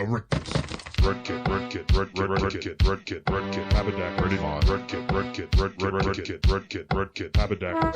A red kit, red kit, red kit, red kit, red kit, red kit, red kit, Haberdack, ready on, red kit, red kit, red kit, red kit, red kit, red kit, Haberdack.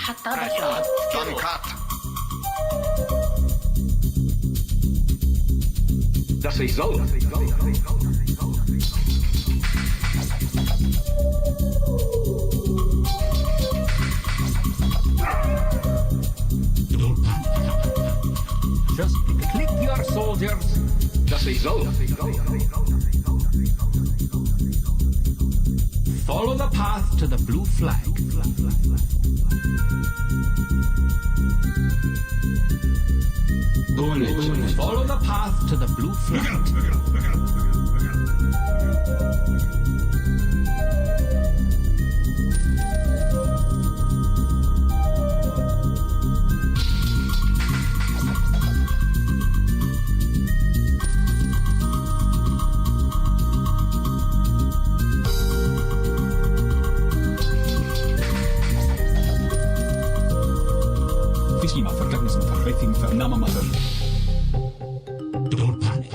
حتى بشر Das is zo. Just click your soldiers. Das is zo. Follow the path to the blue flag. Follow the path to the blue flag. Fishima vergangnis met vergeving vernammen mother. Don't panic.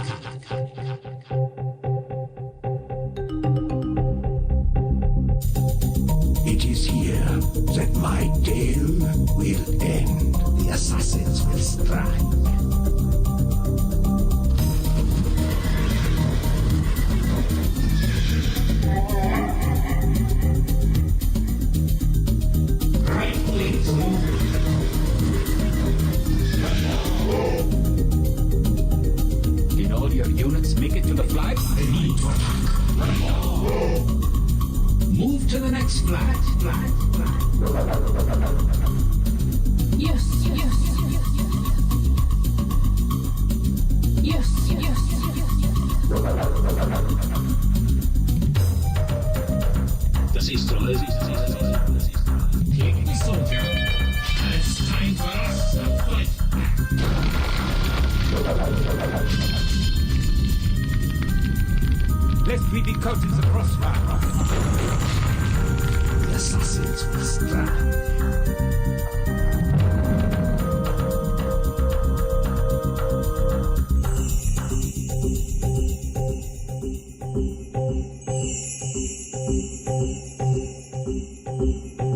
It is here that my tale will end. The assassins will strike. Make it to the flag. Move to the next flag. Yes, yes, yes, yes, Das ist so. Take the soldier. It's time for us to fight. Lest we be caught in the crossfire. The assassins will strike.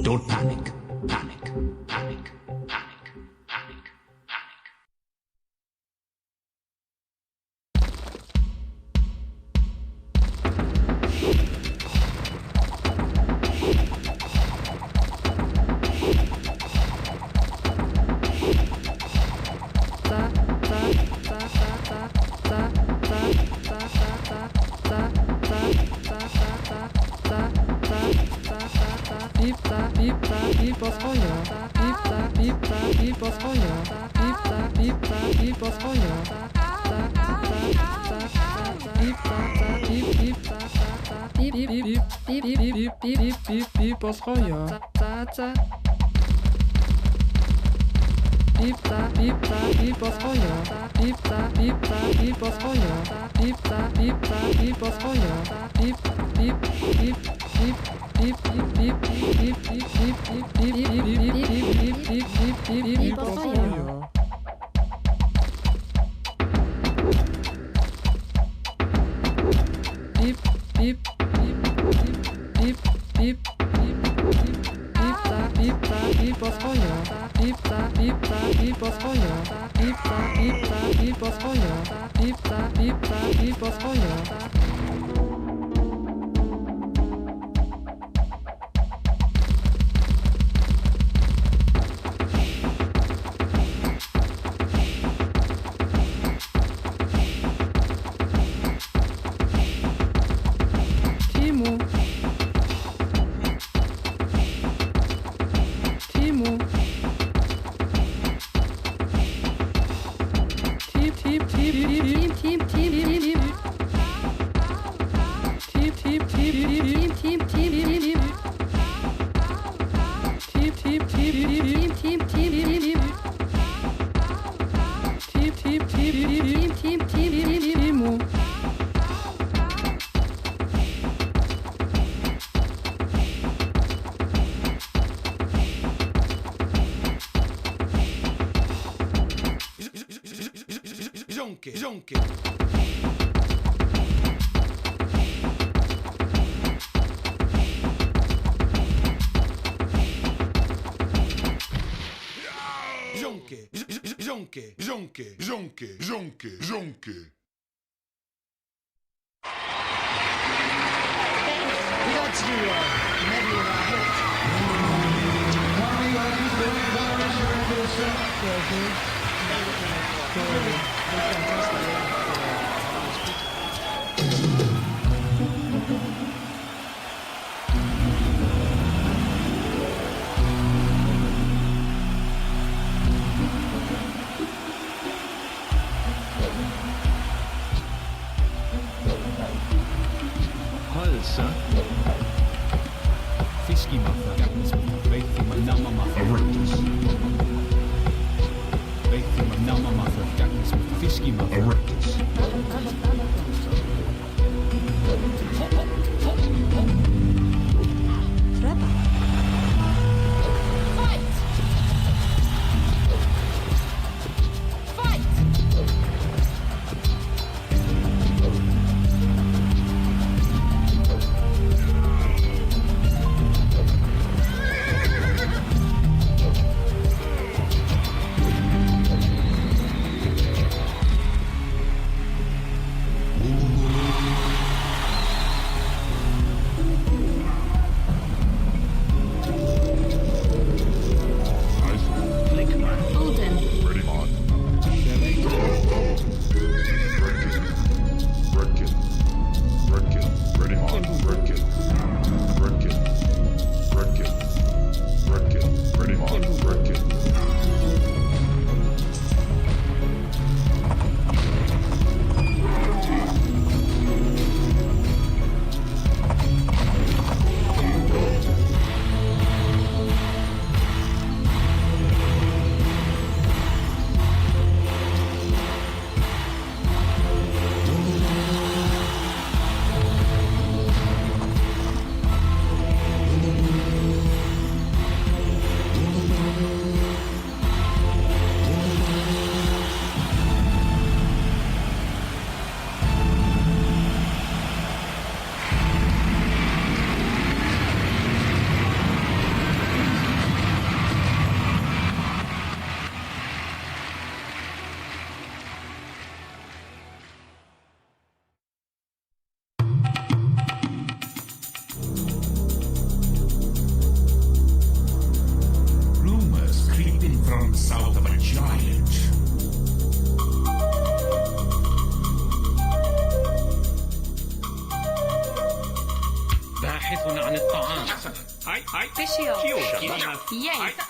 Don't panic. Panic. Panic. Panic. Panic. Panic. Jonke. Jonke. Halsa. Fiskimaffa. Veithima namamaffa. Erectus. Veithima namamaffa. Fiskimaffa. Erectus.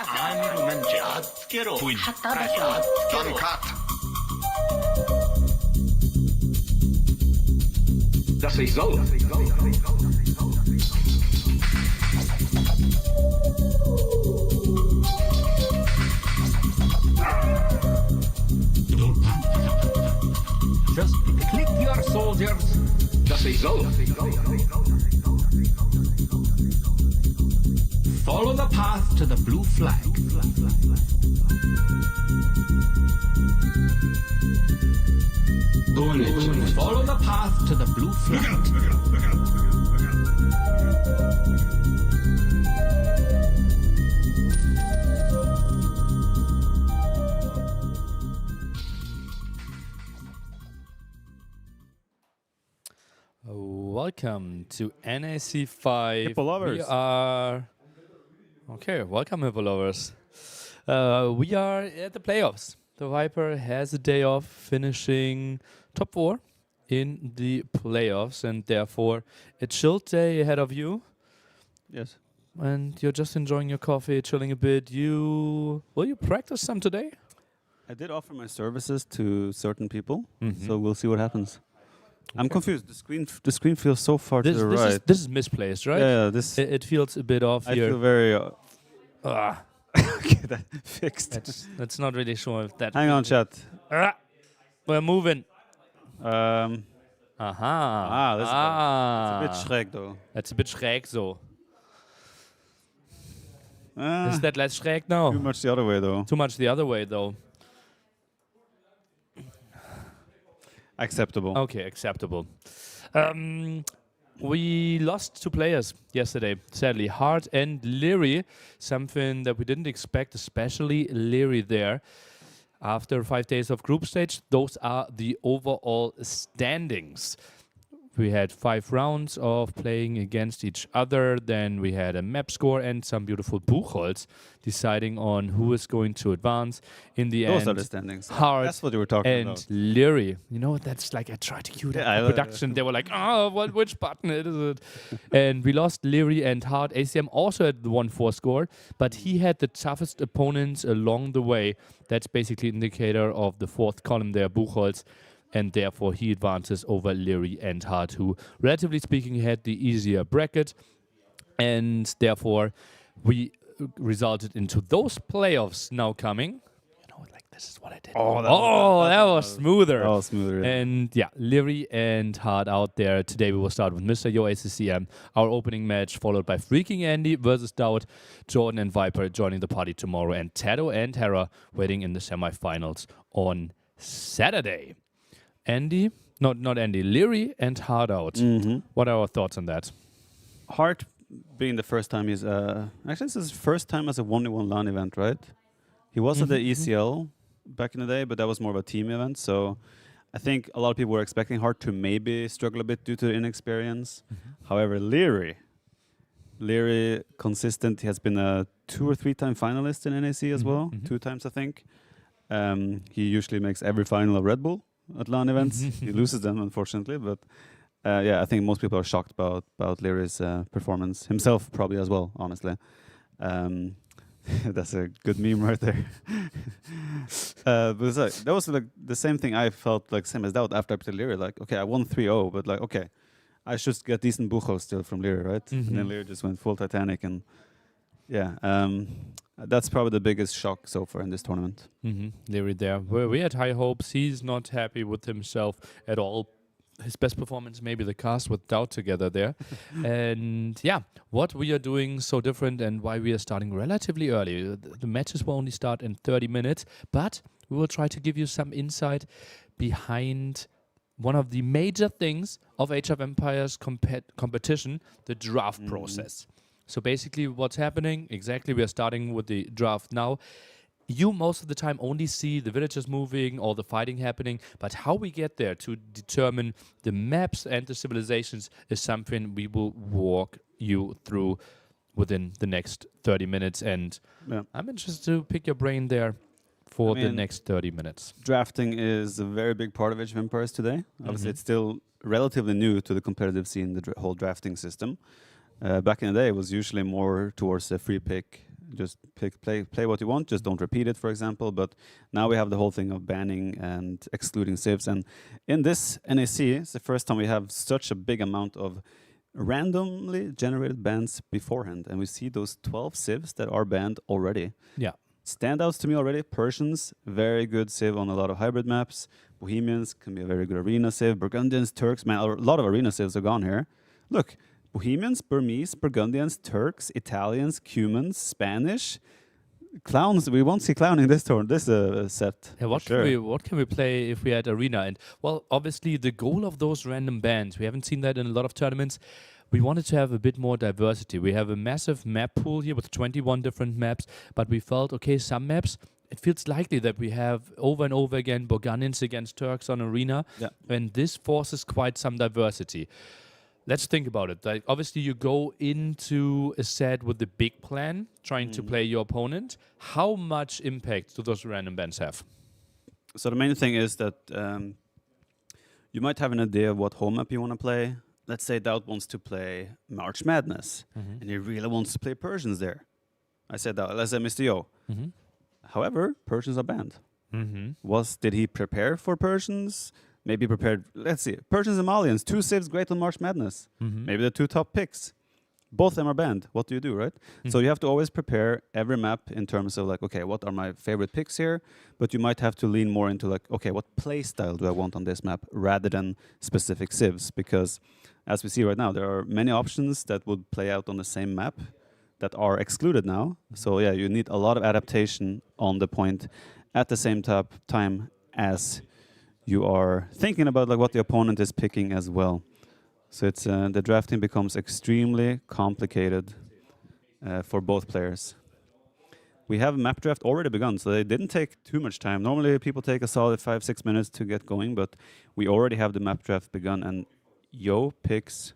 عامل منجع حتى Das is zo. Just click your soldiers. Das is zo. the path to the blue flag. Follow the path to the blue flag. Look Welcome to NAC 5. Hippo lovers. We are... Okay, welcome Hippo lovers. We are at the playoffs. The Viper has a day off, finishing top 4 in the playoffs, and therefore a chilled day ahead of you. Yes. And you're just enjoying your coffee, chilling a bit. Will you practice some today? I did offer my services to certain people, Mhm. so we'll see what happens. I'm confused. The screen feels so far to the right. This is misplaced, right? Yeah, this. It feels a bit off I here. feel very. Ah, Okay, that fixed. that's not really sure if that. Hang on, chat. Ah, we're moving. Um, Aha. this is it's a bit schräg though. That's a bit schräg so. Ah, Is that less schräg now? too much the other way though. Too much the other way though. Acceptable. Okay, acceptable. We lost 2 players yesterday, sadly. Hart and Leary, something that we didn't expect, especially Leary there. After 5 days of group stage, those are the overall standings. We had 5 rounds of playing against each other. Then we had a map score and some beautiful Buchholz deciding on who is going to advance. In the Those end, are the standings. Hart That's what you were talking and about. Leary. You know, that's like I tried to cue that Yeah, for production. They were like, oh, which button is it? And we lost Leary and Hart. ACM also had the 1-4 score, but he had the toughest opponents along the way. That's basically an indicator of the 4th column there, Buchholz. And therefore he advances over Leary and Hart, who, relatively speaking, had the easier bracket. And therefore we resulted into those playoffs now coming. You know, like this is what I did. Oh, that was smoother. That was smoother. And yeah, Leary and Hart out there. Today we will start with Mr. Yo ACCM, our opening match, followed by FreakinAndy versus Daut, Jordan and Viper joining the party tomorrow, and Daut and Hera waiting in the semifinals on Saturday. Andy, not Andy, Leary and Hart out. What are our thoughts on that? Hart being the first time he's actually this is his first time as a 1v1 LAN event, right? He was at the ECL back in the day, but that was more of a team event. So I think a lot of people were expecting Hart to maybe struggle a bit due to inexperience. However, Leary consistent. He has been a 2 or 3 time finalist in NAC as well. 2 times I think. He usually makes every final of Red Bull at LAN events. He loses them, unfortunately, but yeah, I think most people are shocked about Leary's performance. Himself probably as well, honestly. That's a good meme right there. But it's like, that was like the same thing I felt like same as Daut after I played Leary. Like, okay, I won 3-0, but like, okay, I should get decent Bucho still from Leary, right? And then Leary just went full Titanic, and yeah, that's probably the biggest shock so far in this tournament. Leary there. We had high hopes. He's not happy with himself at all. His best performance, maybe the cast with Daut together there. And yeah, what we are doing so different and why we are starting relatively early. The matches will only start in 30 minutes, but we will try to give you some insight behind one of the major things of Age of Empires competition, the draft process. So basically what's happening, exactly, we are starting with the draft now. You most of the time only see the villagers moving or the fighting happening, but how we get there to determine the maps and the civilizations is something we will walk you through within the next 30 minutes. And I'm interested to pick your brain there for the next 30 minutes. Drafting is a very big part of Age of Empires today. Obviously, it's still relatively new to the competitive scene, the whole drafting system. Back in the day, it was usually more towards a free pick. Just play what you want, just don't repeat it, for example. But now we have the whole thing of banning and excluding civs. And in this NAC, it's the first time we have such a big amount of randomly generated bans beforehand. And we see those 12 civs that are banned already. Yeah. Standouts to me already. Persians, very good civ on a lot of hybrid maps. Bohemians can be a very good arena civ. Burgundians, Turks, man, a lot of arena civs are gone here. Look, Bohemians, Burmese, Burgundians, Turks, Italians, Cumans, Spanish. Clowns, we won't see clown in this turn, this set. Yeah, what can we play if we had arena? And well, obviously the goal of those random bands, we haven't seen that in a lot of tournaments. We wanted to have a bit more diversity. We have a massive map pool here with 21 different maps, but we felt, okay, some maps, it feels likely that we have over and over again Burgundians against Turks on arena, and this forces quite some diversity. Let's think about it. Like, obviously, you go into a set with the big plan, trying to play your opponent. How much impact do those random bands have? So the main thing is that you might have an idea of what home map you want to play. Let's say Daut wants to play March Madness, and he really wants to play Persians there. I said Daut, let's say Mr. Yo. However, Persians are banned. Did he prepare for Persians? Maybe prepared, let's see, Persians and Malians, 2 civs great on March Madness. Maybe the 2 top picks. Both of them are banned. What do you do, right? So you have to always prepare every map in terms of like, okay, what are my favorite picks here? But you might have to lean more into like, okay, what play style do I want on this map rather than specific civs? Because as we see right now, there are many options that would play out on the same map that are excluded now. So yeah, you need a lot of adaptation on the point at the same time as you are thinking about like what the opponent is picking as well. So it's the drafting becomes extremely complicated for both players. We have map draft already begun, so they didn't take too much time. Normally people take a solid 5-6 minutes to get going, but we already have the map draft begun, and Yo picks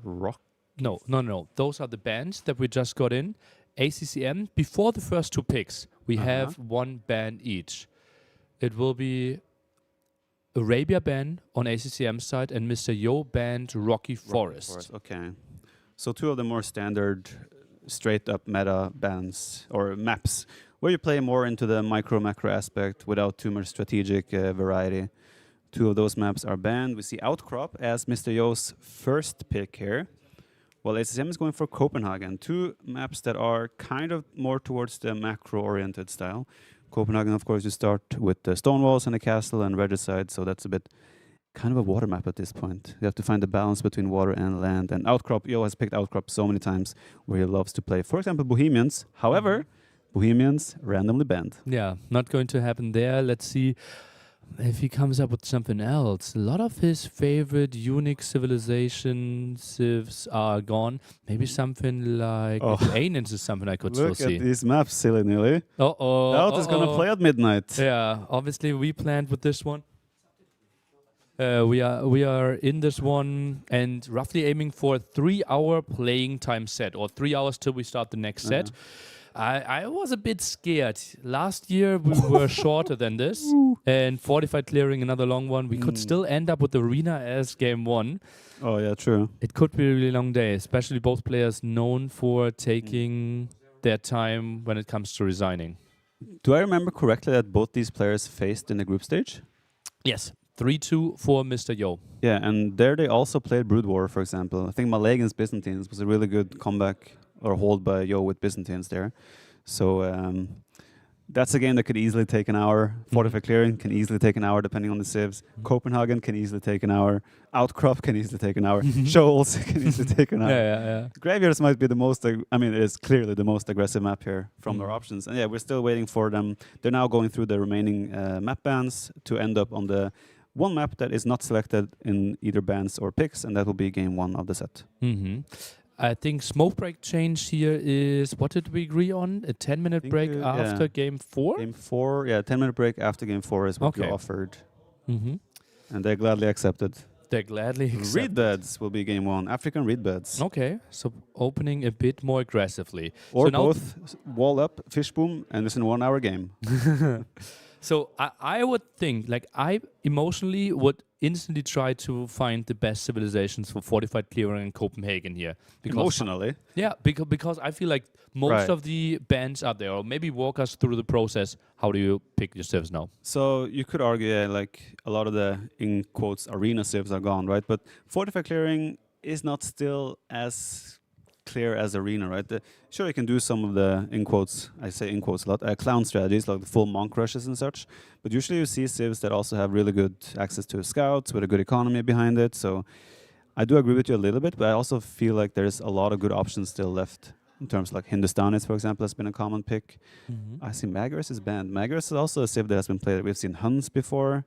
Rock. No. Those are the bands that we just got in. ACCM, before the first 2 picks, we have 1 band each. It will be Arabia band on ACCM side and Mr. Yo band Rocky Forest. Okay. So 2 of the more standard straight up meta bands or maps where you play more into the macro aspect without too much strategic variety. 2 of those maps are banned. We see Outcrop as Mr. Yo's first pick here. Well, ACCM is going for Copenhagen. 2 maps that are kind of more towards the macro-oriented style. Copenhagen, of course, you start with the stone walls and the castle and regicide, so that's a bit kind of a water map at this point. You have to find the balance between water and land. And Outcrop, Yo has picked Outcrop so many times where he loves to play, for example, Bohemians. However, Bohemians randomly banned. Yeah, not going to happen there. Let's see if he comes up with something else. A lot of his favorite unique civilization civs are gone. Maybe something like Anans is something I could still see. Look at these maps, silly nilly. Uh-oh. Daut is going to play at midnight. Yeah, obviously we planned with this one. We are in this one and roughly aiming for a 3-hour playing time set, or 3 hours till we start the next set. I was a bit scared. Last year we were shorter than this, and fortified clearing another long one. We could still end up with the arena as game 1. Oh yeah, true. It could be a really long day, especially both players known for taking their time when it comes to resigning. Do I remember correctly that both these players faced in the group stage? Yes, 3-2 for Mr. Yo. Yeah, and there they also played Brood War, for example. I think Malagan's Byzantines was a really good comeback or hold by Yo with Byzantines there. So that's a game that could easily take an hour. Fortified Clearing can easily take an hour depending on the civs. Copenhagen can easily take an hour. Outcrop can easily take an hour. Shoals can easily take an hour. Yeah. Graveyards might be the most, it is clearly the most aggressive map here from their options. And yeah, we're still waiting for them. They're now going through the remaining map bans to end up on the one map that is not selected in either bans or picks, and that will be game 1 of the set. I think smoke break change here is, what did we agree on? A 10-minute break after game 4? Game 4, 10-minute break after game 4 is what we offered. And they gladly accepted. They gladly accepted. Reed beds will be game 1. African reed beds. Okay, so opening a bit more aggressively. Or so both wall up, fish boom, and it's a 1-hour game. So I would think, like, I emotionally would instantly try to find the best civilizations for fortified clearing in Copenhagen here. Emotionally? Yeah, because I feel like most of the bands are there. Or maybe walk us through the process. How do you pick your civs now? So you could argue, like, a lot of the, in quotes, arena civs are gone, right? But fortified clearing is not still as clear as arena, right? Sure, you can do some of the, in quotes, I say in quotes a lot, clown strategies, like the full monk rushes and such. But usually you see civs that also have really good access to scouts with a good economy behind it. So I do agree with you a little bit, but I also feel like there's a lot of good options still left. In terms of like Hindustanis, for example, has been a common pick. I see Magaris is banned. Magaris is also a civ that has been played. We've seen Huns before.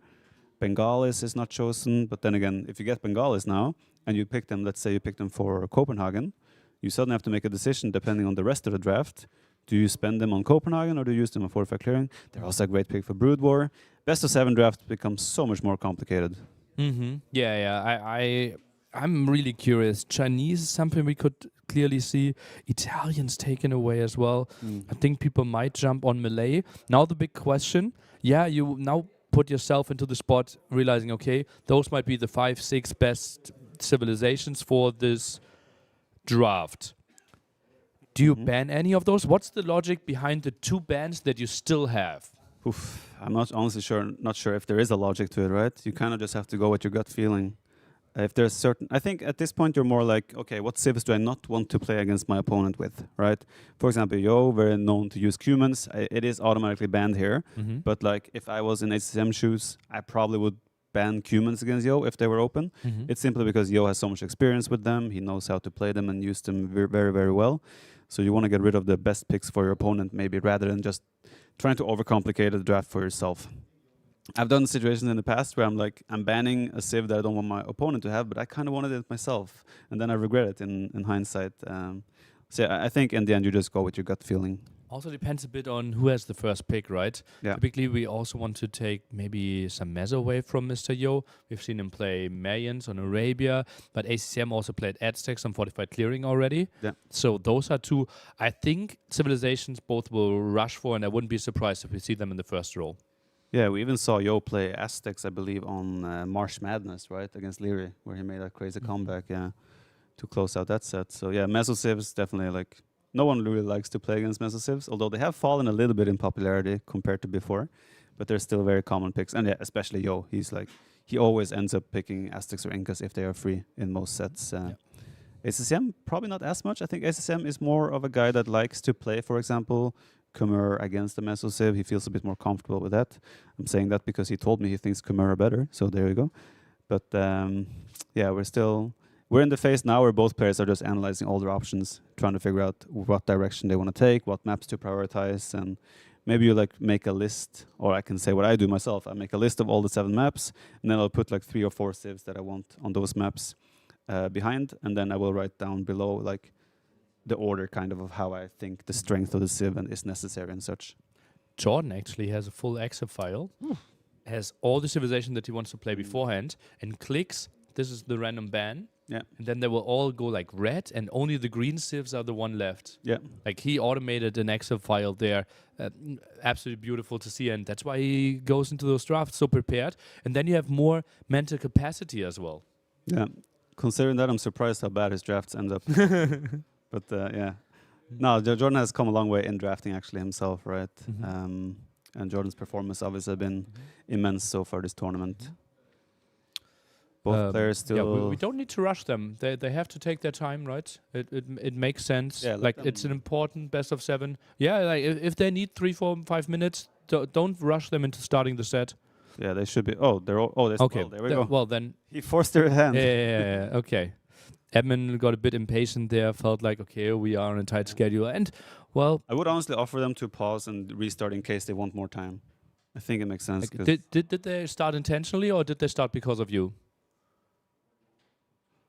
Bengalis is not chosen. But then again, if you get Bengalis now, and you pick them, let's say you pick them for Copenhagen, you suddenly have to make a decision depending on the rest of the draft. Do you spend them on Copenhagen or do you use them on Fortified Clearing? They're also a great pick for Brood War. Best of 7 draft becomes so much more complicated. I'm really curious. Chinese is something we could clearly see. Italians taken away as well. I think people might jump on Malay. Now the big question, you now put yourself into the spot realizing, okay, those might be the 5-6 best civilizations for this draft. Do you ban any of those? What's the logic behind the 2 bans that you still have? I'm not sure if there is a logic to it, right? You kind of just have to go with your gut feeling. If there's certain, I think at this point you're more like, okay, what civs do I not want to play against my opponent with, right? For example, Yo, very known to use Cumans. It is automatically banned here. But like, if I was in ACCM shoes, I probably would ban Cumans against Yo if they were open. It's simply because Yo has so much experience with them. He knows how to play them and use them very, very well. So you want to get rid of the best picks for your opponent, maybe, rather than just trying to overcomplicate the draft for yourself. I've done situations in the past where I'm banning a civ that I don't want my opponent to have, but I kind of wanted it myself, and then I regret it in hindsight. So I think in the end you just go with your gut feeling. Also depends a bit on who has the first pick, right? Yeah. Typically, we also want to take maybe some Mezzo away from Mr. Yo. We've seen him play Mayans on Arabia, but ACCM also played Aztecs on Fortified Clearing already. Yeah. So those are 2, I think, civilizations both will rush for, and I wouldn't be surprised if we see them in the first row. Yeah, we even saw Yo play Aztecs, I believe, on Marsh Madness, right, against Leary, where he made a crazy comeback, to close out that set. So yeah, Meso Civs definitely, like, no one really likes to play against Meso Civs, although they have fallen a little bit in popularity compared to before, but they're still very common picks. And yeah, especially Yo, he always ends up picking Aztecs or Incas if they are free in most sets. ACCM, probably not as much. I think ACCM is more of a guy that likes to play, for example, Khmer against the Meso Civ. He feels a bit more comfortable with that. I'm saying that because he told me he thinks Khmer are better, so there you go. But yeah, we're in the phase now where both players are just analyzing all their options, trying to figure out what direction they want to take, what maps to prioritize, and maybe you like make a list, or I can say what I do myself. I make a list of all the 7 maps, and then I'll put like 3 or 4 civs that I want on those maps behind, and then I will write down below like the order kind of how I think the strength of the civ is necessary and such. Jordan actually has a full Excel file, has all the civilization that he wants to play beforehand, and clicks, this is the random ban, and then they will all go like red, and only the green civs are the one left. Yeah, like he automated an Excel file there, absolutely beautiful to see, and that's why he goes into those drafts so prepared, and then you have more mental capacity as well. Yeah, considering that, I'm surprised how bad his drafts end up. But yeah, no, Jordan has come a long way in drafting actually himself, right? And Jordan's performance obviously has been immense so far this tournament. Both players still. Yeah, we don't need to rush them. They have to take their time, right? It makes sense. Yeah, like it's an important best of 7. Yeah, like if they need 3, 4, 5 minutes, don't rush them into starting the set. Yeah, they should be. Oh, they're all. Oh, okay. Well, there we go. Well, then he forced their hand. Yeah. Okay. Edmund got a bit impatient there, felt like, okay, we are on a tight schedule. And, well... I would honestly offer them to pause and restart in case they want more time. I think it makes sense. Like, did they start intentionally, or did they start because of you?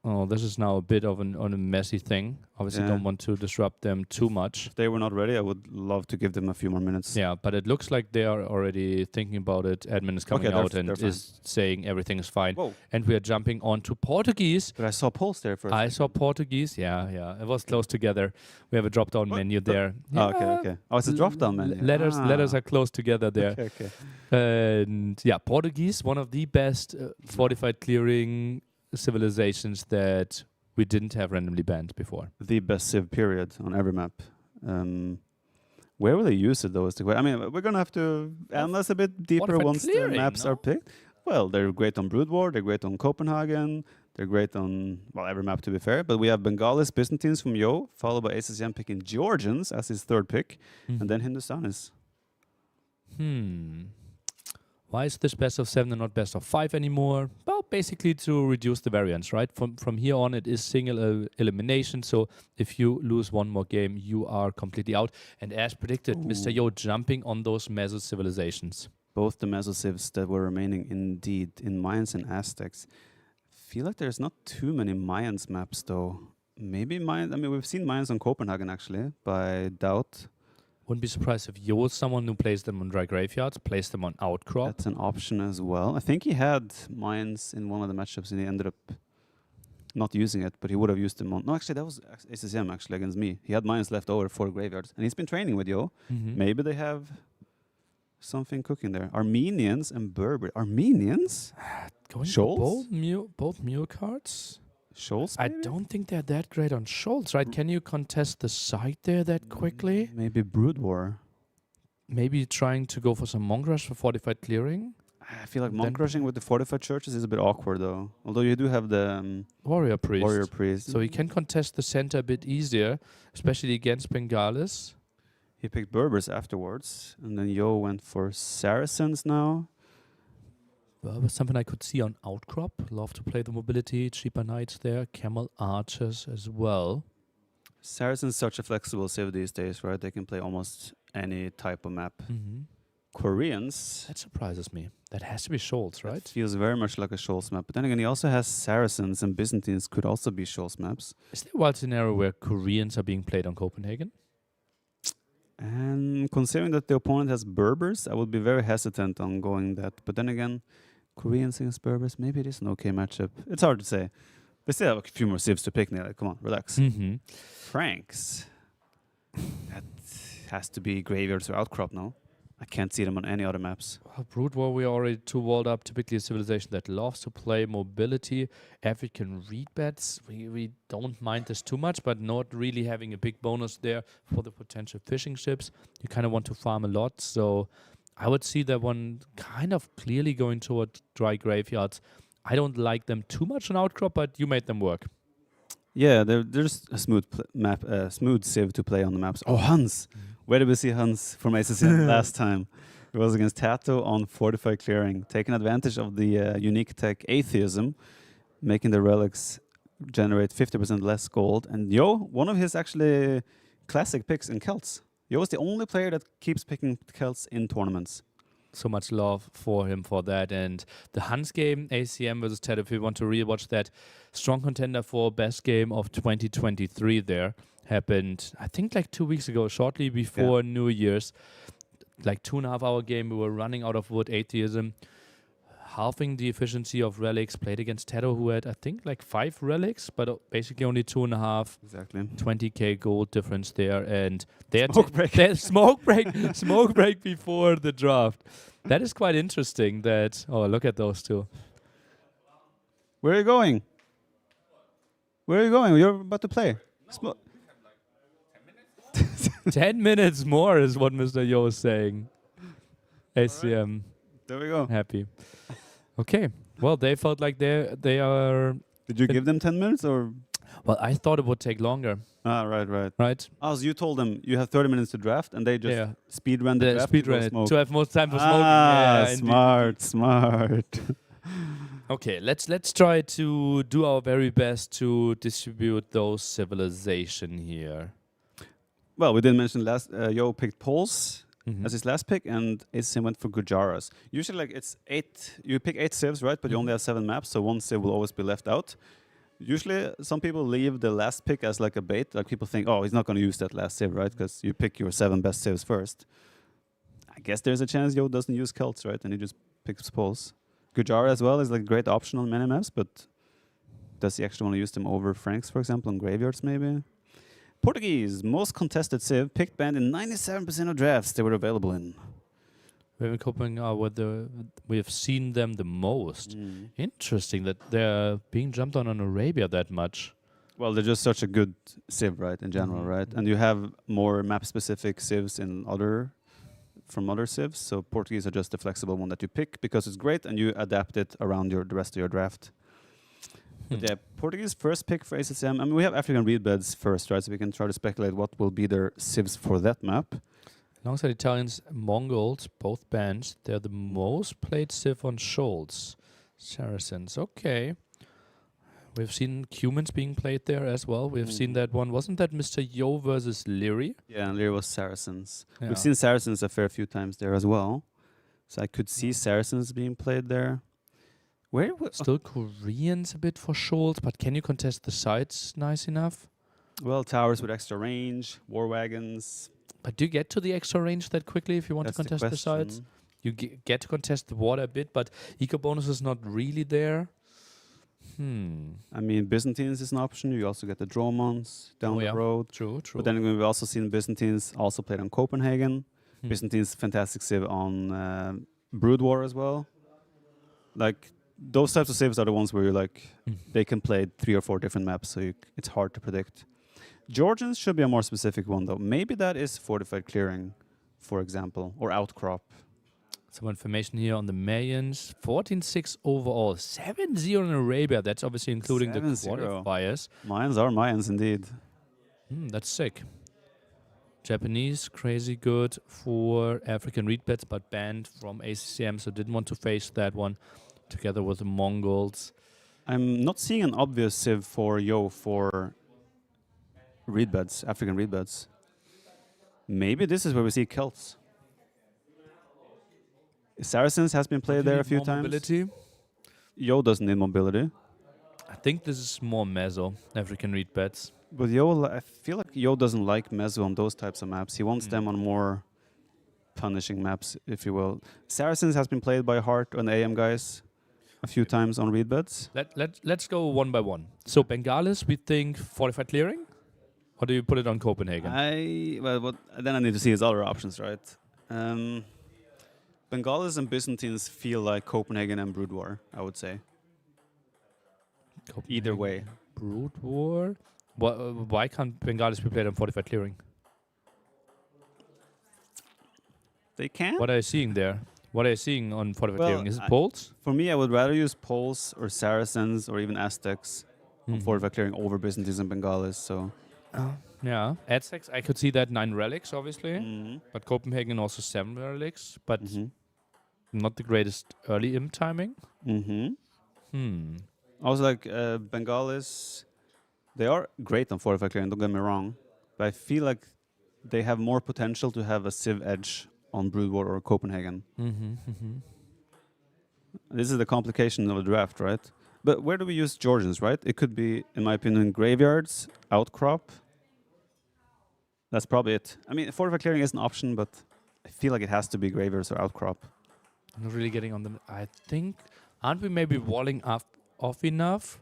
Oh, this is now a bit of a messy thing. Obviously, don't want to disrupt them too much. If they were not ready, I would love to give them a few more minutes. Yeah, but it looks like they are already thinking about it. Admin is coming out and is saying everything is fine. Whoa. And we are jumping on to Portuguese. But I saw Poles there first. I saw Portuguese, yeah. It was close together. We have a drop-down menu there. Yeah. Oh, okay. Oh, it's a drop-down menu. Letters are close together there. Okay. And yeah, Portuguese, one of the best fortified clearing civilizations that we didn't have randomly banned before. The best civ period on every map. Where will they use it though? I mean, we're gonna have to analyze a bit deeper once the maps are picked. Well, they're great on Brood War, they're great on Copenhagen, they're great on, well, every map to be fair, but we have Bengalis, Byzantines from Yo, followed by ACCM picking Georgians as his 3rd pick, and then Hindustanis. Why is this best of 7 and not best of 5 anymore? Well, basically to reduce the variance, right? From here on, it is single elimination. So if you lose one more game, you are completely out. And as predicted, Mr. Yo jumping on those Meso civilizations. Both the Mesocivs that were remaining, indeed, in Mayans and Aztecs. Feel like there's not too many Mayans maps, though. Maybe Mayans. I mean, we've seen Mayans on Copenhagen, actually, by Daut. Wouldn't be surprised if Yo is someone who plays them on dry graveyards, plays them on outcrop. That's an option as well. I think he had Mayans in one of the matchups, and he ended up not using it, but he would have used them on... No, actually, that was ACCM, actually, against me. He had Mayans left over for graveyards, and he's been training with Yo. Maybe they have something cooking there. Armenians and Berber. Armenians? Going Shoals? for both Mule cards? Shoals, I maybe? don't think they're that great on Shoals, right? Can you contest the side there that quickly? Maybe Brood War. Maybe trying to go for some Monk Rush for fortified clearing? I feel like Then- monk rushing with the fortified churches is a bit awkward, though. Although you do have the Warrior Priest. warrior priest. So he can contest the center a bit easier, especially against Bengalis. He picked Berbers afterwards, and then Yo went for Saracens now. Well, was something I could see on Outcrop. Love to play the mobility, cheaper knights there, camel archers as well. Saracen's such a flexible civ these days, right? They can play almost any type of map. Mm-hmm. Koreans, That surprises me. That has to be Scholz, that right? feels very much like a Scholz map. But then again, he also has Saracens, and Byzantines could also be Scholz maps. Is there a wild scenario where Koreans are being played on Copenhagen? And considering that the opponent has Berbers, I would be very hesitant on going that. But then again, Koreans against Berbers, maybe it is an okay matchup. It's hard to say. They still have a few more civs to pick now. Like, come on, relax. Mm-hmm. Franks. That has to be graveyards or outcrop now. I can't see them on any other maps. Well, Brood War, we are already too walled up. Typically a civilization that loves to play mobility. African read bets. We don't mind this too much, but not really having a big bonus there for the potential fishing ships. You kind of want to farm a lot. So I would see that one kind of clearly going toward dry graveyards. I don't like them too much on outcrop, but you made them work. Yeah, there's a smooth map, smooth civ to play on the maps. Oh, Hans! Where did we see Hans from ACCM last time? It was against Tato on Fortified Clearing, taking advantage of the unique tech Atheism, making the relics generate 50% less gold. And Yo, one of his actually classic picks in Celts. Yo is the only player that keeps picking Celts in tournaments. So much love for him for that. And the Hans game, ACM versus Ted, if you want to rewatch that, strong contender for best game of 2023 there. Happened, I think, like 2 weeks ago, shortly before New Year's. Like 2.5 hour game, we were running out of wood, Atheism. Halving the efficiency of relics, played against Tedo, who had, I think, like 5 relics, but basically only 2.5. Exactly. 20k gold difference there, and they Smoke break. smoke break before the draft. That is quite interesting. That look at those two. Where are you going? Where are you going? You're about to play. 10 minutes more is what Mr. Yo is saying. ACM There we go. happy. Okay, well they felt like they are. Did you give them 10 minutes or? Well, I thought it would take longer. Ah, right. Right? Oh, so you told them you have 30 minutes to draft, and they just speed run the The draft. speed to go run it smoke. to have more time for smoking. Ah, Yeah, indeed. smart. Okay, let's try to do our very best to distribute those civilization here. Well, we didn't mention last. Yo picked Poles Mhm. as his last pick, and ACM went for Gujaras. Usually, like it's 8. You pick 8 civs, right? But you only have 7 maps, so one civ will always be left out. Usually, some people leave the last pick as like a bait. Like people think, oh, he's not going to use that last civ, right? Because you pick your 7 best civs first. I guess there's a chance Yo doesn't use Celts, right? And he just picks Poles. Gujara as well is like a great option on many maps, but does he actually want to use them over Franks, for example, on graveyards maybe? Portuguese, most contested civ, picked banned in 97% of drafts they were available in. We've been coping we have seen them the most. Interesting that they're being jumped on Arabia that much. Well, they're just such a good civ, right, in general, right? And you have more map-specific civs from other civs, so Portuguese are just the flexible one that you pick because it's great and you adapt it around the rest of your draft. But yeah, Portuguese first pick for ACCM. I mean, we have African reed beds first, right? So we can try to speculate what will be their civs for that map. Alongside Italians, Mongols, both bands, they're the most played civ on Shoals. Saracens, okay. We've seen Cumans being played there as well. We've seen that one. Wasn't that Mr. Yo versus Leary? Yeah, and there was Saracens. Yeah. We've seen Saracens a fair few times there as well. So I could see Saracens being played there. Still Koreans a bit for Shoals, but can you contest the sides nice enough? Well, towers with extra range, war wagons. But do you get to the extra range that quickly if you want That's to contest the sides? You get to contest the water a bit, but eco bonus is not really there. I mean, Byzantines is an option. You also get the Dromons down the road. True. But then we've also seen Byzantines also played on Copenhagen. Byzantines fantastic civ on Brood War as well. Like those types of civs are the ones where you're like they can play 3 or 4 different maps, so it's hard to predict. Georgians should be a more specific one though. Maybe that is fortified clearing, for example, or outcrop. Some information here on the Mayans. 14-6 overall. 7-0 in Arabia. That's obviously including the 7-0. qualifiers. Mayans are Mayans indeed. That's sick. Japanese, crazy good for African reed beds, but banned from ACCM, so didn't want to face that one together with the Mongols. I'm not seeing an obvious civ for Yo for reed beds, African reed beds. Maybe this is where we see Celts. Saracens has been played there a few times. Mobility. Yo doesn't need mobility. I think this is more meso, African reed beds. But Yo, I feel like Yo doesn't like meso on those types of maps. He wants them on more punishing maps, if you will. Saracens has been played by Hart and AM guys a few times on reed beds. Let's go one by one. So Bengalis, we think fortified clearing? Or do you put it on Copenhagen? Then I need to see his other options, right? Bengalis and Byzantines feel like Copenhagen and Brood War, I would say. Either way. Brood War? Why can't Bengalis be played on fortified clearing? They can? What are you seeing there? What are you seeing on fortified clearing? Is it Poles? For me, I would rather use Poles or Saracens or even Aztecs on fortified clearing over Byzantines and Bengalis. So. Yeah, Aztecs, I could see that 9 relics, obviously. But Copenhagen also 7 relics, but not the greatest early imp timing. Also, like Bengalis, they are great on fortified clearing, don't get me wrong. But I feel like they have more potential to have a civ edge on Brood War or Copenhagen. This is the complication of a draft, right? But where do we use Georgians, right? It could be, in my opinion, graveyards, outcrop. That's probably it. I mean, fortified clearing is an option, but I feel like it has to be graveyards or outcrop. I'm not really getting on them. I think, aren't we maybe walling off enough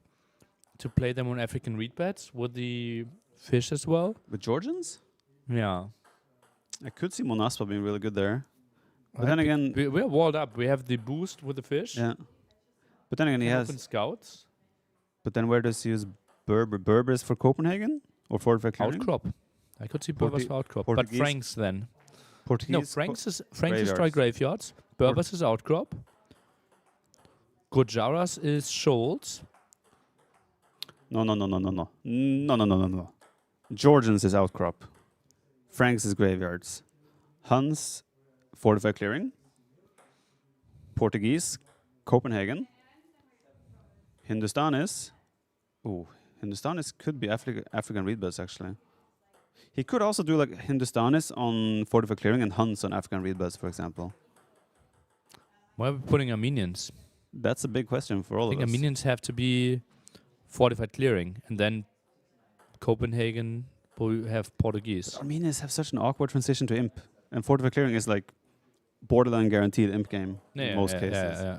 to play them on African reed beds with the fish as well? With Georgians? Yeah. I could see Monaspa being really good there. But then again... We're walled up. We have the boost with the fish. Yeah. But then again, he has... Open scouts. But then where does he use Berber? Berber is for Copenhagen? Or fortified clearing? Outcrop. I could see Berbers for outcrop. But Portuguese- Franks then. Portuguese? No, Franks is graveyards. destroy graveyards. Berbers is outcrop. Gujaras is shoals. No. Georgians is outcrop. Franks is graveyards. Huns, fortified clearing. Portuguese, Copenhagen. Hindustanis. Ooh, Hindustanis could be African reed beds, actually. He could also do like Hindustanis on fortified clearing and Huns on African reed beds, for example. Why are we putting Armenians? That's a big question for all I of think us. Armenians have to be fortified clearing, and then Copenhagen will have Portuguese. Armenians have such an awkward transition to imp. And fortified clearing is like borderline guaranteed imp game in most cases. Yeah.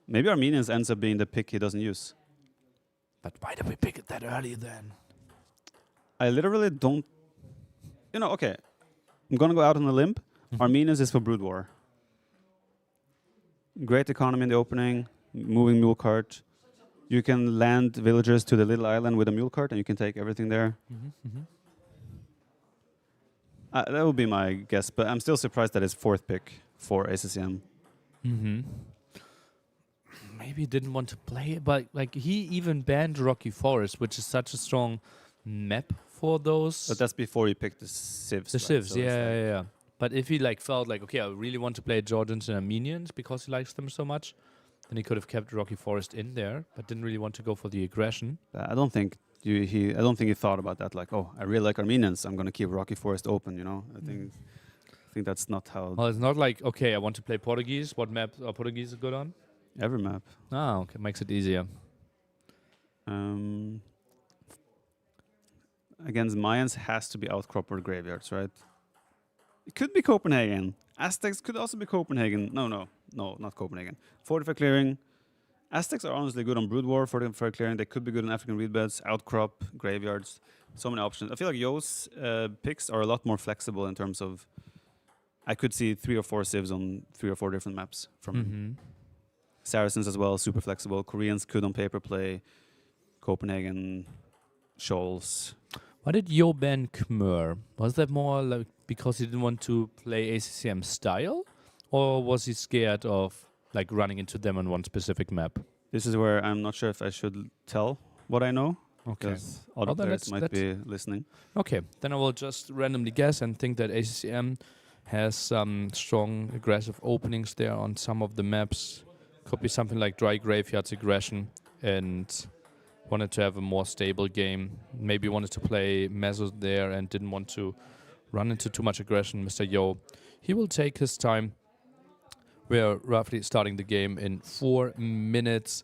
Maybe Armenians ends up being the pick he doesn't use. But why did we pick it that early then? I literally don't... You know, okay. I'm going to go out on a limb. Armenians is for Brood War. Great economy in the opening. Moving mule cart. You can land villagers to the little island with a mule cart and you can take everything there. That would be my guess, but I'm still surprised that it's 4th pick for ACCM. Maybe he didn't want to play it, but like he even banned Rocky Forest, which is such a strong map for those. But that's before you pick the civs. The right? civs, So it's like- yeah. But if he like felt like, okay, I really want to play Georgians and Armenians because he likes them so much, then he could have kept Rocky Forest in there, but didn't really want to go for the aggression. I don't think he thought about that. Like, oh, I really like Armenians. I'm gonna keep Rocky Forest open. You know, I think that's not how. Well, it's not like, okay, I want to play Portuguese. What map are Portuguese good on? Every map. Ah, okay, makes it easier. Against Mayans has to be outcropper graveyards, right? It could be Copenhagen. Aztecs could also be Copenhagen. No, not Copenhagen. Fortify clearing. Aztecs are honestly good on Brood War, Fortify clearing. They could be good on African reed beds, outcrop, graveyards. So many options. I feel like Yo's picks are a lot more flexible in terms of. I could see 3 or 4 civs on 3 or 4 different maps from Saracens as well, super flexible. Koreans could on paper play Copenhagen, Shoals. Why did Yo ban Khmer? Was that more like because he didn't want to play ACCM style? Or was he scared of like running into them on one specific map? This is where I'm not sure if I should tell what I know. Okay. Because other players might be listening. Okay, then I will just randomly guess and think that ACCM has some strong aggressive openings there on some of the maps. Could be something like Dry Graveyards aggression and wanted to have a more stable game. Maybe wanted to play Mesos there and didn't want to run into too much aggression. Mr. Yo, he will take his time. We're roughly starting the game in 4 minutes.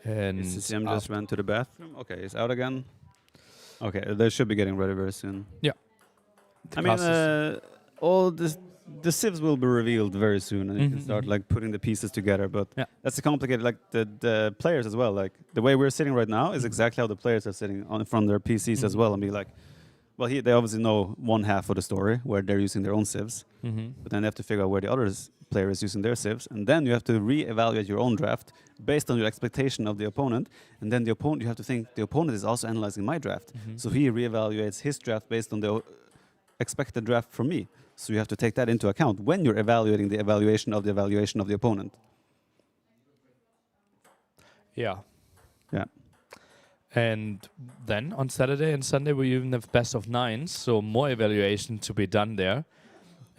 And ACCM just went to the bathroom. Okay, he's out again. Okay, they should be getting ready very soon. Yeah. I mean, all the civs will be revealed very soon, and you can start like putting the pieces together. But that's the complicated, like the players as well. Like the way we're sitting right now is exactly how the players are sitting on in front of their PCs as well, and be like, well, they obviously know one half of the story where they're using their own civs, but then they have to figure out where the other player is using their civs, and then you have to re-evaluate your own draft based on your expectation of the opponent, and then the opponent, you have to think the opponent is also analyzing my draft, so he re-evaluates his draft based on the expected draft from me. So you have to take that into account when you're evaluating the evaluation of the opponent. Yeah. Yeah. And then on Saturday and Sunday we even have best of 9s, so more evaluation to be done there.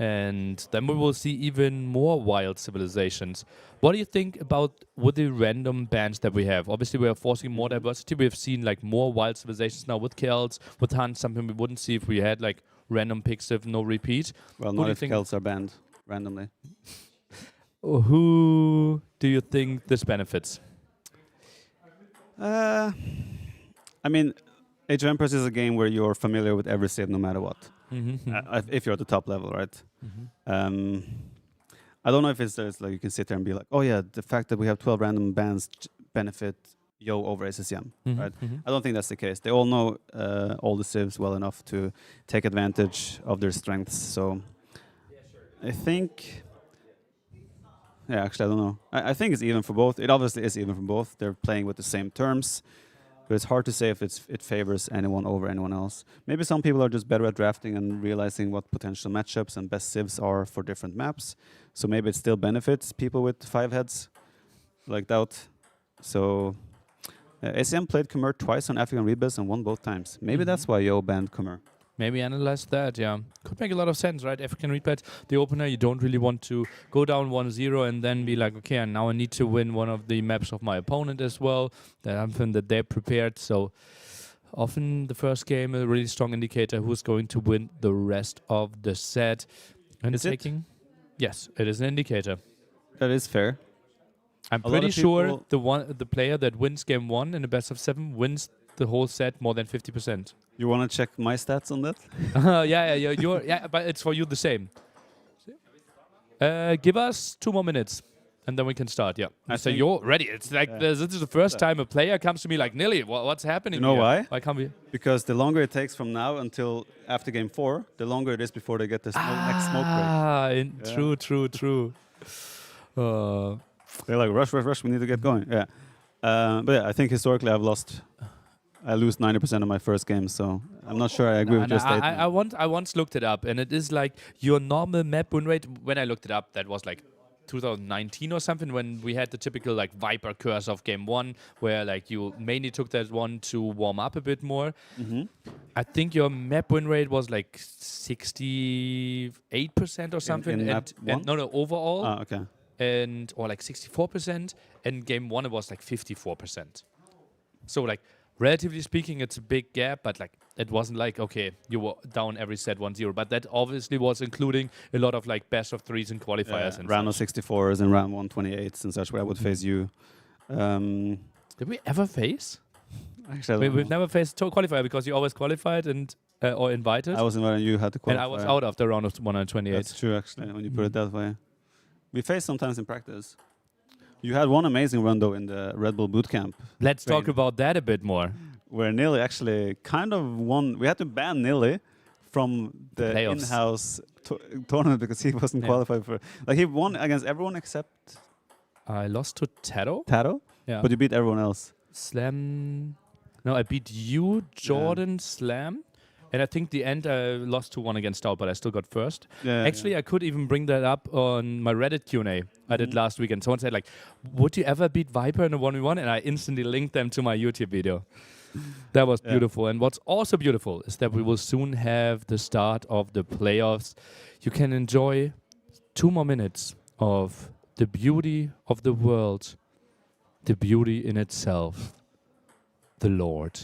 And then we will see even more wild civilizations. What do you think about with the random bans that we have? Obviously, we are forcing more diversity. We have seen like more wild civilizations now with Celts, with Huns, something we wouldn't see if we had like random picks with no repeat. Well, not if Celts are banned randomly. Who do you think this benefits? I mean, Age of Empires is a game where you're familiar with every civ no matter what. If you're at the top level, right? I don't know if there's like you can sit there and be like, oh yeah, the fact that we have 12 random bans benefit Yo over ACCM, right? I don't think that's the case. They all know all the civs well enough to take advantage of their strengths. So I think, yeah, actually I don't know. I think it's even for both. It obviously is even for both. They're playing with the same terms. But it's hard to say if it favors anyone over anyone else. Maybe some people are just better at drafting and realizing what potential matchups and best civs are for different maps. So maybe it still benefits people with 5 heads, like Daut. So ACM played Khmer twice on African Rebels and won both times. Maybe that's why Yo banned Khmer. Maybe analyze that, yeah. Could make a lot of sense, right? African Replay, the opener, you don't really want to go down 1-0 and then be like, okay, and now I need to win one of the maps of my opponent as well. That's something that they're prepared. So often the first game, a really strong indicator who's going to win the rest of the set. And is taking? Yes, it is an indicator. That is fair. I'm pretty sure the player that wins game 1 in the best of 7 wins the whole set more than 50%. You want to check my stats on that? Yeah, but it's for you the same. Give us 2 more minutes, and then we can start. Yeah, so you're ready. It's like this is the first time a player comes to me like, Nilly, what's happening? You know why? Why can't we? Because the longer it takes from now until after game 4, the longer it is before they get the next smoke break. True. They're like, rush, we need to get going. Yeah. But yeah, I think historically I lose 90% of my first game, so I'm not sure I agree with your statement. I once looked it up, and it is like your normal map win rate. When I looked it up, that was like 2019 or something, when we had the typical like Viper curse of game one, where like you mainly took that one to warm up a bit more. I think your map win rate was like 68% or something. in map one? No, overall. Ah, okay. And or like 64%, and game one it was like 54%. So like relatively speaking, it's a big gap, but like it wasn't like okay, you were down every set 1-0. But that obviously was including a lot of like best of threes and qualifiers and round of such. 64s and round 128s and such, where I would face you. Did we ever face? Actually, We've never faced qualifier because you always qualified and or invited, I was invited. You had to and qualify. I was out after round of 128. That's true, actually, when you put it that way. We face sometimes in practice. You had one amazing run though in the Red Bull Bootcamp, Let's talk Train. about that a bit more. where Nili actually kind of won. We had to ban Nili from the Playoffs. in-house tournament because he wasn't Yeah. qualified for. Like he won against everyone except I lost to Tado. Tado, Yeah. but you beat everyone else. Slam. No, I beat you, Jordan, Slam. And I think the end I lost to one against Daut, but I still got first. Yeah, Actually, I could even bring that up on my Reddit Q&A I did Mhm. last weekend. Someone said like, would you ever beat Viper in a 1v1? And I instantly linked them to my YouTube video. That was Yeah. beautiful. And what's also beautiful is that we will soon have the start of the playoffs. You can enjoy 2 more minutes of the beauty of the world, the beauty in itself, the Lord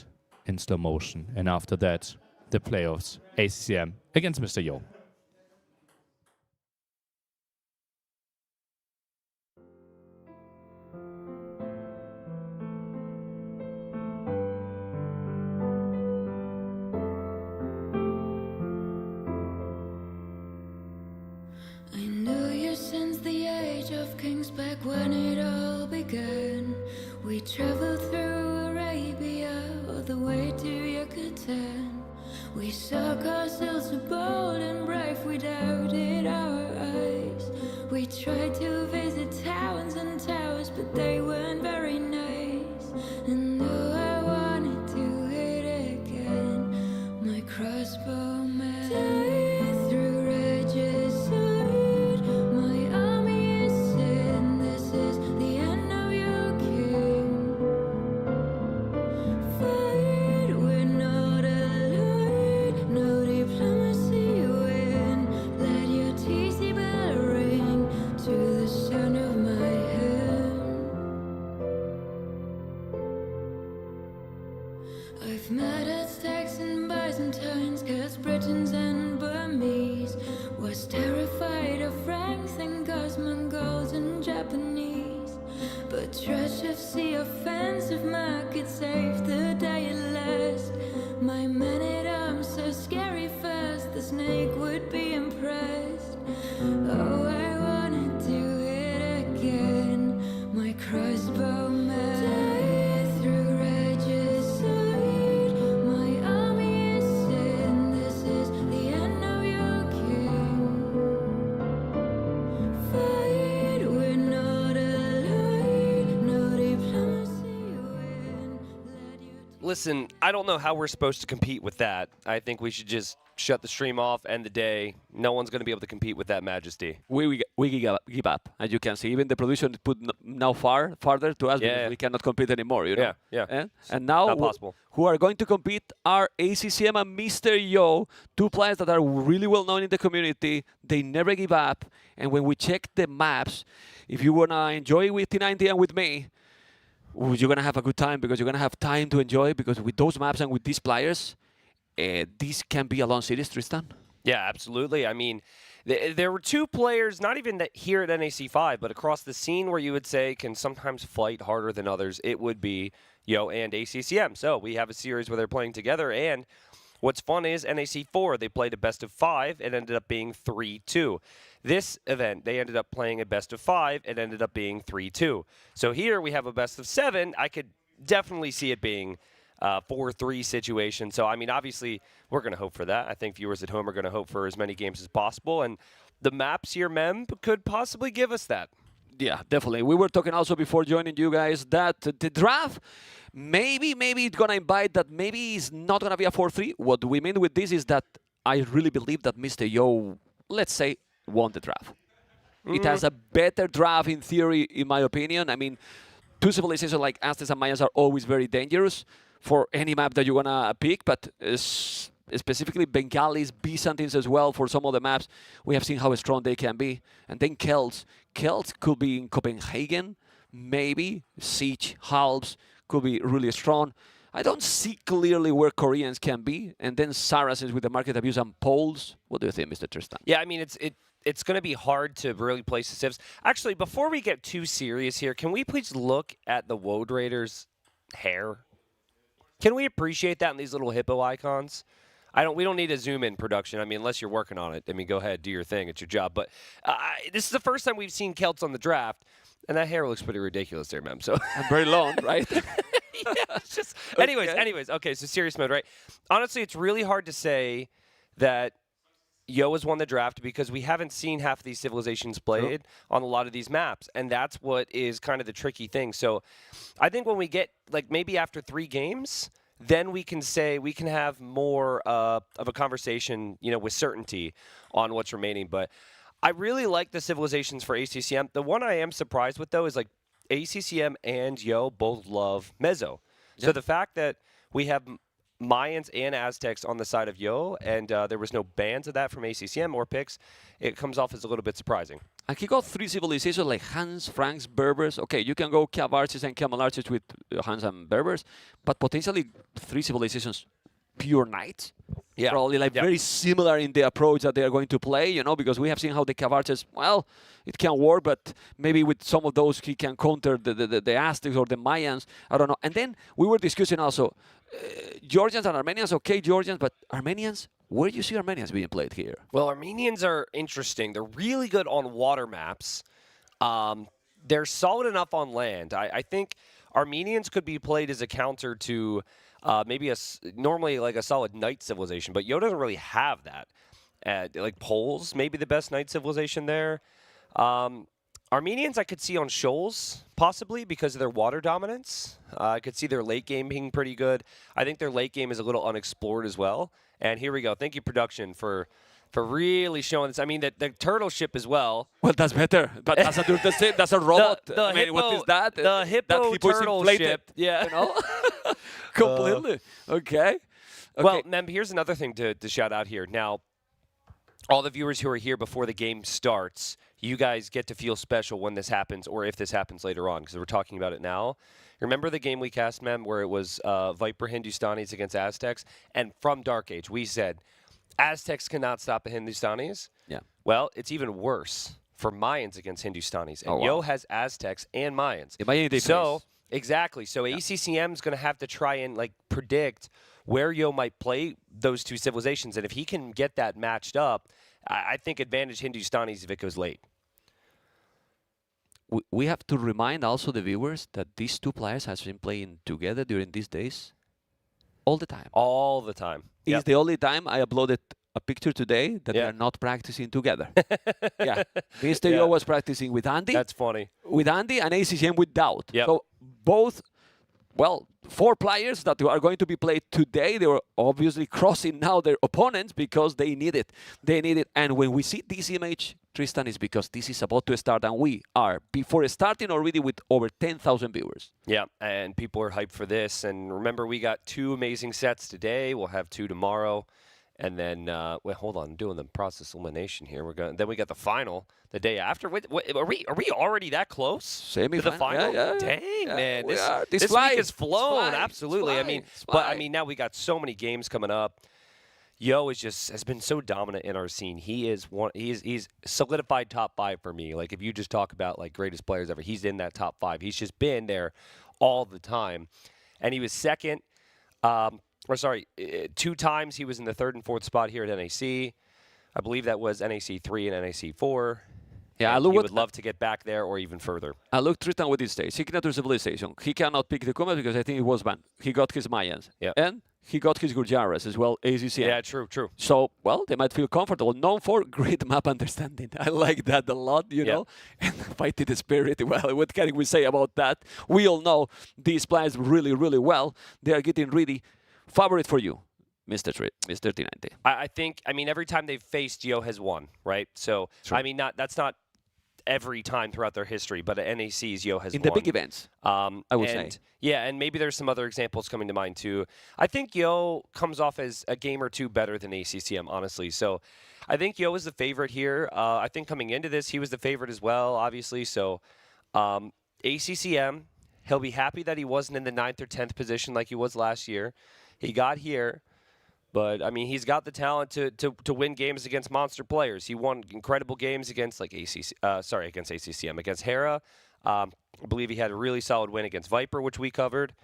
in slow motion. And after that, the playoffs, ACCM against Mr. Yo. I knew you since the age of kings, back when it all began. We traveled through Arabia all the way to Yucatan. We saw castles so bold and brave, we doubted our eyes. We tried to visit towns and towers, but they weren't very nice. And though I wanted to hit again, my crossbow man died through regicide. My army is sin, this is the end of your king. Fight, we're not allied, no diplomacy win. Let your TC bell ring to the sound of my hand. I've met Aztecs and Byzantines, cause Britons and Burmese was terrified of Franks and Gauls, Mongols and Japanese. But Trash FC offensive mark could save the day at last. My men at arms so scary fast, the snake would be impressed. Oh, I wanted to hit again, my crossbow man died through regicide. My army is sin, this is the end of your king. Fight, we're not allied, no diplomacy win. Let your Listen, I don't know how we're supposed to compete with that. I think we should just shut the stream off, end the day. No one's going to be able to compete with that majesty. We give up, as you can see. Even the production put now farther to us Yeah. because we cannot compete anymore. You know? Yeah. And now Not possible. who are going to compete are ACCM and Mr. Yo, 2 players that are really well known in the community. They never give up. And when we check the maps, if you wanna enjoy with T90 and with me, you're gonna have a good time because you're gonna have time to enjoy. Because with those maps and with these players, this can be a long series, Tristan. Yeah, absolutely. I mean, there were 2 players, not even that here at NAC5, but across the scene where you would say can sometimes fight harder than others. It would be Yo and ACCM. So we have a series where they're playing together. And what's fun is NAC4, they played a best of 5. It ended up being 3-2. This event, they ended up playing a best of 5. It ended up being 3-2. So here we have a best of 7. I could definitely see it being 4-3 situation. So, I mean, obviously, we're going to hope for that. I think viewers at home are going to hope for as many games as possible. And the maps here, Mem, could possibly give us that. Yeah, definitely. We were talking also before joining you guys that the draft, maybe it's going to invite that maybe it's not going to be a 4-3. What we mean with this is that I really believe that Mr. Yo, let's say, won the draft. It has a better draft in theory, in my opinion. I mean, two civilizations like Aztecs and Mayans are always very dangerous for any map that you want to pick, but specifically Bengalis, Byzantines as well for some of the maps. We have seen how strong they can be. And then Celts. Celts could be in Copenhagen, maybe. Siege, Halves could be really strong. I don't see clearly where Koreans can be. And then Saracens with the market abuse and Poles. What do you think, Mr. Tristan? Yeah, I mean, it's going to be hard to really place the civs. Actually, before we get too serious here, can we please look at the Woad Raiders' hair? Can we appreciate that in these little hippo icons? We don't need a zoom in production. I mean, unless you're working on it. I mean, go ahead, do your thing. It's your job. But this is the first time we've seen Celts on the draft, and that hair looks pretty ridiculous there, Mem. So and very long, right? yeah, it's just. Anyways. Okay, so serious mode, right? Honestly, it's really hard to say that Yo has won the draft because we haven't seen half of these civilizations played on a lot of these maps, and that's what is kind of the tricky thing. So I think when we get, like, maybe after 3 games, then we can say we can have more of a conversation, with certainty on what's remaining. But I really like the civilizations for ACCM. The one I am surprised with, though, is like ACCM and Yo both love Mezzo. So the fact that we have Mayans and Aztecs on the side of Yo, and there was no bans of that from ACCM or picks, it comes off as a little bit surprising. And he got 3 civilizations like Huns, Franks, Berbers. Okay, you can go Cav Arches and Camel Arches with Huns and Berbers, but potentially 3 civilizations pure knights. Yeah. Probably very similar in the approach that they are going to play, because we have seen how the Cav Arches, well, it can work, but maybe with some of those he can counter the Aztecs or the Mayans. I don't know. And then we were discussing also Georgians and Armenians. Okay, Georgians, but Armenians, where do you see Armenians being played here? Well, Armenians are interesting. They're really good on water maps. They're solid enough on land. I think Armenians could be played as a counter to maybe normally like a solid knight civilization, but Yo doesn't really have that. Like Poles, maybe the best knight civilization there. Armenians I could see on shoals, possibly, because of their water dominance. I could see their late game being pretty good. I think their late game is a little unexplored as well. And here we go. Thank you, production, for really showing this. I mean, the turtle ship as well. Well, that's better. But that's a robot. What is that? The hippo turtle ship. Yeah. Completely. Okay. Well, Mem, here's another thing to shout out here. Now, all the viewers who are here before the game starts, you guys get to feel special when this happens or if this happens later on, because we're talking about it now. Remember the game we cast, Mem, where it was Viper Hindustanis against Aztecs? And from Dark Age, we said, Aztecs cannot stop the Hindustanis. Yeah. Well, it's even worse for Mayans against Hindustanis. And Yo has Aztecs and Mayans. Exactly. So ACCM is going to have to try and predict where Yo might play those two civilizations. And if he can get that matched up, I think advantage Hindustanis if it goes late. We have to remind also the viewers that these two players have been playing together during these days all the time. All the time. It's the only time I uploaded a picture today that they are not practicing together. Mr. Yo was practicing with Andy. That's funny. With Andy and ACCM with Daut. Yep. So both, 4 players that are going to be played today, they were obviously crossing now their opponents because they need it. They need it. And when we see this image, Tristan, is because this is about to start, and we are, before starting already, with over 10,000 viewers. Yeah, and people are hyped for this. And remember, we got 2 amazing sets today. We'll have 2 tomorrow. And then, wait, hold on, I'm doing the process elimination here. Then we got the final the day after. Wait, are we already that close to the final? Yeah. Dang, man, this week has flown. Absolutely. I mean, now we got so many games coming up. Yo has been so dominant in our scene. He's solidified top 5 for me. Like if you just talk about greatest players ever, he's in that top 5. He's just been there all the time, and he was second. 2 times he was in the 3rd and 4th spot here at NAC. I believe that was NAC 3 and NAC 4. Yeah, he would love to get back there or even further. I look Tristan with this stage. Signature Civilization. He cannot pick the Kuma because I think it was banned. He got his Mayans. Yeah. And he got his Gurjaras as well, ACCM. Yeah, true. So, they might feel comfortable. Known for great map understanding. I like that a lot, you know. And fighting the spirit. Well, what can we say about that? We all know these players really, really well. They are getting ready. Favorite for you, Mr. T90? I think, every time they've faced, Yo has won, right? So, True. that's not every time throughout their history, but at NACs, Yo has In won. the big events, I would say. Yeah, and maybe there's some other examples coming to mind too. I think Yo comes off as a game or two better than ACCM, honestly. So I think Yo is the favorite here. I think coming into this, he was the favorite as well, obviously. So ACCM, he'll be happy that he wasn't in the 9th or 10th position like he was last year. He got here. But, I mean, he's got the talent to win games against monster players. He won incredible games against, like, against ACCM. Against Hera, I believe he had a really solid win against Viper, which we covered.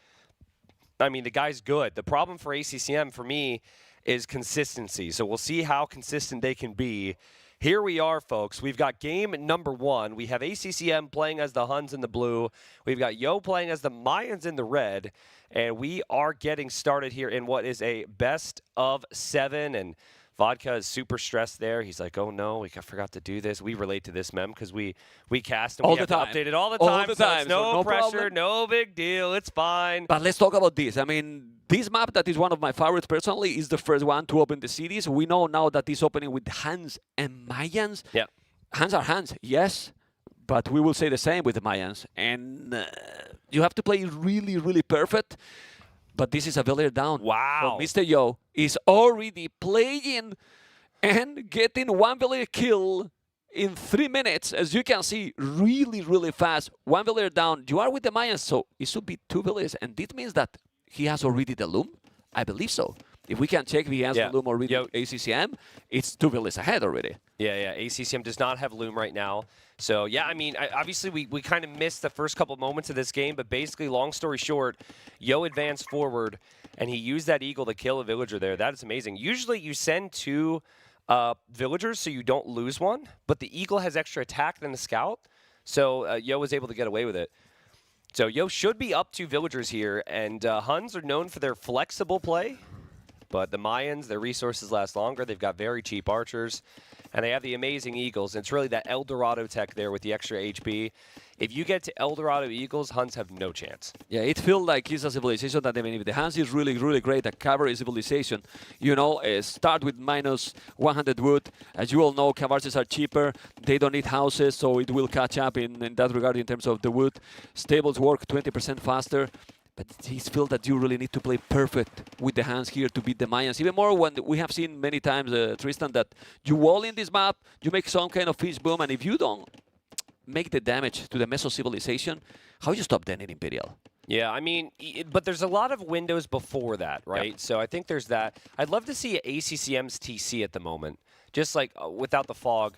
I mean, the guy's good. The problem for ACCM, for me, is consistency. So we'll see how consistent they can be. Here we are, folks. We've got game number 1. We have ACCM playing as the Huns in the blue. We've got Yo playing as the Mayans in the red. And we are getting started here in what is a best of 7. And Vodka is super stressed there. He's like, oh, no, we forgot to do this. We relate to this mem because we cast and all we have the time. to update it all the All time. the So time. it's no, No pressure, problem. no big deal. It's fine. But let's talk about this. I mean, this map that is one of my favorites personally is the first one to open the cities. We know now that it's opening with Huns and Mayans. Yeah. Huns are Huns, yes, but we will say the same with the Mayans. And you have to play really, really perfect. But this is a Villiers down. Wow. So Mr. Yo is already playing and getting one Villiers kill in 3 minutes. As you can see, really, really fast. One Villiers down. You are with the Mayans, so it should be 2 Villiers. And this means that he has already the Loom? I believe so. If we can check if he has the Loom already ACCM, it's 2 Villiers ahead already. Yeah. ACCM does not have Loom right now. So, yeah, I mean, obviously we kind of missed the first couple moments of this game, but basically, long story short, Yo advanced forward, and he used that Eagle to kill a villager there. That is amazing. Usually you send 2 villagers so you don't lose one, but the Eagle has extra attack than the Scout, so Yo was able to get away with it. So Yo should be up 2 villagers here, and Huns are known for their flexible play, but the Mayans, their resources last longer. They've got very cheap archers, and they have the amazing Eagles. And it's really that El Dorado tech there with the extra HP. If you get to El Dorado Eagles, Huns have no chance. Yeah, it feels like it's a civilization that even if the Huns is really, really great at cavalry civilization, you know, start with minus 100 wood. As you all know, cavalries are cheaper. They don't need houses, so it will catch up in that regard in terms of the wood. Stables work 20% faster. But it feels that you really need to play perfect with the hands here to beat the Mayans. Even more when we have seen many times, Tristan, that you wall in this map, you make some kind of fish boom, and if you don't make the damage to the Meso civilization, how you stop then in Imperial? Yeah, I mean, but there's a lot of windows before that, right? Yep. So I think there's that. I'd love to see ACCM's TC at the moment, just like without the fog.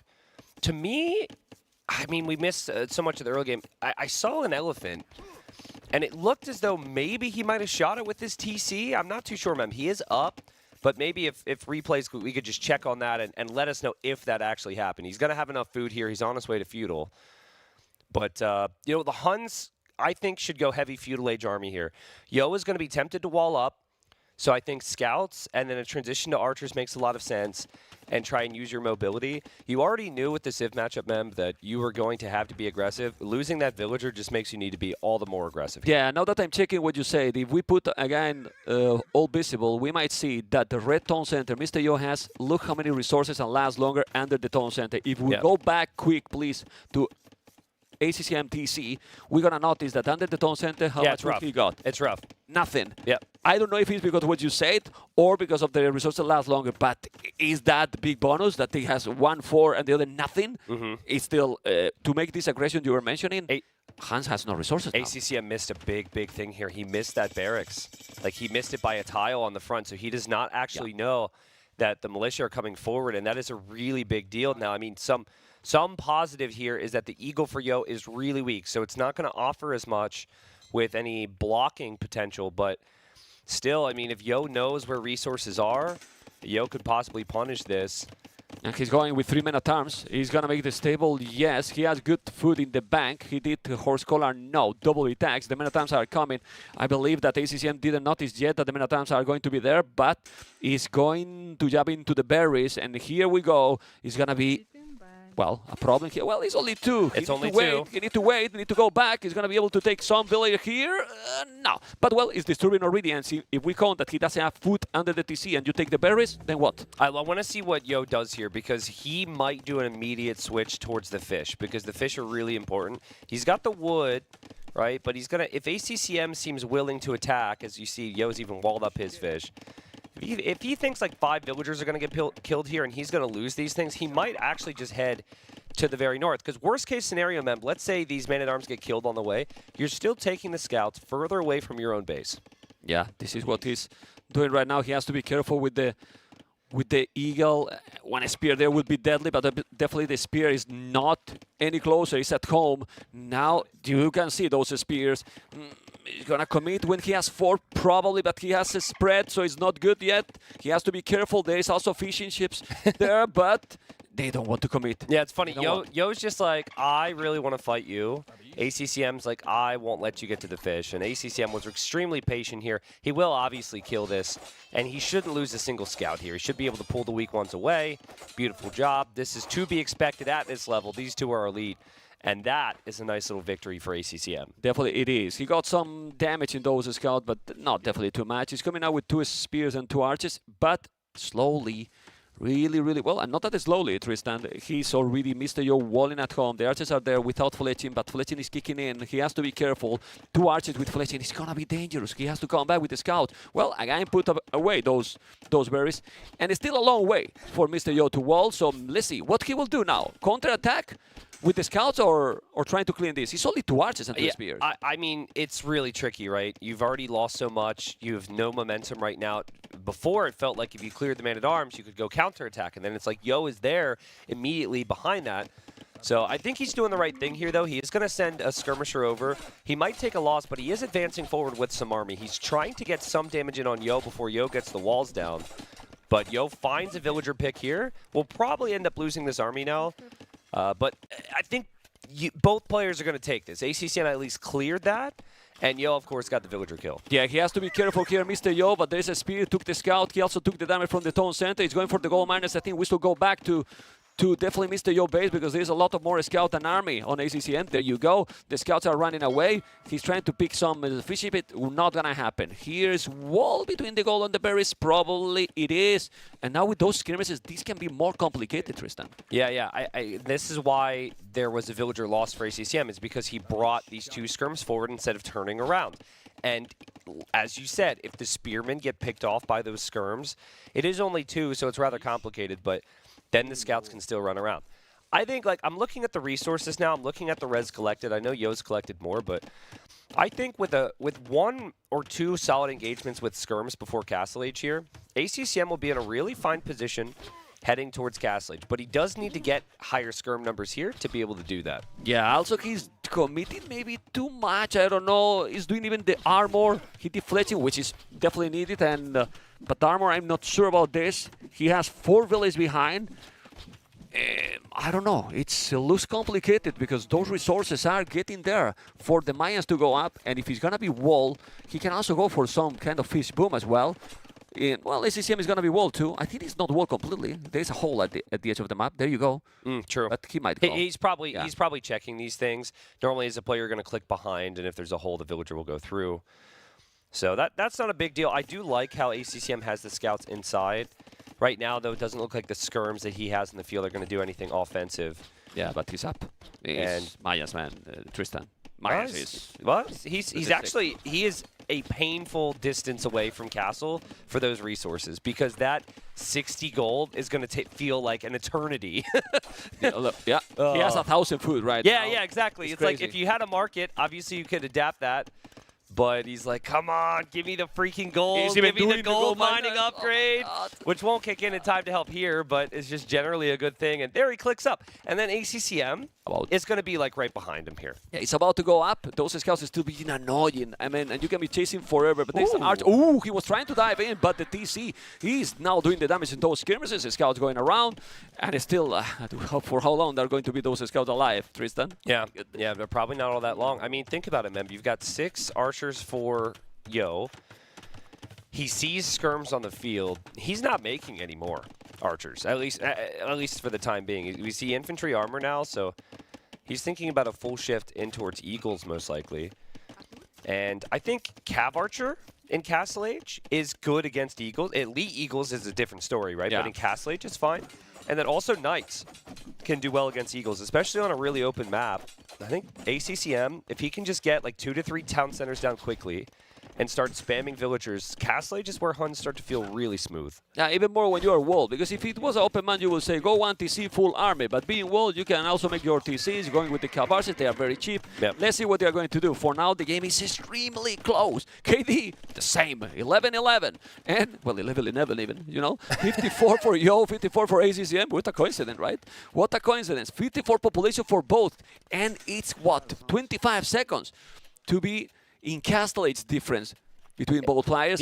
To me, I mean, we missed so much of the early game. I saw an elephant. And it looked as though maybe he might have shot it with his TC. I'm not too sure, man. He is up, but maybe if replays, we could just check on that and let us know if that actually happened. He's going to have enough food here. He's on his way to Feudal. But, you know, the Huns, I think, should go heavy Feudal Age army here. Yo is going to be tempted to wall up. So I think Scouts and then a transition to Archers makes a lot of sense. And try and use your mobility. You already knew with the Civ matchup, Mem, that you were going to have to be aggressive. Losing that villager just makes you need to be all the more aggressive. Yeah, now that I'm checking what you said, if we put, again, all visible, we might see that the red tone center, Mr. Yo has, look how many resources and lasts longer under the tone center. If we go back quick, please, to ACCM TC, we're going to notice that under the tone center, how much work he got. It's rough. Nothing. Yeah. I don't know if it's because of what you said or because of the resources last longer, but is that the big bonus that he has 1-4 and the other nothing? It's still, to make this aggression you were mentioning, Hans has no resources now. ACCM missed a big thing here. He missed that barracks. Like, he missed it by a tile on the front, so he does not actually know that the militia are coming forward, and that is a really big deal now. I mean, some positive here is that the Eagle for Yo is really weak, so it's not going to offer as much with any blocking potential, but still, I mean, if Yo knows where resources are, Yo could possibly punish this. And he's going with 3 men at arms. He's going to make the stable, yes. He has good food in the bank. He did horse collar, no. Double attacks. The men at arms are coming. I believe that ACCM didn't notice yet that the men at arms are going to be there, but he's going to jump into the berries. And here we go. It's going to be well, a problem here. Well, it's only 2. It's only He need to wait. He need to go back. He's going to be able to take some villager here. No. But, well, it's disturbing already. And see, if we count that he doesn't have food under the TC and you take the berries, then what? I want to see what Yo does here because he might do an immediate switch towards the fish because the fish are really important. He's got the wood, right? But he's going to, if ACCM seems willing to attack, as you see, Yo's even walled up his fish. If he thinks like 5 villagers are going to get killed here and he's going to lose these things, he might actually just head to the very north. Because worst case scenario, let's say these man-at-arms get killed on the way, you're still taking the scouts further away from your own base. Yeah, this is what he's doing right now. He has to be careful with the eagle. One spear there would be deadly, but definitely the spear is not any closer. He's at home. Now you can see those spears. He's going to commit when he has 4 probably, but he has a spread, so it's not good yet. He has to be careful. There is also fishing ships there, but they don't want to commit. Yeah, it's funny. Yo's just like, I really want to fight you. ACCM's like, I won't let you get to the fish. And ACCM was extremely patient here. He will obviously kill this, and he shouldn't lose a single scout here. He should be able to pull the weak ones away. Beautiful job. This is to be expected at this level. These 2 are elite. And that is a nice little victory for ACCM. Definitely it is. He got some damage in those scouts, but not definitely too much. He's coming out with 2 spears and 2 archers, but slowly. Really, really well. And not that slowly, Tristan. He's already Mr. Yo walling at home. The archers are there without fletching, but fletching is kicking in. He has to be careful. 2 archers with fletching. It's going to be dangerous. He has to come back with the scout. Well, again, put away those berries. And it's still a long way for Mr. Yo to wall. So let's see what he will do now. Counter-attack with the scouts or trying to clean this? He's only 2 archers and 2 spears. I mean, it's really tricky, right? You've already lost so much. You have no momentum right now. Before, it felt like if you cleared the man-at-arms, you could go counterattack. And then it's like Yo is there immediately behind that. So I think he's doing the right thing here, though. He is going to send a skirmisher over. He might take a loss, but he is advancing forward with some army. He's trying to get some damage in on Yo before Yo gets the walls down. But Yo finds a villager pick here. We'll probably end up losing this army now. But I think both players are going to take this. ACCM at least cleared that, and Yo, of course, got the villager kill. Yeah, he has to be careful here, Mr. Yo, but there's a spear, took the scout. He also took the damage from the town center. He's going for the gold miners. I think we still go back to definitely Mr. Yo base because there's a lot of more scout and army on ACCM. There you go. The scouts are running away. He's trying to pick some fishing bit. Not going to happen. Here's wall between the gold and the berries. Probably it is. And now with those skirmishes, these can be more complicated, Tristan. Yeah. This is why there was a villager lost for ACCM. Is because he brought these 2 skirms forward instead of turning around. And as you said, if the spearmen get picked off by those skirms, it is only 2, so it's rather complicated, but then the scouts can still run around. I think, like, I'm looking at the resources now. I'm looking at the res collected. I know Yo's collected more, but I think with 1 or 2 solid engagements with skirms before Castle Age here, ACCM will be in a really fine position heading towards Castle Age. But he does need to get higher skirm numbers here to be able to do that. Yeah, also he's committing maybe too much. I don't know. He's doing even the armor. He deflecting, which is definitely needed. And but armor, I'm not sure about this. He has 4 villages behind. I don't know. It's looks complicated because those resources are getting there for the Mayans to go up. And if he's going to be wall, he can also go for some kind of fish boom as well. Well, ACCM is going to be wall too. I think it's not wall completely. There's a hole at the edge of the map. There you go. True. But he might go. He's probably checking these things. Normally, as a player, you're going to click behind, and if there's a hole, the villager will go through. So that's not a big deal. I do like how ACCM has the scouts inside. Right now, though, it doesn't look like the skirms that he has in the field are going to do anything offensive. Yeah, but he's up. And Mayas, man, Tristan. Mayas is. Well, he is a painful distance away from Castle for those resources because that 60 gold is going to feel like an eternity. He has 1,000 food right now. Yeah, exactly. It's like if you had a market, obviously you could adapt that. But he's like, come on, give me the freaking gold. Give me the gold mining upgrade, which won't kick in time to help here, but it's just generally a good thing. And there he clicks up. And then ACCM is going to be like right behind him here. Yeah, it's about to go up. Those scouts are still being annoying. I mean, and you can be chasing forever. But there's Arch. Ooh, he was trying to dive in, but the TC, he's now doing the damage in those skirmishes. The scouts going around. And it's still, for how long they're going to be those scouts alive, Tristan? Yeah, they're probably not all that long. I mean, think about it, man. You've got 6 archers for Yo. He sees skirms on the field. He's not making any more. archers, at least for the time being. We see infantry armor now, so he's thinking about a full shift in towards eagles most likely. And I think Cav Archer in Castle Age is good against eagles. Elite eagles is a different story, right? Yeah. But in Castle Age, it's fine. And then also knights can do well against eagles, especially on a really open map. I think ACCM, if he can just get like 2 to 3 town centers down quickly and start spamming villagers, Castle Age is where Huns start to feel really smooth. Yeah, even more when you are walled, because if it was an open man, you would say go 1 TC full army, but being walled, you can also make your TCs, going with the Cavarces, they are very cheap. Yep. Let's see what they are going to do. For now, the game is extremely close. KD, the same, 11-11, and, well, 11-11 even, you know, 54 for Yo, 54 for ACCM, what a coincidence, right? What a coincidence, 54 population for both, and it's, what, 25 seconds to be in Castle Age difference between both players.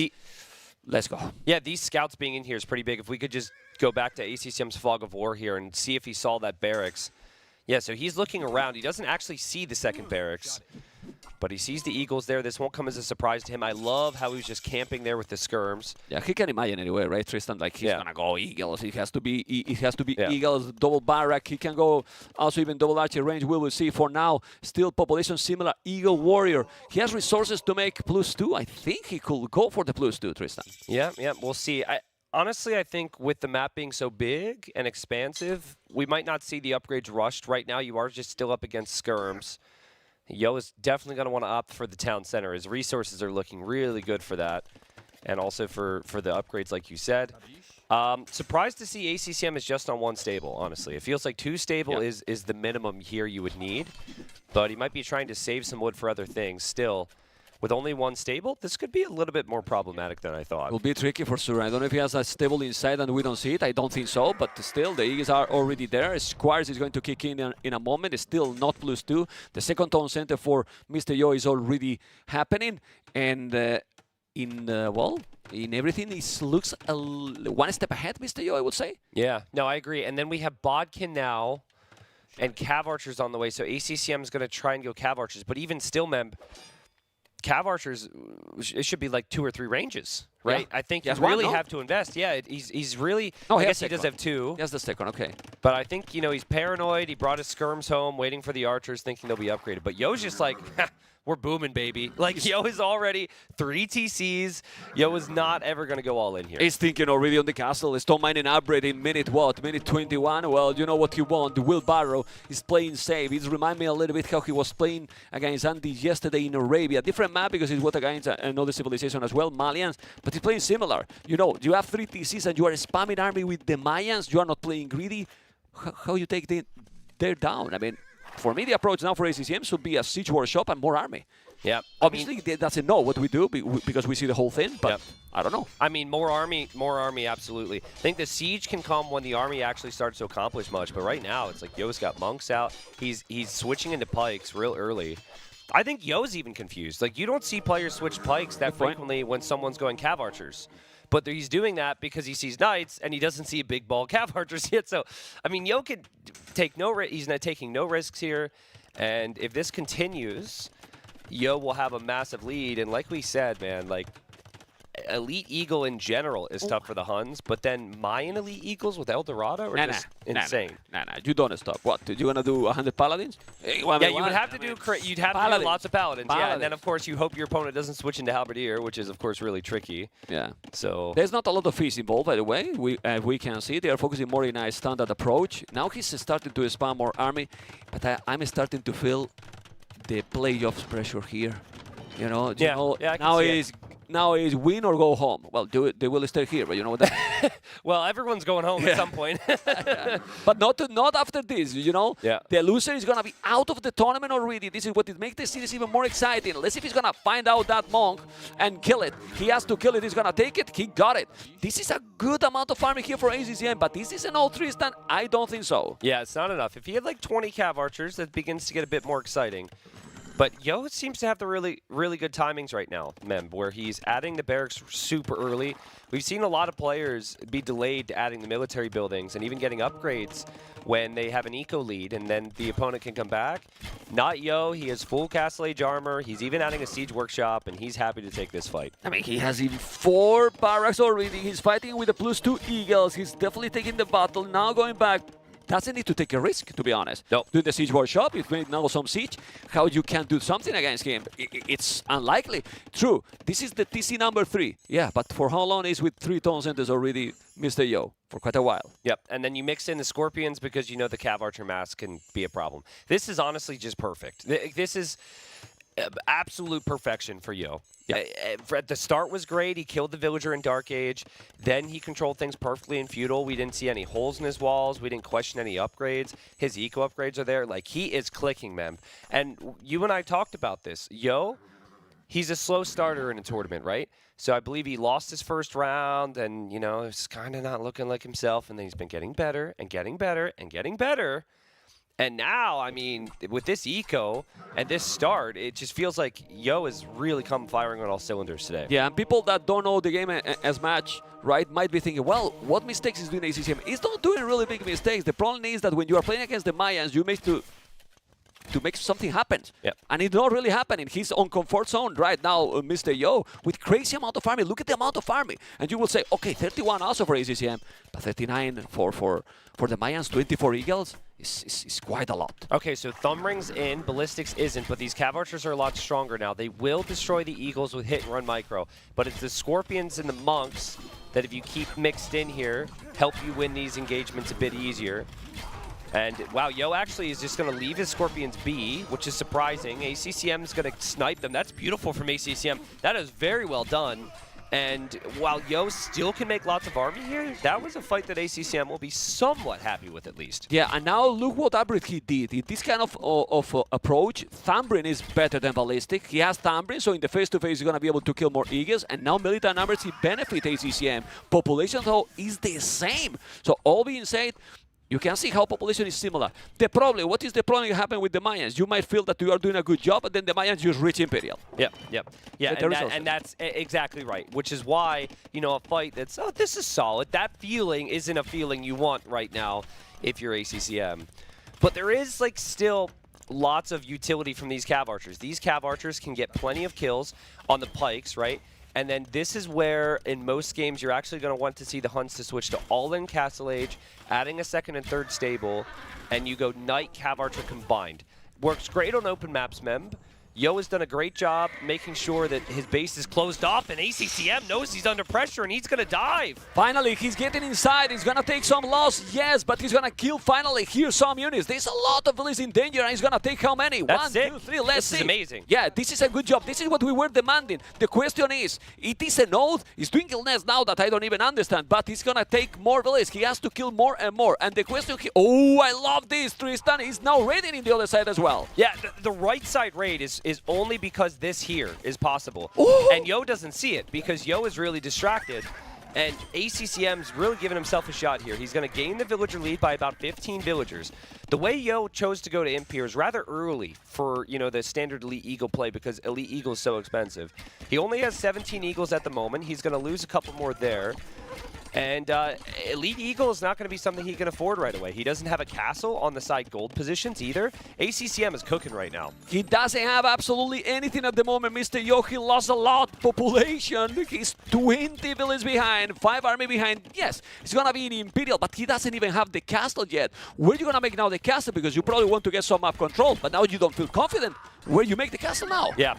Let's go. Yeah, these scouts being in here is pretty big. If we could just go back to ACCM's Fog of War here and see if he saw that barracks. Yeah, so he's looking around. He doesn't actually see the second barracks, but he sees the eagles there. This won't come as a surprise to him. I love how he was just camping there with the skirms. Yeah, he can imagine anyway, right, Tristan? Like he's gonna go eagles. It has to be. It has to be Yeah. eagles. Double barrack. He can go also even double archer range. We will see. For now, still population similar. Eagle warrior. He has resources to make +2. I think he could go for the +2, Tristan. Yeah, we'll see. Honestly, I think with the map being so big and expansive, we might not see the upgrades rushed. Right now, you are just still up against skirms. Yo is definitely going to want to opt for the town center. His resources are looking really good for that, and also for the upgrades, like you said. Surprised to see ACCM is just on 1 stable, honestly. It feels like 2 stable is the minimum here you would need, but he might be trying to save some wood for other things. Still, with only 1 stable, this could be a little bit more problematic than I thought. Will be tricky for sure. I don't know if he has a stable inside and we don't see it. I don't think so, but still, the Eagles are already there. Squires is going to kick in a moment. It's still not +2. The second town center for Mr. Yo is already happening, and in everything, it looks 1 step ahead, Mr. Yo, I would say. Yeah, no, I agree. And then we have Bodkin now and Cav Archers on the way, so ACCM is going to try and go Cav Archers, but even still, Cav Archers, it should be like 2 or 3 ranges, right? Yeah. I think He you has one, really no? have to invest. Yeah, he's really. No, I he guess has he does second. have 2. He has the second, okay. But I think, you know, he's paranoid. He brought his skirms home, waiting for the archers, thinking they'll be upgraded. But Yo's just like, we're booming, baby. Like, Yo is already 3 TCs. Yo is not ever going to go all in here. He's thinking already on the castle. Stone mining upgrade in minute 21. Well, you know what you want. Wheelbarrow is playing safe. It reminds me a little bit how he was playing against Andy yesterday in Arabia. Different map because it's what against another civilization as well, Malians. But he's playing similar. You know, you have 3 TCs and you are spamming army with the Mayans. You are not playing greedy. How you take their down? I mean, for me, the approach now for ACCM should be a siege workshop and more army. Yeah. Obviously, they doesn't know what we do because we see the whole thing, but I don't know. I mean, more army, absolutely. I think the siege can come when the army actually starts to accomplish much, but right now, it's like Yo's got monks out. He's switching into pikes real early. I think Yo's even confused. Like, you don't see players switch pikes that frequently when someone's going Cav Archers. But he's doing that because he sees knights and he doesn't see big ball Cav Archers yet. So, I mean, Yo could take he's not taking no risks here. And if this continues, Yo will have a massive lead. And like we said, man, like, Elite Eagle in general is tough for the Huns, but then Mayan Elite Eagles with El Dorado are just insane. Nah, you don't stop. What? You gonna do 100 paladins? Yeah, you would have to do lots of paladins. Yeah, and then of course you hope your opponent doesn't switch into halberdier, which is of course really tricky. Yeah. So there's not a lot of fees involved, by the way. We can see they are focusing more in a standard approach. Now he's starting to spam more army, but I'm starting to feel the playoffs pressure here. You know, now is win or go home. Well, they will stay here, but you know what? Well, everyone's going home at some point. But not after this, you know? Yeah. The loser is going to be out of the tournament already. This is what it makes the series even more exciting. Let's see if he's going to find out that monk and kill it. He has to kill it. He's going to take it. He got it. This is a good amount of farming here for ACCM, but this is an all Tristan. I don't think so. Yeah, it's not enough. If he had like 20 Cav Archers, that begins to get a bit more exciting. But Yo seems to have the really good timings right now, Mem, where he's adding the barracks super early. We've seen a lot of players be delayed to adding the military buildings and even getting upgrades when they have an eco lead, and then the opponent can come back. Not Yo. He has full Castle Age armor. He's even adding a siege workshop, and he's happy to take this fight. I mean, he has even 4 barracks already. He's fighting with the +2 Eagles. He's definitely taking the battle. Now going back. Doesn't need to take a risk, to be honest. No. Doing the siege workshop, if we know some siege, how you can do something against him? It's unlikely. True, this is the TC number 3. Yeah, but for how long is with 3 town centers already Mr. Yo? For quite a while. Yep, and then you mix in the Scorpions because you know the Cav Archer mask can be a problem. This is honestly just perfect. This is absolute perfection for Yo. Yeah. At the start was great. He killed the villager in Dark Age. Then he controlled things perfectly in Feudal. We didn't see any holes in his walls. We didn't question any upgrades. His eco upgrades are there. Like, he is clicking, man. And you and I talked about this. Yo, he's a slow starter in a tournament, right? So I believe he lost his first round and, you know, it's kind of not looking like himself. And then he's been getting better and getting better and getting better. And now, I mean, with this eco and this start, it just feels like Yo has really come firing on all cylinders today. Yeah, and people that don't know the game as much, right, might be thinking, well, what mistakes is doing ACCM? He's not doing really big mistakes. The problem is that when you are playing against the Mayans, you make to make something happen. Yep. And it's not really happening. He's on comfort zone right now, Mr. Yo, with crazy amount of army. Look at the amount of army. And you will say, okay, 31 also for ACCM, but 39 for the Mayans, 24 Eagles. Is quite a lot. Okay, so Thumb Ring's in, Ballistics isn't, but these Cav Archers are a lot stronger now. They will destroy the Eagles with hit and run micro, but it's the Scorpions and the Monks that if you keep mixed in here, help you win these engagements a bit easier. And wow, Yo actually is just going to leave his Scorpions be, which is surprising. ACCM is going to snipe them. That's beautiful from ACCM. That is very well done. And while Yo still can make lots of army here, that was a fight that ACCM will be somewhat happy with at least. Yeah, and now look what upgrade he did. In this kind of approach, Thumbrin is better than Ballistic. He has Thumbrin, so in the face-to-face he's going to be able to kill more Eagles. And now military numbers, he benefit ACCM. Population, though, is the same. So all being said, you can see how population is similar. The problem, what is the problem that happened with the Mayans? You might feel that you are doing a good job, but then the Mayans just reach Imperial. Yep. Yeah, and that's exactly right, which is why, you know, a fight that's, oh, this is solid. That feeling isn't a feeling you want right now if you're ACCM. But there is, like, still lots of utility from these Cav Archers. These Cav Archers can get plenty of kills on the pikes, right? And then this is where, in most games, you're actually going to want to see the Hunts to switch to all-in Castle Age, adding a second and third stable, and you go Knight, Cav Archer combined. Works great on open maps, Memb. Yo has done a great job making sure that his base is closed off, and ACCM knows he's under pressure, and he's going to dive. Finally, he's getting inside. He's going to take some loss, yes, but he's going to kill finally. Here's some units. There's a lot of villains in danger, and he's going to take how many? That's 1, 2, 3, let's see. This is amazing. Yeah, this is a good job. This is what we were demanding. The question is, it is a node. He's doing illness now that I don't even understand, but he's going to take more villains. He has to kill more and more. And the question, oh, I love this. Tristan is now raiding in the other side as well. Yeah, the right side raid is only because this here is possible. Ooh. And Yo doesn't see it because Yo is really distracted. And ACCM's really giving himself a shot here. He's going to gain the villager lead by about 15 villagers. The way Yo chose to go to Imperial is rather early for, you know, the standard Elite Eagle play because Elite Eagle is so expensive. He only has 17 Eagles at the moment. He's going to lose a couple more there. And Elite Eagle is not going to be something he can afford right away. He doesn't have a castle on the side gold positions either. ACCM is cooking right now. He doesn't have absolutely anything at the moment, Mr. Yo. He lost a lot. Population, he's 20 villains behind, 5 army behind. Yes, he's going to be in Imperial, but he doesn't even have the castle yet. Where are you going to make now the castle? Because you probably want to get some map control, but now you don't feel confident. Where you make the castle now? Yeah,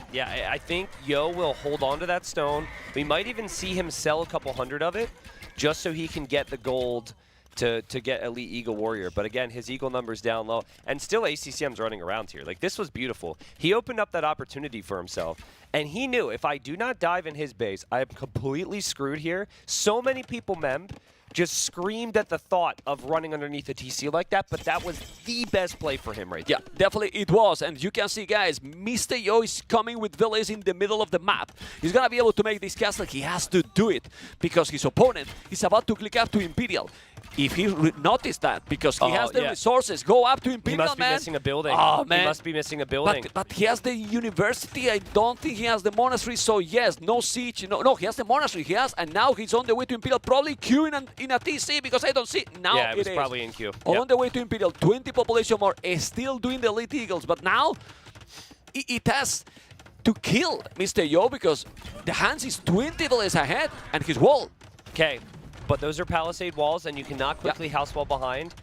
I think Yo will hold on to that stone. We might even see him sell a couple hundred of it, just so he can get the gold to get Elite Eagle Warrior. But again, his Eagle number's down low. And still ACCM's running around here. Like, this was beautiful. He opened up that opportunity for himself. And he knew, if I do not dive in his base, I am completely screwed here. So many people, Mem, just screamed at the thought of running underneath a TC like that, but that was the best play for him right there. Yeah, definitely it was. And you can see, guys, Mr. Yo is coming with villains in the middle of the map. He's going to be able to make this castle. He has to do it because his opponent is about to click up to Imperial. if he noticed that, because he has the yeah. resources, go up to Imperial, He must be man. missing a building. Oh, man. He must be missing a building. But he has the university. I don't think he has the monastery. So yes, no siege. No, he has the monastery. He has, and now he's on the way to Imperial. Probably queuing in a TC because I don't see now. Yeah, it was is. probably in queue. On Yep. the way to Imperial, 20 population more, still doing the Elite Eagles. But now it has to kill Mr. Yo because the Hans is 20 levels ahead and his wall. Okay, but those are palisade walls, and you cannot quickly house wall behind.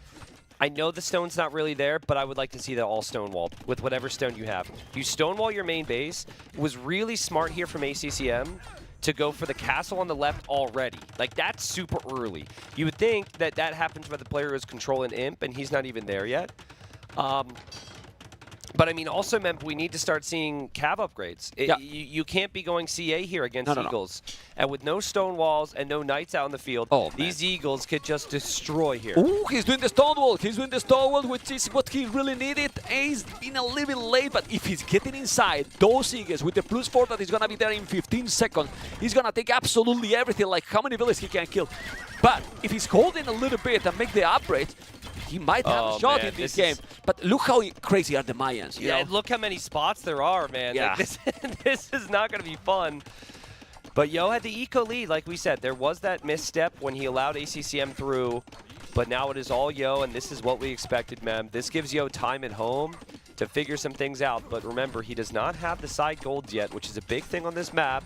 I know the stone's not really there, but I would like to see that all stone walled with whatever stone you have. You stonewall your main base. It was really smart here from ACCM to go for the castle on the left already. Like, that's super early. You would think that that happens when the player is controlling Imp, and he's not even there yet. But I mean, also, Memp, we need to start seeing cav upgrades. You can't be going CA here against Eagles. And with no stone walls and no knights out in the field, these Eagles could just destroy here. Ooh, he's doing the stone wall. He's doing the stone wall, which is what he really needed. He's been a little bit late, but if he's getting inside, those Eagles with the +4 that is going to be there in 15 seconds, he's going to take absolutely everything, like how many villages he can kill. But if he's holding a little bit and make the upgrade, he might have a shot in this game. But look how crazy are the Mayans. You know? Look how many spots there are, man. Yeah. Like, this is not going to be fun. But Yo had the eco lead, like we said. There was that misstep when he allowed ACCM through. But now it is all Yo, and this is what we expected, man. This gives Yo time at home to figure some things out. But remember, he does not have the side golds yet, which is a big thing on this map.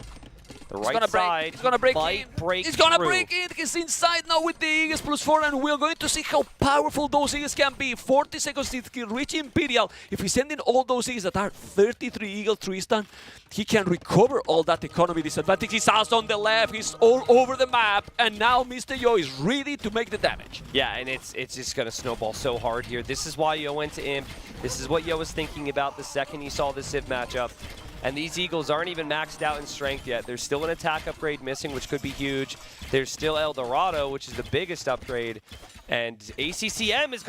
The right side He's gonna break in. He's gonna through. break in. He's inside now with the Eagles +4, and we're going to see how powerful those Eagles can be. 40 seconds to reach Imperial. If he's sending all those Eagles that are 33 Eagle Tristan, he can recover all that economy disadvantage. He's also on the left. He's all over the map, and now Mr. Yo is ready to make the damage. Yeah, and it's just gonna snowball so hard here. This is why Yo went to Imp. This is what Yo was thinking about the second he saw the Civ matchup. And these Eagles aren't even maxed out in strength yet. There's still an attack upgrade missing, which could be huge. There's still El Dorado, which is the biggest upgrade. And ACCM is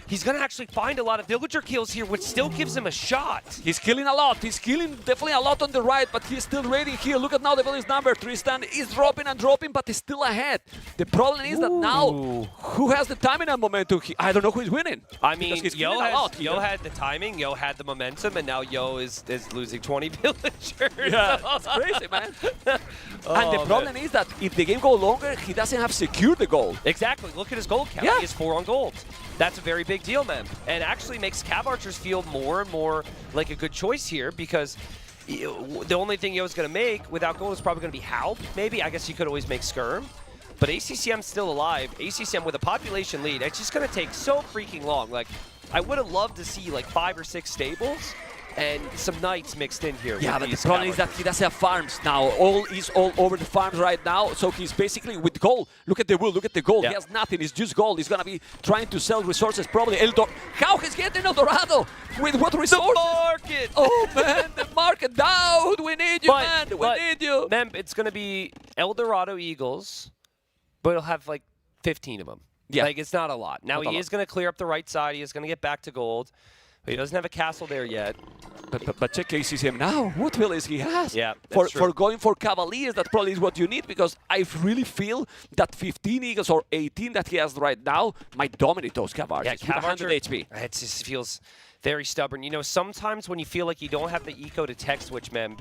he's gonna actually find a lot of villager kills here, which still gives him a shot. He's killing a lot. He's killing definitely a lot on the right, but he's still ready here. Look at now the village number. Tristan is dropping and dropping, but he's still ahead. The problem is that now, who has the timing and momentum? I don't know who is winning. I mean, Yo had the timing, Yo had the momentum, and now Yo is losing 20 villagers. Yeah, that's crazy, man. And the problem is that if the game goes longer, he doesn't have secured the goal. Exactly. Look at his gold count. Yeah. He has 4 on gold. That's a very big deal, man. And actually makes Cav Archers feel more and more like a good choice here because the only thing Yo's going to make without gold is probably going to be Halp. Maybe. I guess you could always make Skirm. But ACCM's still alive. ACCM with a population lead. It's just going to take so freaking long. Like, I would have loved to see like 5 or 6 stables and some knights mixed in here. Yeah, but the problem is that he doesn't have farms now. He's all over the farms right now, so he's basically with gold. Look at the wool, look at the gold. Yeah. He has nothing, it's just gold. He's gonna be trying to sell resources, probably. How he's getting El Dorado? With what resources? The market! Oh man, the market. Daut, we need you, man. We need you. Mem, it's gonna be El Dorado Eagles, but he'll have like 15 of them. Yeah. Like, it's not a lot. Now, he is gonna clear up the right side. He is gonna get back to gold. But he doesn't have a castle there yet. But check ACCM now. What villas he has? Yeah, for going for Cavaliers, that probably is what you need because I really feel that 15 Eagles or 18 that he has right now might dominate those Cavaliers with 100 HP. It just feels very stubborn. You know, sometimes when you feel like you don't have the eco to tech switch, Mem,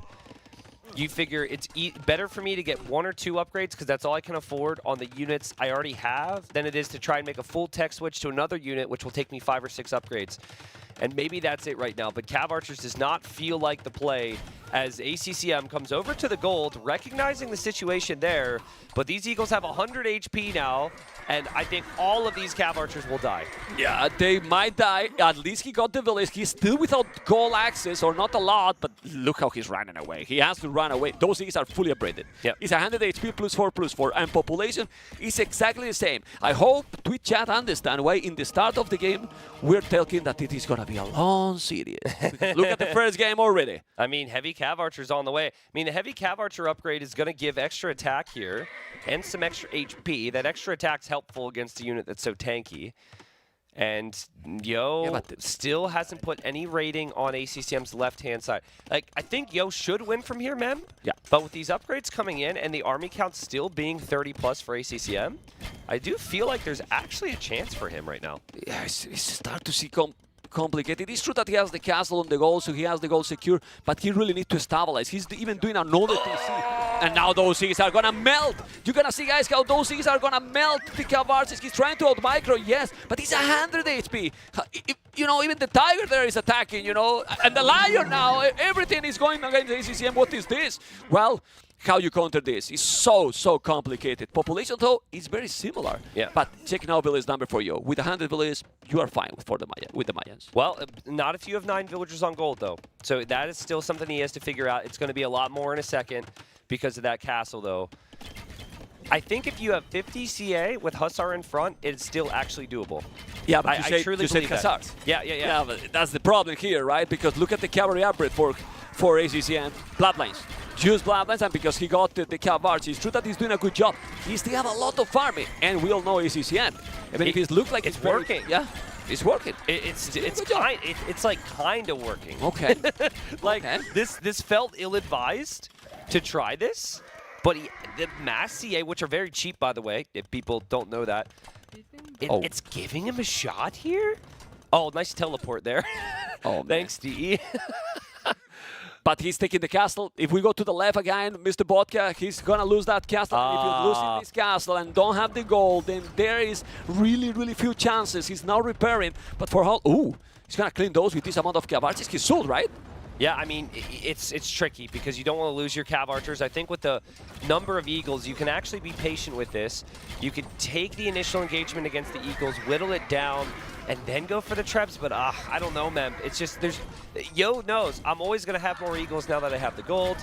you figure it's better for me to get 1 or 2 upgrades because that's all I can afford on the units I already have than it is to try and make a full tech switch to another unit, which will take me 5 or 6 upgrades. And maybe that's it right now, but Cav Archers does not feel like the play as ACCM comes over to the gold, recognizing the situation there, but these Eagles have 100 HP now, and I think all of these Cav Archers will die. Yeah, they might die. At least he got the village. He's still without goal access, or not a lot, but look how he's running away. He has to run away. Those Eagles are fully upgraded. Yep. He's 100 HP +4, and population is exactly the same. I hope Twitch chat understand why in the start of the game we're talking that it is going to be a long series. Look at the first game already. I mean, heavy Cav Archer's on the way. I mean, the heavy Cav Archer upgrade is going to give extra attack here and some extra HP. That extra attack's helpful against a unit that's so tanky. And Yo still hasn't put any rating on ACCM's left-hand side. Like, I think Yo should win from here, Mem. Yeah. But with these upgrades coming in and the army count still being 30+ for ACCM, I do feel like there's actually a chance for him right now. Yeah, it's start to see complicated. It's true that he has the castle on the goal, so he has the goal secure, but he really needs to stabilize. He's even doing another TC. And now those things are gonna melt. You're gonna see, guys, how those things are gonna melt the Kavarsis. He's trying to out-micro, yes, but he's 100 HP. You know, even the Tiger there is attacking, you know, and the Lion now, everything is going against ACCM. What is this? Well, how you counter this is so complicated. Population, though, is very similar. Yeah. But check now village number for you. With 100 villages, you are fine with the Mayans. Well, not if you have 9 villagers on gold, though. So that is still something he has to figure out. It's going to be a lot more in a second because of that castle, though. I think if you have 50 CA with Hussar in front, it's still actually doable. Yeah, but I truly believe that. Hussars. Yeah. But that's the problem here, right? Because look at the cavalry upgrade for ACCM. Bloodlines. Use Bloodlines, and because he got the Kavarsis, it's true that he's doing a good job. He still have a lot of farming, and we all know ACCM. I mean, if it looks like it's working. Yeah, it's working. It's like kind of working. Okay. Like okay. This felt ill-advised to try this, but the mass CA, which are very cheap, by the way, if people don't know that, it's giving him a shot here. Oh, nice teleport there. Oh, thanks, DE. But he's taking the castle. If we go to the left again, Mr. Vodka, he's going to lose that castle. If you lose this castle and don't have the gold, then there is really few chances. He's now repairing. But for how... Ooh, he's going to clean those with this amount of Kavarsis. He's sold, right? Yeah, I mean, it's tricky because you don't want to lose your Cav Archers. I think with the number of Eagles, you can actually be patient with this. You could take the initial engagement against the Eagles, whittle it down, and then go for the Trebs, but I don't know, man. It's just, Yo knows I'm always going to have more Eagles now that I have the gold.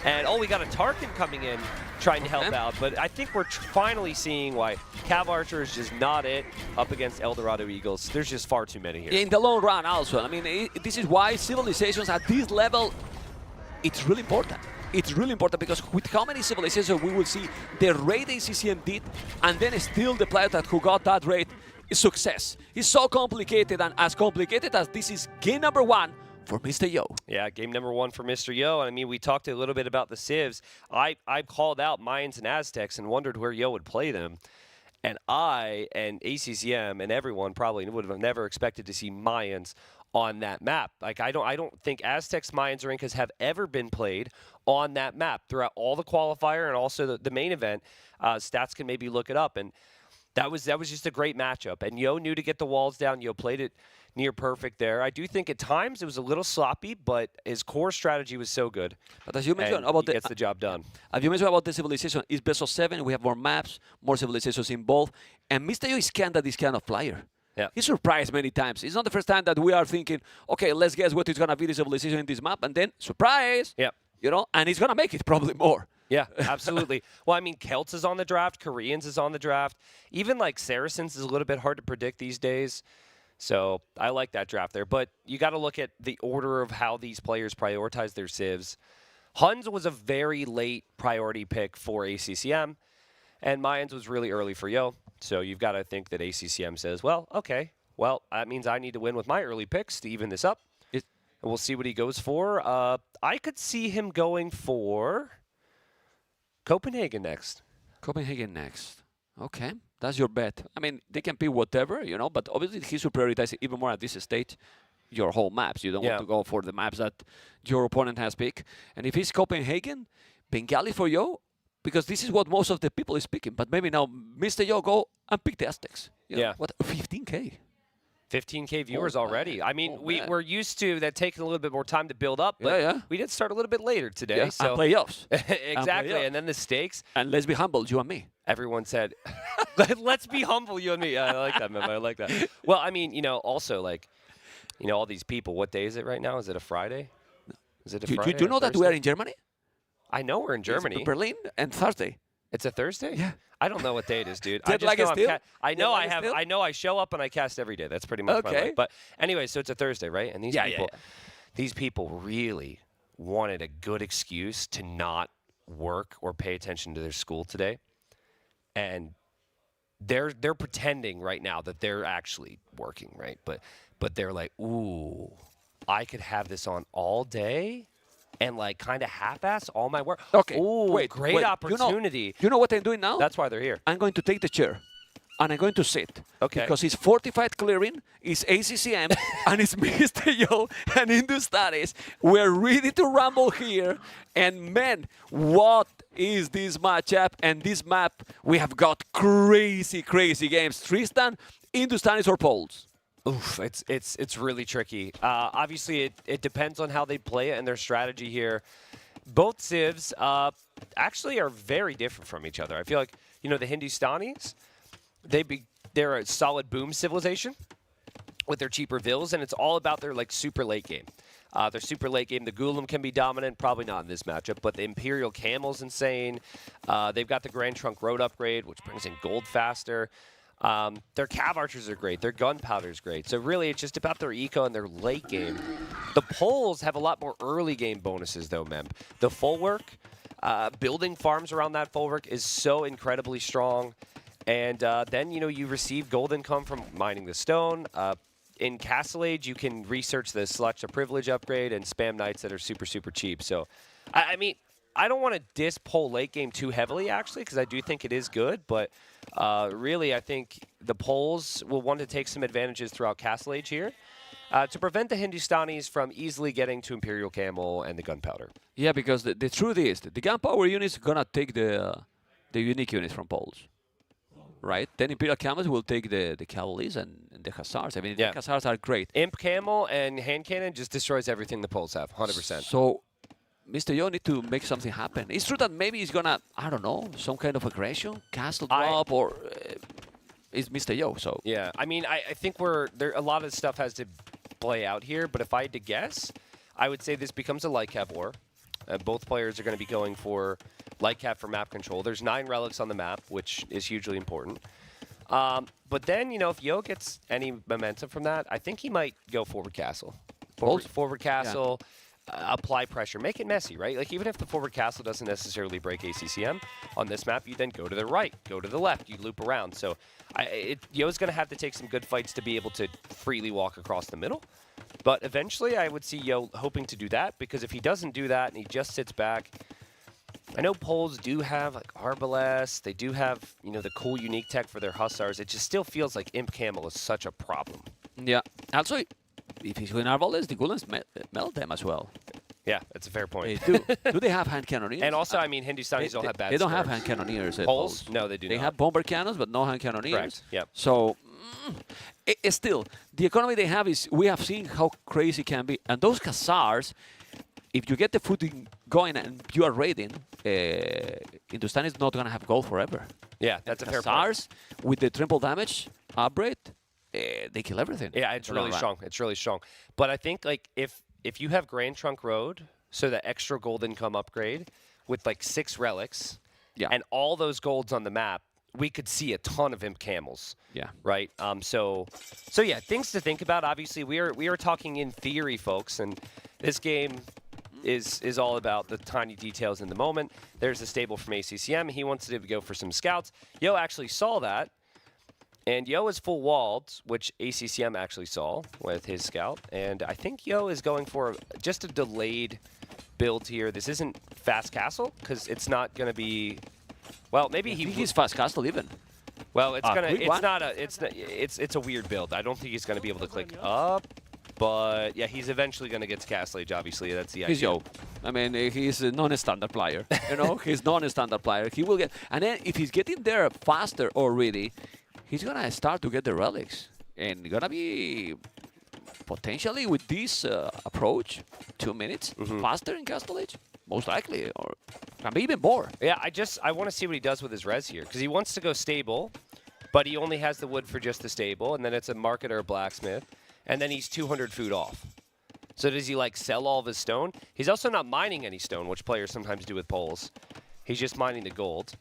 And, we got a Tarkin coming in trying to help out, but I think we're finally seeing why Cav Archer is just not it up against Eldorado Eagles. There's just far too many here. In the long run also. I mean, this is why civilizations at this level, it's really important. It's really important because with how many civilizations we will see the raid ACCM did, and then still the player who got that raid is success. It's so complicated, and as complicated as this is game number 1 for Mr. Yo. Yeah, game number 1 for Mr. Yo. I mean, we talked a little bit about the civs. I called out Mayans and Aztecs and wondered where Yo would play them. And I and ACCM and everyone probably would have never expected to see Mayans on that map. Like, I don't think Aztecs, Mayans, or Incas have ever been played on that map throughout all the qualifier and also the main event. Stats can maybe look it up. And that was just a great matchup. And Yo knew to get the walls down. Yo played it near perfect there. I do think at times it was a little sloppy, but his core strategy was so good. But as you mentioned about he gets the job done. As you mentioned about the civilization, it's best of 7. We have more maps, more civilizations involved, and Mr. Yo is kind of this kind of player. Yeah. He's surprised many times. It's not the first time that we are thinking, okay, let's guess what is going to be the civilization in this map, and then surprise. Yeah. You know, and he's going to make it probably more. Yeah, absolutely. Well, I mean, Celts is on the draft, Koreans is on the draft. Even like Saracens is a little bit hard to predict these days. So I like that draft there. But you got to look at the order of how these players prioritize their civs. Huns was a very late priority pick for ACCM, and Mayans was really early for Yo. So you've got to think that ACCM says, well, okay, well, that means I need to win with my early picks to even this up. And we'll see what he goes for. I could see him going for Copenhagen next. Copenhagen next. Okay, that's your bet. I mean, they can pick whatever, you know, but obviously he should prioritize even more at this stage your whole maps. You don't want to go for the maps that your opponent has picked. And if it's Copenhagen, Bengali for Yo, because this is what most of the people is picking. But maybe now Mr. Yo go and pick the Aztecs. You know, what, 15K? 15K viewers already. I mean, we're used to that taking a little bit more time to build up, but we did start a little bit later today. Yeah, so and playoffs. Exactly, and then the stakes. And let's be humble, you and me. Everyone said, let's be humble, you and me. I like that, man. I like that. Well, I mean, you know, also, like, you know, all these people, what day is it right now? Is it a Friday? Is it a Friday? Do you know that we are in Germany? I know we're in Germany. It's Berlin and Thursday. It's a Thursday? Yeah. I don't know what day it is, dude. I know I show up and I cast every day. That's pretty much my life. But anyway, so it's a Thursday, right? And these people really wanted a good excuse to not work or pay attention to their school today. And they're pretending right now that they're actually working, right? But they're like, ooh, I could have this on all day and like kind of half-ass all my work. Okay, Ooh, wait, great wait. opportunity. You know what I'm doing now? That's why they're here. I'm going to take the chair. And I'm going to sit. Okay. Because it's fortified clearing, it's ACCM, and it's Mr. Yo and Hindustanis. We're ready to rumble here. And man, what is this matchup? And this map, we have got crazy, crazy games. Tristan, Hindustanis, or Poles? Oof, it's really tricky. Obviously, it depends on how they play it and their strategy here. Both civs actually are very different from each other. I feel like, you know, the Hindustanis, they're a solid boom civilization with their cheaper vills, and it's all about their like super late game. Their super late game, the Ghoulam can be dominant, probably not in this matchup, but the Imperial Camel's insane. They've got the Grand Trunk Road upgrade, which brings in gold faster. Their Cav Archers are great. Their Gunpowder's great. So really, it's just about their eco and their late game. The Poles have a lot more early game bonuses, though, Mem. The full work, building farms around that full work is so incredibly strong. And then, you know, you receive gold income from mining the stone. In Castle Age, you can research the Select a Privilege upgrade and spam knights that are super, super cheap. So, I mean, I don't want to diss Pole late game too heavily, actually, because I do think it is good. But really, I think the Poles will want to take some advantages throughout Castle Age here to prevent the Hindustanis from easily getting to Imperial Camel and the Gunpowder. Yeah, because the truth is, the Gunpowder unit is going to take the unique units from Poles. Right? Then Imperial Camels will take the Cavalries and the Hussars. I mean, the Hussars are great. Imp Camel and Hand Cannon just destroys everything the Poles have, 100%. So, Mr. Yo need to make something happen. It's true that maybe he's going to, I don't know, some kind of aggression, castle drop, or it's Mr. Yo, so. Yeah, I mean, I think a lot of stuff has to play out here, but if I had to guess, I would say this becomes a light cap war. Both players are going to be going for light cap for map control. There's 9 relics on the map, which is hugely important. But then, you know, if Yo gets any momentum from that, I think he might go forward castle. Forward castle, apply pressure, make it messy, right? Like, even if the forward castle doesn't necessarily break ACCM on this map, you then go to the right, go to the left, you loop around. So Yo's going to have to take some good fights to be able to freely walk across the middle. But eventually, I would see Yo hoping to do that, because if he doesn't do that and he just sits back, I know Poles do have like Arbalest, they do have, you know, the cool unique tech for their Hussars. It just still feels like Imp Camel is such a problem. Yeah. Also, if he's going Arbalest, the Ghoulam's melt them as well. Yeah, that's a fair point. They do. Do they have hand cannoneers? And also, I mean, Hindustanis don't have bad They don't have skirts. hand cannoneers. Poles? No, they do not. They have bomber cannons, but no hand cannoneers. Correct. Yep. So, still, the economy they have is, we have seen how crazy it can be. And those Hussars, if you get the footing going and you are raiding, Hindustan is not going to have gold forever. Yeah, that's a fair point. Hussars, with the triple damage upgrade, they kill everything. Yeah, it's really strong. It's really strong. But I think, like, if you have Grand Trunk Road, so the extra gold income upgrade, with, like, 6 relics, and all those golds on the map, we could see a ton of Imp Camels. Yeah. Right? So yeah, things to think about. Obviously, we are talking in theory, folks, and this game is all about the tiny details in the moment. There's a stable from ACCM. He wants to go for some scouts. Yo actually saw that, and Yo is full walled, which ACCM actually saw with his scout. And I think Yo is going for just a delayed build here. This isn't fast castle, because it's not going to be... Well, maybe he's fast castle even. Well, it's it's a weird build. I don't think he's going to be able to click up. But yeah, he's eventually going to get to Castle Age, obviously. That's the idea. He's Yo. I mean, he's a non-standard player. You know, he's non-standard player. He will get... And then if he's getting there faster already, he's going to start to get the relics. And going to be... Potentially, with this approach, 2 minutes faster in Castle Age. Most likely. Or can be even more. Yeah, I want to see what he does with his res here. Because he wants to go stable, but he only has the wood for just the stable. And then it's a market or a blacksmith. And then he's 200 food off. So does he, like, sell all of his stone? He's also not mining any stone, which players sometimes do with poles. He's just mining the gold.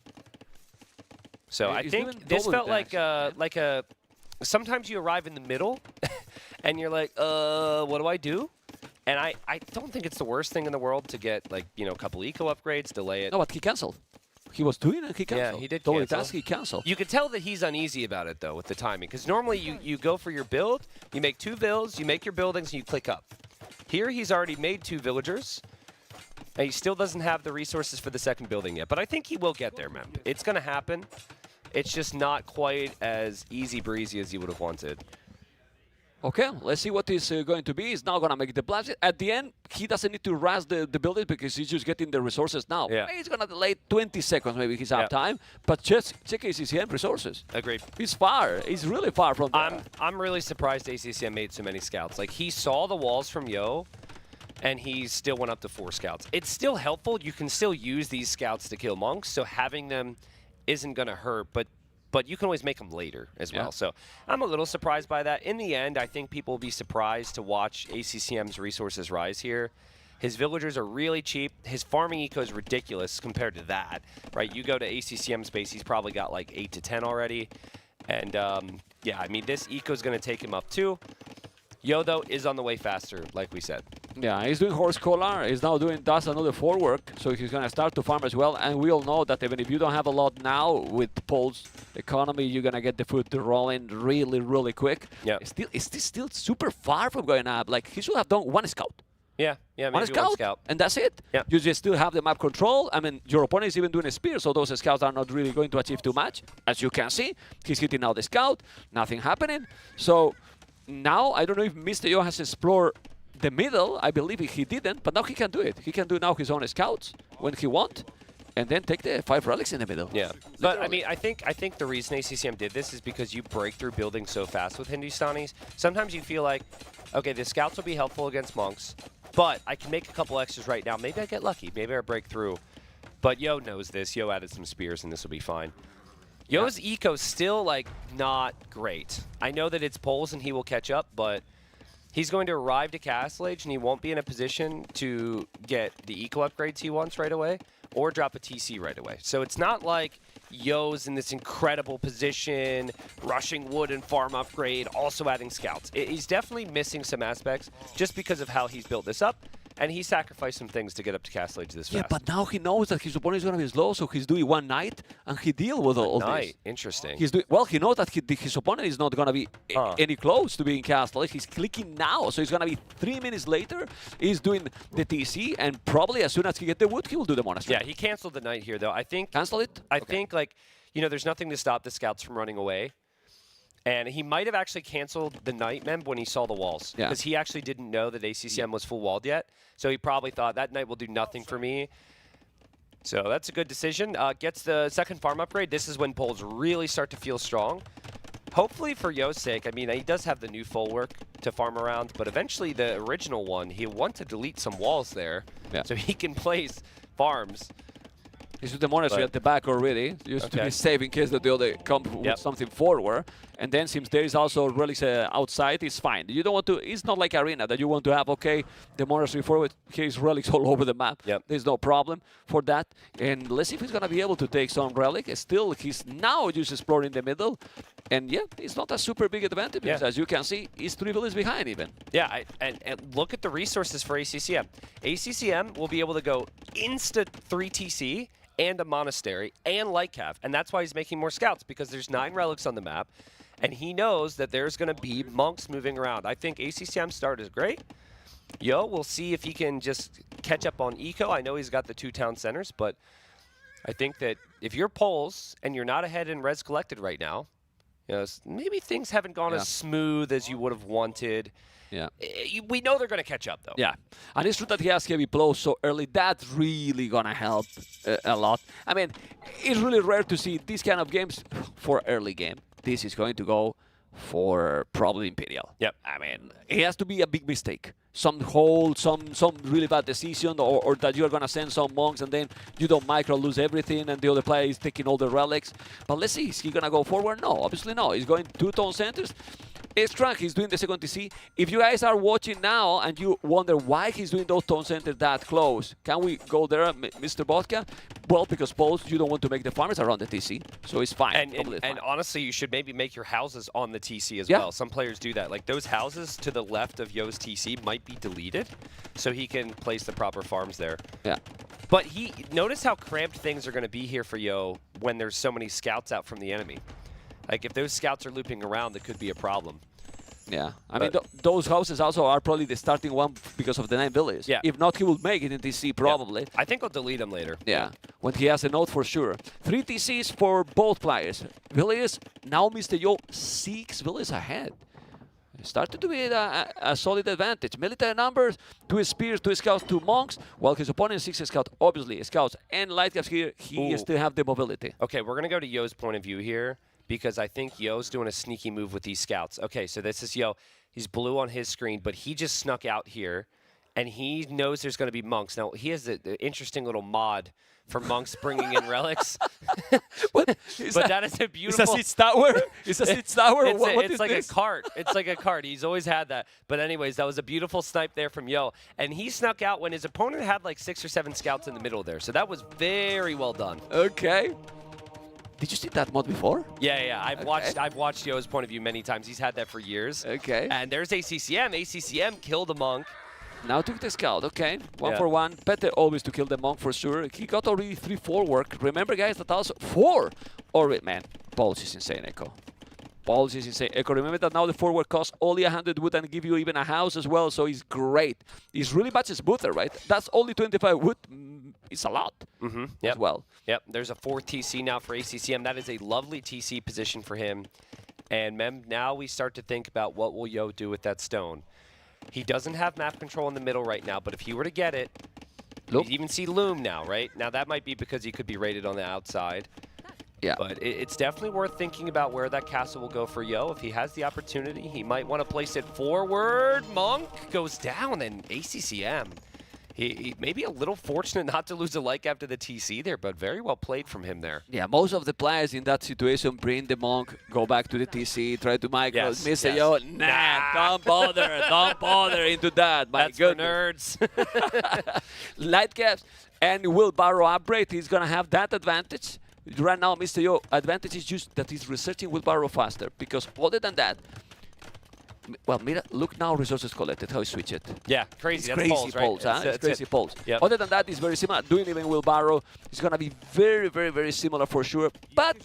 So I think this felt like a... Sometimes you arrive in the middle, and you're like, what do I do? And I don't think it's the worst thing in the world to get, like, you know, a couple eco upgrades, delay it. No, but he canceled. he was doing and he canceled. Yeah, he did Totally cancel. task, he canceled. You could tell that he's uneasy about it, though, with the timing. Because normally you go for your build, you make 2 builds, you make your buildings, and you click up. Here he's already made 2 villagers, and he still doesn't have the resources for the second building yet. But I think he will get there, man. It's going to happen. It's just not quite as easy breezy as you would have wanted. Okay, let's see what is going to be. He's now going to make the blast. At the end, he doesn't need to rush the building because he's just getting the resources now. Yeah. He's going to delay 20 seconds maybe his uptime, but just check ACCM resources. Agreed. He's far. He's really far from there. I'm really surprised ACCM made so many scouts. Like, he saw the walls from Yo, and he still went up to 4 scouts. It's still helpful. You can still use these scouts to kill monks, so having them isn't going to hurt, but you can always make them later as well. So I'm a little surprised by that. In the end, I think people will be surprised to watch ACCM's resources rise here. His villagers are really cheap. His farming eco is ridiculous compared to that, right? You go to ACCM's base, he's probably got like 8 to 10 already. And yeah, I mean, this eco is going to take him up too. Yo, though, is on the way faster, like we said. Yeah, he's doing horse collar. He's now does another forework, so he's going to start to farm as well. And we all know that even if you don't have a lot now with Pole's economy, you're going to get the food to roll in really, really quick. Yeah. It's still super far from going up. Like, he should have done 1 scout. Yeah, maybe one scout, and that's it. Yeah. You just still have the map control. I mean, your opponent is even doing a spear, so those scouts are not really going to achieve too much. As you can see, he's hitting now the scout, nothing happening. So now, I don't know if Mr. Yo has explored the middle. I believe he didn't, but now he can do it. He can do now his own scouts when he wants, and then take the 5 relics in the middle. Yeah, but I mean, I think the reason ACCM did this is because you break through buildings so fast with Hindustanis. Sometimes you feel like, okay, the scouts will be helpful against monks, but I can make a couple extras right now. Maybe I get lucky. Maybe I break through. But Yo knows this. Yo added some spears, and this will be fine. Yo's eco's still, like, not great. I know that it's Poles and he will catch up, but he's going to arrive to Castle Age and he won't be in a position to get the eco upgrades he wants right away or drop a TC right away. So it's not like Yo's in this incredible position, rushing wood and farm upgrade, also adding scouts. He's definitely missing some aspects just because of how he's built this up. And he sacrificed some things to get up to Castle Age this fast. Yeah, but now he knows that his opponent is going to be slow, so he's doing 1 knight, and he deals with all this. Interesting. He's doing well. He knows that his opponent is not going to be any close to being Castle Age. He's clicking now, so it's going to be 3 minutes later. He's doing the TC, and probably as soon as he gets the wood, he will do the monastery. Yeah, he canceled the knight here, though. I think cancel it. I think, like, you know, there's nothing to stop the scouts from running away. And he might have actually canceled the knight mem when he saw the walls. Yeah. Because he actually didn't know that ACCM was full walled yet. So he probably thought that knight will do nothing for me. So that's a good decision. Gets the second farm upgrade. This is when Poles really start to feel strong. Hopefully for Yo's sake, I mean, he does have the new full work to farm around. But eventually the original one, he'll want to delete some walls there. Yeah. So he can place farms. He's with the monastery at the back already, just to be safe in case that the other come with something forward. And then since there is also relics outside, it's fine. You don't want to, it's not like Arena that you want to have, okay, the monastery forward, here's relics all over the map. There's no problem for that. And let's see if he's going to be able to take some relic. Still, he's now just exploring the middle. And yeah, it's not a super big advantage because as you can see, he's 3 villages behind even. Yeah, and look at the resources for ACCM. ACCM will be able to go insta 3 TC and a monastery and light cav, and that's why he's making more scouts, because there's 9 relics on the map, and he knows that there's going to be monks moving around. I think ACCM start is great. Yo, we'll see if he can just catch up on eco. I know he's got the 2 town centers, but I think that if you're Poles and you're not ahead in res collected right now, you know, maybe things haven't gone as smooth as you would have wanted. Yeah. We know they're going to catch up, though. Yeah. And it's true that he has heavy blows so early. That's really going to help a lot. I mean, it's really rare to see these kind of games for early game. This is going to go for probably Imperial. Yep. I mean, it has to be a big mistake. Some hold, some really bad decision, or that you're going to send some monks and then you don't micro lose everything and the other player is taking all the relics. But let's see, is he going to go forward? No, obviously no. He's going 2 town centers. It's Trunk, he's doing the second TC. If you guys are watching now and you wonder why he's doing those town centers that close, can we go there, Mr. Vodka? Well, because Poles, you don't want to make the farmers around the TC, so it's fine. And honestly, you should maybe make your houses on the TC as well. Some players do that. Like those houses to the left of Yo's TC might be deleted, so he can place the proper farms there. Yeah. But notice how cramped things are going to be here for Yo when there's so many scouts out from the enemy. Like, if those scouts are looping around, it could be a problem. Yeah, I mean, those houses also are probably the starting one because of the 9 villages. Yeah. If not, he will make it in TC probably. Yeah. I think I'll delete them later. Yeah, when he has a note for sure. 3 TCs for both players. Villages, now Mr. Yo 6 villages ahead. Started to be a solid advantage. Military numbers, 2 spears, 2 scouts, 2 monks, while his opponent 6 scouts, obviously scouts and light caps here, he still have the mobility. Okay, we're going to go to Yo's point of view here, because I think Yo's doing a sneaky move with these scouts. Okay, so this is Yo. He's blue on his screen, but he just snuck out here, and he knows there's going to be monks. Now, he has an interesting little mod for monks bringing in relics. But that is a beautiful... Is a seat tower? Is a seat tower? It's like a cart. It's like a cart. He's always had that. But anyways, that was a beautiful snipe there from Yo. And he snuck out when his opponent had like 6 or 7 scouts in the middle there. So that was very well done. Okay. Did you see that mod before? Yeah. I've watched Yo's point of view many times. He's had that for years. Okay. And there's ACCM. ACCM killed a monk. Now took the scout, okay. 1 for 1. Better always to kill the monk for sure. He got already 3-4 work. Remember, guys, that also 4 already. Man, Balls is insane, Echo. Balls is insane. Echo, remember that now the 4 work costs only 100 wood and give you even a house as well, so he's great. He's really much smoother, right? That's only 25 wood. It's a lot as well. Yep, there's a 4th TC now for ACCM. That is a lovely TC position for him. And Mem, now we start to think about what will Yo do with that stone. He doesn't have map control in the middle right now, but if he were to get it, you even see Loom now, right? Now that might be because he could be rated on the outside. Yeah. But it's definitely worth thinking about where that castle will go for Yo. If he has the opportunity, he might want to place it forward. Monk goes down, and ACCM. He may be a little fortunate not to lose a like after the TC there, but very well played from him there. Yeah, most of the players in that situation bring the monk, go back to the TC, try to micro, miss a Yo. Nah, don't bother into that. My That's goodness. For nerds. Light caps and wheelbarrow upgrade, he's going to have that advantage. Right now, Mr. Yo, advantage is just that he's researching wheelbarrow faster, because other than that, well, Mira, look now, resources collected, how he switch it. Yeah, crazy. It's That's crazy polls, polls, right? huh? It's crazy polls. Yep. Other than that, it's very similar. Doing even wheelbarrow is going to be very, very, very similar for sure. But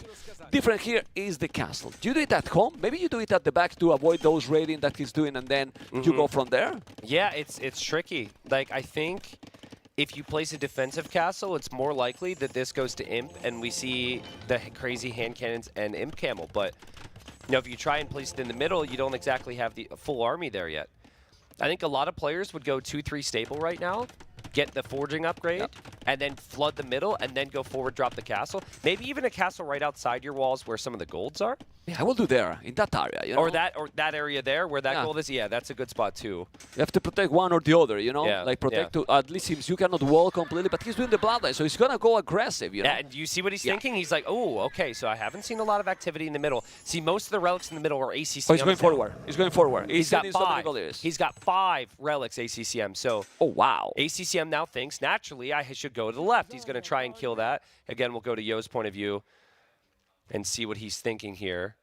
different here is the castle. Do you do it at home? Maybe you do it at the back to avoid those raiding that he's doing, and then you go from there? Yeah, it's tricky. Like, I think if you place a defensive castle, it's more likely that this goes to Imp, and we see the crazy hand cannons and Imp Camel. But you know, if you try and place it in the middle, you don't exactly have the full army there yet. I think a lot of players would go 2-3 stable right now, get the forging upgrade, and then flood the middle, and then go forward, drop the castle. Maybe even a castle right outside your walls where some of the golds are. Yeah, I will do there, in that area, you know? Or that area there where that gold is. Yeah, that's a good spot too. You have to protect one or the other, you know? Yeah, like protect to, at least him, you cannot wall completely, but he's doing the bloodline, so he's gonna go aggressive, you know? Yeah, and you see what he's thinking? He's like, oh, okay, so I haven't seen a lot of activity in the middle. See, most of the relics in the middle are ACCM. Oh, he's going forward. He's going forward. He's got 5. He's got 5 relics ACCM, so... Oh, wow. ACCM now thinks, naturally, I should go to the left. He's going to try and kill that. Again, we'll go to Yo's point of view and see what he's thinking here.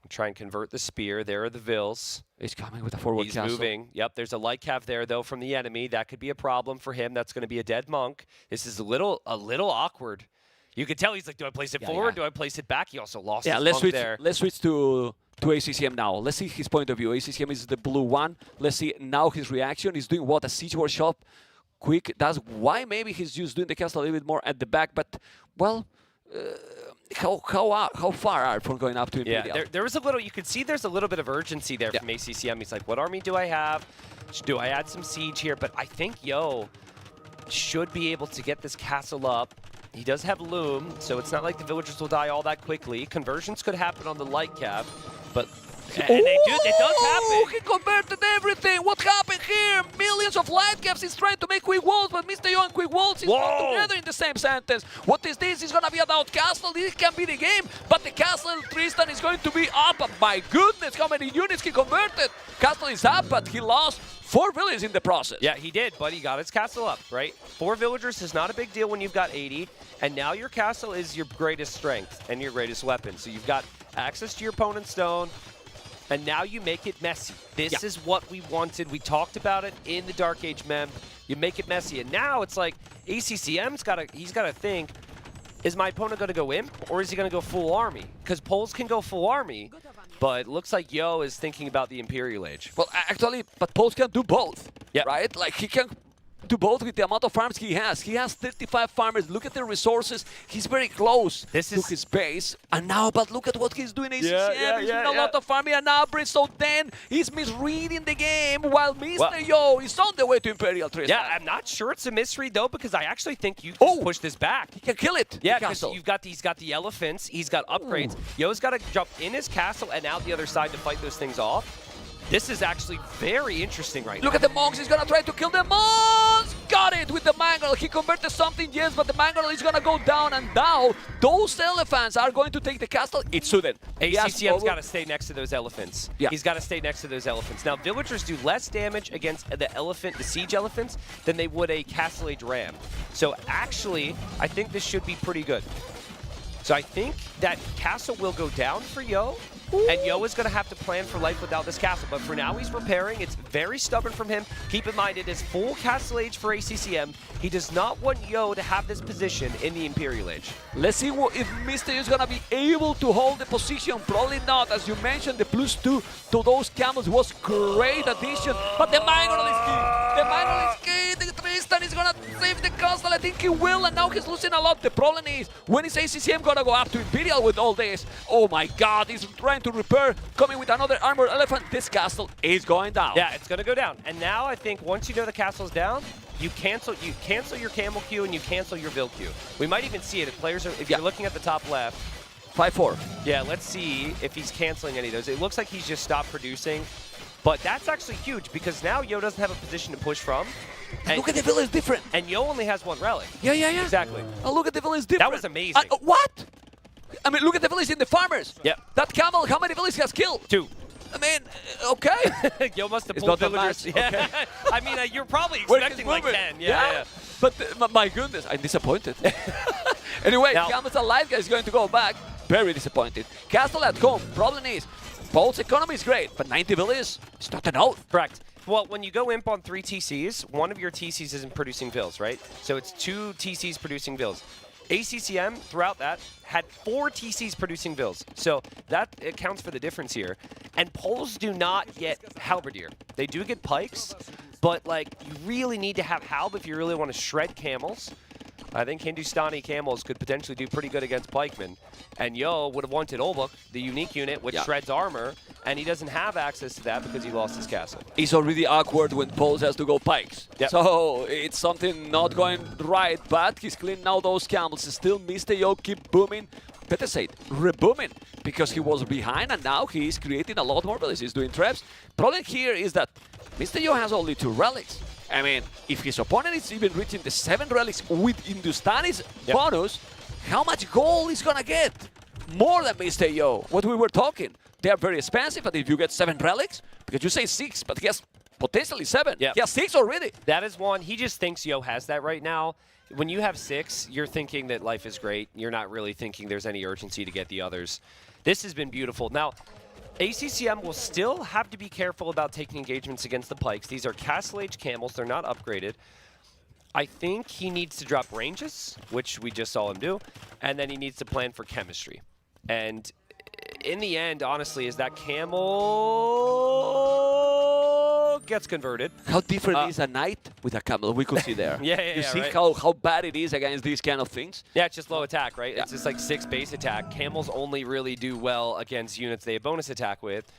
Try and convert the spear. There are the Vils. He's coming with a forward He's castle. moving. Yep, there's a light cav there, though, from the enemy. That could be a problem for him. That's going to be a dead monk. This is a little awkward. You can tell he's like, do I place it forward? Do I place it back? He also lost his monk there. Let's switch to ACCM now. Let's see his point of view. ACCM is the blue one. Let's see now his reaction. He's doing what? A siege workshop. Quick. That's why maybe he's just doing the castle a little bit more at the back. But, well... how far are from going up to Imperial? Yeah, there was a little, you could see there's a little bit of urgency there from ACCM. He's like, what army do I have? Do I add some siege here? But I think Yo should be able to get this castle up. He does have Loom, so it's not like the villagers will die all that quickly. Conversions could happen on the light cap, but... And it does happen. He converted everything. What happened here? Millions of light caps. He's trying to make quick walls, but Mr. Yo and quick walls is not together in the same sentence. What is this? It's going to be a Daut castle. This can be the game, but the castle Tristan is going to be up. My goodness, how many units he converted? Castle is up, but he lost 4 villages in the process. Yeah, he did, but he got his castle up, right? 4 villagers is not a big deal when you've got 80, and now your castle is your greatest strength and your greatest weapon. So you've got access to your opponent's stone, and now you make it messy. This is what we wanted. We talked about it in the Dark Age mem. You make it messy. And now it's like, ACCM's he's gotta think, is my opponent gonna go imp or is he gonna go full army? Because Poles can go full army, but it looks like Yo is thinking about the Imperial Age. Well, actually, but Poles can do both, yeah. right? Like, he can do both with the amount of farms he has. He has 35 farmers. Look at the resources. He's very close to his base. And now, but look at what he's doing. ACCM. He's doing a lot of farming. And now Bristol then he's misreading the game while Mr. Yo is on the way to Imperial Tristan. Yeah, I'm not sure it's a misread though, because I actually think you can push this back. He can kill it. Yeah, because he's got the elephants, he's got upgrades. Yo's got to jump in his castle and out the other side to fight those things off. This is actually very interesting right now. Look at the monks. He's going to try to kill the monks. Got it with the mangle. He converted something, yes, but the mangle is going to go down. And now those elephants are going to take the castle. It's sudden. ACCM's got to stay next to those elephants. Yeah. He's got to stay next to those elephants. Now, villagers do less damage against the siege elephants, than they would a Castle Age ram. So actually, I think this should be pretty good. So I think that castle will go down for Yo. And Yo is going to have to plan for life without this castle. But for now, he's repairing. It's very stubborn from him. Keep in mind, it is full Castle Age for ACCM. He does not want Yo to have this position in the Imperial Age. Let's see if Mr. Yo is going to be able to hold the position. Probably not. As you mentioned, the +2 to those camels was great addition. But the mangle is key. The mangle is key. The Tristan is going to save the castle. I think he will. And now he's losing a lot. The problem is, when is ACCM going to go up to Imperial with all this? Oh my God, he's trying to repair, coming with another armored elephant. This castle is going down. Yeah, it's going to go down. And now I think once you know the castle's down, you cancel your camel queue and you cancel your Vil queue. We might even see it if players are, if you're looking at the top left. 5-4. Yeah, let's see if he's canceling any of those. It looks like he's just stopped producing, but that's actually huge because now Yo doesn't have a position to push from. And look at the village different. And Yo only has one relic. Yeah, yeah, yeah. Exactly. Oh, look at the village different. That was amazing. What? I mean, look at the village in the farmers. Yeah. That camel, how many villages has killed? 2. I mean, okay. Yo must have It's pulled not that villagers. much. Yeah. Okay. I mean, you're probably expecting like 10. Yeah. But my goodness, I'm disappointed. Anyway, Now, Camel's alive guy is going to go back. Very disappointed. Castle at home. Problem is, Paul's economy is great, but 90 villages is not enough. Correct. Well, when you go imp on 3 TCs, one of your TCs isn't producing Vils, right? So it's 2 TCs producing Vils. ACCM, throughout that, had 4 TCs producing Vils. So that accounts for the difference here. And Poles do not get Halberdier. They do get Pikes, but like you really need to have Halb if you really want to shred camels. I think Hindustani camels could potentially do pretty good against pikemen. And Yo would have wanted Olbuk, the unique unit, which shreds armor, and he doesn't have access to that because he lost his castle. It's already awkward when Poles has to go pikes. Yep. So it's something not going right, but he's cleaning now those camels. Still Mr. Yo keep booming. Better say it, rebooming, because he was behind and now he's creating a lot more villages. He's doing traps. Problem here is that Mr. Yo has only 2 relics. I mean, if his opponent is even reaching the 7 relics with Hindustani's bonus, how much gold is gonna get? More than Mr. Yo. What we were talking. They are very expensive, but if you get 7 relics, because you say 6, but he has potentially 7. Yeah. He has 6 already. That is one. He just thinks Yo has that right now. When you have 6, you're thinking that life is great. You're not really thinking there's any urgency to get the others. This has been beautiful. Now, ACCM will still have to be careful about taking engagements against the Pikes. These are Castle Age camels. They're not upgraded. I think he needs to drop ranges, which we just saw him do, and then he needs to plan for chemistry. And in the end, honestly, is that camel gets converted. How different is a knight with a camel? We could see there. You see right? how bad it is against these kind of things? Yeah, it's just low attack, right? It's just like 6 base attack. Camels only really do well against units they have bonus attack with,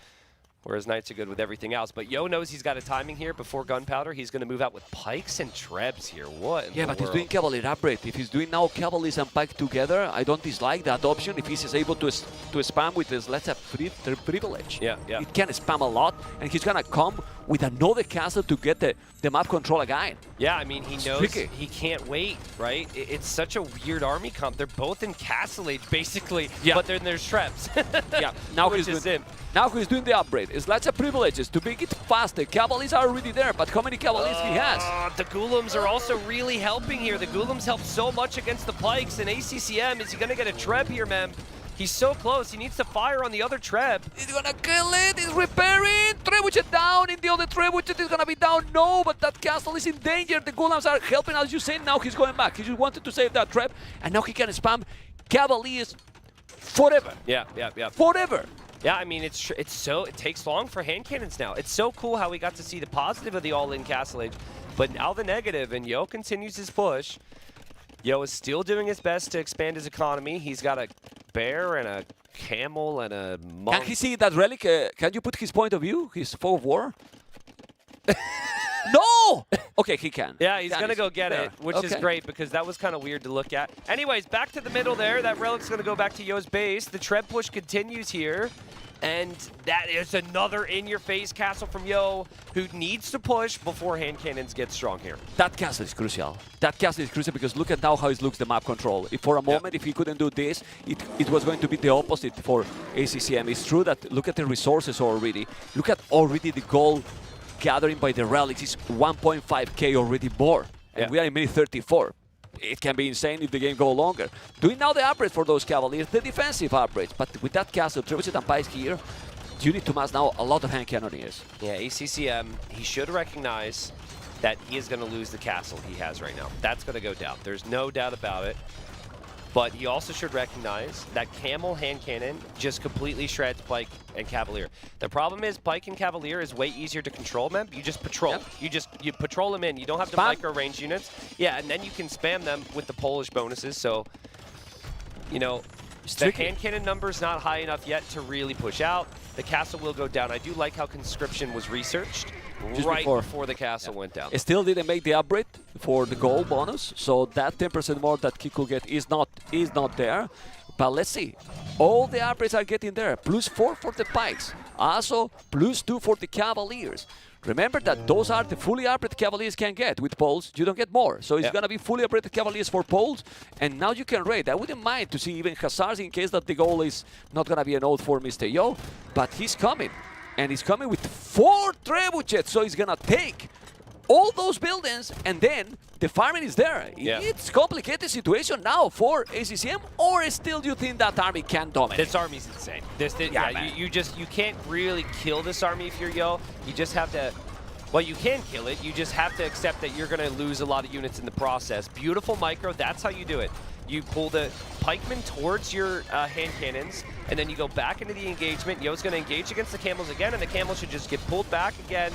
whereas knights are good with everything else. But Yo knows he's got a timing here before gunpowder. He's going to move out with pikes and trebs here. What in the But he's world? doing cavalry upgrade. If he's doing now cavalry and pike together, I don't dislike that option. If he's able to spam with his, let's say, privilege. Yeah. He can spam a lot, and he's going to come with another castle to get the map control again. Yeah, I mean, he knows tricky. he can't wait, right? It's such a weird army comp. They're both in Castle Age, basically, but then there's trebs. Now Which he's is doing him. Now he's doing the upgrade. It's let's say privileges to make it faster. Cavaliers are already there, but how many cavaliers he has? The Ghoulims are also really helping here. The Ghoulims help so much against the Pikes, and ACCM, is he going to get a Treb here, man? He's so close. He needs to fire on the other Treb. He's gonna kill it. He's repairing. Trebuchet down. down in the other trebuchet. Is gonna be down. No, but that castle is in danger. The golems are helping, as you say. Now he's going back. He just wanted to save that trap, and now he can spam Cavaliers forever. Yeah. Forever. Yeah, I mean, it takes long for hand cannons now. It's so cool how we got to see the positive of the all-in Castle Age, but now the negative, and Yo continues his push. Yo is still doing his best to expand his economy. He's got a bear and a camel and a monk. Can he see that relic? Can you put his point of view? His fog of war? No! Okay, he can. Yeah, he's going to go get there. it, which is great because that was kind of weird to look at. Anyways, back to the middle there. That relic's going to go back to Yo's base. The Treb push continues here. And that is another in-your-face castle from Yo, who needs to push before hand cannons get strong here. That castle is crucial. That castle is crucial because look at now how it looks, the map control. If for a moment, if he couldn't do this, it was going to be the opposite for ACCM. It's true that look at the resources already. Look at already the gold gathering by the relics is 1.5k already more. And we are in minute 34. It can be insane if the game go longer. Doing now the upgrades for those Cavaliers, the defensive upgrades. But with that castle, Trebuchet and Pikes here, you need to mass now a lot of hand cannoneers. Yeah, ACCM, he should recognize that he is going to lose the castle he has right now. That's going to go down. There's no doubt about it. But he also should recognize that Camel hand cannon just completely shreds Pike and Cavalier. The problem is Pike and Cavalier is way easier to control, man. You just patrol. You patrol them in. You don't have to micro-range units. Yeah, and then you can spam them with the Polish bonuses. So, you know, the hand cannon number's not high enough yet to really push out. The castle will go down. I do like how conscription was researched just right before the castle went down. It still didn't make the upgrade for the gold bonus, so that 10% more that he could get is not there. But let's see. All the upgrades are getting there. +4 for the Pikes. Also, +2 for the Cavaliers. Remember that those are the fully upgraded Cavaliers can get. With Poles, you don't get more. So it's going to be fully upgraded Cavaliers for Poles. And now you can raid. I wouldn't mind to see even Hussars in case that the goal is not going to be an oath for Mr. Yo. But he's coming. And he's coming with 4 trebuchets. So he's going to take all those buildings. And then the farming is there. It's a complicated situation now for ACCM. Or still do you think that army can dominate? This army's insane. You can't really kill this army if you're Yo. You just have to, well, you can kill it. You just have to accept that you're going to lose a lot of units in the process. Beautiful micro. That's how you do it. You pull the pikemen towards your hand cannons, and then you go back into the engagement. Yo's going to engage against the camels again, and the camels should just get pulled back again,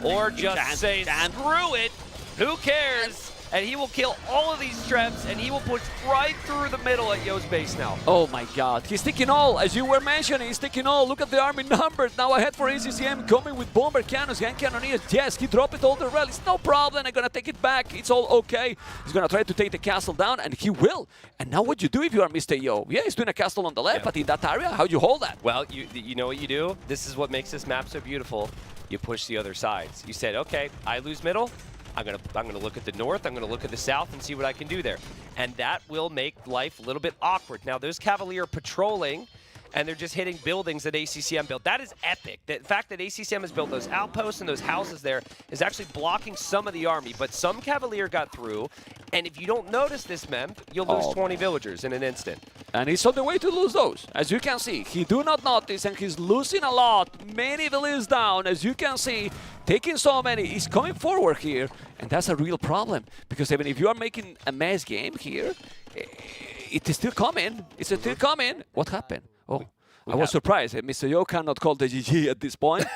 or just say, screw it, who cares? And he will kill all of these Trebs, and he will push right through the middle at Yo's base now. Oh my god, he's taking all, as you were mentioning, he's taking all. Look at the army numbers now ahead for ACCM, coming with bomber cannons, hand cannoneers. Yes, he dropped all the relics, no problem, I'm gonna take it back, it's all okay. He's gonna try to take the castle down, and he will. And now what you do if you are Mr. Yo? Yeah, he's doing a castle on the left, but in that area, how do you hold that? Well, you know what you do? This is what makes this map so beautiful. You push the other sides. You said, okay, I lose middle, I'm gonna look at the north, I'm gonna look at the south and see what I can do there. And that will make life a little bit awkward. Now there's Cavalier patrolling and they're just hitting buildings that ACCM built. That is epic. The fact that ACCM has built those outposts and those houses there is actually blocking some of the army, but some Cavalier got through, and if you don't notice this, Mem, you'll lose 20 villagers in an instant. And he's on the way to lose those. As you can see, he do not notice, and he's losing a lot. Many villagers down, as you can see, taking so many. He's coming forward here, and that's a real problem, because even if you are making a mass game here, it is still coming. It's still coming. What happened? Oh, I was surprised. Mr. Yo cannot call the GG at this point.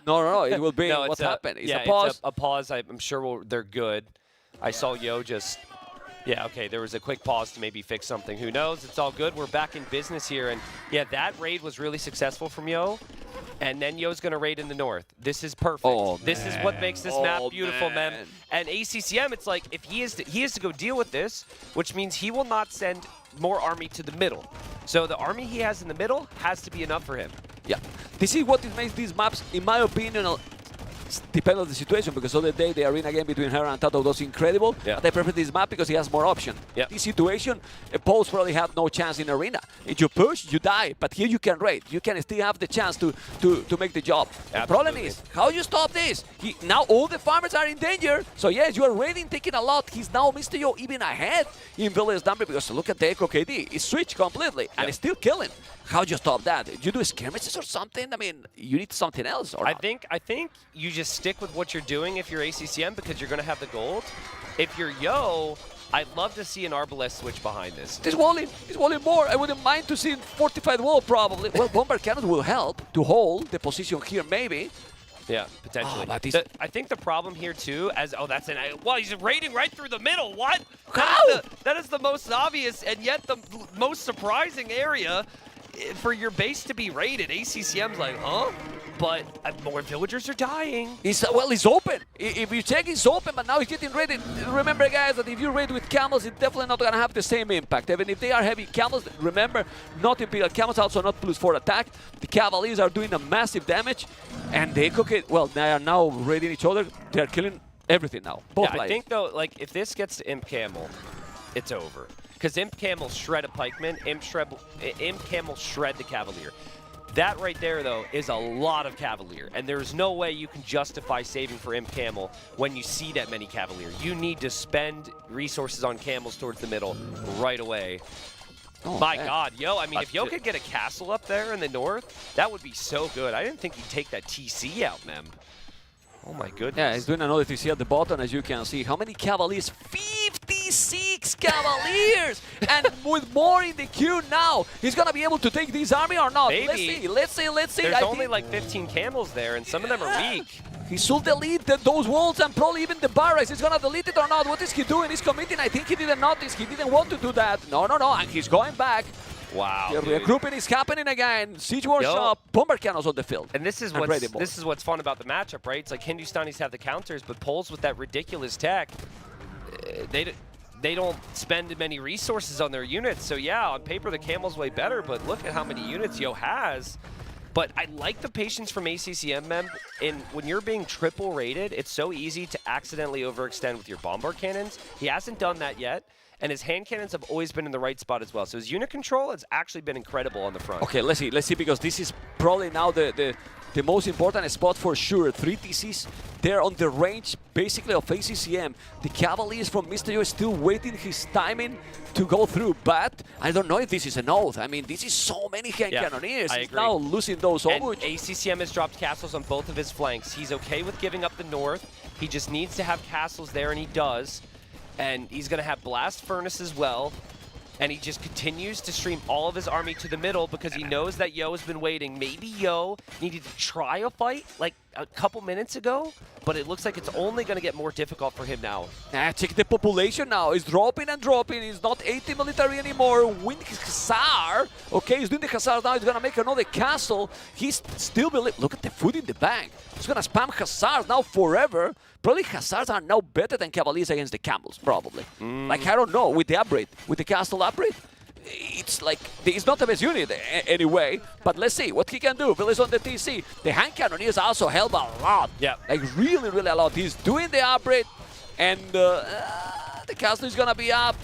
No, it will be what happened. It's a pause. It's a pause. I'm sure they're good. I saw Yo just, okay, there was a quick pause to maybe fix something. Who knows? It's all good. We're back in business here. And yeah, that raid was really successful from Yo. And then Yo's going to raid in the north. This is perfect. This is what makes this map beautiful, man. And ACCM, it's like, if he is to go deal with this, which means he will not send more army to the middle. So the army he has in the middle has to be enough for him. Yeah. This is what it makes these maps, in my opinion, depend on the situation, because the other day the arena game between her and Tato was incredible. But I prefer this map because he has more option. This situation, Poles probably have no chance in arena. If you push, you die. But here you can raid. You can still have the chance to make the job. The problem is, how you stop this? Now all the farmers are in danger. So yes, you are raiding, taking a lot. He's now Mr. Yo even ahead in village number, because look at the Echo KD. It's switched completely and it's still killing. How do you stop that? Do you do skirmishes or something? I mean, you need something else, or I not? think you just stick with what you're doing if you're ACCM because you're going to have the gold. If you're Yo, I'd love to see an Arbalest switch behind this. He's walling more. I wouldn't mind to see fortified wall probably. Well, bomber cannons will help to hold the position here maybe. Yeah, potentially. but I think the problem here too, that's an well, he's raiding right through the middle. What? How? That is the most obvious and yet the most surprising area for your base to be raided. ACCM's like, huh? But more villagers are dying. He's open. If you check, he's open, but now he's getting ready. Remember, guys, that if you raid with camels, it's definitely not going to have the same impact. Even if they are heavy camels, remember, not Imperial camels, also not +4 attack. The Cavaliers are doing a massive damage, and they cook it. Well, they are now raiding each other. They are killing everything now. Both players. I think, though, like, if this gets to Imp Camel, it's over. Because Imp Camel shred a pikeman, Imp Camel shred the Cavalier. That right there, though, is a lot of Cavalier, and there's no way you can justify saving for Imp Camel when you see that many Cavalier. You need to spend resources on Camels towards the middle right away. Oh, My God, Yo, I mean, if Yo could get a castle up there in the north, that would be so good. I didn't think he'd take that TC out, Mem. Oh, my goodness. Yeah, he's doing another TC at the bottom, as you can see. How many Cavaliers? 56 Cavaliers! And with more in the queue now, he's going to be able to take this army or not? Maybe. Let's see. There's only like 15 camels there, and some of them are weak. He should delete those walls and probably even the barracks. He's going to delete it or not? What is he doing? He's committing. I think he didn't notice. He didn't want to do that. No. And he's going back. Wow. The regrouping is happening again. Siege workshop, bomber cannons on the field. And this is what's fun about the matchup, right? It's like Hindustanis have the counters, but Poles with that ridiculous tech, they don't spend many resources on their units. So yeah, on paper the Camel's way better, but look at how many units Yo has. But I like the patience from ACCM, Mem. When you're being triple rated, it's so easy to accidentally overextend with your bombard cannons. He hasn't done that yet. And his hand cannons have always been in the right spot as well. So his unit control has actually been incredible on the front. Okay, let's see, because this is probably now the most important spot for sure. 3 TCs, they're on the range, basically, of ACCM. The Cavaliers from Mr. Yo is still waiting his timing to go through, but I don't know if this is an oath. I mean, this is so many hand cannoneers. He's now losing those. And ACCM has dropped castles on both of his flanks. He's okay with giving up the north. He just needs to have castles there, and he does. And he's going to have Blast Furnace as well. And he just continues to stream all of his army to the middle because he knows that Yo has been waiting. Maybe Yo needed to try a fight like a couple minutes ago, but it looks like it's only going to get more difficult for him now. Check the population now. He's dropping and dropping. He's not 80 military anymore. Win his Hussar. Okay, he's doing the Hussars now. He's going to make another castle. He's still look at the food in the bank. He's going to spam Hussars now forever. Probably Hussars are now better than Cavaliers against the Camels, probably. Like, I don't know, with the upgrade, with the castle upgrade. It's like, it's not the best unit anyway, but let's see what he can do. Bill is on the TC. The hand cannoneers also help a lot. Yeah. Like, really, really a lot. He's doing the upgrade, and the castle is going to be up.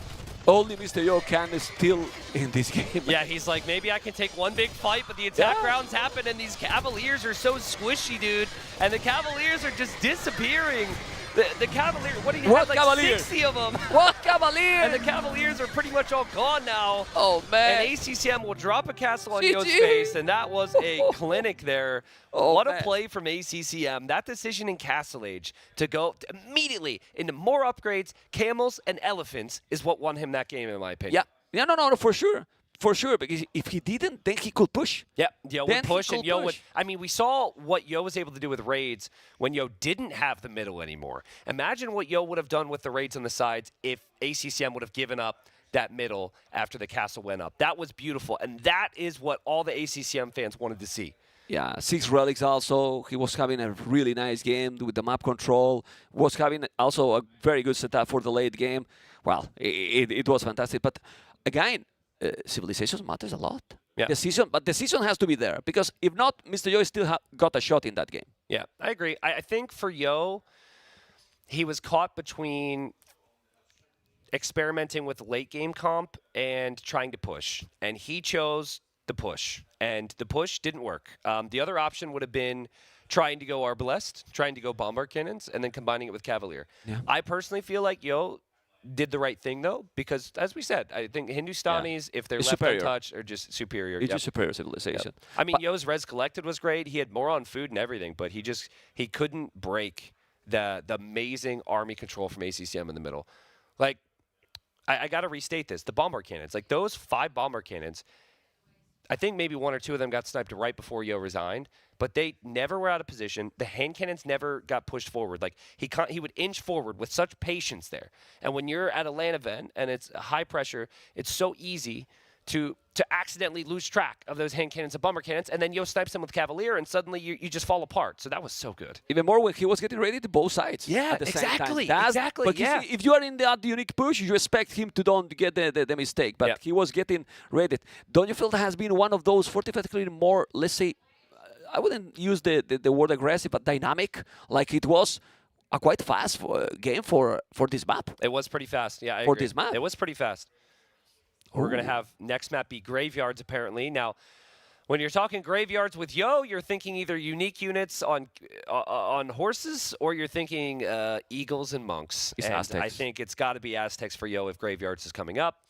Only Mr. Yo can is still in this game. Yeah, he's like, maybe I can take one big fight, but the attack rounds happen, and these Cavaliers are so squishy, dude. And the Cavaliers are just disappearing. The Cavaliers, what do you have, like Cavaliers? 60 of them? What Cavaliers? And the Cavaliers are pretty much all gone now. Oh, man. And ACCM will drop a castle on GG. Yo's face, and that was a clinic there. Oh, what man. a play from ACCM. That decision in Castle Age to go immediately into more upgrades, camels, and elephants is what won him that game, in my opinion. Yeah, no, for sure. For sure, because if he didn't, then he could push. Yeah, Yo would Then push, he and could Yo would. push. I mean, we saw what Yo was able to do with raids when Yo didn't have the middle anymore. Imagine what Yo would have done with the raids on the sides if ACCM would have given up that middle after the castle went up. That was beautiful, and that is what all the ACCM fans wanted to see. Yeah, 6 relics also. He was having a really nice game with the map control. Was having also a very good setup for the late game. Well, it was fantastic. But again, civilization matters a lot. Yeah. But the season has to be there, because if not, Mr. Yo still got a shot in that game. Yeah, I agree. I think for Yo, he was caught between experimenting with late game comp and trying to push, and he chose the push, and the push didn't work. The other option would have been trying to go Arbalest, trying to go Bombard Cannons, and then combining it with Cavalier. Yeah. I personally feel like Yo did the right thing though, because as we said, I think Hindustanis, if they're It's left superior. untouched, are just superior. It's Yep. just superior civilization. Yep. I mean, Yo's Res Collected was great. He had more on food and everything, but he couldn't break the amazing army control from ACCM in the middle. Like, I got to restate this: the bombard cannons, like those 5 bombard cannons. I think maybe 1 or 2 of them got sniped right before Yo resigned, but they never were out of position. The hand cannons never got pushed forward. Like he would inch forward with such patience there. And when you're at a LAN event and it's high pressure, it's so easy to accidentally lose track of those hand cannons and bomber cannons, and then Yo snipes them with Cavalier, and suddenly you just fall apart. So that was so good. Even more when he was getting ready to both sides. Yeah, at the same time. exactly, That's- exactly, But you yeah. see, if you are in that unique push, you expect him to don't get the mistake. But Yeah. he was getting ready. Don't you feel that has been one of those fortificated more, let's say, I wouldn't use the word aggressive, but dynamic, like it was a quite fast game for this map. It was pretty fast. Yeah, I For agree. this map. It was pretty fast. We're going to have next map be graveyards, apparently. Now, when you're talking graveyards with Yo, you're thinking either unique units on horses, or you're thinking eagles and monks. It's And Aztecs. I think it's got to be Aztecs for Yo if graveyards is coming up.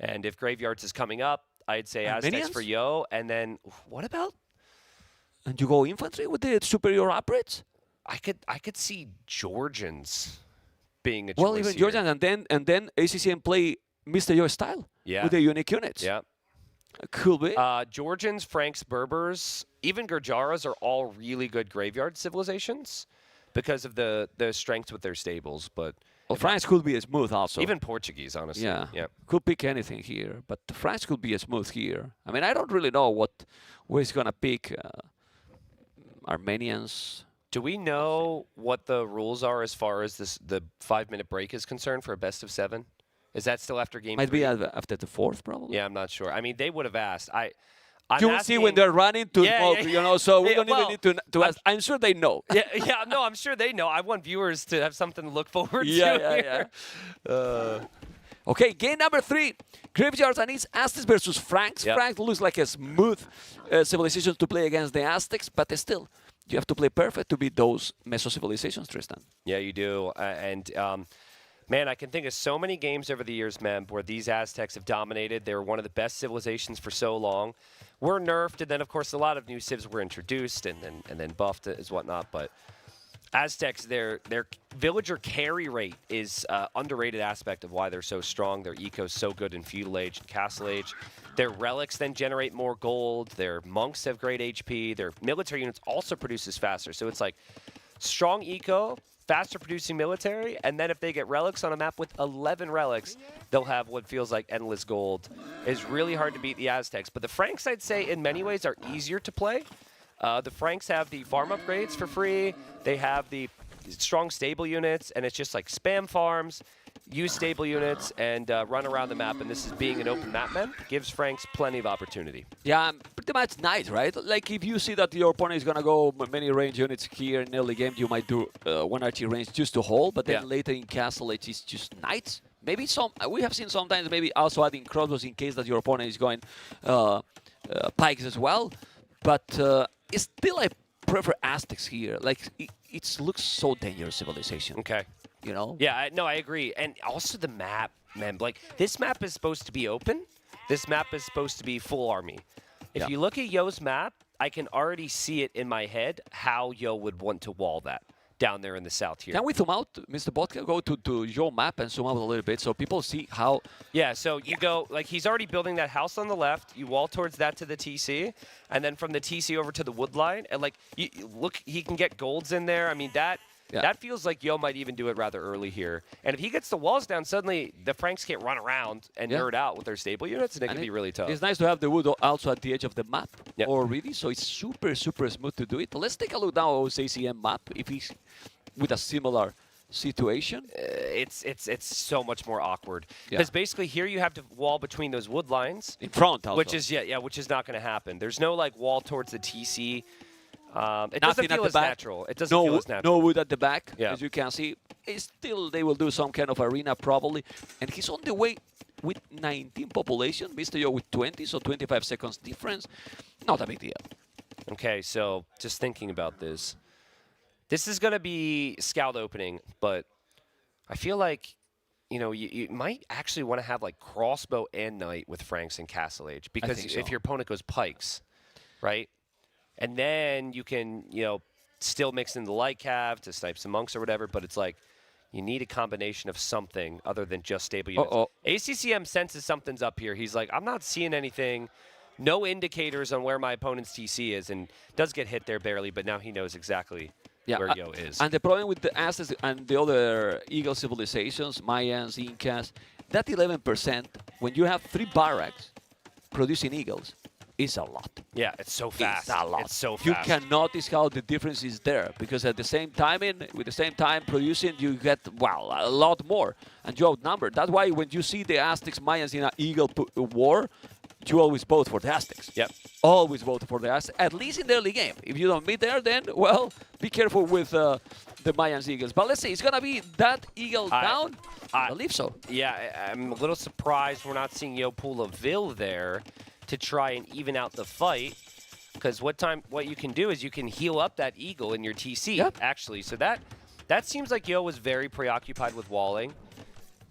And if graveyards is coming up, I'd say Aztecs Minions? for Yo. And then what about? And you go infantry with the superior upgrades? I could see Georgians being a Well, choice even here. Georgian, and then ACCM play Mr. Yo style Yeah. with the unique units. Yeah. Could be. Georgians, Franks, Berbers, even Gurjaras are all really good graveyard civilizations because of the strengths with their stables. But Well, France could be smooth also. even Portuguese, honestly. Yeah. Could pick anything here, but France could be smooth here. I mean, I don't really know where he's gonna pick. Armenians. Do we know what the rules are as far as the 5-minute break is concerned for a best of 7? Is that still after game Might 3? be after the 4th, probably. Yeah, I'm not sure. I mean, they would have asked. I'm You will see when they're running to smoke, you know, so we Yeah, don't well, even need to ask. I'm sure they know. yeah, no, I'm sure they know. I want viewers to have something to look forward to here. Okay, game number 3. Graveyards and it's Aztecs versus Franks. Yep. Franks looks like a smooth civilization to play against the Aztecs, but still, you have to play perfect to beat those Meso civilizations, Tristan. Yeah, you do. Man, I can think of so many games over the years, man, where these Aztecs have dominated. They were one of the best civilizations for so long. Were nerfed, and then, of course, a lot of new civs were introduced and then buffed as whatnot. But Aztecs, their villager carry rate is underrated aspect of why they're so strong. Their eco is so good in Feudal Age and Castle Age. Their relics then generate more gold. Their monks have great HP. Their military units also produces faster. So it's like strong eco, faster producing military, and then if they get relics on a map with 11 relics, they'll have what feels like endless gold. It's really hard to beat the Aztecs. But the Franks, I'd say, in many ways are easier to play. The Franks have the farm upgrades for free. They have the strong stable units, and it's just like spam farms, use stable units, and run around the map. And this is being an open map man, gives Franks plenty of opportunity. Yeah, pretty much nice, right? Like if you see that your opponent is gonna go many range units here in early game, you might do one archery range just to hold, but then later in Castle Age it's just knights. Maybe we have seen sometimes maybe also adding crossbows in case that your opponent is going pikes as well. But it's still I prefer Aztecs here. Like it looks so dangerous civilization. Okay. You know? Yeah, I agree. And also the map, man. Like, this map is supposed to be open. This map is supposed to be full army. If you look at Yo's map, I can already see it in my head how Yo would want to wall that down there in the south here. Can we zoom out, Mr. Botka? Go to your map and zoom out a little bit so people see how... Yeah, so you go, like, he's already building that house on the left. You wall towards that to the TC, and then from the TC over to the wood line. And, like, you look, he can get golds in there. I mean, that feels like Yo might even do it rather early here. And if he gets the walls down, suddenly the Franks can't run around and nerd out with their stable units, and it can be really tough. It's nice to have the wood also at the edge of the map already, so it's super, super smooth to do it. Let's take a look now at ACCM map, if he's with a similar situation. It's so much more awkward. Because basically here you have to wall between those wood lines. In front also. Which is, which is not going to happen. There's no, like, wall towards the TC. It doesn't Nothing feel at as the back. natural. It doesn't feel as natural. No wood at the back, Yeah. as you can see. Still, they will do some kind of arena probably. And he's on the way with 19 population. Mr. Yo with 20, so 25 seconds difference. Not a big deal. Okay, so just thinking about this. This is going to be scout opening, but I feel like you know, you might actually want to have like crossbow and knight with Franks and Castle Age, because if your opponent goes pikes, right, and then you can, you know, still mix in the light cav to snipe some monks or whatever, but it's like you need a combination of something other than just stable units. ACCM senses something's up here. He's like, I'm not seeing anything, no indicators on where my opponent's TC is, and does get hit there barely, but now he knows exactly where Yo is. And the problem with the Aztecs and the other Eagle civilizations, Mayans, Incas, that 11%, when you have 3 barracks producing Eagles, is a lot. Yeah, it's so fast. It's a lot. It's so fast. You cannot discount the difference is there, because at the same time, with the same time producing, you get, wow, a lot more, and you outnumber. That's why when you see the Aztecs, Mayans in an Eagle war, you always vote for the Aztecs. Yep. Always vote for the Aztecs, at least in the early game. If you don't meet there, then, well, be careful with the Mayans Eagles. But let's see, it's going to be that Eagle down? I believe so. Yeah, I'm a little surprised we're not seeing Yo pull a Vil there to try and even out the fight. Because what you can do is you can heal up that Eagle in your TC, actually. So that seems like Yo was very preoccupied with walling.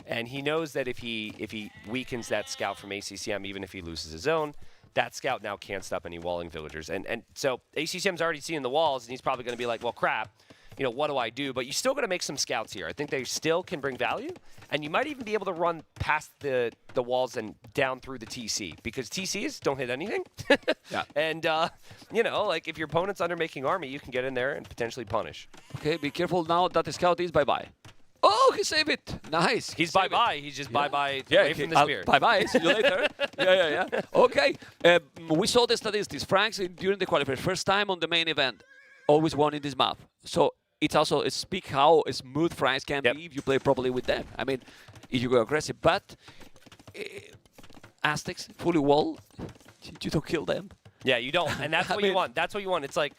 And he knows that if he weakens that scout from ACCM, even if he loses his own, that scout now can't stop any walling villagers. And so ACCM's already seeing the walls, and he's probably going to be like, well, crap, you know, what do I do? But you still got to make some scouts here. I think they still can bring value, and you might even be able to run past the walls and down through the TC, because TCs don't hit anything. And, you know, like if your opponent's under making army, you can get in there and potentially punish. Okay, be careful now that the scout is bye-bye. Oh, he saved it. Nice. He's bye-bye. He's just bye-bye away from the spear. Bye-bye. See you later. Yeah. Okay. We saw the statistics. Franks, during the qualifiers, first time on the main event, always won in this map. So it's also speak how smooth Franks can be if you play properly with them. I mean, if you go aggressive. But Aztecs, fully wall, you don't kill them. Yeah, you don't. And that's what you want. That's what you want. It's like,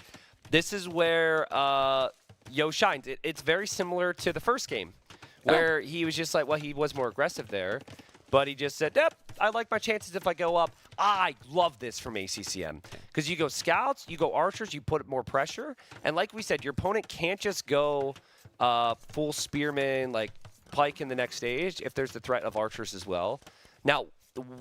this is where Yo shines. It's very similar to the first game, where he was just like, well, he was more aggressive there, but he just said, yep, I like my chances if I go up. I love this from ACCM, because you go scouts, you go archers, you put more pressure, and like we said, your opponent can't just go full spearman, like pike in the next stage if there's the threat of archers as well. Now,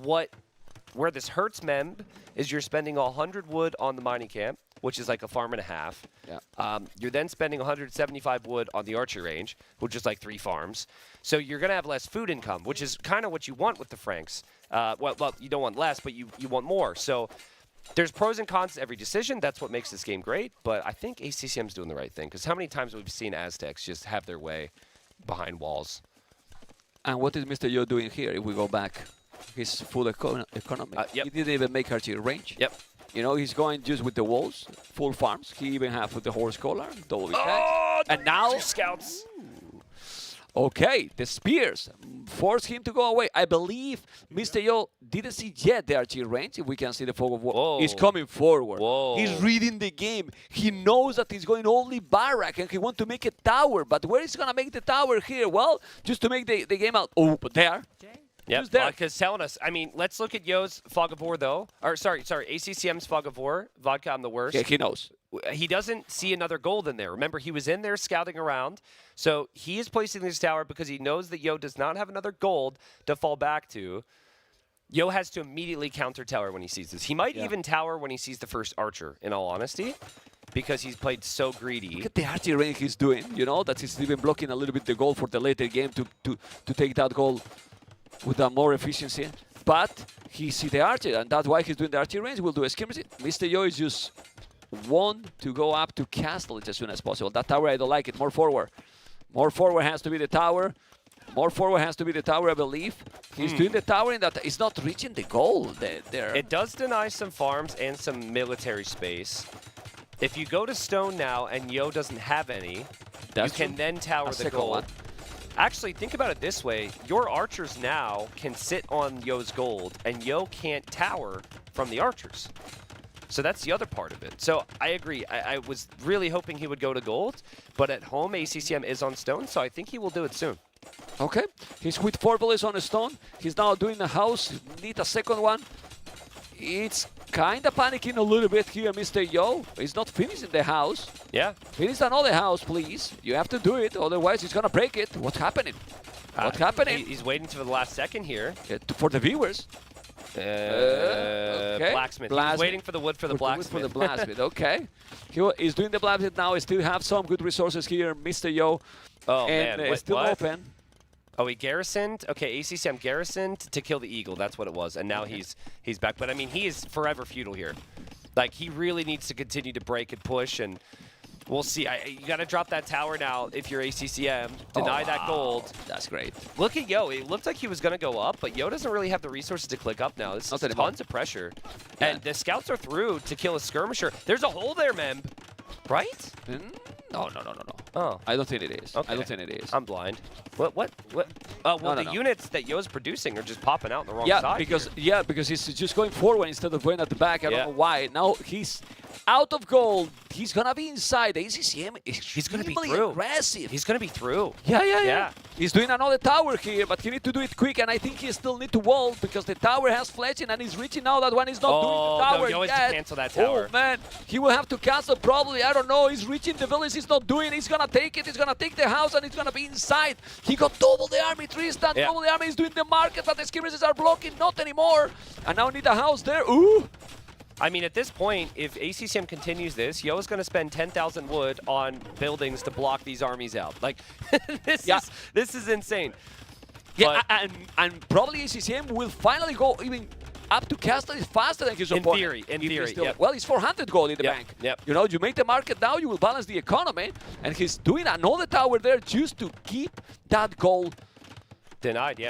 where this hurts Memb is you're spending 100 wood on the mining camp, which is like a farm and a half. Yeah. You're then spending 175 wood on the archer range, which is like 3 farms. So you're going to have less food income, which is kind of what you want with the Franks. Well, you don't want less, but you want more. So there's pros and cons to every decision. That's what makes this game great. But I think ACCM's doing the right thing, because how many times we've seen Aztecs just have their way behind walls? And what is Mr. Yo doing here if we go back? His full economy. He didn't even make archery range. Yep. You know, he's going just with the walls, full farms. He even have with the horse collar, double and now 2 scouts. Okay, the spears force him to go away. I believe Mr. Yo didn't see yet the archery range. If we can see the fog of war, he's coming forward. He's reading the game. He knows that he's going only barrack, and he wants to make a tower. But where is he gonna make the tower here? Well, just to make the game out. Oh, but there. Yeah, Vodka's telling us. I mean, let's look at Yo's Fog of War, though. Or, sorry, ACCM's Fog of War. Vodka, I'm the worst. Yeah, he knows. He doesn't see another gold in there. Remember, he was in there scouting around. So he is placing this tower because he knows that Yo does not have another gold to fall back to. Yo has to immediately counter tower when he sees this. He might even tower when he sees the first archer, in all honesty, because he's played so greedy. Look at the archery range he's doing. You know, that he's even blocking a little bit the goal for the later game to take that goal with a more efficiency. But he see the archer, and that's why he's doing the archery range. We'll do a skirmish. Mr. Yo is just want to go up to castle it as soon as possible. That tower, I don't like it. More forward. More forward has to be the tower. More forward has to be the tower, I believe. He's doing the tower in that he's not reaching the goal there. It does deny some farms and some military space. If you go to stone now and Yo doesn't have any, you can then tower the gold. Actually, think about it this way. Your archers now can sit on Yo's gold, and Yo can't tower from the archers. So that's the other part of it. So I agree. I was really hoping he would go to gold, but at home, ACCM is on stone, so I think he will do it soon. Okay. He's with 4 bullets on a stone. He's now doing a house. Need a second one. It's kind of panicking a little bit here, Mr. Yo. He's not finishing the house. Yeah. Finish another house, please. You have to do it, otherwise he's going to break it. What's happening? What's happening? He's waiting for the last second here. For the viewers. Okay. Blacksmith. He's waiting for the wood for the blacksmith. For the blacksmith, okay. He's doing the blacksmith now. He still have some good resources here, Mr. Yo. Oh, and man. still what? open. Oh, he garrisoned? Okay, ACCM garrisoned to kill the eagle. That's what it was. And now he's back. But, I mean, he is forever feudal here. Like, he really needs to continue to break and push, and we'll see. You got to drop that tower now if you're ACCM. Deny that gold. That's great. Look at Yo. It looked like he was going to go up, but Yo doesn't really have the resources to click up now. This is tons of pressure. Yeah. And the scouts are through to kill a skirmisher. There's a hole there, Memb. Right? No. Oh. I don't think it is. Okay. I don't think it is. I'm blind. What? Well, the units that Yo's producing are just popping out on the wrong side. Because he's just going forward instead of going at the back. I don't know why. Now he's out of gold. He's gonna be inside. The ACCM is He's gonna be through. aggressive. He's gonna be through. Yeah. He's doing another tower here, but he need to do it quick, and I think he still need to wall because the tower has fletching, and he's reaching now. That one is not doing the tower no, Yo has yet. to cancel that tower. Oh man, he will have to cancel probably. I don't know. He's reaching the village. He's not doing. He's gonna take it. He's gonna take the house, and it's gonna be inside. He got double the army. Tristan, double the army. He's doing the market, but the skirmishes are blocking. Not anymore. And now need a house there. Ooh. I mean, at this point, if ACCM continues this, Yo is going to spend 10,000 wood on buildings to block these armies out. Like, this is insane. Yeah, and probably ACCM will finally go even up to castle faster than his opponent. In theory, Well, it's 400 gold in the bank. Yep. You know, you make the market now, you will balance the economy, and he's doing another tower there just to keep that gold. Denied.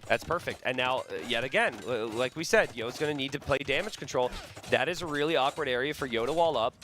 That's perfect. And now, yet again, like we said, Yo's going to need to play damage control. That is a really awkward area for Yo to wall up.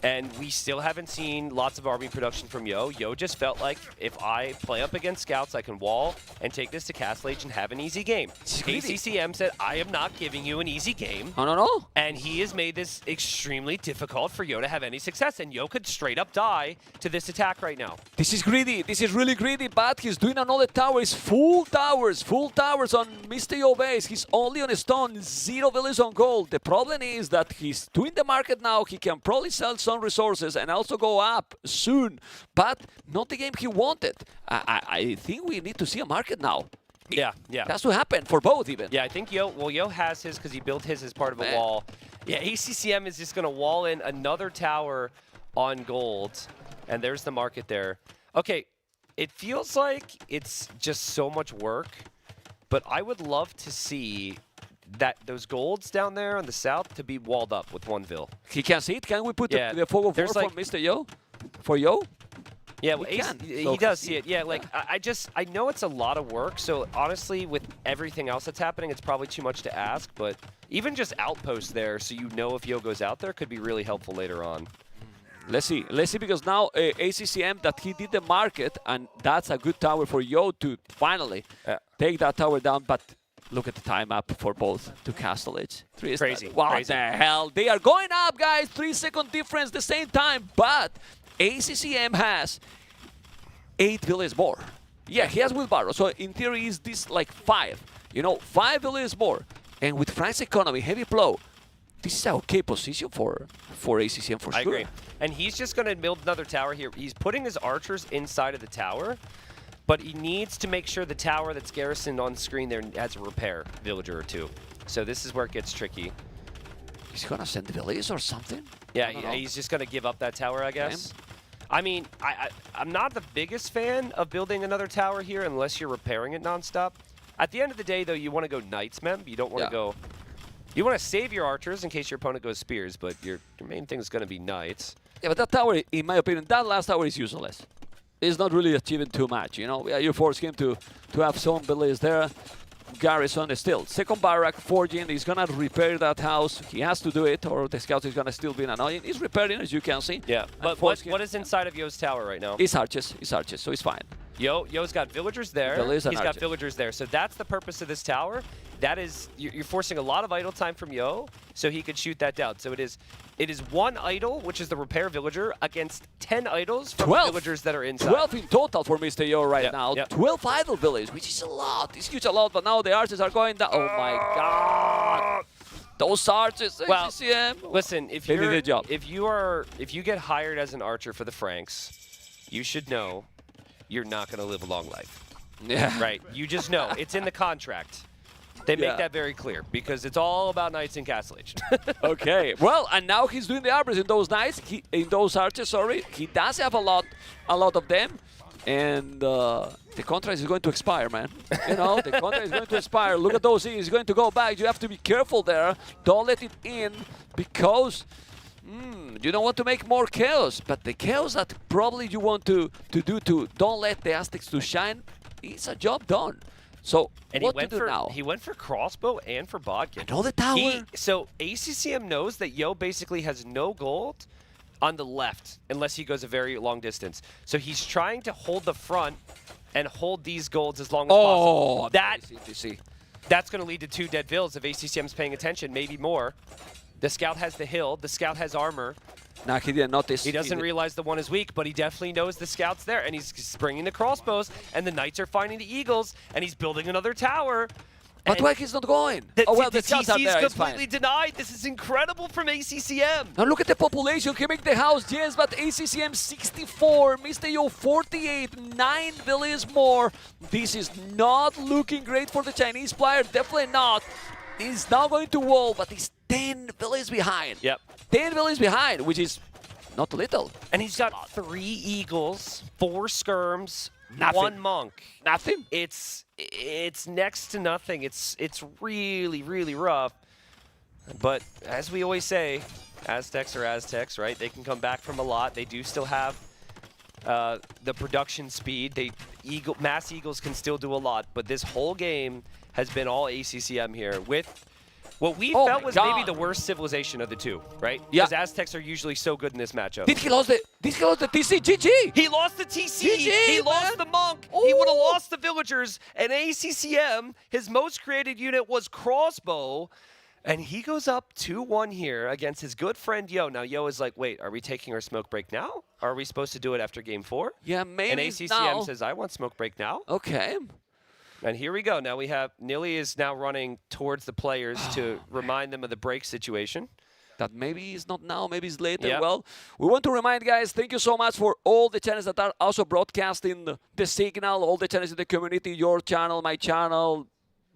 And we still haven't seen lots of army production from Yo. Yo just felt like if I play up against scouts, I can wall and take this to Castle Age and have an easy game. ACCM said, I am not giving you an easy game. No. And he has made this extremely difficult for Yo to have any success. And Yo could straight up die to this attack right now. This is greedy. This is really greedy, but he's doing another tower. It's full towers on Mr. Yo base. He's only on a stone, 0 villas on gold. The problem is that he's doing the market now. He can probably sell some resources and also go up soon, but not the game he wanted. I think we need to see a market now. Yeah. That's what happened for both even. Yeah, I think Yo has his because he built his as part of a wall. Yeah, ACCM is just going to wall in another tower on gold, and there's the market there. Okay, it feels like it's just so much work, but I would love to see those golds down there on the south to be walled up with one vill. He can see it. Can we put the fog of war for Mr. Yo? For Yo? Yeah, well, he does see it. Yeah, like I know it's a lot of work. So honestly, with everything else that's happening, it's probably too much to ask. But even just outposts there, so you know if Yo goes out there, could be really helpful later on. Let's see, because now ACCM that he did the market, and that's a good tower for Yo to finally take that tower down. But look at the time up for both to Castle Age. Crazy. What the hell? They are going up, guys. 3-second difference the same time. But ACCM has 8 villages more. Yeah, he has wheelbarrow. So in theory, is this like 5? 5 villages more. And with France's economy, heavy blow, this is an okay position for ACCM for sure. I agree. And he's just going to build another tower here. He's putting his archers inside of the tower. But he needs to make sure the tower that's garrisoned on screen there has a repair villager or 2. So this is where it gets tricky. He's going to send the villages or something? Yeah, he's just going to give up that tower, I guess. I mean, I'm not the biggest fan of building another tower here unless you're repairing it nonstop. At the end of the day, though, you want to go knights, Mem. You don't want to go... You want to save your archers in case your opponent goes spears, but your main thing is going to be knights. Yeah, but that tower, in my opinion, that last tower is useless. It's not really achieving too much, You force him to have some villages there. Garrison is still second barrack, forging. He's gonna repair that house. He has to do it, or the scout is gonna still be annoying. He's repairing, as you can see. Yeah, but what is inside of Yo's tower right now? It's archers. So it's fine. Yo's got villagers there. He's got villagers there. So that's the purpose of this tower. That is, you're forcing a lot of idle time from Yo, so he could shoot that down. So it is 1 idle, which is the repair villager, against 10 idles from villagers that are inside. 12 in total for Mr. Yo right now. 12 idle villages, which is a lot. It's huge a lot, but now the archers are going down. Oh my God. Those archers, well, ACCM. Listen, if you get hired as an archer for the Franks, you should know you're not going to live a long life. Yeah. Right. You just know. It's in the contract. They make that very clear because it's all about knights in Castle Age. Okay. Well, and now he's doing the arbors in those knights, in those archers. Sorry, he does have a lot of them, and the contract is going to expire, man. You know, the contract is going to expire. Look at those. He's going to go back. You have to be careful there. Don't let it in because you don't want to make more chaos. But the chaos that probably you want to do to don't let the Aztecs to shine is a job done. So and what to do now? He went for crossbow and for bodkin. And all the tower. So ACCM knows that Yo basically has no gold on the left unless he goes a very long distance. So he's trying to hold the front and hold these golds as long as possible. That's going to lead to 2 dead vills if ACCM's paying attention, maybe more. The scout has the hill. The scout has armor. Nah, he didn't notice. He doesn't realize the one is weak, but he definitely knows the scout's there, and he's bringing the crossbows, and the knights are finding the eagles, and he's building another tower. But why he's not going? Oh, well, the scouts are there, TC is it's fine. completely denied. This is incredible from ACCM. Now look at the population. He make the house, yes, but ACCM 64, Mr. Yo 48, 9 villages more. This is not looking great for the Chinese player, definitely not. He's now going to wall, but he's 10 villages behind. Yep. 10 villages behind, which is not little. And he's got 3 eagles, 4 skirms, Nothing. 1 monk. Nothing? It's next to nothing. It's really, really rough. But as we always say, Aztecs are Aztecs, right? They can come back from a lot. They do still have the production speed. Mass Eagles can still do a lot, but this whole game has been all ACCM here with what we felt was maybe the worst civilization of the 2, right? Yeah. Because Aztecs are usually so good in this matchup. Did he lose the TC? GG! He lost the TC. GG, he man. lost the monk. Ooh. He would have lost the villagers. And ACCM, his most created unit was crossbow. And he goes up 2-1 here against his good friend Yo. Now Yo is like, wait, are we taking our smoke break now? Are we supposed to do it after game 4? Yeah, maybe And ACCM now. says, I want smoke break now. Okay. And here we go. Now we have Nili is now running towards the players to remind them of the break situation. That maybe it's not now, maybe it's later. Yep. Well, we want to remind guys, thank you so much for all the channels that are also broadcasting the signal, all the channels in the community, your channel, my channel,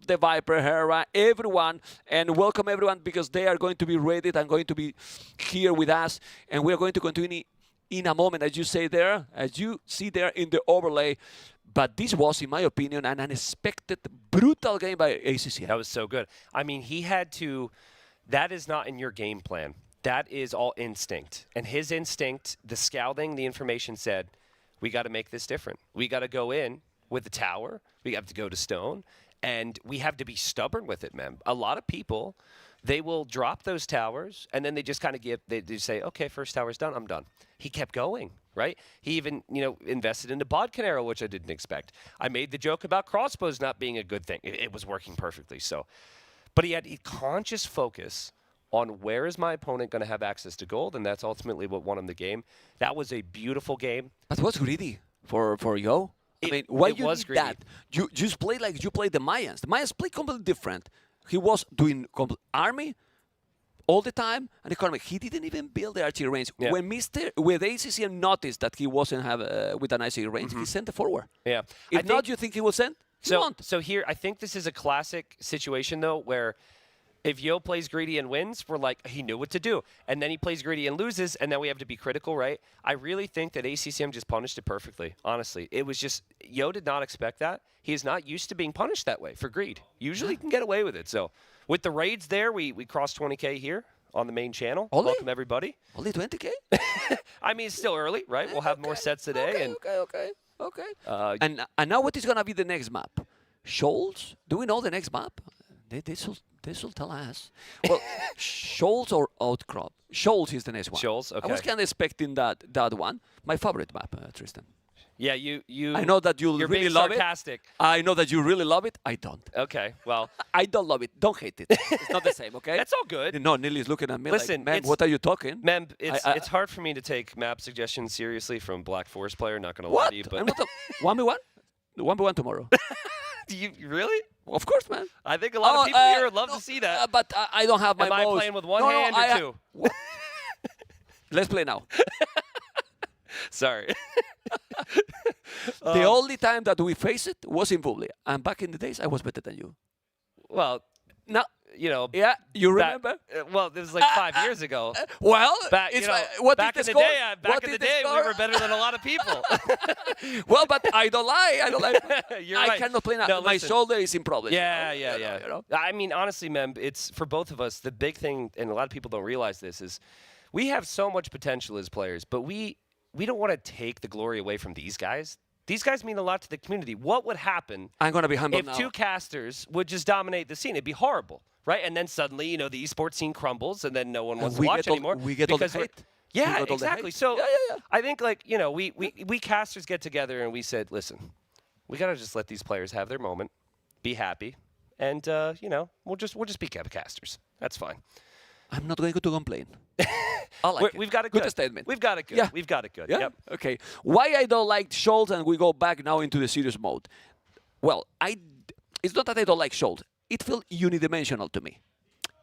the Viper, Hera, everyone, and welcome everyone because they are going to be ready and going to be here with us, and we are going to continue in a moment, as you see there in the overlay. But this was, in my opinion, an unexpected, brutal game by ACCM. That was so good. I mean, he had to... That is not in your game plan. That is all instinct. And his instinct, the scouting, the information said, we got to make this different. We got to go in with the tower. We have to go to stone. And we have to be stubborn with it, man. A lot of people, they will drop those towers, and then they just kind of they just say, okay, first tower's done, I'm done. He kept going, right? He even, invested into bodkin arrow, which I didn't expect. I made the joke about crossbows not being a good thing. It was working perfectly, so. But he had a conscious focus on where is my opponent going to have access to gold, and that's ultimately what won him the game. That was a beautiful game. But what's greedy for Yo? I mean, why you was did greedy. that? You just play like you played the Mayans. The Mayans played completely different. He was doing army all the time, and economy. He didn't even build the archery range. Yeah. When ACCM noticed that he wasn't with an archery range, he sent it forward. Yeah. If not, you think he will send? He won't. So here, I think this is a classic situation, though, where if Yo plays greedy and wins, we're like, he knew what to do. And then he plays greedy and loses, and then we have to be critical, right? I really think that ACCM just punished it perfectly, honestly. It was just, Yo did not expect that. He is not used to being punished that way for greed. Usually he can get away with it. So with the raids there, we crossed 20K here on the main channel. Only? Welcome, everybody. Only 20K? I mean, it's still early, right? We'll have more sets today. Okay. And now what is going to be the next map? Shoals? Do we know the next map? They should tell us. Well, Shoals or Outcrop? Shoals is the next one. Shoals, okay. I was kind of expecting that one. My favorite map, Tristan. Yeah, you. I know that you you're really being love sarcastic. it. I know that you really love it. I don't. Okay, well. I don't love it. Don't hate it. It's not the same, okay? That's all good. No, Nili's looking at me Listen, like, man, what are you talking? Man, it's hard for me to take map suggestions seriously from Black Forest player, not going to lie What? to you. But 1v1? 1v1 tomorrow. Do you really? Of course, man. I think a lot of people here would love to see that. But I don't have my Am I mouse. playing with one hand or two? Let's play now. Sorry. The only time that we faced it was in Bublia. And back in the days, I was better than you. Well, No. you know. Yeah, you back- remember? well, this was like 5 years ago. Well, Back, it's you know, like, what back is in the the score? day, back What in is the the day, we score? were better than a lot of people. Well, but I don't lie. I don't lie. You're I right. cannot play now. No, My listen. shoulder is in problem. Yeah, you yeah, know, yeah. you know? I mean, honestly, man, it's for both of us. The big thing, and a lot of people don't realize this, is we have so much potential as players, but we don't want to take the glory away from these guys. These guys mean a lot to the community. What would happen I'm going to be humble if now. two casters would just dominate the scene? It'd be horrible, right? And then suddenly, you know, the esports scene crumbles, and then no one wants to we watch get all- anymore. we get all the because we're- hate. Yeah, We got all the exactly. hate. So Yeah. I think, like, you know, we casters get together and we said, listen, we got to just let these players have their moment, be happy, and, you know, we'll just be casters. That's fine. I'm not going to complain. I like it. We've got it good good. statement. We've got it good. Yeah. We've got it good. Yeah. Yep. Okay. Why I don't like Schultz, and we go back now into the serious mode. Well, it's not that I don't like Schultz. It feels unidimensional to me.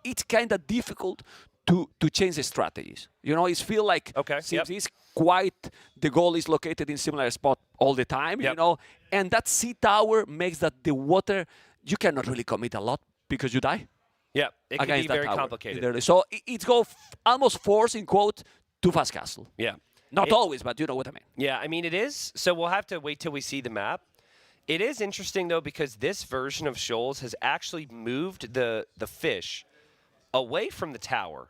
It's kind of difficult to change the strategies. You know, it feels like since it's quite the goal is located in similar spot all the time. You know, and that sea tower makes that the water you cannot really commit a lot because you die. Yeah, it can be against that very tower. complicated. So it's go almost force in quote too fast castle. Yeah. Not always, but you know what I mean. Yeah, I mean, it is. So we'll have to wait till we see the map. It is interesting, though, because this version of Shoals has actually moved the fish away from the tower,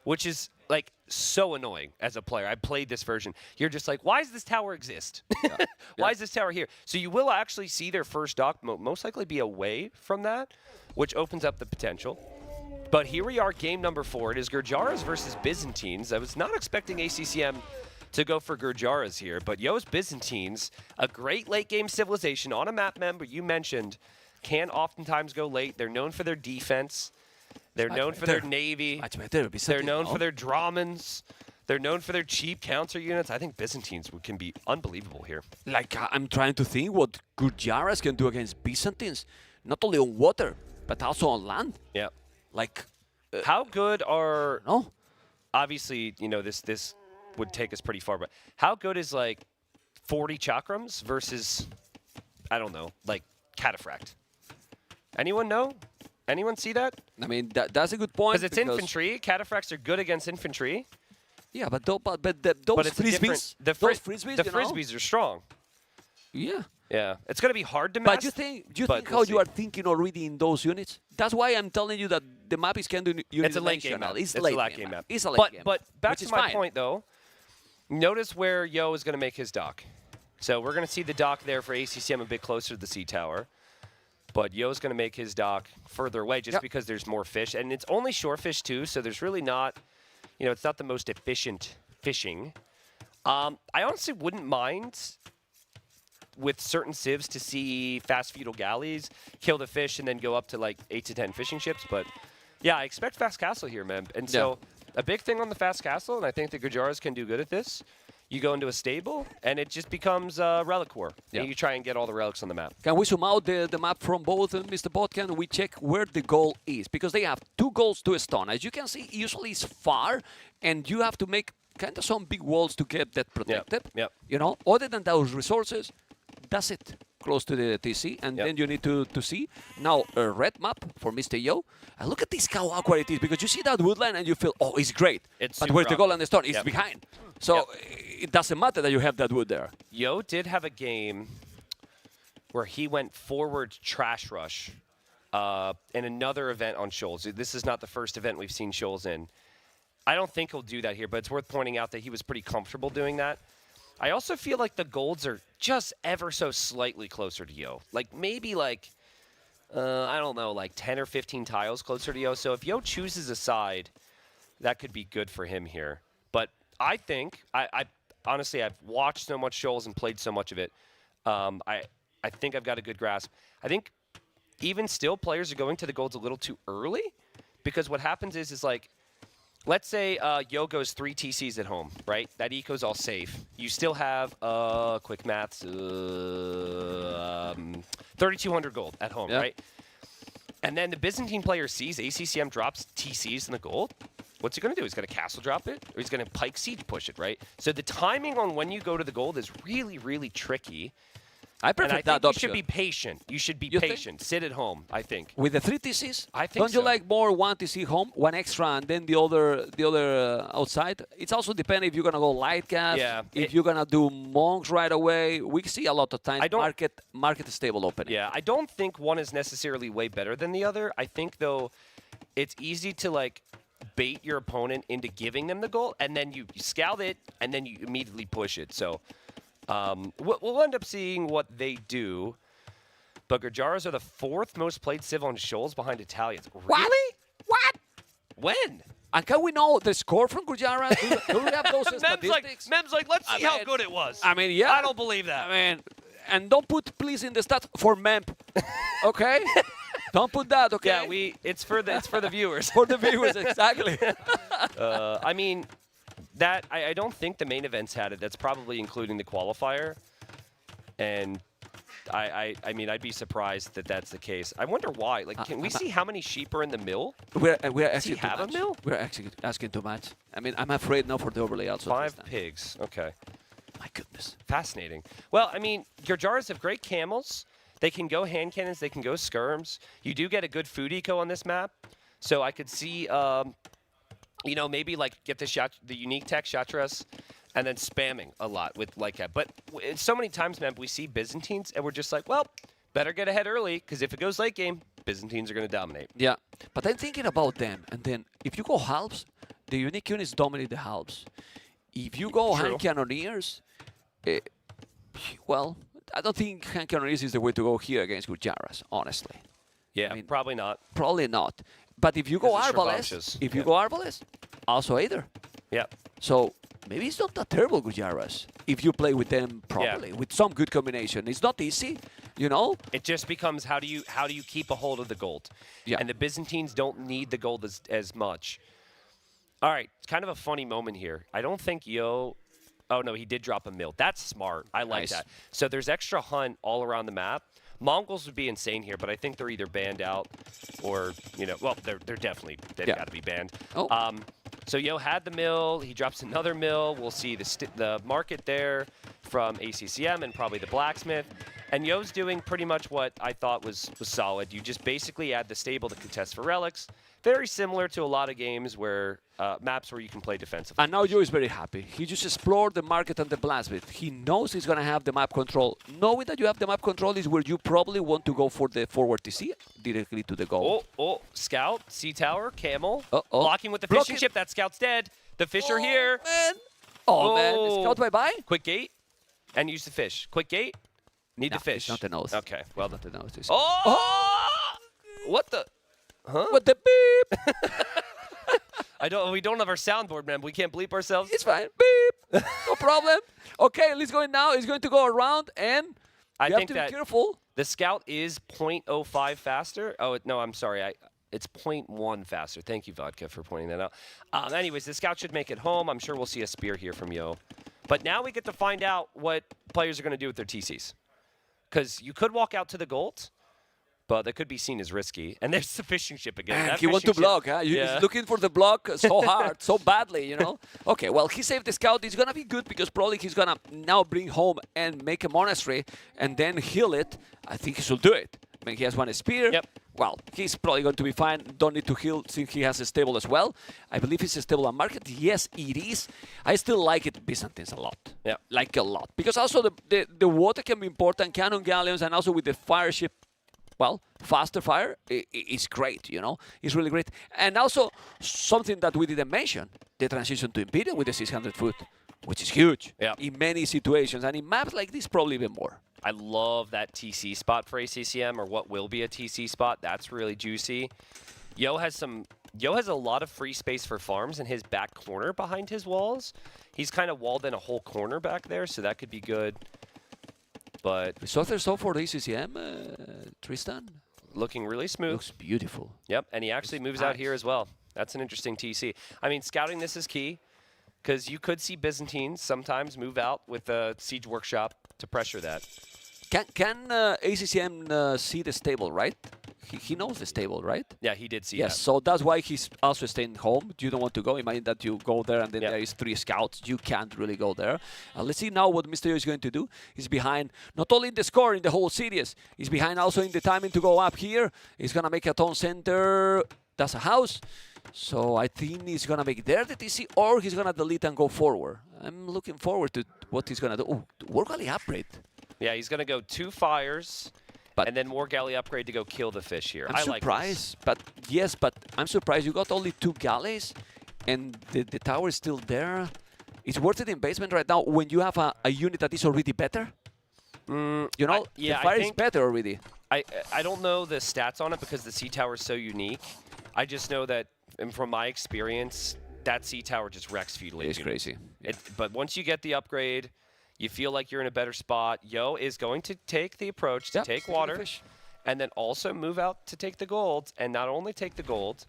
which is, like, so annoying as a player. I played this version. You're just like, why does this tower exist? Why is this tower here? So you will actually see their first dock most likely be away from that, which opens up the potential. But here we are, game number 4. It is Gurjaras versus Byzantines. I was not expecting ACCM to go for Gurjaras here, but Yo's Byzantines, a great late-game civilization on a map member you mentioned, can oftentimes go late. They're known for their defense. They're known for their navy. They're known for their Dramans. They're known for their cheap counter units. I think Byzantines can be unbelievable here. Like, I'm trying to think what Gurjaras can do against Byzantines, not only on water, but also on land. Yeah. Like, how good are... No. Obviously, you know, this would take us pretty far, but how good is, like, 40 chakrams versus, I don't know, like, cataphract? Anyone know? Anyone see that? I mean, that's a good point. Because it's infantry. Cataphracts are good against infantry. Yeah, but those it's frisbees, the those frisbees, the you know? frisbees are strong. Yeah. Yeah. It's going to be hard to match. But you think but how we'll you see. are thinking already in those units? That's why I'm telling you that the map is kind of unidimensional. It's a late game map. It's a late game map. It's a late game. But back which to is my fine. point, though. Notice where Yo is going to make his dock. So we're going to see the dock there for ACCM a bit closer to the sea tower. But Yo's going to make his dock further away just because there's more fish. And it's only shore fish, too, so there's really not, you know, it's not the most efficient fishing. I honestly wouldn't mind with certain civs to see fast feudal galleys kill the fish and then go up to like 8 to 10 fishing ships. But yeah, I expect fast castle here, man. And so a big thing on the fast castle, and I think the Gurjaras can do good at this, you go into a stable and it just becomes a relic war. And you try and get all the relics on the map. Can we zoom out the map from both, Mr. Botkan? We check where the goal is, because they have 2 goals to a stone. As you can see, usually it's far, and you have to make kind of some big walls to get that protected. Yep. You know, other than those resources, that's it. Close to the TC, and then you need to see. Now, a red map for Mr. Yo. And look at this, how awkward it is, because you see that woodland and you feel, oh, it's great. It's but super where's the goal awkward. and the stone? It's behind. So it doesn't matter that you have that wood there. Yo did have a game where he went forward trash rush in another event on Shoals. This is not the first event we've seen Shoals in. I don't think he'll do that here, but it's worth pointing out that he was pretty comfortable doing that. I also feel like the golds are just ever so slightly closer to Yo. Like maybe like, I don't know, like 10 or 15 tiles closer to Yo. So if Yo chooses a side, that could be good for him here. But I think, I honestly, I've watched so much Shoals and played so much of it. I think I've got a good grasp. I think even still players are going to the golds a little too early, because what happens is like, let's say Yo goes 3 TCs at home, right? That eco's all safe. You still have, quick maths, 3,200 gold at home, right? And then the Byzantine player sees ACCM drops TCs in the gold. what's he going to do? He's going to castle drop it, or he's going to pike siege push it, right? So the timing on when you go to the gold is really, really tricky. I prefer and I that think option. You should be patient. You should be patient. Sit at home, I think. With the 3 TCs? I think Don't you like more 1 TC home, 1 extra, and then the other outside? It's also depending if you're going to go light gas, if you're going to do monks right away. We see a lot of times market stable opening. Yeah, I don't think one is necessarily way better than the other. I think, though, it's easy to, like, bait your opponent into giving them the goal, and then you scout it, and then you immediately push it. So... we'll end up seeing what they do. But Gurjaras are the 4th most played Civ on Shoals behind Italians. Really? What? When? And can we know the score from Gurjaras? Do we have those statistics? Mem's like, let's see how good it was. I mean, yeah. I don't believe that. I mean, and don't put please in the stats for Mem. Okay? Don't put that, okay? Yeah, it's for the viewers. For the viewers, exactly. I mean... That I don't think the main events had it. That's probably including the qualifier, and I mean I'd be surprised that that's the case. I wonder why. Like, can we see how many sheep are in the mill? We're Does he asking have too a much. mill? We're actually asking too much. I mean, I'm afraid now for the overlay also. 5 pigs. Okay. My goodness. Fascinating. Well, I mean, Gurjaras have great camels. They can go hand cannons. They can go skirms. You do get a good food eco on this map, so I could see. You know, maybe like get the unique tech Shatras, and then spamming a lot with like that. But so many times, man, we see Byzantines, and we're just like, well, better get ahead early, because if it goes late game, Byzantines are going to dominate. Yeah, but I'm thinking about them, and then if you go halves, the unique units dominate the halves. If you go hand cannoneers, well, I don't think hand cannoneers is the way to go here against Gurjaras, honestly. Yeah, I mean, probably not. Probably not. But if you go Arbalest, also either. Yeah. So maybe it's not that terrible, Gurjaras, if you play with them properly, with some good combination. It's not easy, you know. It just becomes how do you keep a hold of the gold? Yeah. And the Byzantines don't need the gold as much. All right, it's kind of a funny moment here. I don't think Yo. Oh no, he did drop a mill. That's smart. I like that. So there's extra hunt all around the map. Mongols would be insane here, but I think they're either banned out or, you know, well, they've got to be banned. Oh. So Yo had the mill. He drops another mill. We'll see the market there from ACCM and probably the blacksmith. And Yo's doing pretty much what I thought was solid. You just basically add the stable to contest for relics. Very similar to a lot of games where maps where you can play defensively. And now Yo is very happy. He just explored the market and the blacksmith. He knows he's going to have the map control. Knowing that you have the map control is where you probably want to go for the forward TC directly to the goal. Oh, scout, sea tower, camel, blocking with the fishing ship. That scout's dead. The fish are here. Man. Oh, man. The scout bye-bye. Quick gate and use the fish. Quick gate. Need the fish. Not the nose. Okay, well, Not the nose. What the? Huh? What the beep? We don't have our soundboard, man. We can't bleep ourselves. It's fine. Beep. No problem. Okay, let's go in now. He's going to go around, and you have to be careful. The scout is 0.05 faster. Oh, no, I'm sorry. It's 0.1 faster. Thank you, Vodka, for pointing that out. Anyways, the scout should make it home. I'm sure we'll see a spear here from Yo. But now we get to find out what players are going to do with their TCs. Because you could walk out to the gold, but that could be seen as risky. And there's the fishing ship again. Man, he wants to block, huh? He's looking for the block so hard, so badly, you know? Okay, well, he saved the scout. It's going to be good because probably he's going to now bring home and make a monastery and then heal it. I think he should do it. I mean, he has one spear. Yep. Well, he's probably going to be fine. Don't need to heal since he has a stable as well. I believe it's a stable on market. Yes, it is. I still like it, Byzantines, a lot. Yeah. Like a lot. Because also the water can be important, cannon galleons, and also with the fire ship, well, faster fire is great, you know. It's really great. And also something that we didn't mention, the transition to Imperial with the 600 foot, which is huge in many situations. And in maps like this, probably even more. I love that TC spot for ACCM, or what will be a TC spot. That's really juicy. Yo has a lot of free space for farms in his back corner behind his walls. He's kind of walled in a whole corner back there, so that could be good. But so there's so for the ACCM, Tristan. Looking really smooth. Looks beautiful. Yep, and he actually moves out here as well. That's an interesting TC. I mean, scouting this is key, because you could see Byzantines sometimes move out with a siege workshop to pressure that. Can ACCM see the stable, right? he knows the stable, right? Yeah, he did see Yes, that. so that's why he's also staying home. You don't want to go. Imagine that you go there and then Yeah. there is 3 scouts. You can't really go there. Let's see now what Mr. Yo is going to do. He's behind not only in the score in the whole series, he's behind also in the timing to go up here. He's going to make a town center. That's a house. So I think he's going to make there the TC or he's going to delete and go forward. I'm looking forward to what he's going to do. Oh, work rally upgrade. Yeah, he's going to go 2 fires. But and then more galley upgrade to go kill the fish here. I'm I like surprised, but yes, but I'm surprised you got only 2 galleys and the tower is still there. It's worth it in basement right now when you have a unit that is already better. You know, yeah, the fire I is think better already. I don't know the stats on it because the sea tower is so unique. I just know that, and from my experience, that sea tower just wrecks Feudal. It's crazy. But once you get the upgrade, you feel like you're in a better spot. Yo is going to take the approach to take water, and then also move out to take the gold. And not only take the gold,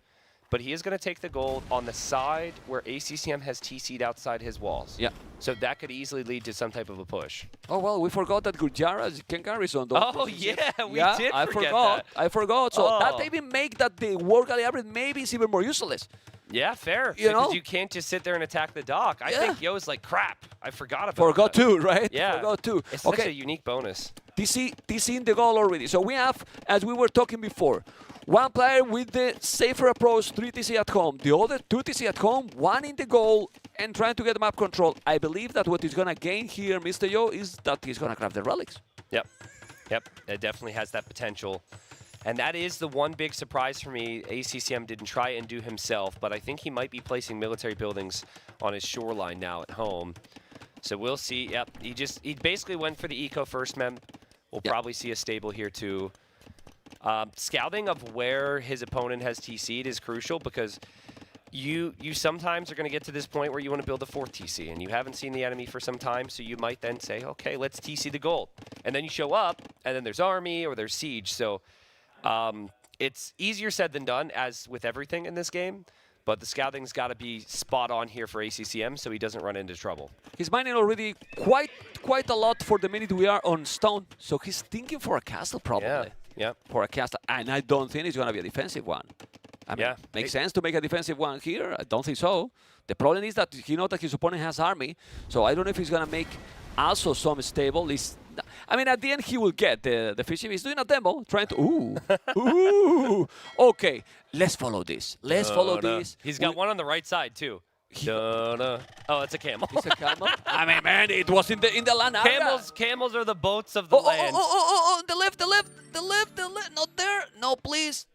but he is going to take the gold on the side where ACCM has TC'd outside his walls. Yeah. So that could easily lead to some type of a push. Oh, well, we forgot that Gurjara can carry some. Oh, yeah, we did forget that. I forgot. So that Oh. even make that the work rally upgrade maybe is even more useless. Yeah, fair. You know? Because you can't just sit there and attack the dock. I think Yo's like, crap, I forgot about Forgot that. too, right? Yeah. Forgot too. It's such a unique bonus. TC in the goal already. So we have, as we were talking before, 1 player with the safer approach, 3 TC at home. The other 2 TC at home, 1 in the goal, and trying to get map control. I believe that what he's going to gain here, Mr. Yo, is that he's going to grab the relics. Yep. Yep. It definitely has that potential. And that is the one big surprise for me. ACCM didn't try and do himself, but I think he might be placing military buildings on his shoreline now at home. So we'll see. Yep. He basically went for the eco first, Mem. We'll probably see a stable here too. Scouting of where his opponent has TC'd is crucial because you sometimes are going to get to this point where you want to build a 4th TC and you haven't seen the enemy for some time, so you might then say, okay, let's TC the gold. And then you show up, and then there's army or there's siege. So it's easier said than done, as with everything in this game, but the scouting's got to be spot on here for ACCM so he doesn't run into trouble. He's mining already quite a lot for the minute we are on stone, so he's thinking for a castle probably. Yeah. For a castle, and I don't think it's going to be a defensive one. I mean, makes sense to make a defensive one here. I don't think so. The problem is that he knows that his opponent has army, so I don't know if he's going to make also some stable. I mean, at the end, he will get the fishing. He's doing a demo, trying to... Ooh. Okay, let's follow this. Let's follow this. He's got one on the right side, too. Oh, it's a camel. It's a camel? I mean, man, it was in the land area. Camels are the boats of the land. The lift. Not there. No, please.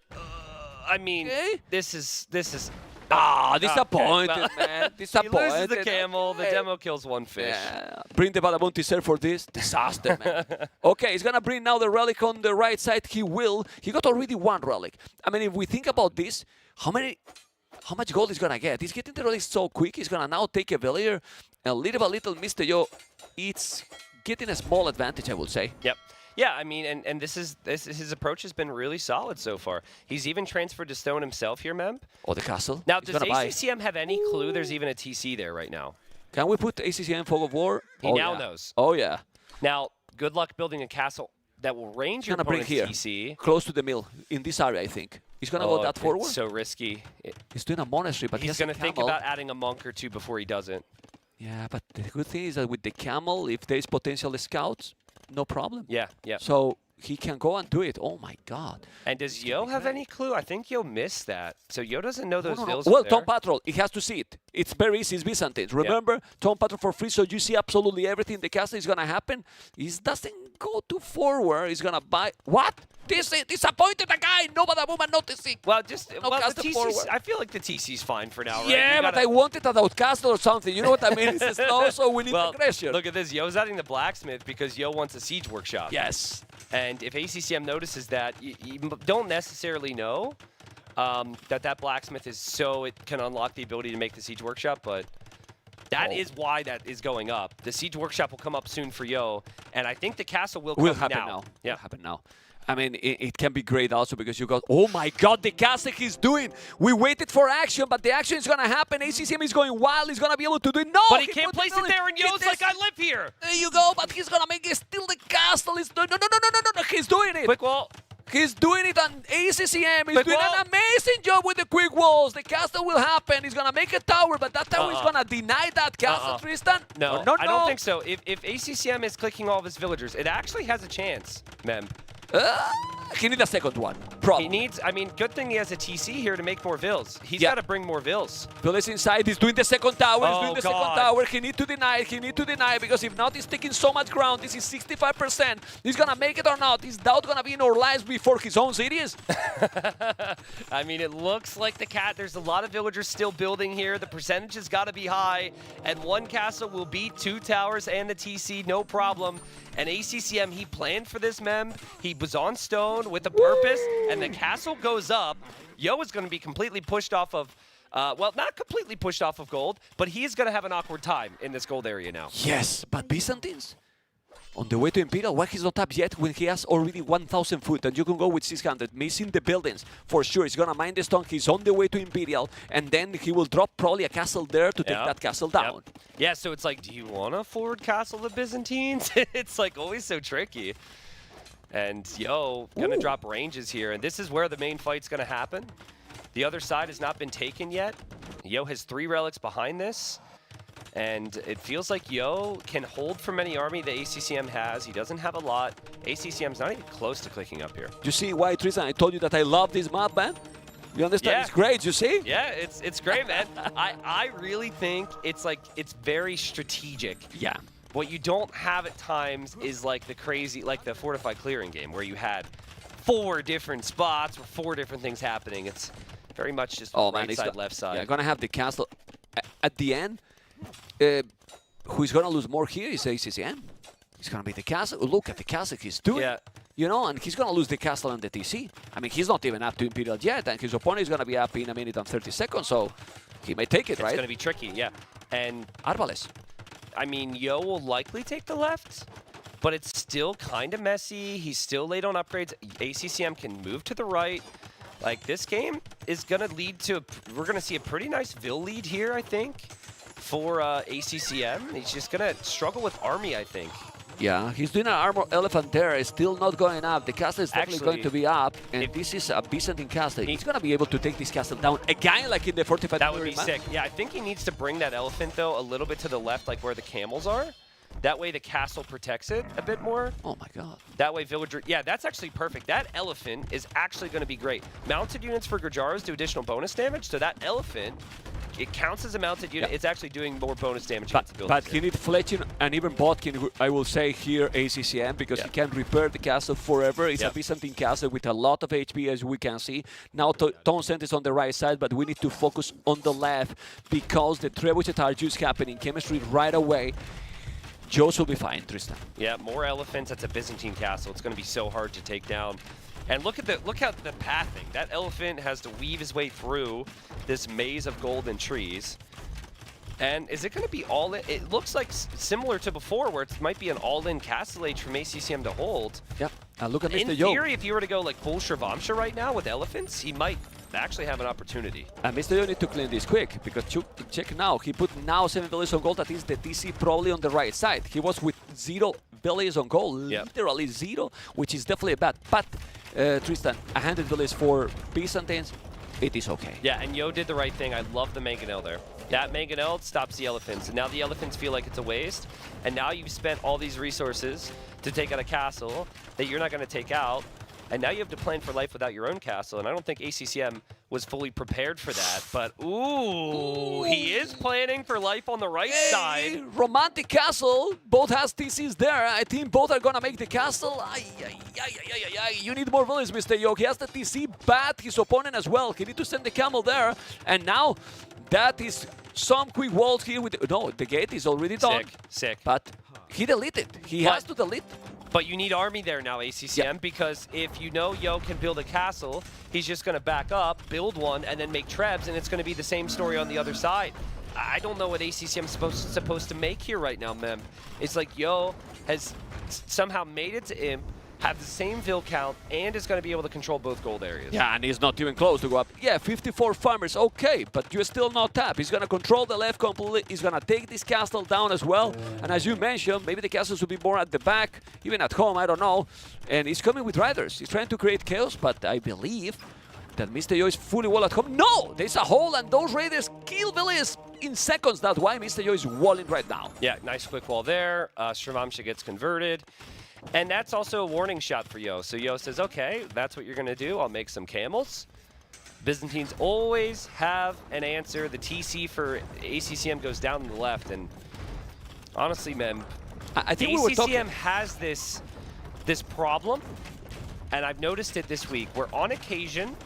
I mean, this is... disappointed, well, man. He Disappointed. loses the camel. The demo kills 1 fish. Yeah. Bring the Badabounty Sir for this. Disaster, man. Okay, he's going to bring now the relic on the right side. He will. He got already 1 relic. I mean, if we think about this, how much gold he's going to get? He's getting the relic so quick. He's going to now take a villager. And little by little, Mr. Yo, it's getting a small advantage, I would say. Yep. Yeah, I mean, and his approach has been really solid so far. He's even transferred to stone himself here, Mem. Oh, the castle. Now, does ACCM have any clue there's even a TC there right now? Can we put ACCM Fog of War? He now knows. Oh, yeah. Now, good luck building a castle that will range your opponent's TC. Close to the mill, in this area, I think. He's going to go that forward? It's so risky. He's doing a monastery, but he's going to think about adding a monk or 2 before he does it. Yeah, but the good thing is that with the camel, if there's potential scouts, no problem. Yeah. So he can go and do it. Oh, my God. And does Yo have any clue? I think Yo missed that. So Yo doesn't know those vills Well, there. Tom Patrol, he has to see it. It's very easy. It's Byzantine. Remember, Tom Patrol for free, so you see absolutely everything. The castle is going to happen. He doesn't go too forward. He's going to buy... What? This is disappointed the guy. No Badaboom, no TC. Well, no the TC's, I feel like the TC's fine for now, right? Yeah, but I wanted a Daut castle or something. You know what I mean? It's slow, so we need aggression. Look at this. Yo's adding the blacksmith because Yo wants a siege workshop. Yes. And if ACCM notices that, you don't necessarily know that blacksmith is so it can unlock the ability to make the siege workshop, but that is why that is going up. The siege workshop will come up soon for Yo, and I think the castle will happen now. Yeah, will happen now. I mean, it can be great also because you got, oh my God, the castle he's doing. We waited for action, but the action is going to happen. ACCM is going wild. He's going to be able to do it. No! But he can't place it there, and Yo's like, I live here. There you go, but he's going to make it still the castle. He's doing, no. He's doing it. Quick wall. He's doing it on ACCM. He's doing an amazing job with the quick walls. The castle will happen. He's going to make a tower, but that tower is going to deny that castle, Tristan. No, I don't think so. If ACCM is clicking all of his villagers, it actually has a chance, Mem. He needs a second one. Probably. He needs, I mean, good thing he has a TC here to make more vills. He's got to bring more vills. Phil is inside. He's doing the second tower. He's doing the God. second tower. He needs to deny it. He needs to deny it because if not, he's taking so much ground. This is 65%. He's going to make it or not. Is Daut going to be in our lives before his own cities? I mean, it looks like the cat. There's a lot of villagers still building here. The percentage has got to be high. And one castle will beat 2 towers and the TC, no problem. And ACCM, he planned for this, Mem. He was on stone with a purpose, and the castle goes up. Yo is going to be completely pushed off of, well, not completely pushed off of gold, but he is going to have an awkward time in this gold area now. Yes, but Byzantines on the way to Imperial, why he's not up yet when he has already 1,000 foot and you can go with 600, missing the buildings. For sure, he's going to mine the stone. He's on the way to Imperial, and then he will drop probably a castle there to take that castle down. Yeah, so it's like, do you want to forward castle the Byzantines? It's like always so tricky. And Yo, gonna drop ranges here, and this is where the main fight's gonna happen. The other side has not been taken yet. Yo has 3 relics behind this. And it feels like Yo can hold from any army that ACCM has. He doesn't have a lot. ACCM's not even close to clicking up here. You see why, Tristan, I told you that I love this map, man? You understand? Yeah. It's great, you see? Yeah, it's great, man. I really think it's very strategic. Yeah. What you don't have at times is like the crazy, like the fortified clearing game where you had 4 different spots or 4 different things happening. It's very much just right side, left side. Yeah, gonna have the castle. At the end, who's gonna lose more here is ACCM. It's gonna be the castle. Look at the castle he's doing. Yeah. You know, and he's gonna lose the castle and the TC. I mean, he's not even up to Imperial yet, and his opponent is gonna be up in 1 minute and 30 seconds, so he may take it, right? It's gonna be tricky, yeah. And Arbales. I mean, Yo will likely take the left, but it's still kind of messy. He's still late on upgrades. ACCM can move to the right. Like, this game is going to lead to, we're going to see a pretty nice Vill lead here, I think, for ACCM. He's just going to struggle with army, I think. Yeah, he's doing an armor elephant there. It's still not going up. The castle is definitely going to be up, and this is a Byzantine castle. He's going to be able to take this castle down again, like in the fortified. That would be sick. Yeah, I think he needs to bring that elephant, though, a little bit to the left, like where the camels are. That way the castle protects it a bit more. Oh my god. That way villager... Yeah, that's actually perfect. That elephant is actually going to be great. Mounted units for Gujaras do additional bonus damage, so that elephant... It counts as a mounted unit. It's actually doing more bonus damage. But he needs fletching and even Botkin, I will say here, ACCM, because he can repair the castle forever. It's a Byzantine castle with a lot of HP, as we can see. Now Townsend is on the right side, but we need to focus on the left because the trebuchet are just happening. Chemistry right away. Joes will be fine, Tristan. Yeah, more elephants. That's a Byzantine castle. It's going to be so hard to take down. And look at the pathing. That elephant has to weave his way through this maze of golden trees. And is it going to be all in? It looks like similar to before, where it might be an all-in castle age from ACCM to hold. Yep. Look at In Mr. Yo. theory, if you were to go like full Shravamsha right now with elephants, he might actually have an opportunity. And Mr. Yo need to clean this quick, because check now. He put now 7 villages on gold. That is the TC probably on the right side. He was with 0 villages on gold, literally 0, which is definitely bad. But Tristan, 100 villages for Byzantines, it is okay. Yeah, and Yo did the right thing. I love the mangonel there. That mangonel stops the elephants, and now the elephants feel like it's a waste. And now you've spent all these resources to take out a castle that you're not going to take out. And now you have to plan for life without your own castle, and I don't think ACCM was fully prepared for that. But, ooh, he is planning for life on the right side. Romantic castle, both has TCs there. I think both are gonna make the castle. You need more villages, Mr. Yo. He has the TC, but his opponent as well. He need to send the camel there, and now that is some quick walls here with... No, the gate is already done. Sick. But he deleted. He has to delete. But you need army there now, ACCM, because if you know Yo can build a castle, he's just going to back up, build one, and then make trebs, and it's going to be the same story on the other side. I don't know what ACCM is supposed to make here right now, Mem. It's like Yo has somehow made it to Imp, have the same Vil count, and is going to be able to control both gold areas. Yeah, and he's not even close to go up. Yeah, 54 farmers, okay, but you're still not tapped. He's going to control the left completely. He's going to take this castle down as well. And as you mentioned, maybe the castles will be more at the back, even at home, I don't know. And he's coming with riders. He's trying to create chaos, but I believe that Mr. Yo is fully wall at home. No! There's a hole, and those raiders kill Villiers in seconds. That's why Mr. Yo is walling right now. Yeah, nice quick wall there. Shravamsha gets converted. And that's also a warning shot for Yo. So Yo says, okay, that's what you're going to do. I'll make some camels. Byzantines always have an answer. The TC for ACCM goes down to the left. And honestly, man, I think ACCM we were talking... has this problem. And I've noticed it this week, where on occasion,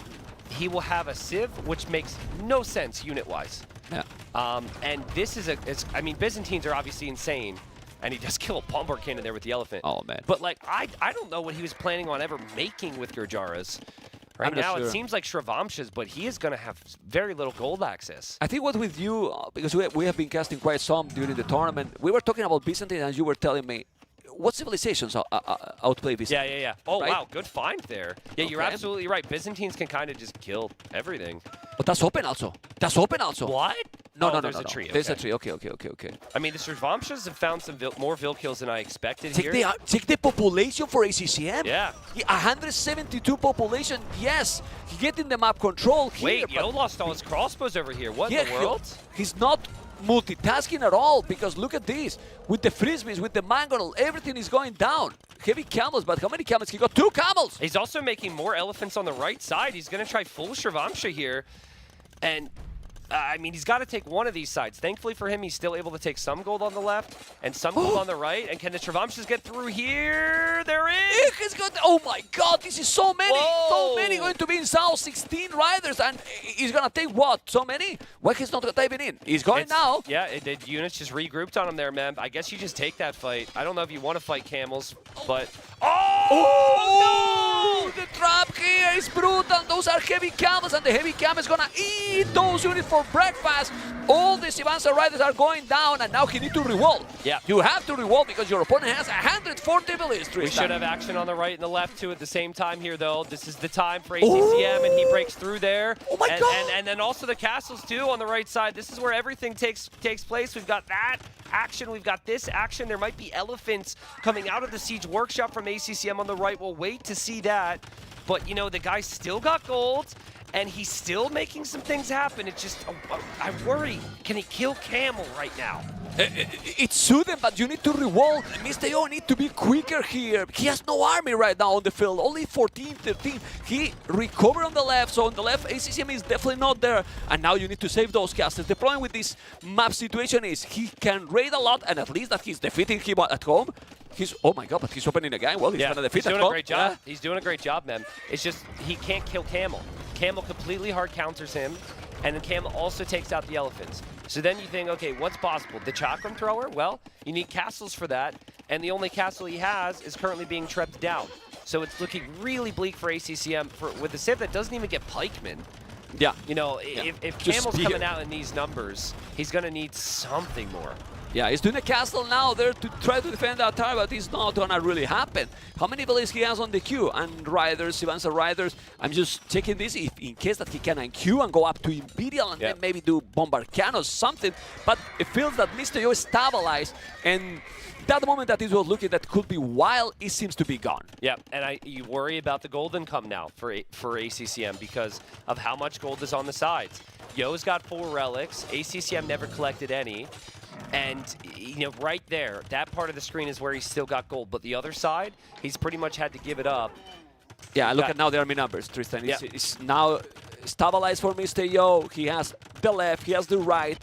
he will have a Civ, which makes no sense unit-wise. Yeah. And this is I mean, Byzantines are obviously insane. And he does kill a bombard cannon there with the elephant. Oh, man. But, like, I don't know what he was planning on ever making with Gurjaras. Right now, it seems like Shravamsha's, but he is going to have very little gold access. I think what with you, because we have been casting quite some during the tournament, we were talking about Byzantine, and you were telling me, what civilizations outplay Byzantine? Yeah. Oh, right? wow, good find there. Yeah, you're Okay. absolutely right. Byzantines can kind of just kill everything. But that's open also. That's open also. What? No, there's a tree. There's a Okay. tree. Okay. I mean, the Shravamshas have found some more Vil kills than I expected here. Check the population for ACCM. Yeah. 172 population. Yes, he getting the map control here. Wait, Yo lost all his crossbows over here. What in the world? He's not multitasking at all, because look at this. With the frisbees, with the mangonel, everything is going down. Heavy camels, but how many camels? He got 2 camels. He's also making more elephants on the right side. He's going to try full Shravamsha here. And, I mean, he's got to take one of these sides. Thankfully for him, he's still able to take some gold on the left and some gold on the right. And can the Shravamshas get through here? They're in! He's got, oh my god, this is so many! Whoa. So many going to be in south, 16 riders, and he's gonna take what? So many? Why he's not diving in? He's going now. Yeah, the units just regrouped on him there, man. I guess you just take that fight. I don't know if you want to fight camels, but... Oh, no! The trap here is brutal. Those are heavy camels, and the heavy camel is gonna eat those units for breakfast. All the Sivansa riders are going down, and now he needs to revolt. Yeah. You have to revolt because your opponent has 140 villages. We should have action on the right and the left, too, at the same time here, though. This is the time for ACCM, and he breaks through there. Oh, my God! And then also the castles, too, on the right side. This is where everything takes place. We've got that action. We've got this action. There might be elephants coming out of the Siege Workshop from ACCM on the right. We'll wait to see that. But, you know, the guy's still got gold, and he's still making some things happen. It's just, I worry, can he kill Camel right now? It suits him, but you need to revolt. Mr. Yo need to be quicker here. He has no army right now on the field, only 14, 13. He recovered on the left, so on the left, ACCM is definitely not there. And now you need to save those castles. The problem with this map situation is he can raid a lot, and at least that he's defeating him at home. He's, oh my god, but he's opening again. Well, he's gonna defeat he's doing a great job. Yeah. He's doing a great job, man. It's just he can't kill Camel. Camel completely hard counters him, and then Camel also takes out the elephants. So then you think, okay, what's possible? The Chakram Thrower? Well, you need castles for that, and the only castle he has is currently being trepped down. So it's looking really bleak for ACCM with a Civ that doesn't even get pikemen. Yeah. You know, Yeah. if Just Camel's spear. coming out in these numbers, he's going to need something more. Yeah, he's doing a castle now there to try to defend that tower, but it's not gonna really happen. How many villages he has on the queue? And riders, Sivansa riders. I'm just checking this if in case that he can unqueue and go up to Imperial and then maybe do bombard cannon or something. But it feels that Mr. Yo is stabilized, and that moment that it was looking that could be wild, it seems to be gone. Yeah, and you worry about the golden come now for ACCM because of how much gold is on the sides. Yo's got 4 relics. ACCM never collected any. And, you know, right there, that part of the screen is where he's still got gold. But the other side, he's pretty much had to give it up. Yeah, look at now the army numbers, Tristan. Yeah. It's now stabilized for Mr. Yo. He has the left, he has the right.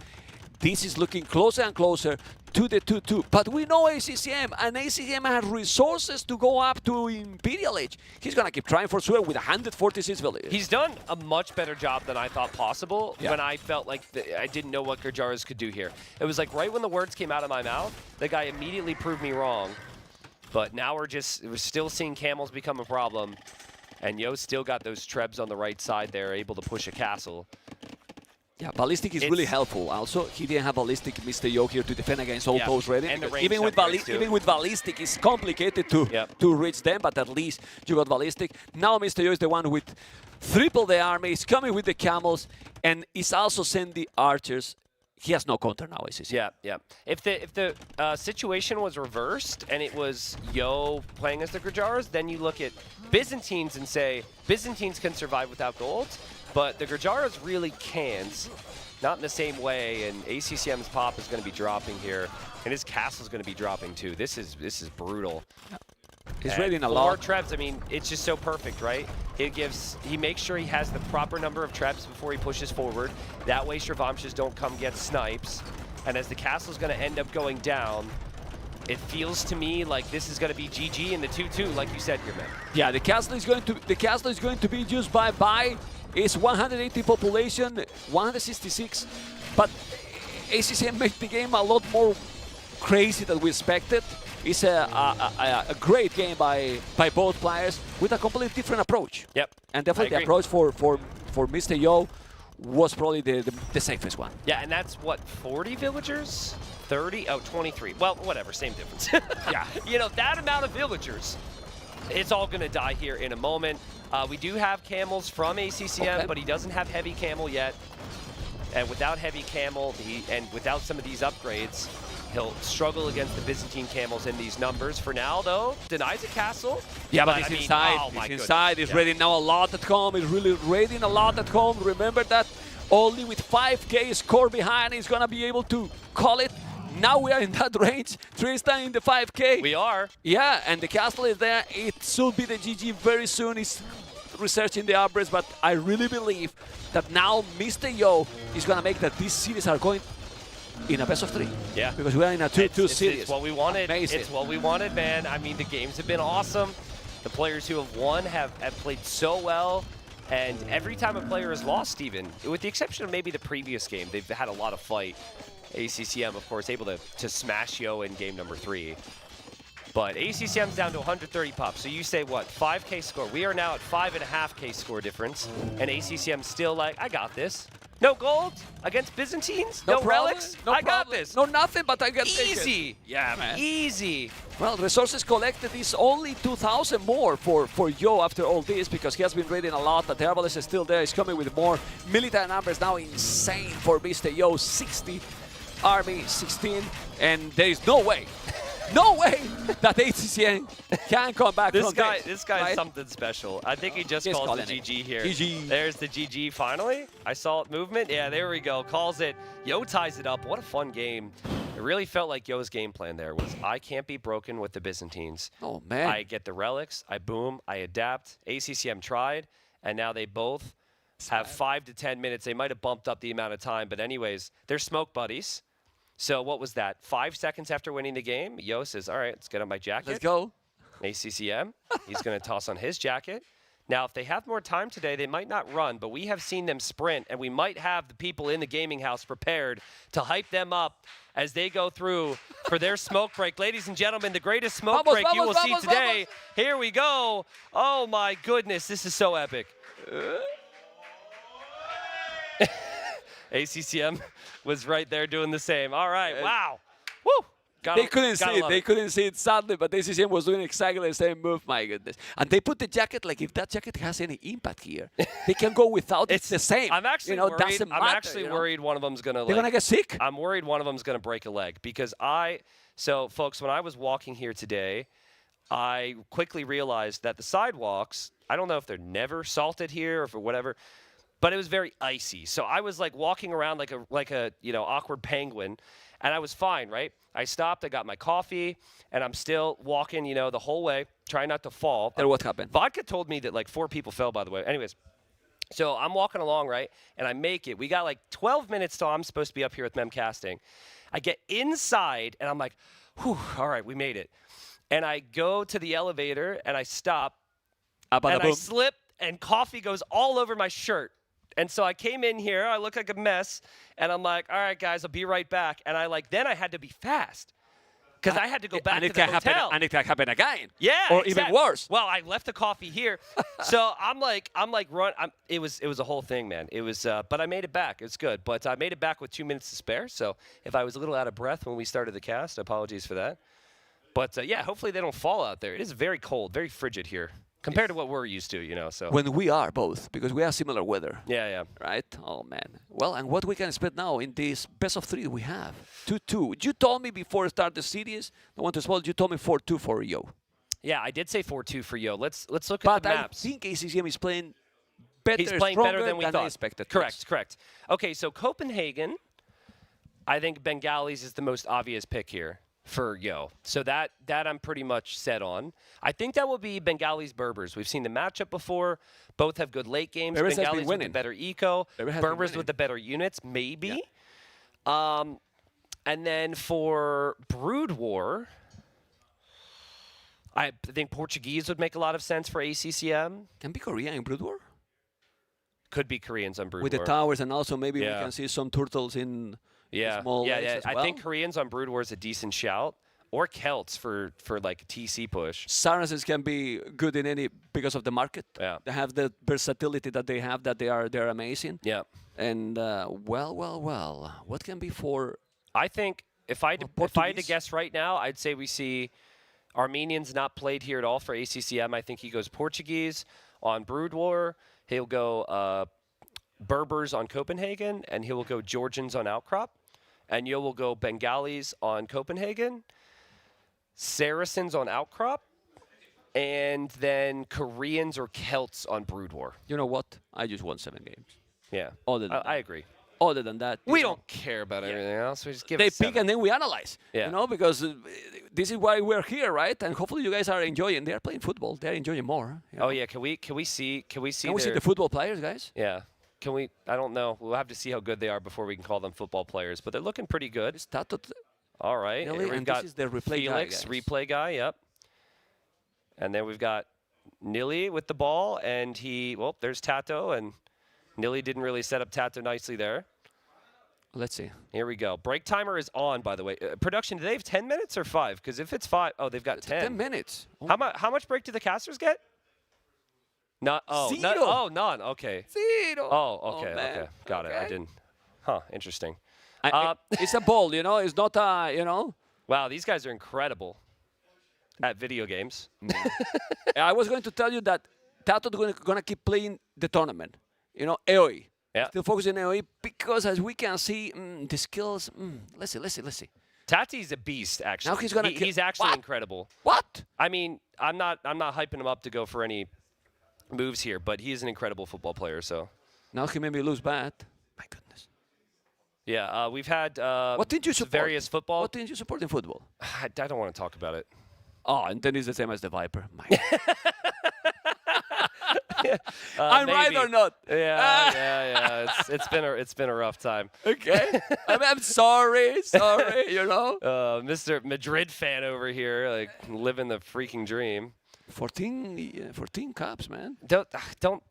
This is looking closer and closer to the 2-2. But we know ACCM, and ACCM has resources to go up to Imperial Age. He's going to keep trying for sure with 146 villages. He's done a much better job than I thought possible when I felt like I didn't know what Gurjaras could do here. It was like right when the words came out of my mouth, the guy immediately proved me wrong. But now we're still seeing camels become a problem. And Yo's still got those trebs on the right side there, able to push a castle. Yeah, ballistic is really helpful. Also, he didn't have ballistic Mr. Yo here to defend against all those ready. And the range Even with ballistic, it's complicated to reach them, but at least you got ballistic. Now Mr. Yo is the one with triple the army. He's coming with the camels, and he's also sending the archers. He has no counter now, ACCM. Yeah. If the situation was reversed and it was Yo playing as the Gurjaras, then you look at Byzantines and say Byzantines can survive without gold, but the Gurjaras really can't. Not in the same way, and ACCM's pop is going to be dropping here, and his castle's going to be dropping too. This is brutal. He's raiding a 4 lot. trebs, I mean, it's just so perfect, right? He makes sure he has the proper number of trebs before he pushes forward. That way Shravamshas don't come get snipes. And as the castle's going to end up going down, it feels to me like this is going to be GG in the 2-2, like you said here, man. Yeah, the castle is going to be used by it's 180 population, 166, but ACCM made the game a lot more crazy than we expected. It's a great game by both players with a completely different approach. Yep. And definitely the approach for Mr. Yo was probably the safest one. Yeah, and that's what, 40 villagers? 30? Oh, 23. Well, whatever, same difference. Yeah. You know, that amount of villagers, it's all going to die here in a moment. We do have camels from ACCM, but he doesn't have heavy camel yet. And without heavy camel, and without some of these upgrades, he'll struggle against the Byzantine camels in these numbers. For now, though, denies a castle. Yeah, but he's inside. Oh He's inside. He's raiding now a lot at home. He's really raiding a lot at home. Remember that only with 5k score behind, he's going to be able to call it. Now we are in that range. Tristan in the 5k. We are. Yeah, and the castle is there. It should be the GG very soon. He's researching the upgrades, but I really believe that now Mr. Yo is going to make that these series are going in a best of 3. Yeah. Because we are in a 2-2 series. It's what we wanted. Amazing. It's what we wanted, man. I mean, the games have been awesome. The players who have won have played so well. And every time a player has lost, even, with the exception of maybe the previous game, they've had a lot of fight. ACCM, of course, able to smash Yo in game number 3. But ACCM's down to 130 pops. So you say, what, 5k score? We are now at 5.5k score difference. And ACCM's still like, I got this. No gold against Byzantines? No relics? I got this. No nothing, but I got easy. Yeah, man. Easy. Well, resources collected is only 2,000 more for Yo after all this, because he has been raiding a lot. The Herbalist is still there. He's coming with more military numbers now. Insane for Mr. Yo. 60 army, 16, and there is no way that ACCM can come back This from guy this. is right? something special. I think he just He's calls the calling it. GG here. GG. There's the GG finally. I saw it movement. Yeah, there we go. Calls it. Yo ties it up. What a fun game. It really felt like Yo's game plan there was I can't be broken with the Byzantines. Oh, man. I get the relics. I boom. I adapt. ACCM tried, and now they both have 5 to 10 minutes. They might have bumped up the amount of time, but anyways, they're smoke buddies. So what was that? 5 seconds after winning the game, Yo says, all right, let's get on my jacket. Let's go. ACCM, he's going to toss on his jacket. Now, if they have more time today, they might not run, but we have seen them sprint, and we might have the people in the gaming house prepared to hype them up as they go through for their smoke break. Ladies and gentlemen, the greatest smoke break you will see today. Here we go. Oh, my goodness. This is so epic. ACCM was right there doing the same. All right, wow. Woo! They couldn't see it. They couldn't see it, sadly, but ACCM was doing exactly the same move. My goodness. And they put the jacket, like if that jacket has any impact here, they can go without. It's the same. I'm actually worried. Doesn't matter, I'm actually worried one of them's going to They're going to get sick. I'm worried one of them's going to break a leg because so folks, when I was walking here today, I quickly realized that the sidewalks, I don't know if they're never salted here or for whatever, but it was very icy. So I was like walking around like a awkward penguin, and I was fine, right? I stopped, I got my coffee, and I'm still walking, the whole way, trying not to fall. And what happened? Vodka told me that like 4 people fell, by the way. Anyways, so I'm walking along, right? And I make it. We got like 12 minutes till I'm supposed to be up here with Memcasting. I get inside, and I'm like, whew, all right, we made it. And I go to the elevator, and I stop, and I slip, and coffee goes all over my shirt. And so I came in here, I look like a mess, and I'm like, all right, guys, I'll be right back. And then I had to be fast. Because I had to go back and to it the can happen, hotel. and it can happen again. Yeah, or exactly. even worse. Well, I left the coffee here, so I'm like, it was a whole thing, man. It was, but I made it back. It's good, but I made it back with 2 minutes to spare. So if I was a little out of breath when we started the cast, apologies for that. But yeah, hopefully they don't fall out there. It is very cold, very frigid here compared to what we're used to, you know. So When we are both, because we have similar weather. yeah. Right? Oh, man. Well, and what we can expect now in this best of 3 we have? 2-2. You told me before I start the series, I want to spoil, you told me 4-2 for Yo. Yeah, I did say 4-2 for Yo. Let's look But at the maps. I think ACCM is playing better, He's playing better than we thought. I expected. Correct, correct. Okay, so Copenhagen, I think Bengalis is the most obvious pick here for Yo. So that I'm pretty much set on. I think that will be Bengalis Berbers. We've seen the matchup before. Both have good late games. Berbers has been Bengalis with the winning. better eco. Berbers has been Berbers winning. with the better units, maybe. Yeah. And then for Brood War, I think Portuguese would make a lot of sense for ACCM. Can be Korean in Brood War? Could be Koreans on Brood With War. the towers, and also maybe we Yeah. can see some turtles in small lakes as I well. think Koreans on Brood War is a decent shout. Or Celts for like a TC push. Saracens can be good in any because of the market. Yeah. They have the versatility that they have, that they're amazing. Yeah. And well, what can be for? I think if I had to Portuguese? guess right now, I'd say we see Armenians not played here at all for ACCM. I think he goes Portuguese on Brood War. He'll go Berbers on Copenhagen, and he will go Georgians on Outcrop. And Yo will go Bengalis on Copenhagen, Saracens on Outcrop, and then Koreans or Celts on Brood War. You know what? I just won 7 games. Yeah, Other than I agree. Other than that, We you know, don't care about everything else. We just give they it pick 7. and then we analyze. Yeah. You know, because this is why we're here, right? And hopefully you guys are enjoying. They're playing football. They're enjoying more. You know? Oh yeah, can we see Can we see their- the football players, guys? Yeah. Can we? I don't know. We'll have to see how good they are before we can call them football players. But they're looking pretty good. It's Tato. All right. Really? We've And got this is the replay guy, Felix, guys. replay guy. Yep. And then we've got Nili with the ball, and there's Tato, and Nili didn't really set up Tato nicely there. Let's see. Here we go. Break timer is on, by the way. Production, do they have 10 minutes or 5? Because if it's 5, they've got 10. 10 minutes. Oh. How much break do the casters get? Not. Oh, Zero. none. Okay. Zero. Oh, okay, man. okay. Got it. I Okay. didn't. Huh, interesting. It's a ball, you know. It's not a, you know. Wow, these guys are incredible at video games. I was going to tell you that Tato's going to keep playing the tournament. You know, AOE. Yeah. Still focusing on AOE because, as we can see, the skills. Let's see. Tati's a beast, actually. Now he's gonna he's actually What? incredible. What? I mean, I'm not hyping him up to go for any moves here, but he is an incredible football player. So Now he made me lose bad. My goodness. yeah, we've had What did you support? various football. What did you support in football? I don't want to talk about it. Oh, and then it's the same as the Viper. My I'm right maybe. or not? Yeah. It's been a rough time. Okay. I'm sorry. You know. Mr. Madrid fan over here, like living the freaking dream. 14 cups, man. Don't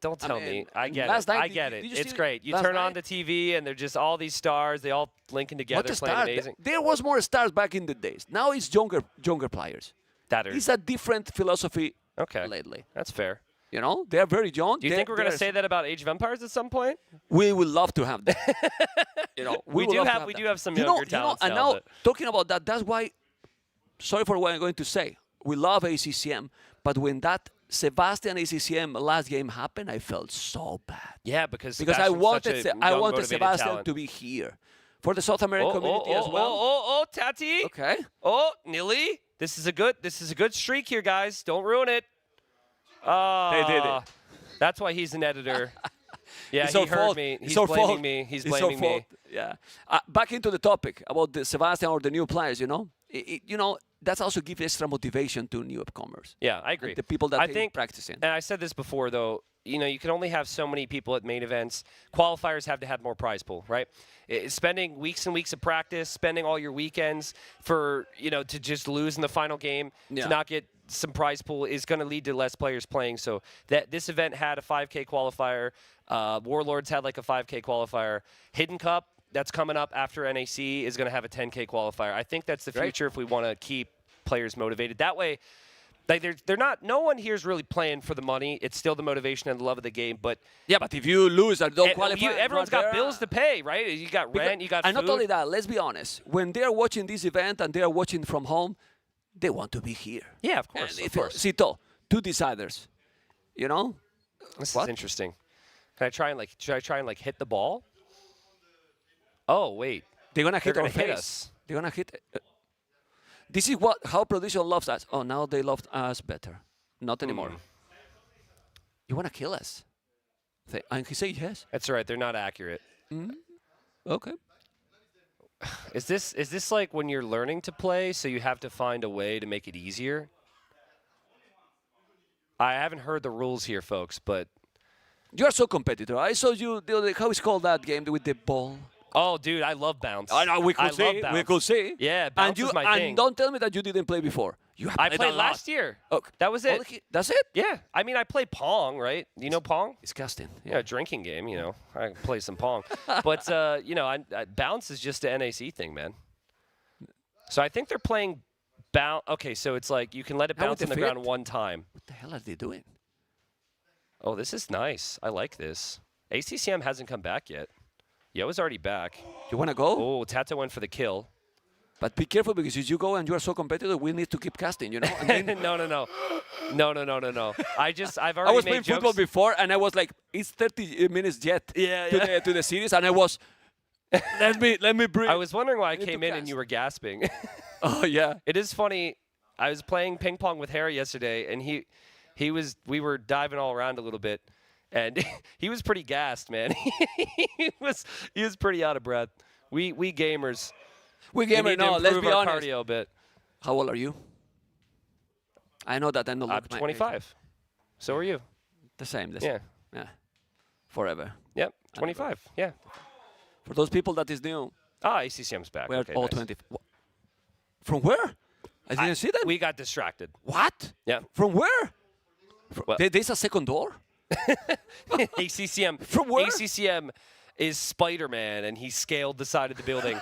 tell me. mean, I get last it. night, I get did it. you It's see great. You last turn on night? the TV and they're just all these stars. They all linking together, What a playing start. amazing. There was more stars back in the days. Now it's younger players. That are It's a different philosophy okay. lately. That's fair. You know, they're very young. Do you think we're going to say that about Age of Empires at some point? We would love to have that. You know, We would do love to have that. some You know, younger talents and now, now talking about that, that's why. Sorry for what I'm going to say. We love ACCM, but when that Sebastian ACCM last game happened, I felt so bad. Yeah, because I Sebastian's wanted such a I young, wanted motivated Sebastian talent. to be here for the South American community as well. Tati. Okay. Oh, Nili. This is a good streak here, guys. Don't ruin it. They did it. That's why he's an editor. Yeah, It's he our heard fault. me. It's He's our blaming fault. me. He's It's our blaming fault. me. Yeah. Back into the topic about the Sebastian or the new players. You know, that's also gives extra motivation to new upcomers. Yeah, I agree. And the people that I they're think practicing. And I said this before, though. You can only have so many people at main events. Qualifiers have to have more prize pool, right? Spending weeks and weeks of practice, spending all your weekends for, to just lose in the final game, to not get some prize pool is going to lead to less players playing. So that this event had a 5K qualifier. Warlords had like a 5K qualifier. Hidden Cup that's coming up after NAC is going to have a 10K qualifier. I think that's the future if we want to keep players motivated. That way, like they're not. No one here is really playing for the money. It's still the motivation and the love of the game. But yeah, but if you lose and don't qualify, everyone's got bills to pay, right? You got rent, you got and food. not only that, let's be honest. When they are watching this event and they are watching from home, they want to be here. Yeah, of course. And Cito, 2 deciders. You know, this is interesting. Can I try and hit the ball? Oh wait, they're gonna hit our hit face. us. They're gonna hit. This is how Production loves us. Oh, now they loved us better. Not anymore. You wanna kill us? And he said yes. That's right. They're not accurate. Okay. Is this like when you're learning to play, so you have to find a way to make it easier? I haven't heard the rules here, folks, but you are so competitive. I saw you. How is called that game with the ball? Oh, dude, I love bounce. I know we could see. love bounce. We could see. Yeah, bounce is my thing. And don't tell me that you didn't play before. You have I played played a lot. last year. Okay. That was it. That's it? Yeah. I mean, I play Pong, right? You know Pong? Disgusting. Yeah, a drinking game, you know. I play some Pong. But, you know, bounce is just an NAC thing, man. So I think they're playing bounce. Okay, so it's like you can let it bounce on the ground one time. What the hell are they doing? Oh, this is nice. I like this. ACCM hasn't come back yet. Yo's already back. You want to go? Oh, Tata went for the kill. But be careful because if you go and you are so competitive, we need to keep casting, you know? And then No. I've already I was made playing jokes. football before, and I was like, it's 30 minutes yet to the series, and I was, let me breathe. I was wondering why I came in and you were gasping. Oh, yeah. It is funny. I was playing ping pong with Harry yesterday, and we were diving all around a little bit, and he was pretty gassed, man. he was pretty out of breath. We gamers. We gamers, no, let's be honest. Cardio a bit. How old are you? I know that I'm not I'm 25. So are you. The same. Yeah. Forever. Yep, 25. Yeah. For those people that is new. ACCM's back. We're Okay, all nice. 20. From where? I didn't see that. We got distracted. What? Yeah. From where? Well, There's a second door? ACCM. From where? ACCM is Spider-Man, and he scaled the side of the building.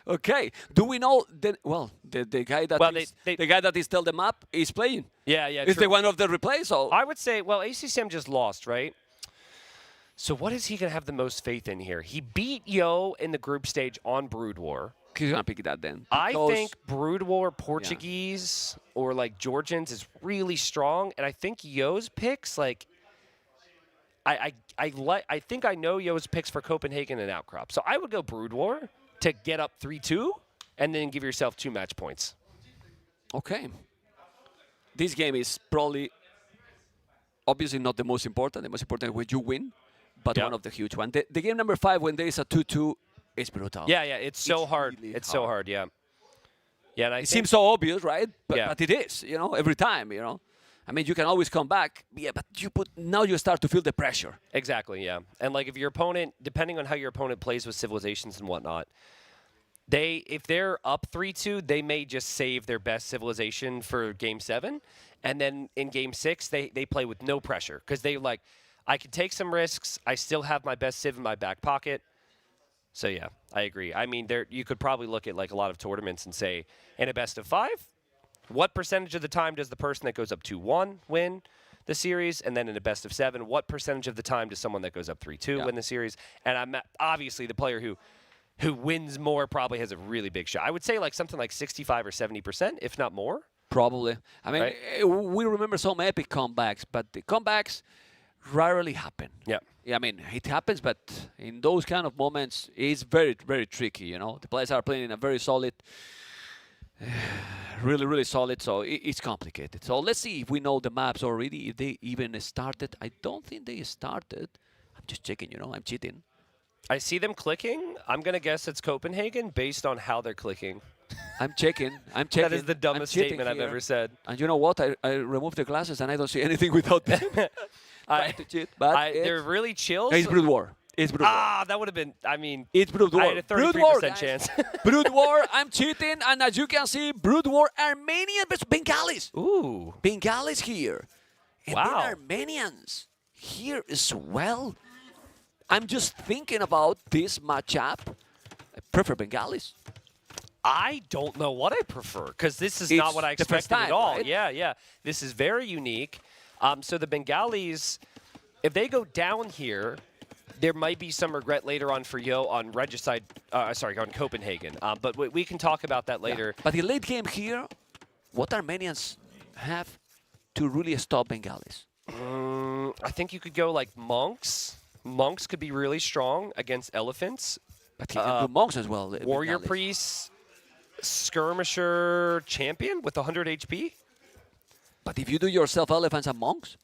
Okay. Do we know that? Well, the guy that the guy that is tell the map is playing. Yeah. Is true. the one of the replay? So I would say, well, ACCM just lost, right? So what is he gonna have the most faith in here? He beat Yo in the group stage on Brood War. He's gonna pick that then. I think Brood War Portuguese or like Georgians is really strong, and I think Yo's picks like. I think I know Yo's picks for Copenhagen and Outcrop. So I would go Brood War to get up 3-2 and then give yourself 2 match points. Okay. This game is probably obviously not the most important. The most important is when you win, but one of the huge one. The game number 5 when there is a 2-2 is brutal. Yeah, it's so hard. Really it's so hard, yeah. Yeah, and it seems so obvious, right? But it is, you know, every time, you know. I mean, you can always come back, but now you start to feel the pressure. Exactly, yeah. And like if your opponent, depending on how your opponent plays with civilizations and whatnot, if they're up 3-2, they may just save their best civilization for Game 7, and then in Game 6 they play with no pressure because they like, I can take some risks. I still have my best civ in my back pocket. So yeah, I agree. I mean, you could probably look at like a lot of tournaments and say, in a best of 5. What percentage of the time does the person that goes up 2-1 win the series? And then in a best of 7, what percentage of the time does someone that goes up 3-2 win the series? And I'm obviously the player who wins more probably has a really big shot. I would say like something like 65 or 70%, if not more. Probably. I mean, we remember some epic comebacks, but the comebacks rarely happen. Yeah. I mean, it happens, but in those kind of moments, it's very, very tricky, you know. The players are playing in a very solid... really, really solid, so it's complicated. So let's see if we know the maps already, if they even started. I don't think they started. I'm just checking, you know, I'm cheating. I see them clicking. I'm going to guess it's Copenhagen based on how they're clicking. I'm checking. That is the dumbest statement I've ever said. And you know what? I removed the glasses and I don't see anything without them. Trying to cheat, but they're really chill. It's Brood War. It's Brood War. That would have been, I mean, it's Brood War. I had a 33% chance. Brood War, I'm cheating, and as you can see, Brood War Armenian versus Bengalis. Ooh. Bengalis here. And wow. then Armenians here as well. I'm just thinking about this matchup. I prefer Bengalis. I don't know what I prefer because this is It's not what I the first expected at time, all. right? Yeah. This is very unique. So the Bengalis, if they go down here, there might be some regret later on for Yo on Regicide, on Copenhagen. But we can talk about that later. But the late game here, what Armenians have to really stop Bengalis? I think you could go like Monks. Monks could be really strong against Elephants. But he can do Monks as well. Warrior Bengalis. Priest, Skirmisher Champion with 100 HP. But if you do yourself Elephants and Monks,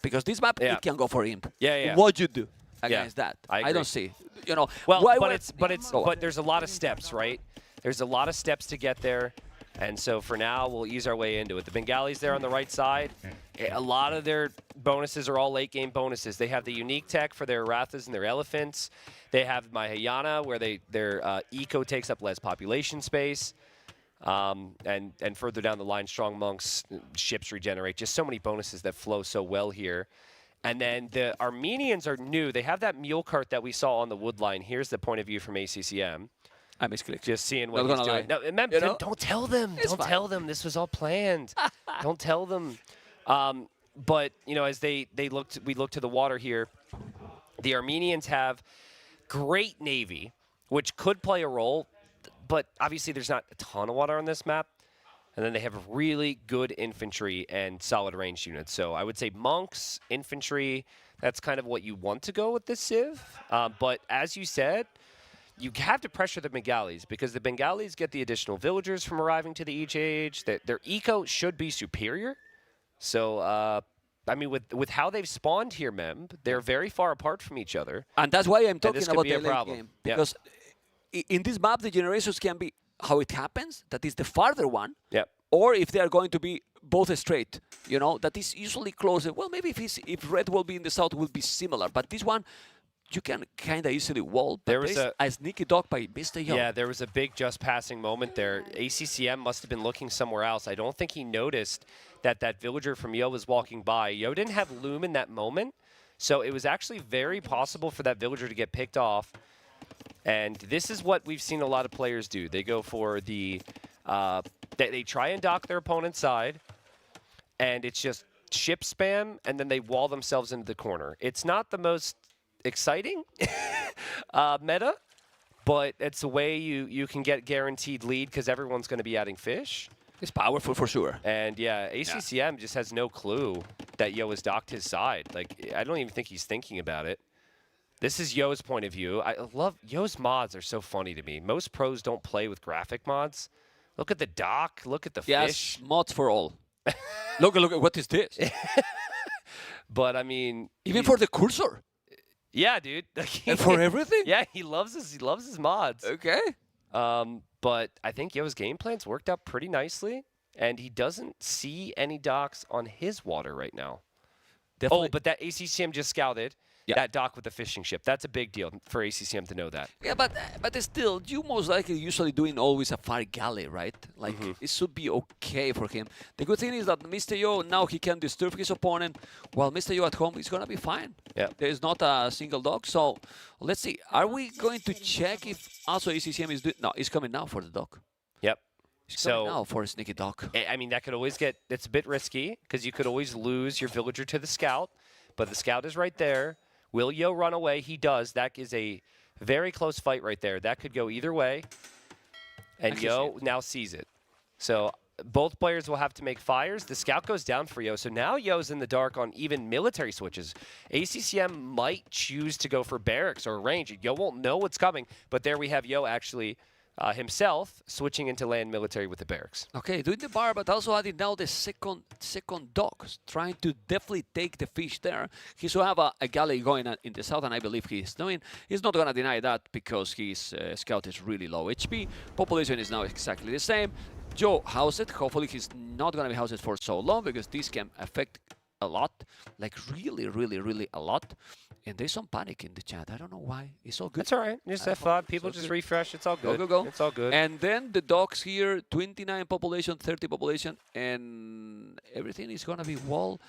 because this map, it can go for Imp. Yeah. What you do against that? I agree. don't see. You know, Well, why but there's a lot of steps, right? There's a lot of steps to get there. And so for now, we'll ease our way into it. The Bengalis there on the right side, a lot of their bonuses are all late game bonuses. They have the unique tech for their Rathas and their Elephants. They have Mahayana, where their eco takes up less population space. And further down the line, Strong Monks, ships regenerate. Just so many bonuses that flow so well here. And then the Armenians are new. They have that mule cart that we saw on the wood line. Here's the point of view from ACCM. I misclicked. Just seeing what Not he's gonna doing. lie. No, remember, You know? don't tell them. It's Don't fine. tell them. This was all planned. Don't tell them. But you know, as we look to the water here, the Armenians have great navy, which could play a role, but obviously there's not a ton of water on this map. And then they have really good infantry and solid ranged units. So I would say monks, infantry, that's kind of what you want to go with this Civ. But as you said, you have to pressure the Bengalis because the Bengalis get the additional villagers from arriving to the each age. Their eco should be superior. So, I mean, with how they've spawned here, Mem, they're very far apart from each other. And that's why I'm talking this could about be the a late problem. game. Yeah. Because in this map, the generations can be how it happens, that is the farther one, Yep. or if they are going to be both straight, you know, that is usually closer. Well, maybe if red will be in the south, will be similar. But this one, you can kind of easily wall. But There was a sneaky dog by Mr. Young. Yeah, there was a big just passing moment there. ACCM must have been looking somewhere else. I don't think he noticed that villager from Yo was walking by. Yo didn't have loom in that moment, so it was actually very possible for that villager to get picked off. And this is what we've seen a lot of players do. They go for the they try and dock their opponent's side, and it's just ship spam, and then they wall themselves into the corner. It's not the most exciting meta, but it's a way you can get guaranteed lead because everyone's going to be adding fish. It's powerful for sure. And yeah, ACCM just has no clue that Yo has docked his side. Like, I don't even think he's thinking about it. This is Yo's point of view. I love Yo's mods are so funny to me. Most pros don't play with graphic mods. Look at the dock. Look at the fish. Mods for all. look, what is this? But I mean, even for the cursor. Yeah, dude. And for everything? Yeah, he loves his mods. Okay. But I think Yo's game plans worked out pretty nicely, and he doesn't see any docks on his water right now. Definitely. Oh, but that ACCM just scouted that dock with the fishing ship. That's a big deal for ACCM to know that. Yeah, but still, you most likely usually doing always a fire galley, right? Like, it should be okay for him. The good thing is that Mr. Yo, now he can disturb his opponent, while Mr. Yo at home is going to be fine. Yeah. There is not a single dog. So, let's see. Are we going to check if also ACCM is doing... No, he's coming now for the dog. Yep. He's coming now for a sneaky dog. I mean, that could always get... It's a bit risky, because you could always lose your villager to the scout, but the scout is right there. Will Yo run away? He does. That is a very close fight right there. That could go either way. And Yo now sees it. So both players will have to make fires. The scout goes down for Yo. So now Yo's in the dark on even military switches. ACCM might choose to go for barracks or range. Yo won't know what's coming. But there we have Yo actually himself switching into land military with the barracks. Okay, doing the bar, but also adding now the second dock, trying to definitely take the fish there. He should have a galley going on in the south, and I believe he's doing. He's not going to deny that because his scout is really low HP. Population is now exactly the same. Joe housed. Hopefully he's not going to be housed for so long because this can affect a lot, like really, really, really a lot. And there's some panic in the chat. I don't know why. It's all good. That's all right. Just F5. People just refresh. It's all good. Go. It's all good. And then the dogs here, 29 population, 30 population, and everything is going to be wall.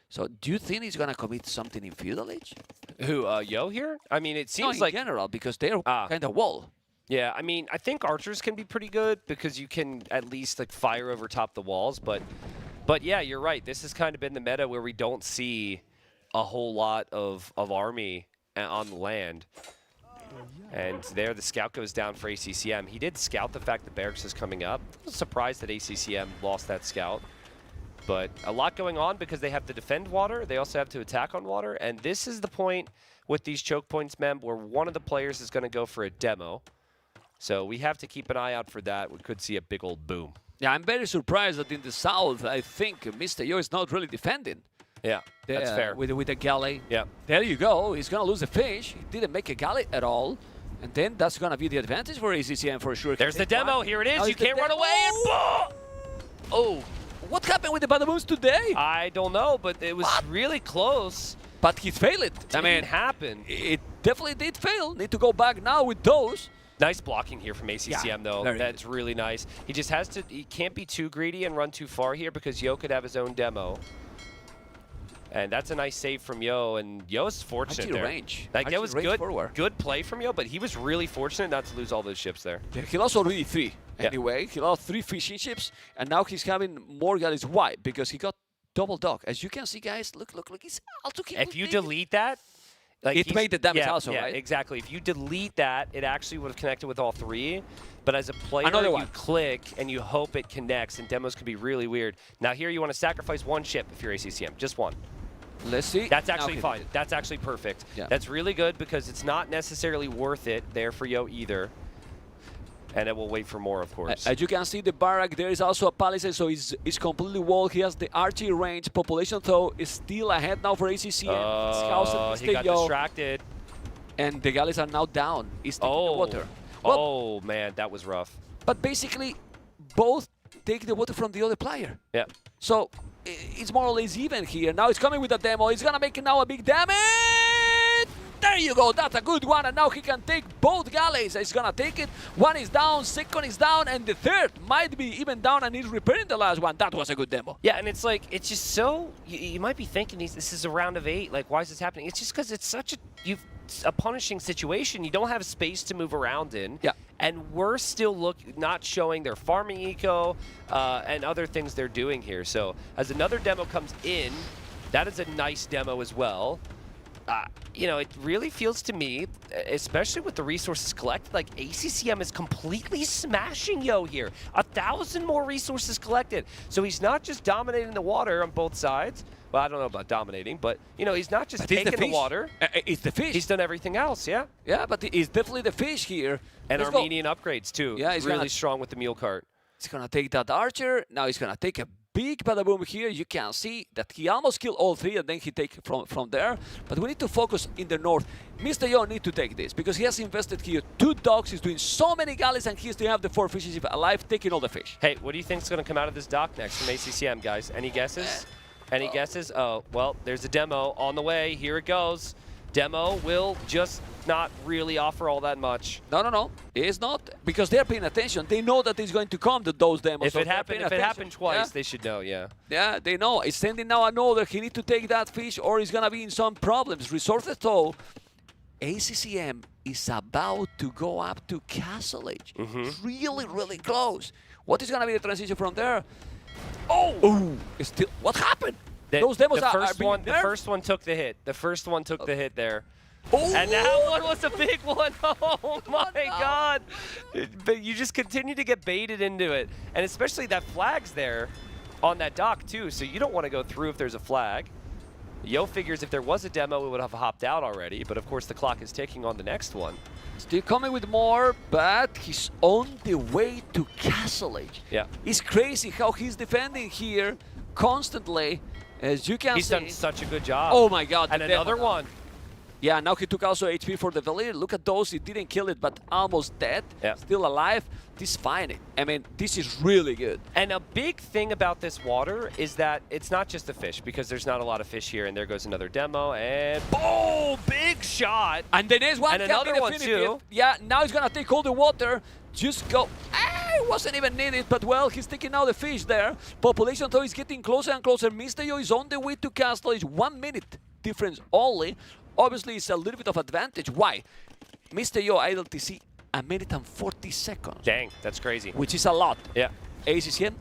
So do you think he's gonna commit something in Feudal Age? Who, Yo here? I mean, it No, seems in like general, because they're kind of wall. Yeah, I mean, I think archers can be pretty good because you can at least like fire over top the walls. But yeah, you're right. This has kind of been the meta where we don't see a whole lot of army on the land. And there, the scout goes down for ACCM. He did scout the fact that barracks is coming up. I was surprised that ACCM lost that scout. But a lot going on because they have to defend water. They also have to attack on water. And this is the point with these choke points, Mem, where one of the players is going to go for a demo. So we have to keep an eye out for that. We could see a big old boom. Yeah, I'm very surprised that in the south, I think Mr. Yo is not really defending. Yeah, that's fair. With a galley. Yeah. There you go. He's going to lose a fish. He didn't make a galley at all. And then that's going to be the advantage for ACCM for sure. There's the demo. Here it is. You can't run away. And oh, what happened with the Badaboons today? I don't know, but it was really close. But he failed it. I mean, happen. It definitely did fail. Need to go back now with those. Nice blocking here from ACCM, though. That's really nice. He just has to, he can't be too greedy and run too far here because Yo could have his own demo. And that's a nice save from Yo, and Yo's fortunate Actually there. range. Like, that was good, forward. good play from Yo, but he was really fortunate not to lose all those ships there. Yeah, he lost already 3. Yeah. Anyway, he lost 3 fishing ships, and now he's having more galleys. Why? Because he got double dock. As you can see, guys, look, he's also If you delete that, like it made the damage also, yeah, right? Exactly. If you delete that, it actually would have connected with all 3. But as a player, Another you one. click and you hope it connects, and demos can be really weird. Now here you want to sacrifice 1 ship if you're ACCM, just 1. Let's see. That's actually fine. That's actually perfect. Yeah. That's really good because it's not necessarily worth it there for Yo either. And it will wait for more, of course. As you can see, the barrack, there is also a palisade, so it's completely walled. He has the archery range. Population, though, is still ahead now for ACCM. He got distracted. And the galleys are now down. He's taking the water. Oh, man, that was rough. But basically, both take the water from the other player. Yeah. So it's more or less even here. Now he's coming with a demo. He's going to make now a big damage. There you go. That's a good one. And now he can take both galleys. He's going to take it. 1 is down, 2nd is down, and the 3rd might be even down, and he's repairing the last one. That was a good demo. Yeah, and it's like, it's just so, you might be thinking this is a round of 8. Like, why is this happening? It's just because it's such a punishing situation. You don't have space to move around in. Yeah. And we're still not showing their farming eco and other things they're doing here. So as another demo comes in, that is a nice demo as well. You know, it really feels to me, especially with the resources collected, like ACCM is completely smashing Yo here. 1,000 more resources collected. So he's not just dominating the water on both sides. Well, I don't know about dominating, but, you know, he's not just taking the water. It's the fish. He's done everything else, yeah. Yeah, but it's definitely the fish here. And Let's Armenian upgrades, too. Yeah, he's really strong with the mule cart. He's going to take that archer. Now he's going to take a big badaboom here. You can see that he almost killed all 3, and then he take from there. But we need to focus in the north. Mr. Yo need to take this because he has invested here 2 docks. He's doing so many galleys, and he still have the 4 fishes alive, taking all the fish. Hey, what do you think is going to come out of this dock next from ACCM, guys? Any guesses? Any guesses? Oh, well, there's a demo on the way. Here it goes. Demo will just not really offer all that much. No. It's not, because they're paying attention. They know that it's going to come to those demos. If it happened twice, they should know, yeah. Yeah, they know. He's sending now another. He needs to take that fish or he's going to be in some problems. Resources, though. ACCM is about to go up to Castle Age. It's really, really close. What is going to be the transition from there? Oh! Still, what happened? Those demos the first one took the hit. The first one took the hit there. Oh, and that one was a big one. Oh my God. But you just continue to get baited into it. And especially that flag's there on that dock too. So you don't want to go through if there's a flag. Yo figures if there was a demo, it would have hopped out already. But of course the clock is ticking on the next one. Still coming with more, but he's on the way to Castle Age. Yeah. It's crazy how he's defending here constantly. As you can see. He's done such a good job. Oh my God. And another one. Yeah, now he took also HP for the Valir. Look at those. He didn't kill it, but almost dead. Yeah. Still alive. This is fine. I mean, this is really good. And a big thing about this water is that it's not just the fish, because there's not a lot of fish here. And there goes another demo. And boom! Big shot. And the next one. And another one too. Yeah, now he's going to take all the water. Just go. It wasn't even needed, but well, he's taking out the fish there. Population though is getting closer and closer. Mr. Yo is on the way to castle. It's 1 minute difference only. Obviously, it's a little bit of advantage. Why? Mr. Yo idle TC 1 minute and 40 seconds. Dang, that's crazy. Which is a lot. Yeah. ACCM,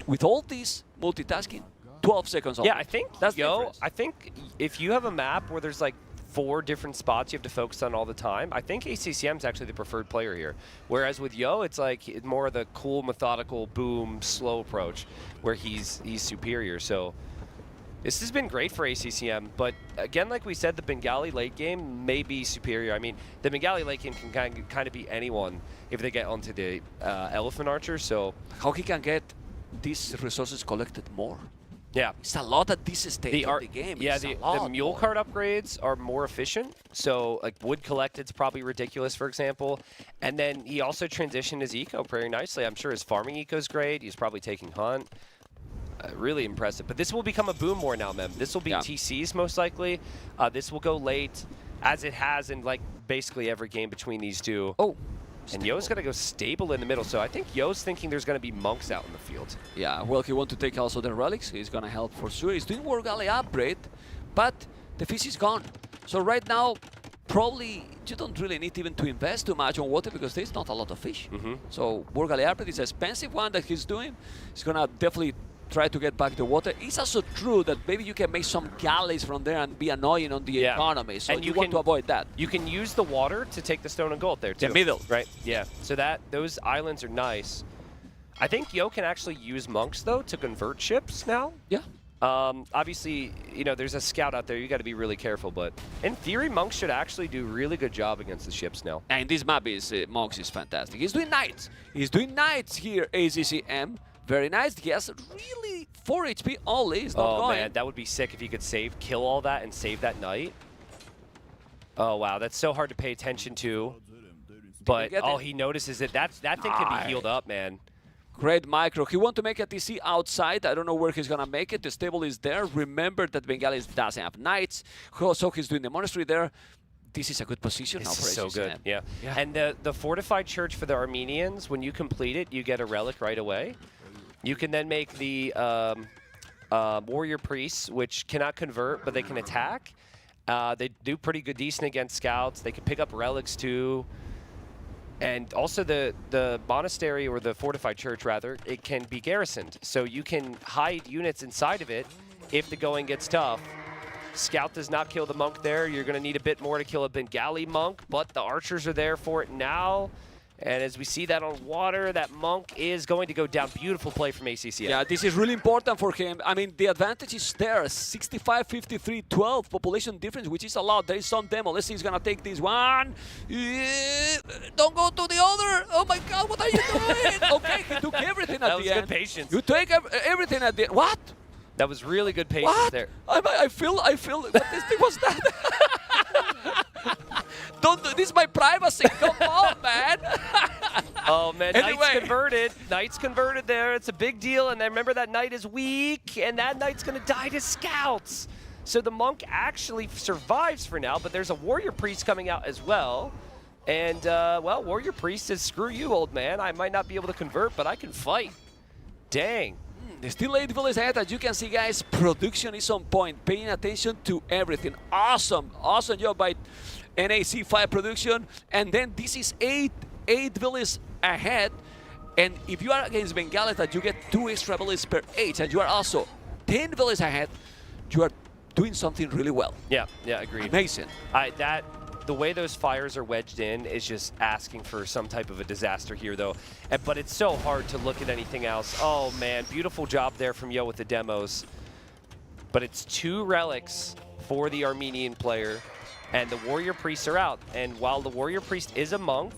with all this multitasking, 12 seconds only. Yeah, I think, that's I think if you have a map where there's like 4 different spots you have to focus on all the time, I think ACCM is actually the preferred player here. Whereas with Yo, it's like more of the cool, methodical, boom, slow approach where he's superior. So this has been great for ACCM, but again, like we said, the Bengali late game may be superior. I mean, the Bengali late game can kind of beat anyone if they get onto the Elephant Archer, so... How he can get these resources collected more? Yeah. It's a lot at this stage of the game. Yeah, it's the mule cart upgrades are more efficient. So, like, wood collected's probably ridiculous, for example. And then he also transitioned his eco very nicely. I'm sure his farming eco's great. He's probably taking hunt. Really impressive. But this will become a boom more now, Mem. This will be TCs, most likely. This will go late, as it has in, like, basically every game between these two. Oh. And Yo's going to go stable in the middle. So I think Yo's thinking there's going to be monks out in the field. Yeah, well, he wants to take also the relics. He's going to help for sure. He's doing War Galley upgrade, but the fish is gone. So right now, probably you don't really need even to invest too much on water because there's not a lot of fish. So War Galley upgrade is an expensive one that he's doing. He's going to definitely try to get back the water. It's also true that maybe you can make some galleys from there and be annoying on the economy. So and you want to avoid that. You can use the water to take the stone and gold there too. The middle. Right, yeah. So those islands are nice. I think Yo can actually use monks though to convert ships now. Yeah. Obviously, you know, there's a scout out there. You got to be really careful, but in theory, monks should actually do a really good job against the ships now. And this map is monks is fantastic. He's doing knights. He's doing knights here. ACCM. Very nice. He has really 4 HP only. He's not going. Man, that would be sick if he could kill all that and save that knight. Oh, wow. That's so hard to pay attention to. But, he notices it. That thing can be healed up, man. Great micro. He wants to make a TC outside. I don't know where he's going to make it. The stable is there. Remember that Bengalis doesn't have knights. So he's doing the monastery there. This is a good position now for ACCM. So good, yeah. And the fortified church for the Armenians, when you complete it, you get a relic right away. You can then make the warrior priests, which cannot convert, but they can attack. They do pretty good, decent against scouts. They can pick up relics too. And also the monastery, or the fortified church rather, it can be garrisoned. So you can hide units inside of it if the going gets tough. Scout does not kill the monk there. You're going to need a bit more to kill a Bengali monk, but the archers are there for it now. And as we see that on water, that monk is going to go down. Beautiful play from ACCM. Yeah, this is really important for him. I mean, the advantage is there. 65, 53, 12 population difference, which is a lot. There is some demo. Let's see, he's going to take this one. Don't go to the other. Oh my God, what are you doing? Okay, he took everything at the end. That was good patience. You take everything at the end. What? That was really good patience there. I feel, what this thing was that? Don't do this is my privacy. Come on, man. Oh, man. Anyway. Knight's converted. Knight's converted there. It's a big deal. And then remember that Knight is weak, and that Knight's going to die to scouts. So the monk actually survives for now, but there's a warrior priest coming out as well. And, well, warrior priest says, screw you, old man. I might not be able to convert, but I can fight. Dang. Still 8 villages ahead. As you can see, guys, production is on point, paying attention to everything. Awesome job by NAC 5 production. And then this is 8 villages ahead. And if you are against Bengali, that you get 2 extra villages per age, and you are also 10 villages ahead, you are doing something really well. Yeah, agreed. Amazing. The way those fires are wedged in is just asking for some type of a disaster here, though. But it's so hard to look at anything else. Oh, man, beautiful job there from Yo with the demos. But it's 2 relics for the Armenian player, and the warrior priests are out. And while the warrior priest is a monk,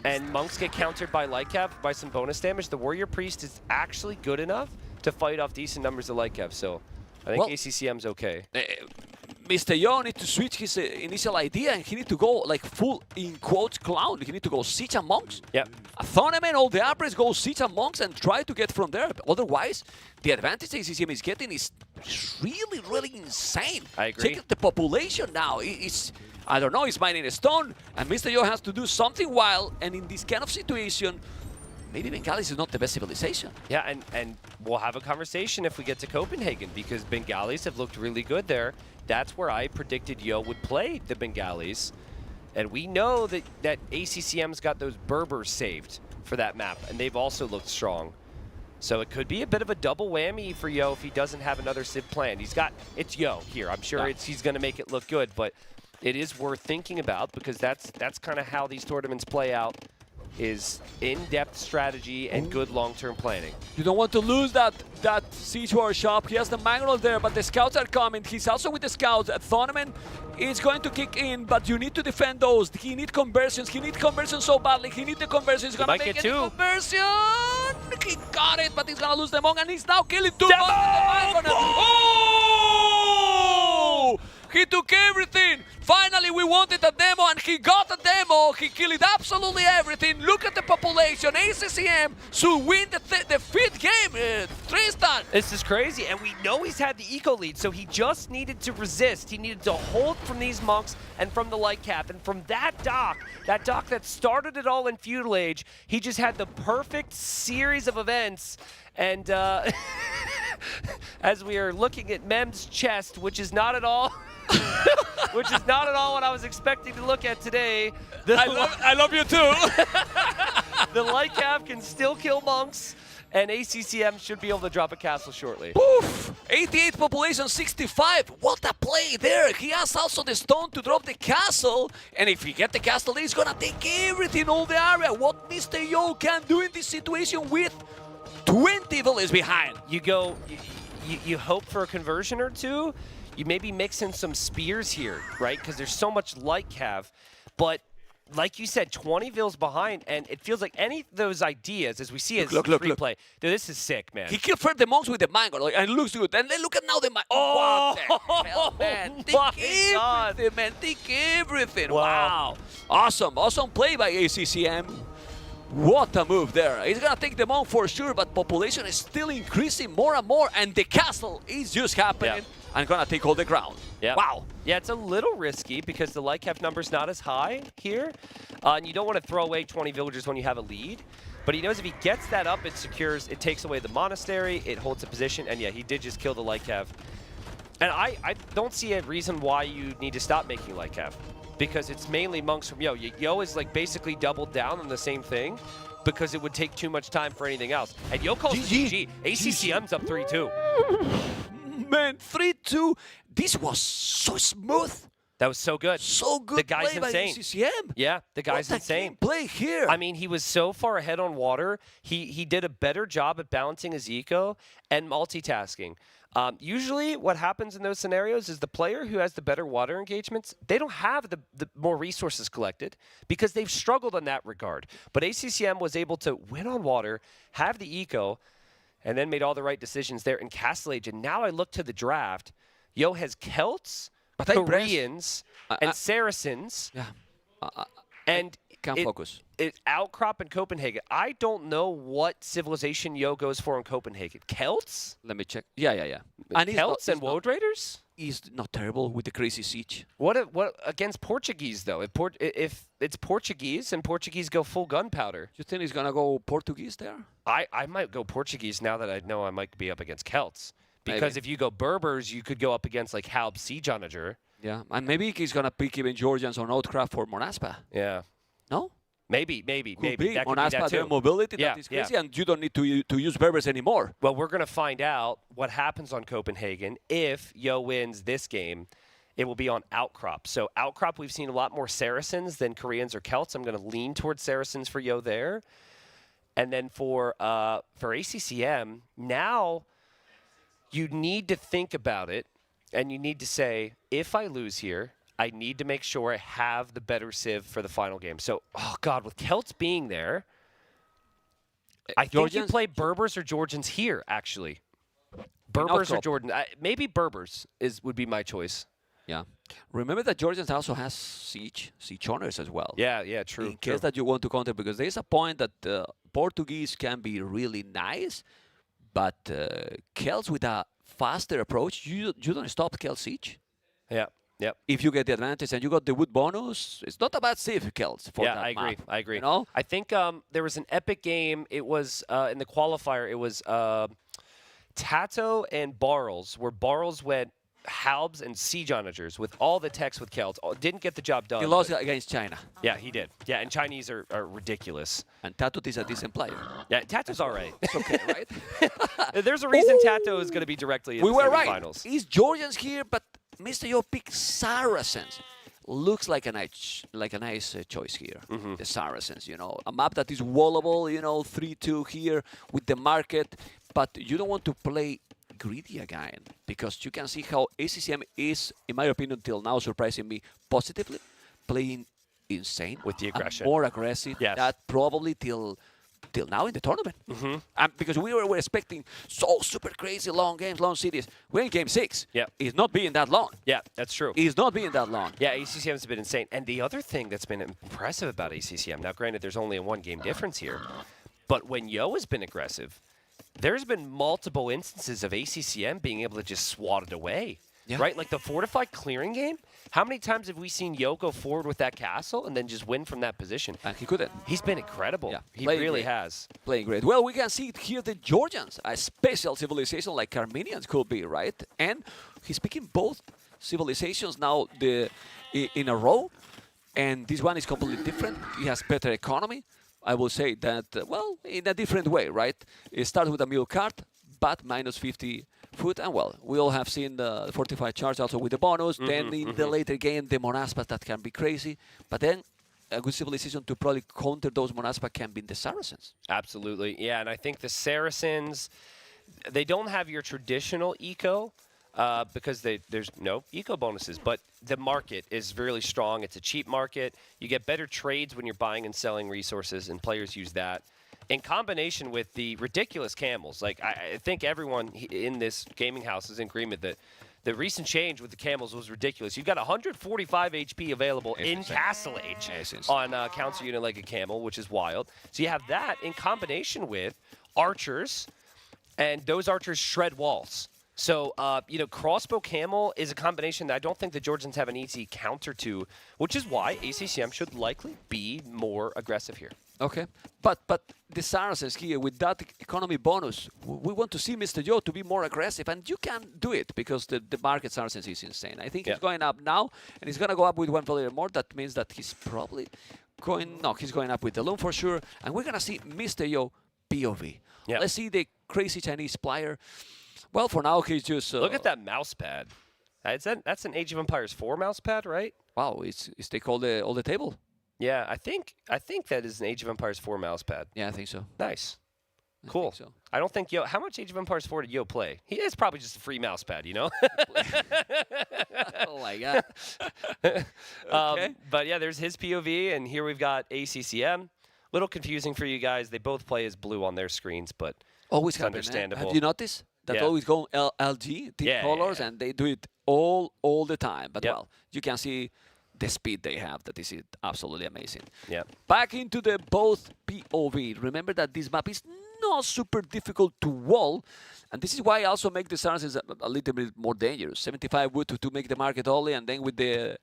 and monks get countered by light cav by some bonus damage, the warrior priest is actually good enough to fight off decent numbers of light cav. So I think ACCM's okay. Mr. Yo needs to switch his initial idea, and he needs to go like full, in quotes, clown. He needs to go siege and monks. Yep. Thornament, all the upgrades go siege and monks and try to get from there. Otherwise, the advantage ACCM is getting is really, really insane. I agree. Check out the population now. It's, I don't know, he's mining a stone, and Mr. Yo has to do something wild, and in this kind of situation, maybe Bengalis is not the best civilization. Yeah, and we'll have a conversation if we get to Copenhagen, because Bengalis have looked really good there. That's where I predicted Yo would play the Bengalis. And we know that ACCM's got those Berbers saved for that map, and they've also looked strong. So it could be a bit of a double whammy for Yo if he doesn't have another Civ planned. It's Yo here. I'm sure he's going to make it look good, but it is worth thinking about, because that's kind of how these tournaments play out, is in-depth strategy and good long-term planning. You don't want to lose that siege war shop. He has the Mangrel there, but the scouts are coming. He's also with the scouts. Thoneman is going to kick in, but you need to defend those. He needs conversions. He needs conversions so badly. He needs the conversions. He's going to make a conversion. He got it, but he's going to lose the Monk, and he's now killing two Monks. Oh! He took everything. Finally, we wanted a demo, and he got a demo. He killed absolutely everything. Look at the population. ACCM should win the fifth game. Tristan. This is crazy, and we know he's had the eco lead, so he just needed to resist. He needed to hold from these monks and from the light cap, and from that dock that started it all in Feudal Age, he just had the perfect series of events. And as we are looking at Mem's chest, which is not at all what I was expecting to look at today. I love you too. The light cap can still kill monks, and ACCM should be able to drop a castle shortly. Oof! 88 population, 65. What a play there. He has also the stone to drop the castle, and if he gets the castle, he's gonna take everything, all the area. What Mr. Yo can do in this situation with 20 villages behind. You hope for a conversion or two. You maybe mix in some spears here, right? Because there's so much light cav. But like you said, 20 vills behind, and it feels like any of those ideas, as we see as replay, dude, this is sick, man. He killed first the monks with the mango, and it looks good. And then look at now the what the hell, man? Take everything, man. Take everything. Wow. Awesome play by ACCM. What a move there. He's gonna take the monk for sure, but population is still increasing more and more, and the castle is just happening and gonna take all the ground. Yeah. Wow. Yeah, it's a little risky because the light cap number's not as high here, and you don't want to throw away 20 villagers when you have a lead. But he knows if he gets that up, it takes away the monastery, it holds a position, and yeah, he did just kill the light cav. And I don't see a reason why you need to stop making light cav, because it's mainly monks from Yo. Yo is like basically doubled down on the same thing because it would take too much time for anything else. And Yo calls GG. ACCM's up 3-2. Man, 3-2. This was so smooth. That was so good. So good. The guy's play by insane. ACCM. Yeah, the guy's insane. Play here. I mean, he was so far ahead on water. He did a better job at balancing his eco and multitasking. Usually what happens in those scenarios is the player who has the better water engagements, they don't have the more resources collected because they've struggled in that regard. But ACCM was able to win on water, have the eco, and then made all the right decisions there in Castle Age. And now I look to the draft. Yo has Celts, Koreans, and Saracens. Yeah. And can't focus. It's Outcrop in Copenhagen. I don't know what civilization Yo goes for in Copenhagen. Celts? Let me check. Yeah. And Celts and Woad Raiders? He's not terrible with the crazy siege. What against Portuguese, though? If it's Portuguese and Portuguese go full gunpowder. You think he's going to go Portuguese there? I might go Portuguese now that I know I might be up against Celts. Because if you go Berbers, you could go up against like Halb Siege Onager. Yeah, and maybe he's going to pick even Georgians on Outcraft for Monaspa. Yeah. No? Maybe. Could be. That could be that Monaspa, too. their mobility, that is crazy, and you don't need to use Berbers anymore. Well, we're going to find out what happens on Copenhagen. If Yo wins this game, it will be on Outcrop. So Outcrop, we've seen a lot more Saracens than Koreans or Celts. I'm going to lean towards Saracens for Yo there. And then for ACCM, now you need to think about it, and you need to say, if I lose here, I need to make sure I have the better civ for the final game. So, oh God, with Celts being there, I think you play Berbers or Georgians here, actually. Berbers or Jordan. Maybe Berbers would be my choice. Yeah. Remember that Georgians also has siege owners as well. Yeah, true. In case that you want to counter, because there's a point that Portuguese can be really nice, but Celts with a faster approach, you don't stop Celt siege. Yeah. Yep. If you get the advantage and you got the wood bonus, it's not a bad difficult for yeah, that I agree. map, I agree. You know? I think there was an epic game. It was in the qualifier. It was Tato and Barles, where Barles went Halbs and Siege Onagers with all the techs with Celts. Didn't get the job done. He lost against China. Yeah, he did. Yeah, and Chinese are ridiculous. And Tato is a decent player. Yeah, Tato's all right. It's okay, right? There's a reason Tato is going to be directly in We the were right. semifinals. It's Georgians here, but Mr. Yo picked Saracens. Looks like a nice choice here. The Saracens, you know, a map that is wallable, you know, 3-2 here with the market, but you don't want to play greedy again because you can see how ACCM is, in my opinion, till now surprising me positively, playing insane with the aggression, more aggressive. Yes. That probably till now in the tournament, because we were expecting so super crazy long games, long cities. We're in game 6. Yeah, it's not being that long. Yeah, that's true. It's not being that long. Yeah, ACCM's been insane. And the other thing that's been impressive about ACCM, now granted there's only a 1-game difference here, but when Yo has been aggressive, there's been multiple instances of ACCM being able to just swat it away. Yeah. Right? Like the fortified clearing game, how many times have we seen Yo go forward with that castle and then just win from that position? And he couldn't. He's been incredible. Yeah, he playing really great. has. Playing great. Well, we can see here the Georgians, a special civilization like Armenians could be, right? And he's picking both civilizations now in a row. And this one is completely different. He has better economy. I will say that, well, in a different way, right? It starts with a middle card, but minus 50 foot. And, well, we all have seen the fortified charge also with the bonus. Then in the later game, the Monaspas, that can be crazy. But then a good civilization to probably counter those Monaspa can be the Saracens. Absolutely. Yeah, and I think the Saracens, they don't have your traditional eco because there's no eco bonuses, but the market is really strong. It's a cheap market. You get better trades when you're buying and selling resources, and players use that. In combination with the ridiculous camels, like I think everyone in this gaming house is in agreement that the recent change with the camels was ridiculous. You've got 145 HP available in Castle Age on Council Unit like a camel, which is wild. So you have that in combination with archers, and those archers shred walls. So, crossbow camel is a combination that I don't think the Georgians have an easy counter to, which is why ACCM should likely be more aggressive here. Okay, but the Saracens here, with that economy bonus, we want to see Mr. Yo to be more aggressive, and you can do it because the market Saracens is insane. I think he's going up now, and he's going to go up with 1 player more. That means that he's probably he's going up with the loom for sure, and we're going to see Mr. Yo POV. Yeah. Let's see the crazy Chinese player. Well, for now, he's just... Look at that mouse pad. That's an Age of Empires 4 mouse pad, right? Wow, it's they call the table. Yeah, I think that is an Age of Empires 4 mouse pad. Yeah, I think so. Nice. Cool. So. I don't think Yo... How much Age of Empires 4 did Yo play? It's probably just a free mouse pad, you know? Oh, my God. Okay. But, yeah, there's his POV, and here we've got ACCM. Little confusing for you guys. They both play as blue on their screens, but always it's understandable. Have you noticed? That always go LG, team colors, and they do it all the time. But, well, you can see the speed they have. That is absolutely amazing. Yeah. Back into the both POV. Remember that this map is not super difficult to wall, and this is why I also make the Saracens a little bit more dangerous. 75 wood to make the market only, and then with the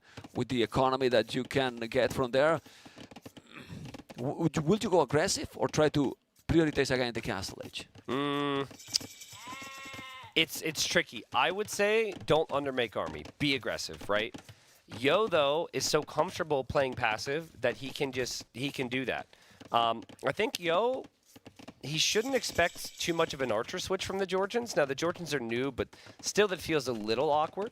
economy that you can get from there, will you go aggressive or try to prioritize again the castle edge? It's tricky. I would say don't undermake army. Be aggressive, right? Yo, though, is so comfortable playing passive that he can do that. I think Yo, he shouldn't expect too much of an archer switch from the Georgians. Now, the Georgians are new, but still that feels a little awkward.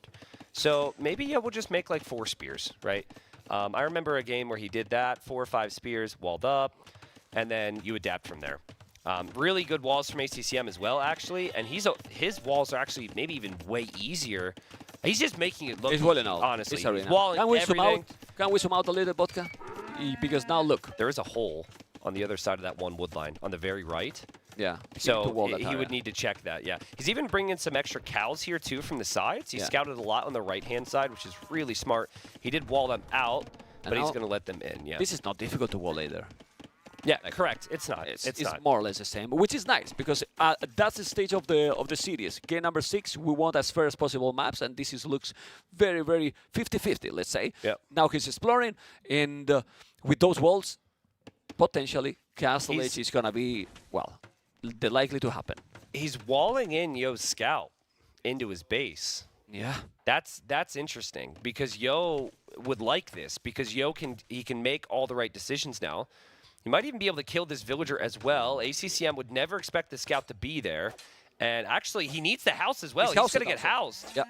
So maybe Yo will just make like 4 spears, right? I remember a game where he did that, 4 or 5 spears, walled up, and then you adapt from there. Really good walls from ACCM as well, actually, and his walls are actually maybe even way easier. He's just making it look easy, honestly. He's walling everything. Can we zoom out a little, Vodka? Because now look. There is a hole on the other side of that one wood line, on the very right. Yeah. So he would need to check that, yeah. He's even bringing in some extra cows here, too, from the sides. He scouted a lot on the right-hand side, which is really smart. He did wall them out, but he's going to let them in, yeah. This is not difficult to wall either. Yeah, correct. It's not. It's not. more or less the same, which is nice because that's the stage of the series. Game number 6, we want as fair as possible maps, and this looks very, very 50-50, let's say. Yeah. Now he's exploring, and with those walls, potentially Castle Edge is gonna be likely to happen. He's walling in Yo's scout into his base. Yeah. That's interesting because Yo would like this because Yo can make all the right decisions now. He might even be able to kill this villager as well. ACCM would never expect the scout to be there. And actually, he needs the house as well. He's going to get housed. Yeah.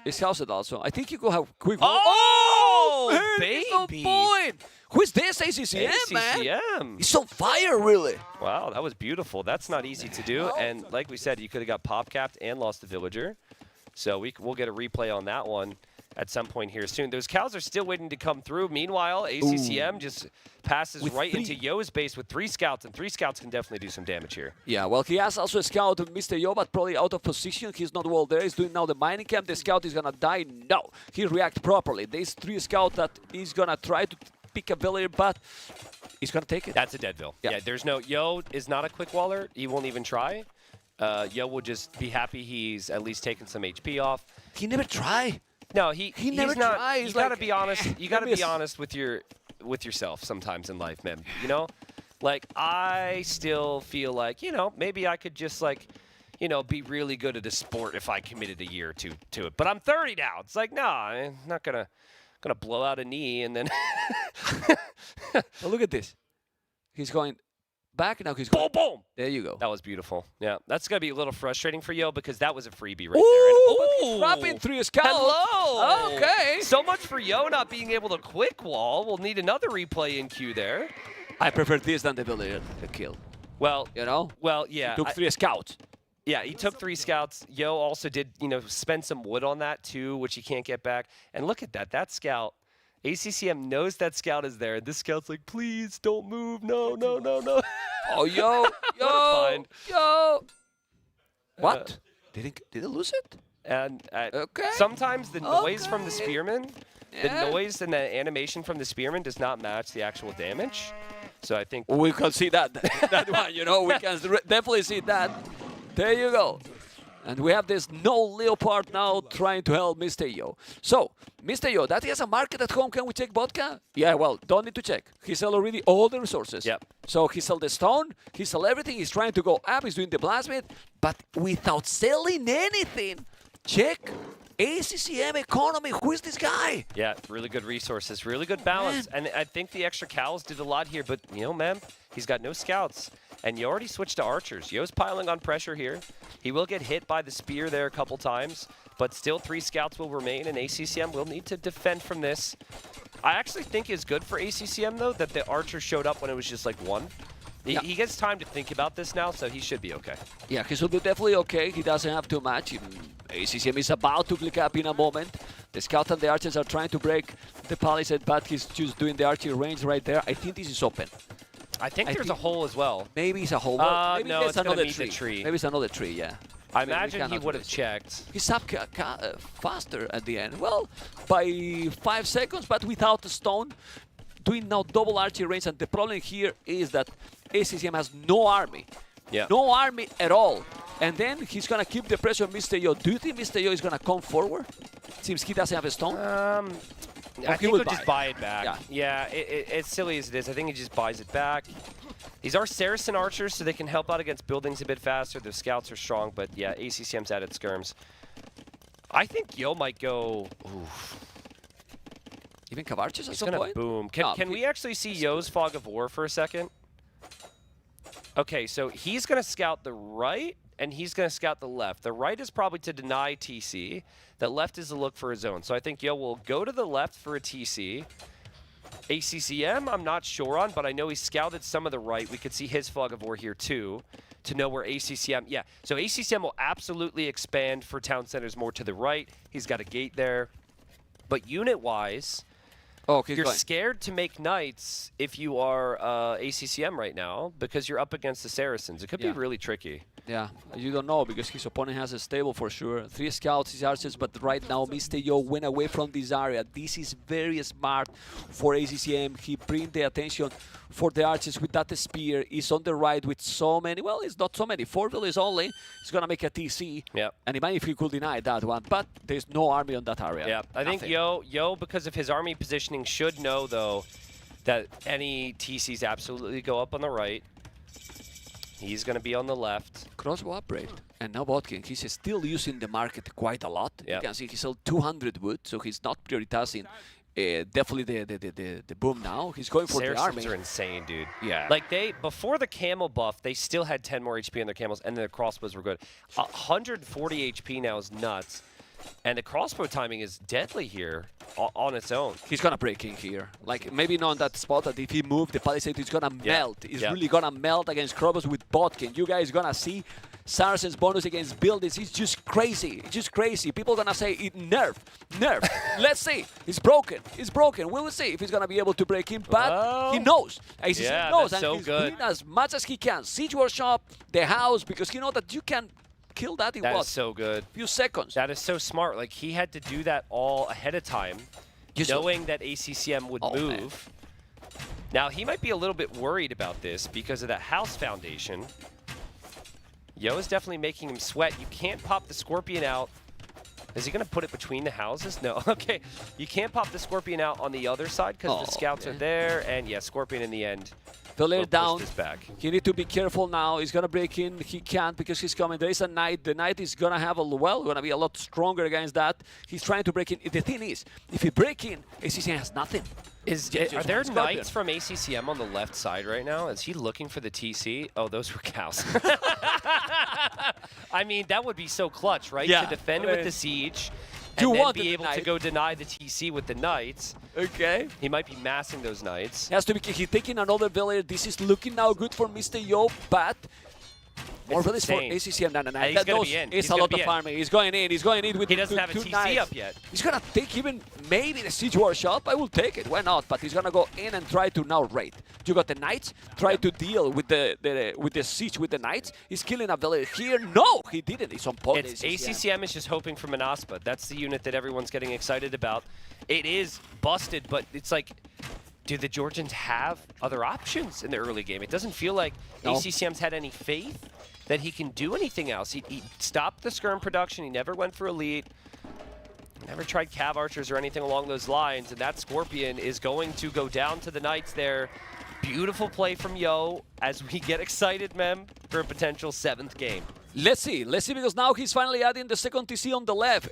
He's housed also. I think you could have quick... Oh, baby! No point. Who is this ACCM, man? ACCM. He's on fire, really. Wow, that was beautiful. That's not easy to do. And like we said, you could have got pop-capped and lost the villager. So we'll get a replay on that one at some point here soon. Those cows are still waiting to come through. Meanwhile, ACCM just passes right into Yo's base with 3 scouts, and 3 scouts can definitely do some damage here. Yeah, well, he has also a scout, Mr. Yo, but probably out of position. He's not well there. He's doing now the mining camp. The scout is going to die. No, he reacts properly. There's 3 scouts that he's going to try to pick a villager, but he's going to take it. That's a Deadville. Yeah, there's no... Yo is not a quick waller. He won't even try. Yo will just be happy he's at least taken some HP off. He never tried. No, he's never not. tries. You gotta be honest. You gotta be honest with yourself sometimes in life, man. You know, like I still feel like maybe I could just be really good at a sport if I committed a year or two to it. But I'm 30 now. It's like I'm not gonna blow out a knee and then. Well, look at this. He's going back now. He's going. Boom, boom. There you go. That was beautiful. Yeah, that's gonna be a little frustrating for Yo because that was a freebie right there. And, dropping 3 scouts. Hello. Okay. So much for Yo not being able to quick wall. We'll need another replay in queue there. I prefer this than the villager kill. Well, Well, yeah. He took 3 scouts. Yeah, he took 3 scouts. Yo also did, spend some wood on that too, which he can't get back. And look at that. That scout. ACCM knows that scout is there. This scout's like, please don't move. No. Oh, yo. What? Did he lose it? And okay. Sometimes the noise from the spearman, the noise and the animation from the spearman does not match the actual damage. So I think we can see that one. We can definitely see that. There you go. And we have this no Leopard now trying to help Mr. Yo. So, Mr. Yo, that he has a market at home. Can we check vodka? Yeah, well, don't need to check. He sell already all the resources. Yep. So he sell the stone, he sell everything. He's trying to go up. He's doing the blacksmith, but without selling anything. Check ACCM economy. Who is this guy? Yeah, really good resources, really good balance. Man. And I think the extra cows did a lot here, but, man, he's got no scouts. And Yo already switched to archers. Yo's piling on pressure here. He will get hit by the spear there a couple times, but still 3 scouts will remain, and ACCM will need to defend from this. I actually think it's good for ACCM, though, that the archer showed up when it was just like 1. He gets time to think about this now, so he should be okay. Yeah, he should be definitely okay. He doesn't have too much. ACCM is about to click up in a moment. The scout and the archers are trying to break the palisade, but he's just doing the archery range right there. I think this is open. I think there's a hole as well. Maybe it's a hole. Maybe no, it's another tree. Maybe it's another tree, yeah. I imagine he would have checked. He's up faster at the end. Well, by 5 seconds, but without the stone. Doing now double archery range, and the problem here is that ACCM has no army. Yeah. No army at all. And then he's going to keep the pressure on Mr. Yo. Do you think Mr. Yo is going to come forward? Seems he doesn't have a stone. I think he'll just buy it back. Yeah, it's silly as it is. I think he just buys it back. These are Saracen archers, so they can help out against buildings a bit faster. The scouts are strong, but yeah, ACCM's at its skirms. I think Yo might go... Oof. Even Cavarches at He's some point? Boom. Can we actually see Yo's Fog of War for a second? Okay, so he's going to scout the right, and he's going to scout the left. The right is probably to deny TC. The left is to look for his own. So I think Yo will go to the left for a TC. ACCM, I'm not sure on, but I know he scouted some of the right. We could see his Fog of War here too, to know where ACCM... Yeah, so ACCM will absolutely expand for town centers more to the right. He's got a gate there. But unit-wise... you're scared to make knights if you are ACCM right now because you're up against the Saracens. It could be really tricky. Yeah, you don't know because his opponent has a stable for sure. 3 scouts, 6 archers, but right now Mr. Yo went away from this area. This is very smart for ACCM. He brings the attention for the archers with that spear. He's on the right with so many, well, it's not so many. 4 villages only. He's going to make a TC. Yep. And imagine if he could deny that one, but there's no army on that area. Yeah, I think Yo, because of his army positioning, should know, though, that any TCs absolutely go up on the right. He's going to be on the left. Crossbow upgrade. And now Botkin, he's still using the market quite a lot. Yep. You can see he sold 200 wood, so he's not prioritizing definitely the boom now. He's going for the army. Saracens are insane, dude. Yeah. Like, before the camel buff, they still had 10 more HP on their camels, and their crossbows were good. 140 HP now is nuts. And the crossbow timing is deadly here on its own. He's gonna break in here. Like, maybe not on that spot, that if he moves, the palisade is gonna melt. He's really gonna melt against crossbows with Botkin. You guys gonna see Saracen's bonus against buildings. It's just crazy. It's just crazy. People gonna say, nerf. Let's see. It's broken. It's broken. We will see if he's gonna be able to break in, but he knows. He knows, that's and so he's good. doing as much as he can. Siege workshop, the house, because he knows that you can kill that in That what? is so good. Few seconds. That is so smart. Like, he had to do that all ahead of time, knowing that ACCM would move. Man. Now, he might be a little bit worried about this because of that house foundation. Yo is definitely making him sweat. You can't pop the Scorpion out. Is he going to put it between the houses? No. Okay. You can't pop the Scorpion out on the other side because the scouts are there. And, yeah, Scorpion in the end. Velair down. Back. You need to be careful now. He's going to break in. He can't because he's coming. There is a knight. The knight is going to have going to be a lot stronger against that. He's trying to break in. The thing is, if he break in, ACCM has nothing. Are there knights from ACCM on the left side right now? Is he looking for the TC? Oh, those were cows. I mean, that would be so clutch, right? Yeah. To defend with the siege. You and then want be able to go deny the TC with the knights. Okay. He might be massing those knights. He has to be. He's taking another villager. This is looking now good for Mr. Yo, but more villages for ACCM. No. He's going to be in. It's a lot of farming. He's going in. He's going in with. He doesn't have a two TC knights. up yet. He's going to take even maybe the siege workshop. I will take it. Why not? But he's going to go in and try to now raid. You got the knights. Try to deal with the siege with the knights. He's killing a villager here. No, he didn't. He's on point. ACCM is just hoping for Manaspa. That's the unit that everyone's getting excited about. It is busted, but it's like, do the Georgians have other options in the early game? It doesn't feel like ACCM's had any faith that he can do anything else. He stopped the skirm production. He never went for elite. Never tried cav archers or anything along those lines. And that Scorpion is going to go down to the knights there. Beautiful play from Yo as we get excited, Mem, for a potential 7th game. Let's see, because now he's finally adding the second TC on the left.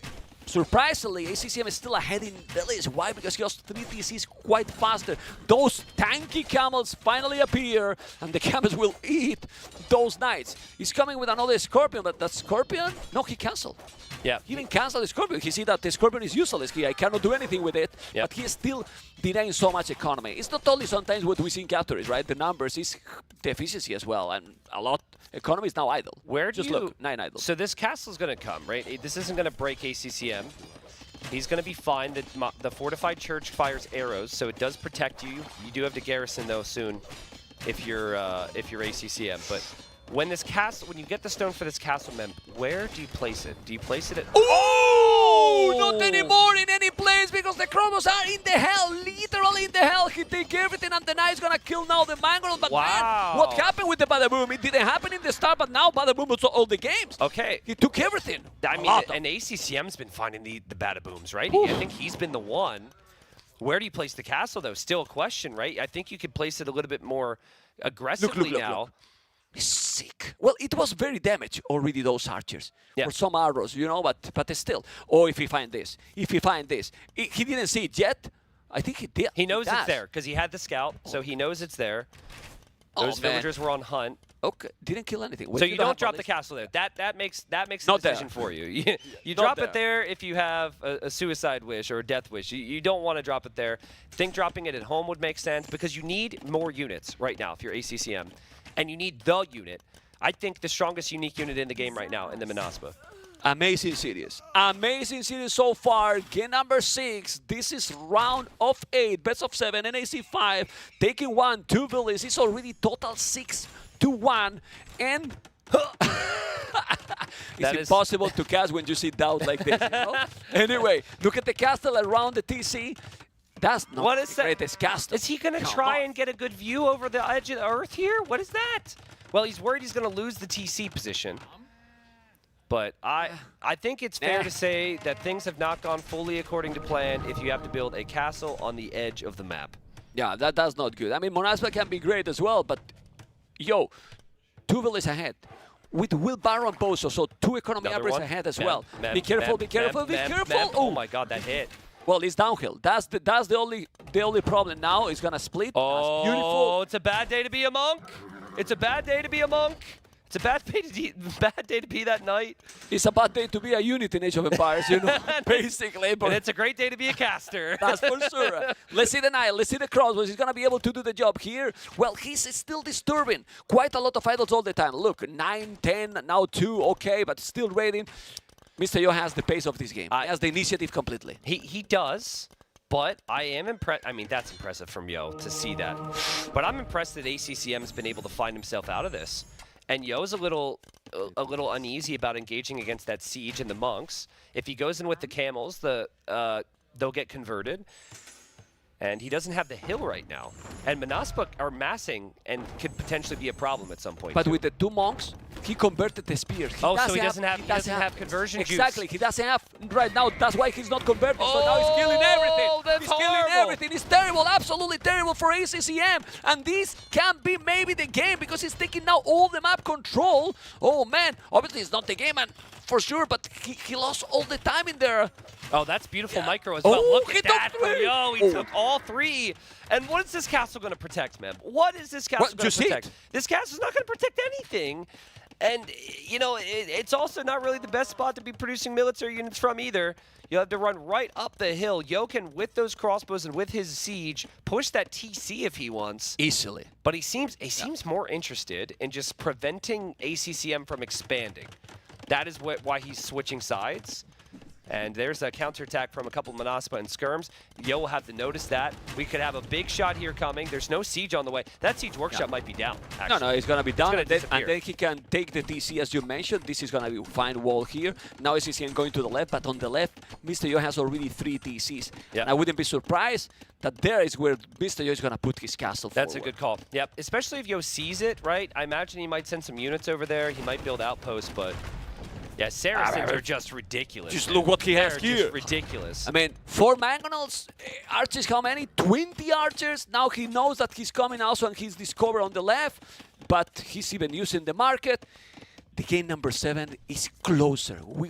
Surprisingly, ACCM is still ahead in the list. Why? Because he has 3 TCs quite faster. Those tanky camels finally appear, and the camels will eat those knights. He's coming with another Scorpion, but that Scorpion, no, he canceled. Yeah. He didn't cancel the Scorpion. He see that the Scorpion is useless here. I cannot do anything with it, but he's still denying so much economy. It's not only sometimes what we see in captures, right? The numbers, is the efficiency as well, and a lot. Economy is now idle. Look, 9 idle. So this castle's going to come, right? This isn't going to break ACCM. He's going to be fine. The fortified church fires arrows, so it does protect you. You do have to garrison though soon, if you're ACCM. But when you get the stone for this castle, Mem, where do you place it? Do you place it at? Oh! Not anymore in any place because the Chronos are in the hell, literally in the hell. He take everything, and the knight's gonna kill now the Mangrel. But man, what happened with the Badaboom? It didn't happen in the start, but now Badaboom was all the games. Okay. He took everything. I mean, and ACCM's been finding the Badabooms, right? I think he's been the one. Where do you place the castle, though? Still a question, right? I think you could place it a little bit more aggressively now. Sick. Well, it was very damaged already, those archers. For some arrows, you know, but still. Oh, if he find this. He didn't see it yet. I think he did. He knows it's there because he had the scout, so he knows it's there. Those villagers were on hunt. Okay, didn't kill anything. So you don't drop the castle there. That makes the decision for you. You drop it there if you have a suicide wish or a death wish. You don't want to drop it there. Think dropping it at home would make sense because you need more units right now if you're ACCM. And you need the unit. I think the strongest unique unit in the game right now in the Manaspa. Amazing series. Amazing series so far. Game number 6. This is round of 8. Best of 7. NAC 5. Taking 1, 2 villages. It's already total 6-1. And It's impossible to cast when you see Daut like this, you know? Anyway, look at the castle around the TC. That's not the greatest castle. Is he going to try and get a good view over the edge of the Earth here? What is that? Well, he's worried he's going to lose the TC position. But I think it's fair to say that things have not gone fully according to plan if you have to build a castle on the edge of the map. Yeah, that's not good. I mean, Monaspa can be great as well, but yo, 2 villages ahead. With Will Baron Bozo, so 2 economy average ahead as well. Be careful, be careful, be careful. Oh my god, that hit. Well, it's downhill. That's the only problem now. It's gonna split. Oh, that's beautiful. It's a bad day to be a monk. It's a bad day to be a monk. It's a bad day to be that knight. It's a bad day to be a unit in Age of Empires, you know, basically. But and it's a great day to be a caster. That's for sure. Let's see the knight. Let's see the crossbows. He's gonna be able to do the job here. Well, he's still disturbing quite a lot of idols all the time. Look, 9, 10, now 2, okay, but still raiding. Mr. Yo has the pace of this game. He has the initiative completely. He does. But I am impressed. I mean, that's impressive from Yo to see that. But I'm impressed that ACCM has been able to find himself out of this. And Yo's a little uneasy about engaging against that siege and the monks. If he goes in with the camels, they'll get converted. And he doesn't have the hill right now. And Monaspa are massing and could potentially be a problem at some point. But with the 2 monks, he converted the spear. So he doesn't have conversion juice. Exactly, he doesn't have right now. That's why he's not converting. So now he's killing everything. That's he's killing horrible. everything. It's terrible, absolutely terrible for ACCM. And this can be maybe the game because he's taking now all the map control. Oh man, obviously it's not the game, and for sure, but he lost all the time in there. Oh, that's beautiful micro as well. Look at that from Yo. He took all 3. And what is this castle going to protect, man? What is this castle going to protect? This castle's not going to protect anything. And, you know, it's also not really the best spot to be producing military units from either. You have to run right up the hill. Yo can, with those crossbows and with his siege, push that TC if he wants. Easily. But he seems more interested in just preventing ACCM from expanding. That is why he's switching sides. And there's a counterattack from a couple Monaspa and Skirms. Yo will have to notice that. We could have a big shot here coming. There's no siege on the way. That siege workshop might be down, actually. No, it's going to be down. And then he can take the TC, as you mentioned. This is going to be a fine wall here. Now ACCM going to the left, but on the left, Mr. Yo has already 3 TCs. Yep. And I wouldn't be surprised that there is where Mr. Yo is going to put his castle That's forward. a good call. Yep, especially if Yo sees it, right? I imagine he might send some units over there. He might build outposts, but... yeah, Saracens are just ridiculous. Just look what he has here. Just ridiculous. I mean, 4 mangonels, archers how many? 20 archers. Now he knows that he's coming also and he's discovered on the left, but he's even using the market. The game number 7 is closer. We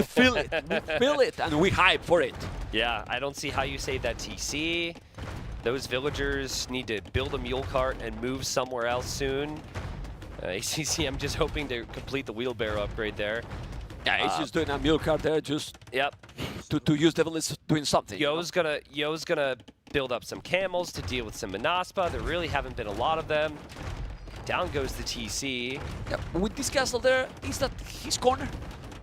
feel it. We feel it and we hype for it. Yeah, I don't see how you save that TC. Those villagers need to build a mule cart and move somewhere else soon. ACCM just hoping to complete the wheelbarrow upgrade there. Yeah, he's just doing a mule cart there, just to use the village doing something. Yo's gonna build up some camels to deal with some Monaspa. There really haven't been a lot of them. Down goes the TC. Yeah, with this castle there, is that his corner?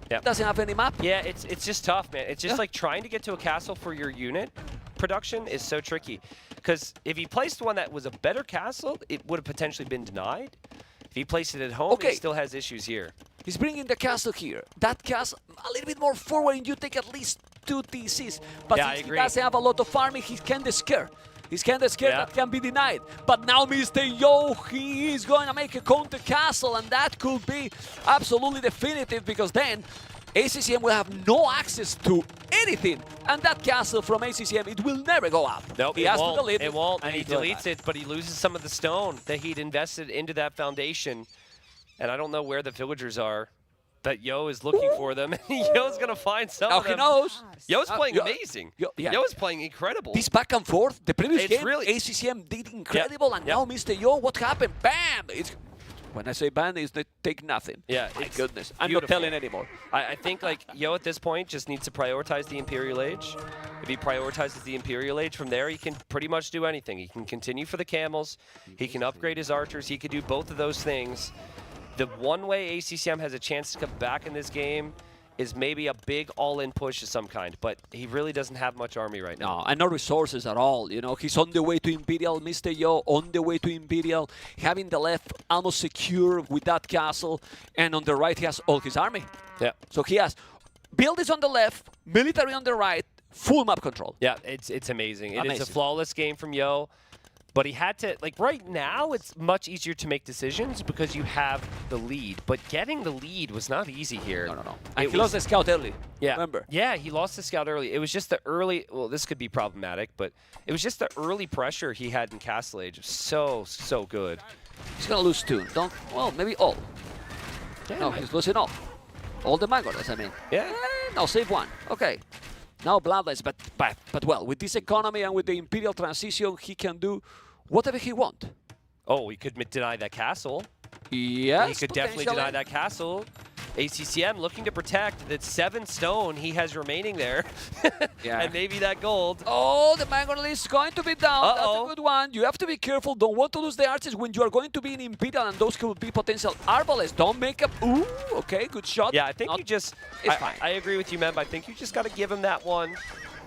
Yep. Doesn't have any map. Yeah, it's just tough, man. It's just like trying to get to a castle for your unit production is so tricky. Because if he placed one that was a better castle, it would have potentially been denied. If he placed it at home, he still has issues here. He's bringing the castle here. That castle a little bit more forward, and you take at least 2 TCs. But yeah, since he doesn't have a lot of farming, he's kind of scared. He's kind of scared that can be denied. But now Mr. Yo, he is going to make a counter castle, and that could be absolutely definitive, because then ACCM will have no access to anything. And that castle from ACCM, it will never go up. Nope, he has won't. to delete it. It won't, and he deletes it, but he loses some of the stone that he'd invested into that foundation. And I don't know where the villagers are, but Yo is looking for them. Yo's going to find some of them. He knows. Yo's playing amazing. Yo is playing incredible. This back and forth, the previous game, really ACCM did incredible, and now Mr. Yo, what happened? Bam! When I say ban, it's not take nothing. Yeah, my goodness. I'm not telling anymore. I think like Yo at this point just needs to prioritize the Imperial Age. If he prioritizes the Imperial Age, from there he can pretty much do anything. He can continue for the camels. He can upgrade his archers. He could do both of those things. The one way ACCM has a chance to come back in this game is maybe a big all-in push of some kind, but he really doesn't have much army right now. No, and no resources at all. You know, he's on the way to Imperial, Mr. Yo, on the way to Imperial, having the left almost secure with that castle, and on the right he has all his army. Yeah. So he has buildings on the left, military on the right, full map control. Yeah, it's amazing. It is a flawless game from Yo. But he had to, like right now, it's much easier to make decisions because you have the lead. But getting the lead was not easy here. No. And he lost the scout early. Yeah. Remember? Yeah, he lost the scout early. It was just the early, well, this could be problematic, but it was just the early pressure he had in Castle Age. So good. He's going to lose 2. Well, maybe all. Yeah, no, he's losing all. All the Maggots, I mean. Yeah. No, save 1. Okay. Now Bloodlines, but well, with this economy and with the Imperial transition, he can do whatever he wants. Oh, he could deny that castle. Yes, he could definitely deny that castle. ACCM looking to protect that 7 stone he has remaining there. Yeah. And maybe that gold. Oh, the Maggot is going to be down. Uh-oh. That's a good one. You have to be careful. Don't want to lose the archers when you are going to be in Imperial, and those could be potential arbalists. Don't make up. Ooh, okay, good shot. Yeah, I think you just. It's fine. I agree with you, Mem. I think you just got to give him that one.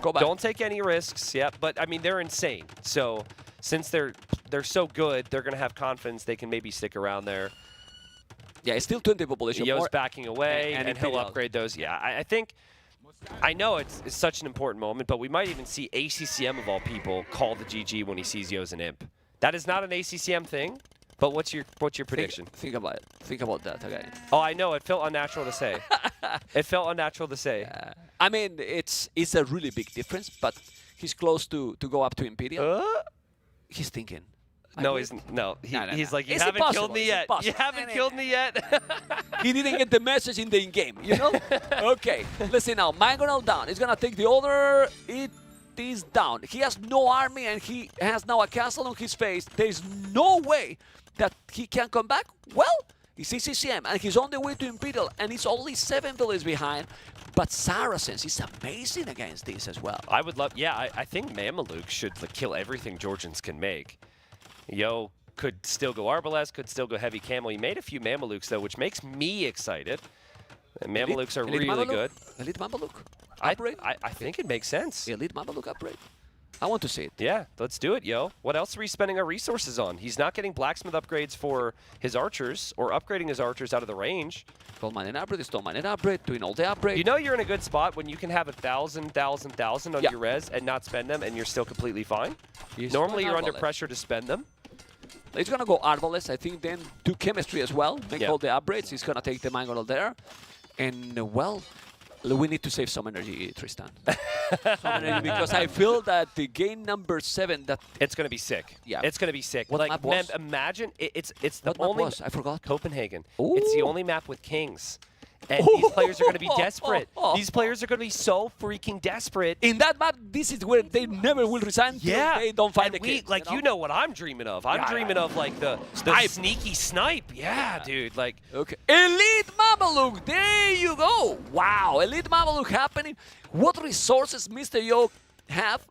Go back. Don't take any risks. Yeah, but I mean they're insane. So since they're so good, they're gonna have confidence they can maybe stick around there. Yeah, it's still 20 population. Yo's backing away, and and he'll upgrade those. Yeah, I think. I know it's such an important moment, but we might even see ACCM of all people call the GG when he sees Yo's an imp. That is not an ACCM thing. But what's your prediction? Think about it. Think about that again. Oh, I know. It felt unnatural to say. It felt unnatural to say. I mean, it's a really big difference, but he's close to go up to Imperial. He's thinking. No, he's like, you haven't killed me yet. You haven't killed me yet. He didn't get the message in the in-game, you know? Okay, let's see now. Mangonel down. He's going to take the order. It is down. He has no army, and he has now a castle on his face. There's no way that he can come back. Well, it's ACCM, and he's on the way to Imperial, and he's only 7 villages behind. But Saracens is amazing against this as well. I would love, yeah, I think Mameluke should kill everything Georgians can make. Yo could still go Arbalest, could still go Heavy Camel. He made a few Mamelukes, though, which makes me excited. And Mamelukes are really good. Elite Mameluke. I think it makes sense. Elite Mameluke upgrade. I want to see it. Yeah, let's do it, Yo. What else are we spending our resources on? He's not getting blacksmith upgrades for his archers or upgrading his archers out of the range. Stone Mine upgrade, Stone Mine upgrade, doing all the upgrades. You know you're in a good spot when you can have 1,000 on your res and not spend them, and you're still completely fine. Normally you're under pressure to spend them. He's going to go Arbalest, I think, then do Chemistry as well. Make all the upgrades. He's going to take the Mangonel there. And, well, we need to save some energy, Tristan. Some energy, because I feel that the game number 7... that it's going to be sick. Yeah. It's going to be sick. What map was? Imagine, it's the what only... map was? I forgot. Copenhagen. Ooh. It's the only map with kings. And these players are going to be desperate. These players are going to be so freaking desperate. In that map, this is where they never will resign till they don't find the king. Like, you know what I'm dreaming of. I'm dreaming of, like, the sneaky snipe. Yeah, dude. Like, okay. Elite Mameluke. There you go. Wow. Elite Mameluke happening. What resources Mr. Yo have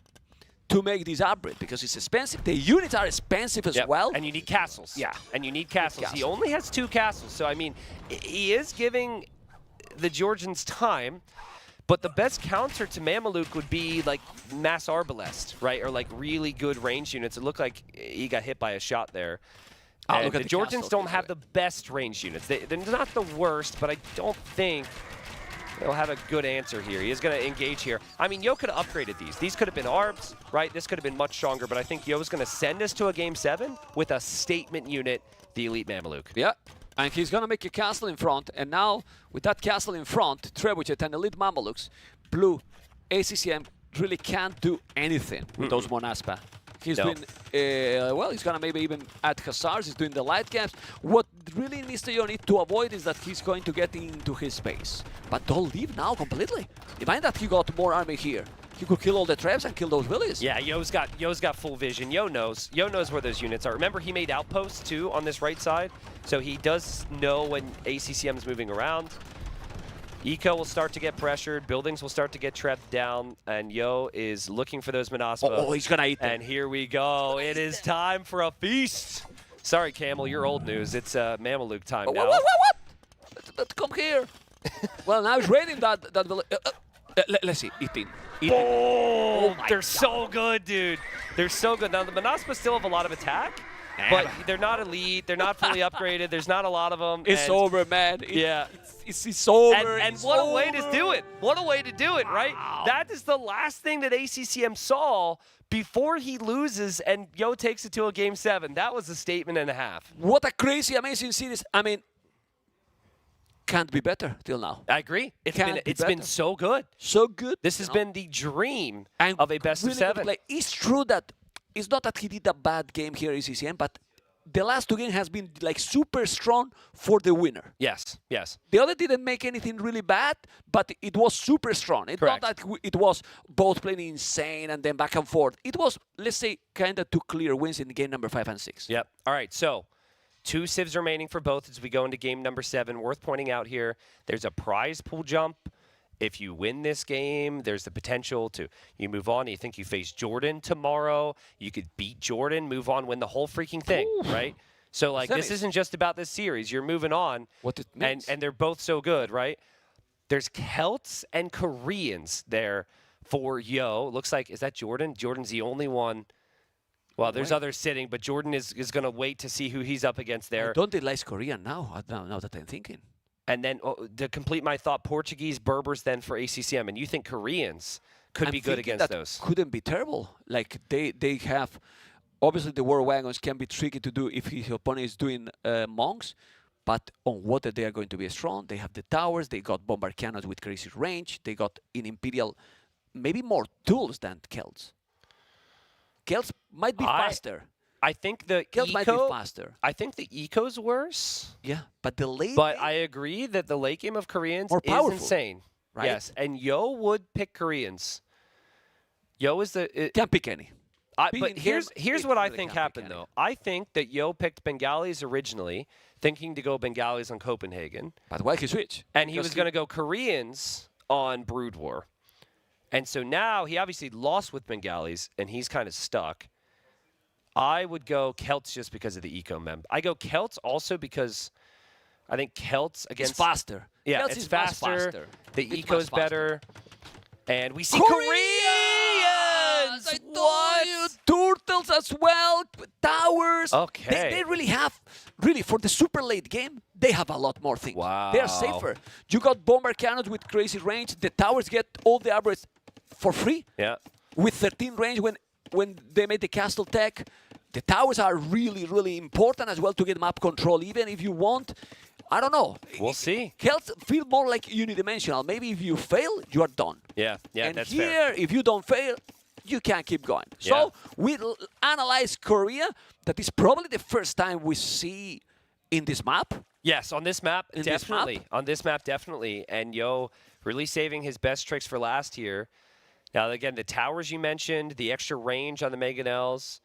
to make this upgrade? Because it's expensive. The units are expensive as well. And you need castles. Yeah. And you need castles. He only has 2 castles. So, I mean, he is giving the Georgians time, but the best counter to Mameluke would be like mass Arbalest, right? Or like really good range units. It looked like he got hit by a shot there. And the Georgians don't have the best range units. They're not the worst, but I don't think they'll have a good answer here. He is going to engage here. I mean, Yo could have upgraded these. These could have been Arbs, right? This could have been much stronger, but I think Yo's going to send us to a Game 7 with a statement unit, the Elite Mameluke. Yeah. And he's going to make a castle in front. And now, with that castle in front, Trebuchet and Elite Mamelukes, Blue, ACCM really can't do anything with those Monaspa. He's doing, well, he's going to maybe even add Hussars. He's doing the light camps. What really Mr. Yo need to avoid is that he's going to get into his space. But don't leave now completely. Imagine that he got more army here. He could kill all the traps and kill those villages. Yeah, Yo's got full vision. Yo knows where those units are. Remember, he made outposts too on this right side, so he does know when ACCM is moving around. Eco will start to get pressured, buildings will start to get trapped down, and Yo is looking for those Manaspa. Oh, he's gonna eat them. And here we go. It is time for a feast. Sorry, Camel, you're old news. It's Mameluke time now. What? Let's come here. Well, now it's raining let's see, 18. Oh, my they're God. so good, dude. They're so good. Now, the Manaspa still have a lot of attack, but they're not elite. They're not fully upgraded. There's not a lot of them. It's and- over, man. Yeah. It's over. And it's what a way over. to do it. What a way to do it, right? That is the last thing that ACCM saw before he loses and Yo takes it to a Game 7. That was a statement and a half. What a crazy, amazing series. I mean, can't be better till now. I agree. It's Can't be been better. so good. So good. This has been the dream And of a best really of good 7. play. It's true that it's not that he did a bad game here in ACCM, but the last 2 games has been like super strong for the winner. Yes, yes. The other didn't make anything really bad, but it was super strong. It's not Correct. that it was both playing insane and then back and forth. It was, let's say, kind of 2 clear wins in game number 5 and 6. Yep. All right, so 2 civs remaining for both as we go into game number 7. Worth pointing out here, there's a prize pool jump. If you win this game, there's the potential to you move on. You think you face Jordan tomorrow. You could beat Jordan, move on, win the whole freaking thing, right? So, like, this Semis. isn't just about this series. You're moving on, What it and, means. and they're both so good, right? There's Celts and Koreans there for Yo. Looks like, is that Jordan? Jordan's the only one. Well, there's others sitting, but Jordan is going to wait to see who he's up against there. Don't they like Korean now? Now that I'm thinking. And then to complete my thought, Portuguese, Berbers then for ACCM. And you think Koreans could I'm be good thinking against that those? Couldn't be terrible. Like they have, obviously the War Wagons can be tricky to do if his opponent is doing monks, but on water they are going to be strong. They have the towers. They got bombard cannons with crazy range. They got in Imperial maybe more tools than Celts. Celts might be faster. I think the Celts might be eco. faster. I think the eco's worse. Yeah, but the late. But I agree that the late game of Koreans More is powerful, insane. right? Yes, and Yo would pick Koreans. Yo is the. Can't pick any. But Being here's him, it what I really think can't pick happened any. though. I think that Yo picked Bengalis originally, thinking to go Bengalis on Copenhagen, But why he switch? and he Because was going to go Koreans on Brood War. And so now he obviously lost with Bengalis, and he's kind of stuck. I would go Celts just because of the eco mem. I go Celts also because I think Celts It's against faster. Yeah, Celts it's is much faster. The It's eco's much faster. better, and we see Koreans! Koreans. I told you, turtles as well, towers. Okay. They really have, for the super late game, they have a lot more things. Wow. They are safer. You got bomber cannons with crazy range. The towers get all the armors for free. Yeah. With 13 range when they made the castle tech. The towers are really, really important as well to get map control. Even if you want, I don't know. We'll see. Celts feel more like unidimensional. Maybe if you fail, you are done. Yeah, And that's here, fair. if you don't fail, you can't keep going. Yeah. So we analyze Korea. That is probably the first time we see in this map. Yes, on this map, In this map? definitely. On this map, definitely. And Yo really saving his best tricks for last here. Now, again, the towers you mentioned, the extra range on the Meganels.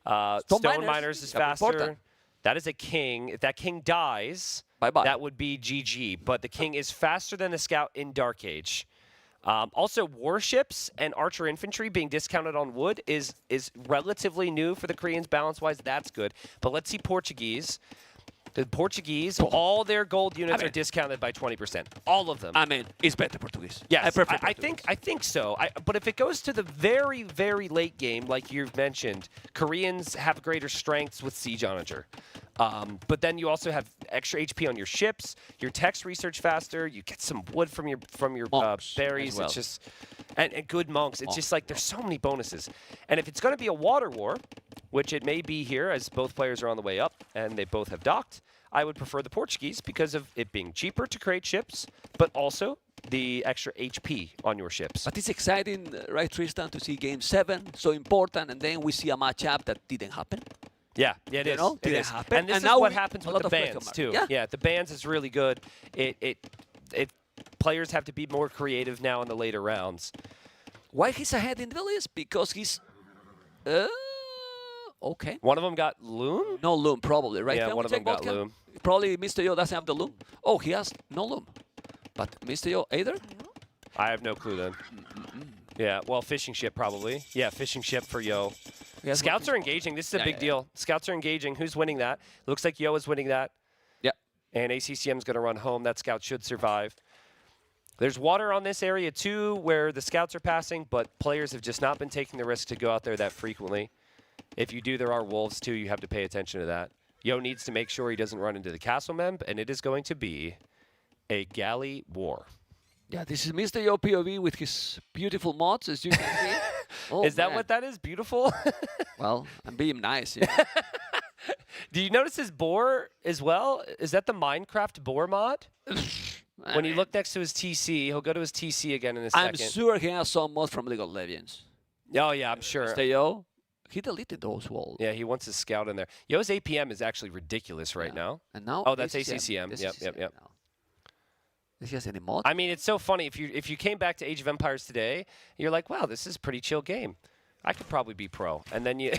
Stone Miners is yeah, faster. important. That is a king. If that king dies, Bye-bye. that would be GG. But the king is faster than the scout in Dark Age. Also, warships and archer infantry being discounted on wood is relatively new for the Koreans balance-wise. That's good. But let's see Portuguese. The Portuguese, all their gold units are discounted by 20%. All of them. I mean, it's better Portuguese. Yes, I prefer I Portuguese. think so. But if it goes to the very, very late game, like you've mentioned, Koreans have greater strengths with Siege Onager. But then you also have extra HP on your ships. Your text research faster. You get some wood from your Monks berries. as well. It's just and good monks. It's just like there's so many bonuses. And if it's going to be a water war, which it may be here, as both players are on the way up and they both have docked, I would prefer the Portuguese because of it being cheaper to create ships, but also the extra HP on your ships. But it's exciting, right, Tristan, to see Game 7, so important, and then we see a matchup that didn't happen. Yeah, it You is. know, It didn't is. happen. And this And is now what we- happens a with lot the of question bands mark. too. Yeah. The bands is really good. It players have to be more creative now in the later rounds. Why he's ahead in the list? Because he's... okay. One of them got Loom. No loom, probably, right? Yeah, Can we one of check them got both cam? loom. Probably Mr. Yo doesn't have the loom. Oh, he has no loom. But Mr. Yo, either? I have no clue then. Yeah, well, fishing ship probably. Yeah, fishing ship for Yo. He has Scouts one- are engaging. This is a Yeah, big yeah, deal. Scouts are engaging. Who's winning that? Looks like Yo is winning that. Yeah. And ACCM is going to run home. That scout should survive. There's water on this area too where the scouts are passing, but players have just not been taking the risk to go out there that frequently. If you do, there are wolves too. You have to pay attention to that. Yo needs to make sure he doesn't run into the castle memb, and it is going to be a galley war. Yeah, this is Mr. Yo POV with his beautiful mods, as you can see. Oh, is that man. what that is? Beautiful? Well, I'm being nice. Yeah. Do you notice his boar as well? Is that the Minecraft boar mod? When you look next to his TC, he'll go to his TC again in a second. I'm sure he has some mods from League of Legends. Oh, yeah, I'm sure. Mr. Yo, he deleted those walls. Yeah, he wants his scout in there. Yo's APM is actually ridiculous right now. And now oh, that's ACCM. Yep. Now. Does he has any mod? I mean, it's so funny. If you came back to Age of Empires today, you're like, wow, this is a pretty chill game. I could probably be pro. And then you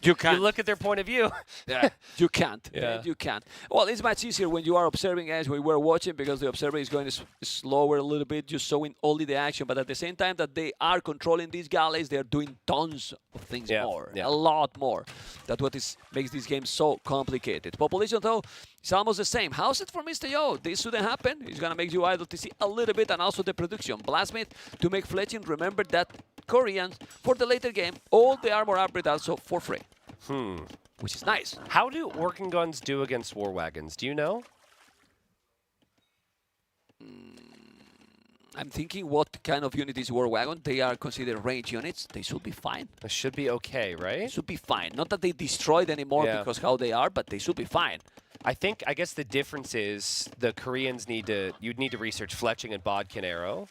you look at their point of view. Yeah, you can't. Yeah. You can't. Well, it's much easier when you are observing, guys, when we're watching, because the observer is going slower a little bit, just showing only the action. But at the same time that they are controlling these galleys, they are doing tons of things more. Yeah. A lot more. That's what makes this game so complicated. Population, though, is almost the same. How's it for Mr. Yo? This shouldn't happen. He's going to make you idle TC a little bit, and also the production. Blasmith to make fletching. Remember that Koreans, for the later game, all the armor upgrade also for free. Which is nice. How do working guns do against war wagons? Do you know? I'm thinking what kind of unit is War Wagon. They are considered range units. They should be fine. It should be okay, right? They should be fine. Not that they destroyed anymore because how they are, but they should be fine. I guess the difference is the Koreans you'd need to research fletching and bodkin arrow.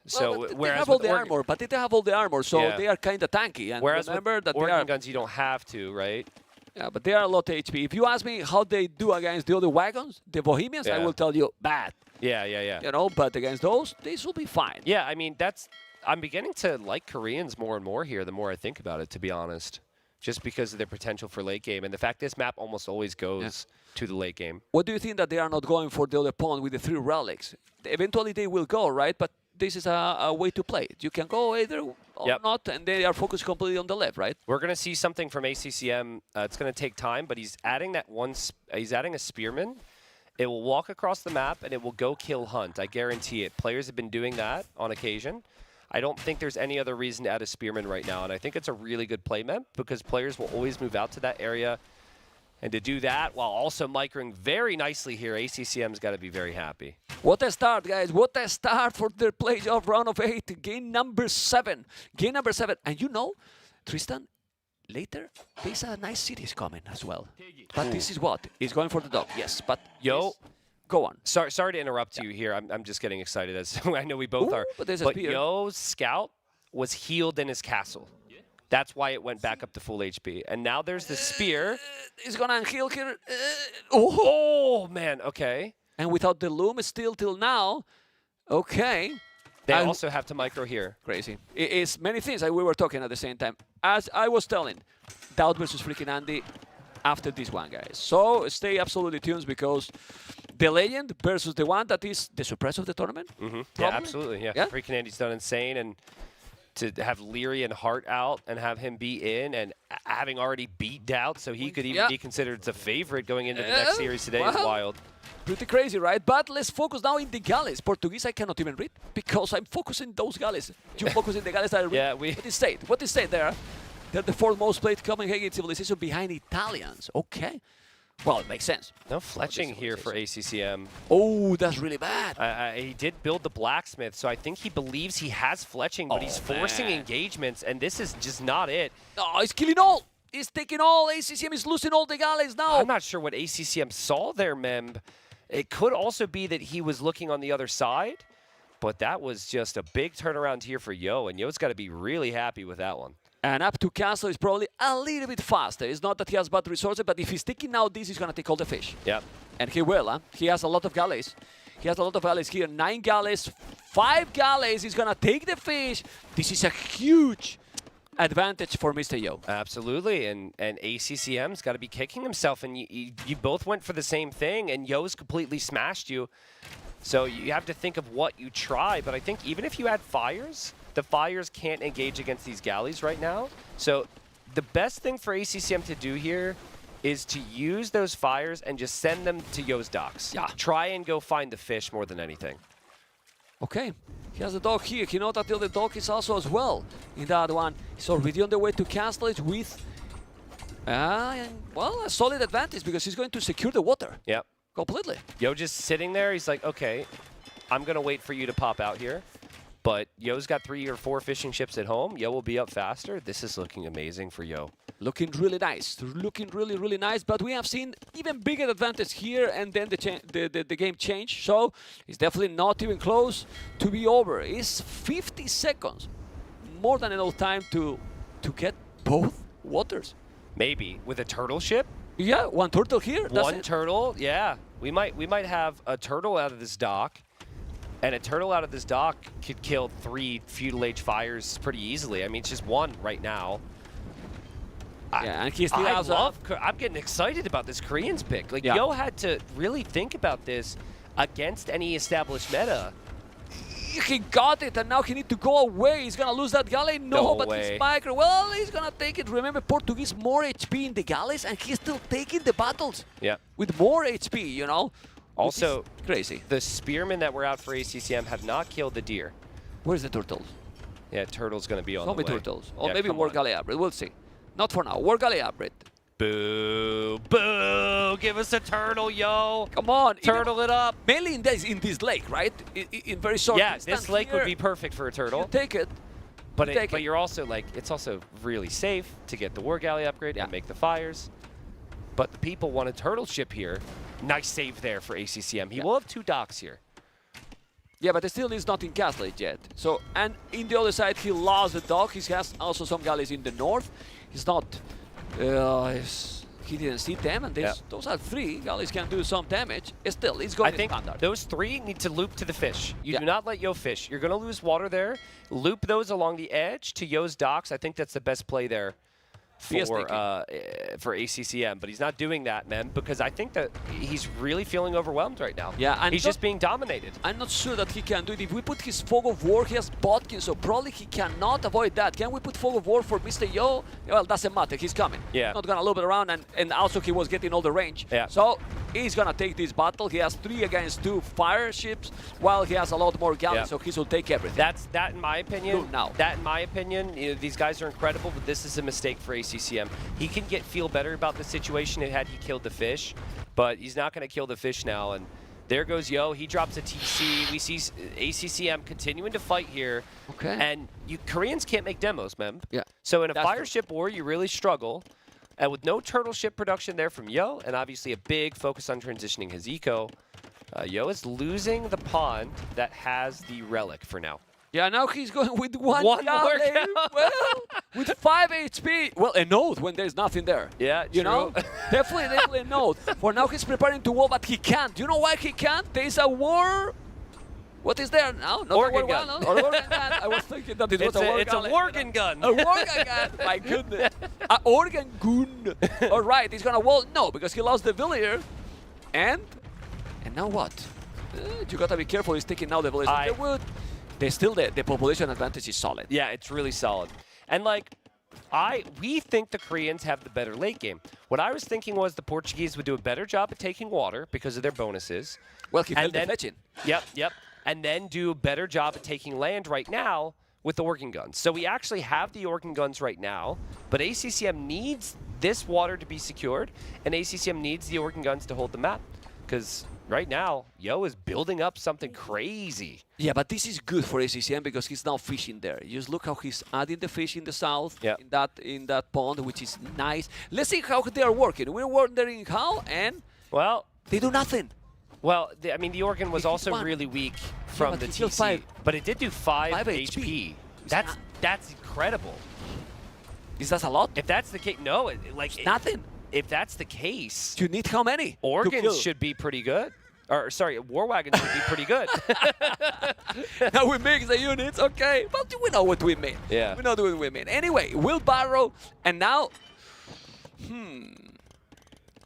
So well, whereas they have all the armor, but they have all the armor, so they are kind of tanky. And whereas remember that organ guns, you don't have to, right? Yeah, but they are a lot of HP. If you ask me how they do against the other wagons, the Bohemians, I will tell you bad. Yeah. You know, but against those, they should be fine. Yeah, I mean, I'm beginning to like Koreans more and more here the more I think about it, to be honest. Just because of their potential for late game. And the fact this map almost always goes to the late game. What do you think that they are not going for the other pawn with the 3 relics? Eventually they will go, right? But this is a way to play it. You can go either or not, and they are focused completely on the left, right? We're going to see something from ACCM. It's going to take time, but he's adding he's adding a spearman. It will walk across the map, and it will go kill hunt. I guarantee it. Players have been doing that on occasion. I don't think there's any other reason to add a spearman right now, and I think it's a really good play map because players will always move out to that area. And to do that while also microing very nicely here, ACCM's got to be very happy. What a start, guys. What a start for their playoff round of 8. Game number 7. Game number 7. And you know, Tristan, later, there's a nice series coming as well. But this is what? He's going for the dog, yes. But Yo, go on. Sorry to interrupt you here. I'm just getting excited, as I know we both are. But Yo's scout was healed in his castle. That's why it went back up to full HP. And now there's the spear. He's going to heal here. Oh, man. Okay. And without the loom still till now. Okay. They also have to micro here. Crazy. It's many things that we were talking at the same time. As I was telling, Daut versus FreakinAndy after this one, guys. So stay absolutely tuned because the legend versus the one that is the surprise of the tournament. Yeah, absolutely. Yeah. FreakinAndy's done insane. And to have Leary and Hart out and have him be in and having already beat Daut so he could even be considered the favorite going into the next series today is wild. Pretty crazy, right? But let's focus now in the galleys. Portuguese I cannot even read because I'm focusing those galleys. You focus in the galleys that I read. What is state there? They're the 4th most played Copenhagen civilization behind Italians. Okay. Well, it makes sense. No fletching here for ACCM. Oh, that's really bad. He did build the blacksmith, so I think he believes he has fletching, but he's forcing engagements, and this is just not it. Oh, he's killing all. He's taking all. ACCM is losing all the galleys now. I'm not sure what ACCM saw there, Memb. It could also be that he was looking on the other side, but that was just a big turnaround here for Yo, and Yo's got to be really happy with that one. And up to castle is probably a little bit faster. It's not that he has bad resources, but if he's taking out this, he's going to take all the fish. Yep. And he will, huh? He has a lot of galleys. He has a lot of galleys here. 9 galleys, 5 galleys. He's going to take the fish. This is a huge advantage for Mr. Yo. Absolutely, and ACCM's got to be kicking himself, and you both went for the same thing, and Yo's completely smashed you. So you have to think of what you try, but I think even if you had fires, the fires can't engage against these galleys right now. So the best thing for ACCM to do here is to use those fires and just send them to Yo's docks. Yeah. Try and go find the fish more than anything. Okay. He has the dog here. He knows that the other dog is also as well in that one. He's already on the way to castle it with, well, a solid advantage because he's going to secure the water. Yep. Completely. Yo just sitting there, he's like, okay, I'm going to wait for you to pop out here. But Yo's got 3 or 4 fishing ships at home. Yo will be up faster. This is looking amazing for Yo. Looking really nice. Looking really, really nice. But we have seen even bigger advantage here, and then the game changed. So it's definitely not even close to be over. It's 50 seconds. More than enough time to get both waters. Maybe with a turtle ship. Yeah, one turtle here. One turtle. Yeah, we might have a turtle out of this dock. And a turtle out of this dock could kill 3 Feudal Age fires pretty easily. I mean, it's just 1 right now. Yeah, and he still has I'm getting excited about this Koreans pick. Like, Yo had to really think about this against any established meta. He got it, and now he needs to go away. He's going to lose that galley. No, but his micro, well, he's going to take it. Remember, Portuguese more HP in the galleys, and he's still taking the battles. Yeah. With more HP, you know. Also, crazy. The spearmen that were out for ACCM have not killed the deer. Where's the turtles? Yeah, turtle's going to be on the way. Turtles. Or maybe War Galley Upgrade. We'll see. Not for now. War Galley Upgrade. Boo. Boo. Give us a turtle, Yo. Come on. Turtle it up. Mainly in this lake, right? In very short distance. Yeah, this lake would be perfect for a turtle. You take it. But you're also like, it's also really safe to get the War Galley upgrade and make the fires. But the people want a turtle ship here. Nice save there for ACCM. He will have 2 docks here. Yeah, but still is not in castle yet. So, and in the other side, he lost the dock. He has also some galleys in the north. He's not, he didn't see them, and those are 3. Galleys can do some damage. Still, he's going standard. I think those 3 need to loop to the fish. You do not let Yo fish. You're going to lose water there. Loop those along the edge to Yo's docks. I think that's the best play there for ACCM, but he's not doing that, man, because I think that he's really feeling overwhelmed right now. Yeah, and he's just being dominated. I'm not sure that he can do it. If we put his Fog of War, he has Botkin, so probably he cannot avoid that. Can we put Fog of War for Mr. Yo? Well, doesn't matter. He's coming. Yeah. Not gonna loop it around, and also he was getting all the range. Yeah. So he's gonna take this battle. He has 3 against 2 fire ships, while he has a lot more galleys, so he will take everything. That in my opinion. Good now. That in my opinion, you know, these guys are incredible, but this is a mistake for ACCM. He can feel better about the situation had he killed the fish, but he's not going to kill the fish now. And there goes Yo. He drops a TC. We see ACCM continuing to fight here. Okay. And Koreans can't make demos, man. Yeah. So in a fire ship war, you really struggle. And with no turtle ship production there from Yo, and obviously a big focus on transitioning his eco, Yo is losing the pond that has the relic for now. Yeah, now he's going with one galley. Well, with 5 HP. Well, a node when there's nothing there. Yeah, you know? Definitely a node. For now, he's preparing to wall, but he can't. Do you know why he can't? There's a war. What is there now? Not organ a war gun. Or organ gun. I was thinking that it was a war gun. It's a organ gun. A organ gun. My goodness. An organ gun. All right, he's gonna wall. No, because he lost the villager. And now what? You gotta be careful. He's taking now the villager. The wood. Still the population advantage is solid. Yeah, it's really solid. And like, we think the Koreans have the better late game. What I was thinking was the Portuguese would do a better job at taking water because of their bonuses. Well, he failed the fetching. Yep. And then do a better job at taking land right now with the organ guns. So we actually have the organ guns right now, but ACCM needs this water to be secured, and ACCM needs the organ guns to hold the map. Because right now, Yo is building up something crazy. Yeah, but this is good for ACCM because he's now fishing there. Just look how he's adding the fish in the south, in that pond, which is nice. Let's see how they are working. We're wondering how, and well, they do nothing. Well, I mean, the organ was also really weak from the TC, but it did do 5 HP. That's incredible. Is that a lot? If that's the case, no, nothing. If that's the case, you need how many? Organs should be pretty good. Or sorry, war wagons should be pretty good. Now we mix the units, okay? But we know what we mean. Yeah. We know what we mean. Anyway, wheelbarrow, and now,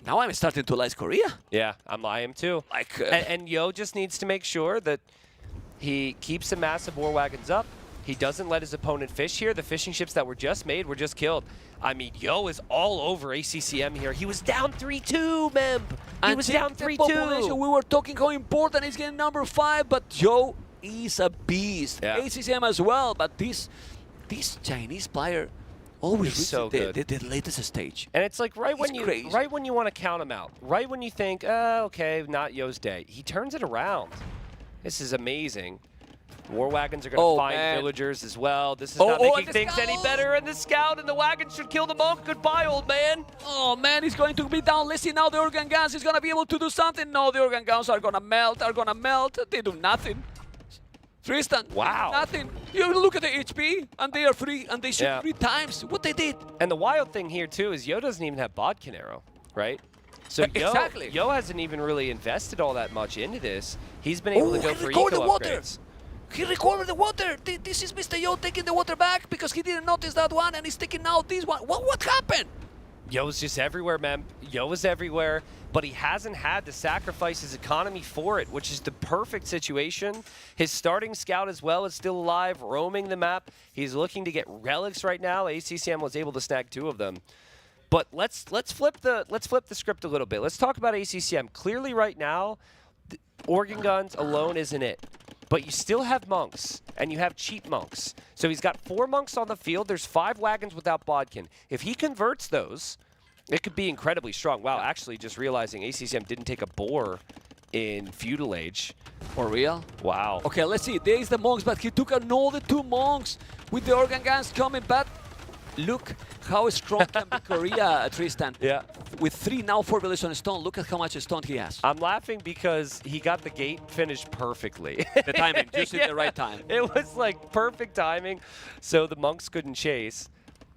now I'm starting to like Korea. Yeah, I am too. Like, and Yo just needs to make sure that he keeps the massive war wagons up. He doesn't let his opponent fish here. The fishing ships that were just made were just killed. I mean, Yo is all over ACCM here. He was down 3-2, Mem. He was down 3-2. We were talking how important he's getting number 5, but Yo is a beast. Yeah. ACCM as well, but this Chinese player always He's reaches so good. the latest stage. And it's like right when It's you want to count him out, right when you think, okay, not Yo's day, he turns it around. This is amazing. War wagons are going to find villagers as well. This is not making things any better. And the scout and the wagon should kill the monk. Goodbye, old man. Oh man, he's going to be down. Let's see now the organ guns. He's going to be able to do something. No, the organ guns are going to melt. They do nothing. Tristan, wow, nothing. You look at the HP, and they are free, and they shoot 3 times. What they did. And the wild thing here too is Yo doesn't even have bodkin arrow, right? So Yo hasn't even really invested all that much into this. He's been able to go for eco upgrades. He recovered the water. This is Mr. Yo taking the water back because he didn't notice that one, and he's taking out this one. What happened? Yo's just everywhere, man. Yo is everywhere, but he hasn't had to sacrifice his economy for it, which is the perfect situation. His starting scout as well is still alive, roaming the map. He's looking to get relics right now. ACCM was able to snag 2 of them. But let's flip the script a little bit. Let's talk about ACCM. Clearly right now, the organ guns alone isn't it. But you still have monks, and you have cheap monks. So he's got 4 monks on the field. There's 5 wagons without bodkin. If he converts those, it could be incredibly strong. Wow, actually just realizing ACCM didn't take a boar in Feudal Age. For real? Wow. Okay, let's see. There is the monks, but he took another 2 monks with the organ guns coming back. Look how strong can be Korea, Tristan. Yeah. With 3 now 4 villages on stone, look at how much stone he has. I'm laughing because he got the gate finished perfectly. The timing, just in the right time. It was like perfect timing, so the monks couldn't chase.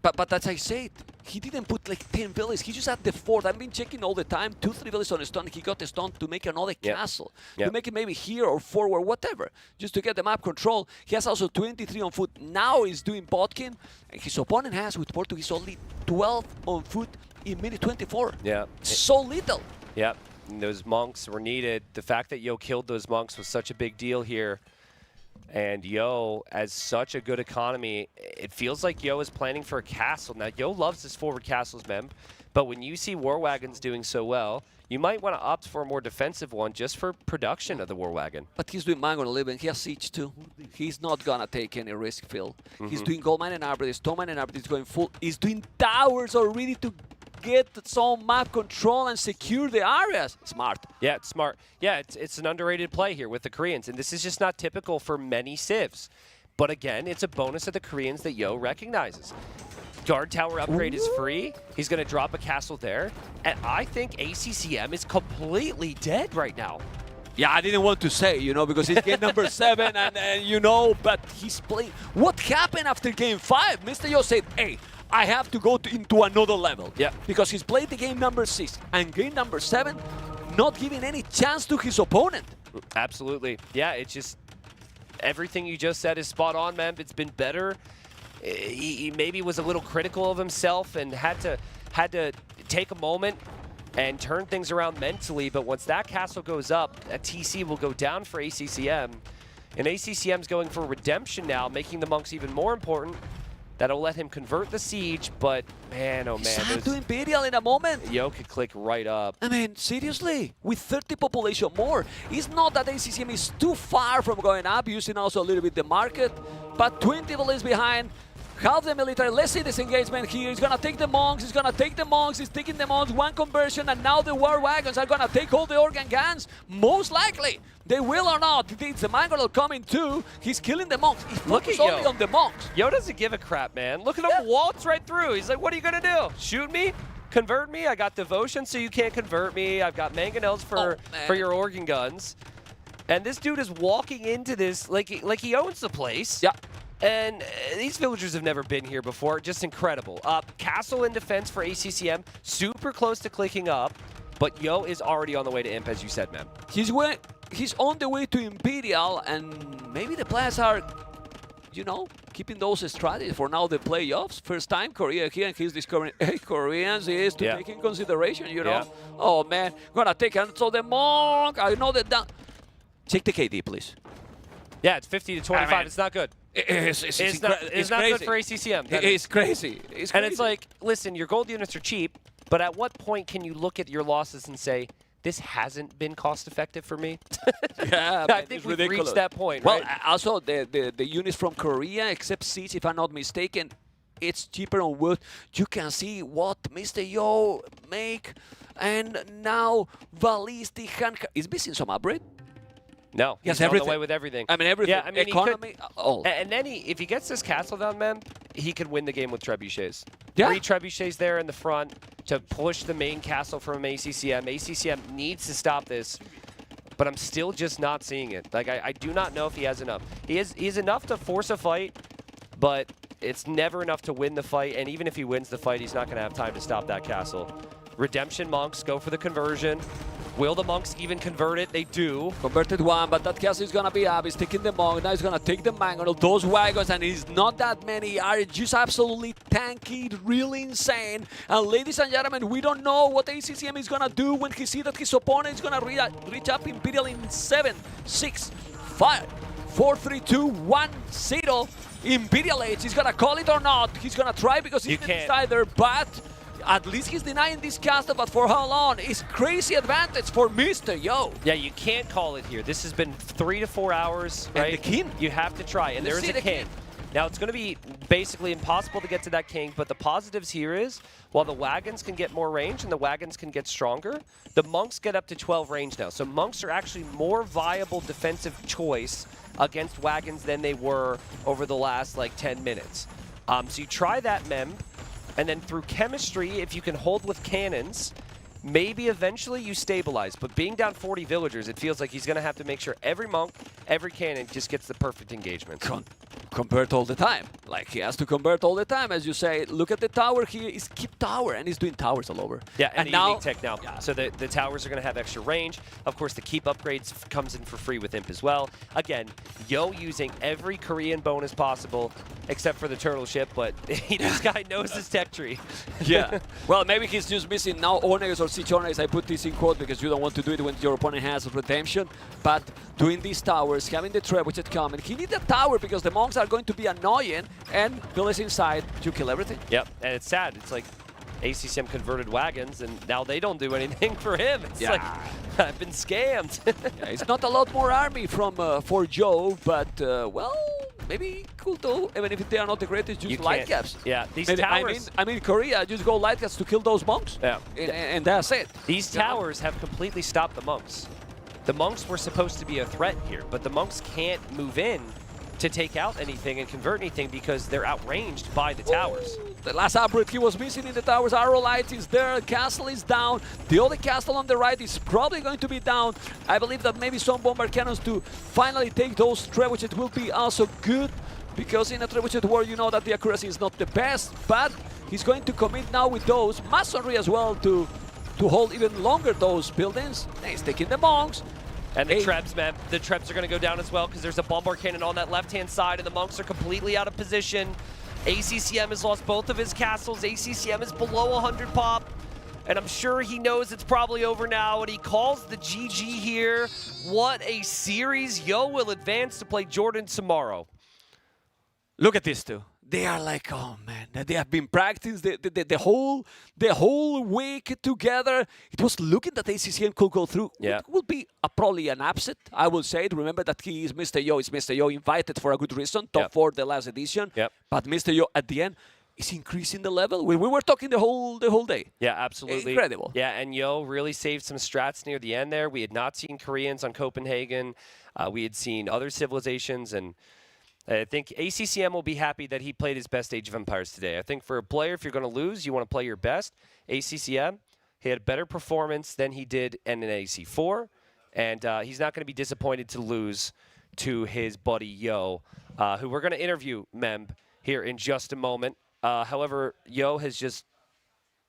But as I said, he didn't put like 10 villages. He just had the 4th. I've been checking all the time. 2, 3 villages on stone. He got the stone to make another castle. To make it maybe here or forward, whatever. Just to get the map control. He has also 23 on foot. Now he's doing bodkin. And his opponent has, with Portuguese, only 12 on foot in minute 24. Yeah. So little. Yep. And those monks were needed. The fact that Yo killed those monks was such a big deal here. And Yo has such a good economy. It feels like Yo is planning for a castle. Now, Yo loves his forward castles, Mem. But when you see War Wagons doing so well, you might want to opt for a more defensive one just for production of the War Wagon. But he's doing Mango Living. He has Siege too. He's not going to take any risk, Phil. He's doing Gold Mine and Arbor. Stone Mine and Arbor is going full. He's doing towers already to get some map control and secure the areas. Smart. Yeah, it's smart. Yeah, it's an underrated play here with the Koreans, and this is just not typical for many civs. But again, it's a bonus of the Koreans that Yo recognizes. Guard tower upgrade is free. He's going to drop a castle there. And I think ACCM is completely dead right now. Yeah, I didn't want to say, because he's game number 7, and but he's playing. What happened after game 5? Mr. Yo said, hey, I have to go into another level. Yeah. Because he's played the game number 6 and game number 7, not giving any chance to his opponent. Absolutely. Yeah, it's just everything you just said is spot on, man. It's been better. He maybe was a little critical of himself and had to take a moment and turn things around mentally. But once that castle goes up, a TC will go down for ACCM. And ACCM's going for redemption now, making the monks even more important. That'll let him convert the siege, but man, oh man. He's had to Imperial in a moment. Yo could click right up. I mean, seriously, with 30 population more, it's not that ACCM is too far from going up, using also a little bit the market, but 20 villages behind, half the military. Let's see this engagement here. He's gonna take the monks, he's taking the monks, 1 conversion, and now the war wagons are gonna take all the organ guns. Most likely, they will or not. It's the Mangolal coming too. He's killing the monks. He's focused only on the monks. Yo doesn't give a crap, man. Look at him waltz right through. He's like, what are you gonna do? Shoot me? Convert me? I got devotion, so you can't convert me. I've got mangonels for your organ guns. And this dude is walking into this like he owns the place. Yeah. And these villagers have never been here before. Just incredible. Castle in defense for ACCM. Super close to clicking up. But Yo is already on the way to Imp, as you said, man. He's on the way to Imperial, and maybe the players are, keeping those strategies for now the playoffs. First time Korea here, and he's discovering, hey, Koreans is to take in consideration, Yeah. Oh, man. Gonna take it. So the monk, I know that down. Check the KD, please. Yeah, it's 50 to 25. I mean, it's not good. It's not crazy. good for ACCM. It's crazy. And it's like, listen, your gold units are cheap, but at what point can you look at your losses and say, this hasn't been cost effective for me. Yeah, I man, think it's we've ridiculous. reached that point, Well, right? also the units from Korea, except Siege, if I'm not mistaken, it's cheaper on wood. You can see what Mr. Yo make, and now Ballistic Hand is missing some upgrade. No, He has he's on the everything. way with everything. I mean, everything. Yeah, I mean, Economy, he could, all. And then if he gets this castle down, man, he could win the game with trebuchets. Yeah. 3 trebuchets there in the front to push the main castle from ACCM. ACCM needs to stop this, but I'm still just not seeing it. Like, I do not know if he has enough. He has enough to force a fight, but it's never enough to win the fight. And even if he wins the fight, he's not going to have time to stop that castle. Redemption monks go for the conversion. Will the monks even convert it? They do. Converted one, but that castle is gonna be up. He's taking the monk. Now he's gonna take the mangonel. Those wagons, and it's not that many, are just absolutely tanky, really insane. And ladies and gentlemen, we don't know what ACCM is gonna do when he sees that his opponent is gonna reach up Imperial in 7, 6, 5, 4, 3, 2, 1, 0. Imperial Age. He's gonna call it or not. He's gonna try because he's the decider, but at least he's denying this castle, but for how long? It's crazy advantage for Mr. Yo. Yeah, you can't call it here. This has been 3 to 4 hours, right? And the king. You have to try, and Let's there is see a the king. king. Now, it's going to be basically impossible to get to that king, but the positives here is, while the wagons can get more range and the wagons can get stronger, the monks get up to 12 range now. So monks are actually more viable defensive choice against wagons than they were over the last, like, 10 minutes. So you try that, Mem. And then through chemistry, if you can hold with cannons, maybe eventually you stabilize. But being down 40 villagers, it feels like he's going to have to make sure every monk, every cannon just gets the perfect engagement. Convert all the time. Like, he has to convert all the time. As you say, look at the tower here. He's keep tower, and he's doing towers all over. Yeah, and now, unique tech now. So the towers are going to have extra range. Of course, the keep upgrades comes in for free with Imp as well. Again, Yo using every Korean bonus possible, except for the turtle ship, but this guy knows his tech tree. Yeah. Well, maybe he's just missing now Onegs or Siege Onegs. I put this in quote because you don't want to do it when your opponent has redemption. But doing these towers, having the trebuchet coming, he needs a tower because the monks are going to be annoying, and village inside, you kill everything. Yep, and it's sad. It's like ACCM converted wagons, and now they don't do anything for him. It's like, I've been scammed. Yeah, it's not a lot more army from for Joe, but, well, maybe cool though, even if they are not the greatest, just light caps. Yeah, these Maybe, towers. I mean, Korea, just go light caps to kill those monks. Yeah. And that's it. These towers have completely stopped the monks. The monks were supposed to be a threat here, but the monks can't move in to take out anything and convert anything because they're outranged by the towers. The last upgrade he was missing in the towers, arrow light is there, castle is down. The other castle on the right is probably going to be down. I believe that maybe some bomber cannons to finally take those trebuchet will be also good, because in a trebuchet war you know that the accuracy is not the best, but he's going to commit now with those masonry as well to hold even longer those buildings. And he's taking the monks. And the trebs, man. The trebs are going to go down as well because there's a bombard cannon on that left-hand side, and the monks are completely out of position. ACCM has lost both of his castles. ACCM is below 100 pop, and I'm sure he knows it's probably over now, and he calls the GG here. What a series. Yo will advance to play Jordan tomorrow. Look at these two. They are like, oh man, they have been practicing the whole week together. It was looking that ACCM could go through. Yeah. It would be probably an upset, I will say it. Remember that he is Mr. Yo. It's Mr. Yo invited for a good reason, top 4 the last edition. Yep. But Mr. Yo at the end is increasing the level. We were talking the whole day. Yeah, absolutely. Incredible. Yeah, and Yo really saved some strats near the end there. We had not seen Koreans on Copenhagen. We had seen other civilizations, and I think ACCM will be happy that he played his best Age of Empires today. I think for a player, if you're going to lose, you want to play your best. ACCM, he had a better performance than he did in an AC4, and he's not going to be disappointed to lose to his buddy Yo, who we're going to interview, Memb, here in just a moment. However, Yo has just...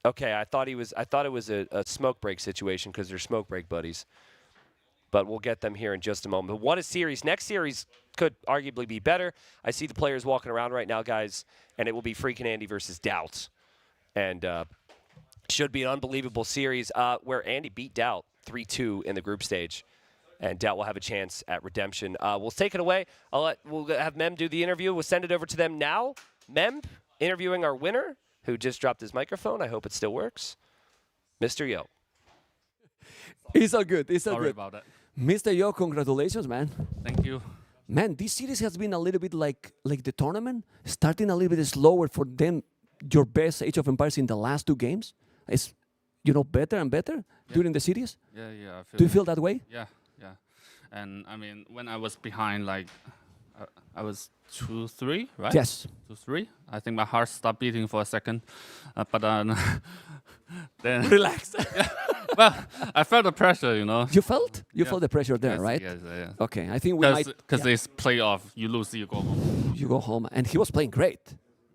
Okay, I thought it was a smoke break situation because they're smoke break buddies. But we'll get them here in just a moment. But what a series. Next series could arguably be better. I see the players walking around right now, guys, and it will be FreakinAndy versus Daut. And should be an unbelievable series where Andy beat Daut 3-2 in the group stage. And Daut will have a chance at redemption. We'll take it away. We'll have Mem do the interview. We'll send it over to them now. Mem interviewing our winner, who just dropped his microphone. I hope it still works. Mr. Yo. It's all good. It's all Sorry good. about that. Mr. Yo, congratulations, man. Thank you. Man, this series has been a little bit like the tournament, starting a little bit slower for them. Your best Age of Empires in the last 2 games is, better and better during the series. Yeah, yeah. Do you feel that way? Yeah, yeah. And I mean, when I was behind, like, I was 2-3, right? Yes. 2-3. I think my heart stopped beating for a second, but then Relax. well, I felt the pressure, you know. You felt? You Yeah. felt the pressure there, Yes, right? Yes, yeah. Okay, I think we might. Because it's playoff, you lose, you go home. You go home, and he was playing great.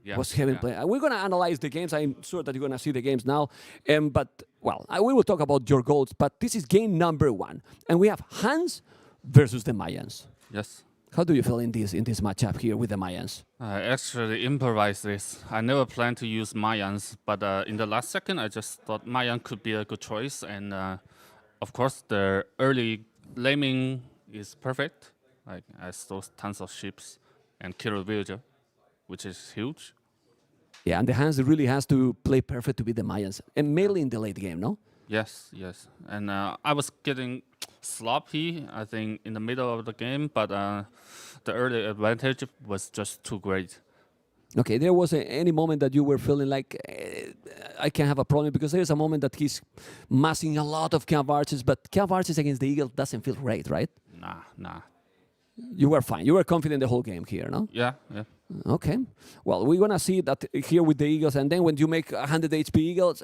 Yeah. Was having play. We're gonna analyze the games. I'm sure that you're gonna see the games now. But we will talk about your goals. But this is game number 1, and we have Hans versus the Mayans. Yes. How do you feel in this matchup here with the Mayans? I actually improvised this. I never planned to use Mayans, but in the last second, I just thought Mayan could be a good choice. And of course, the early laming is perfect. Like, I stole tons of ships and killed a villager, which is huge. Yeah, and the Hans really has to play perfect to beat the Mayans, and mainly in the late game, no? Yes, yes. And I was getting sloppy, I think, in the middle of the game, but the early advantage was just too great. Okay, there was any moment that you were feeling like I can have a problem, because there's a moment that he's massing a lot of camp arches, but camp arches against the Eagle doesn't feel great, right? Nah. You were fine. You were confident the whole game here, no? Yeah, yeah. Okay. Well, we're gonna see that here with the Eagles, and then when you make 100 HP Eagles,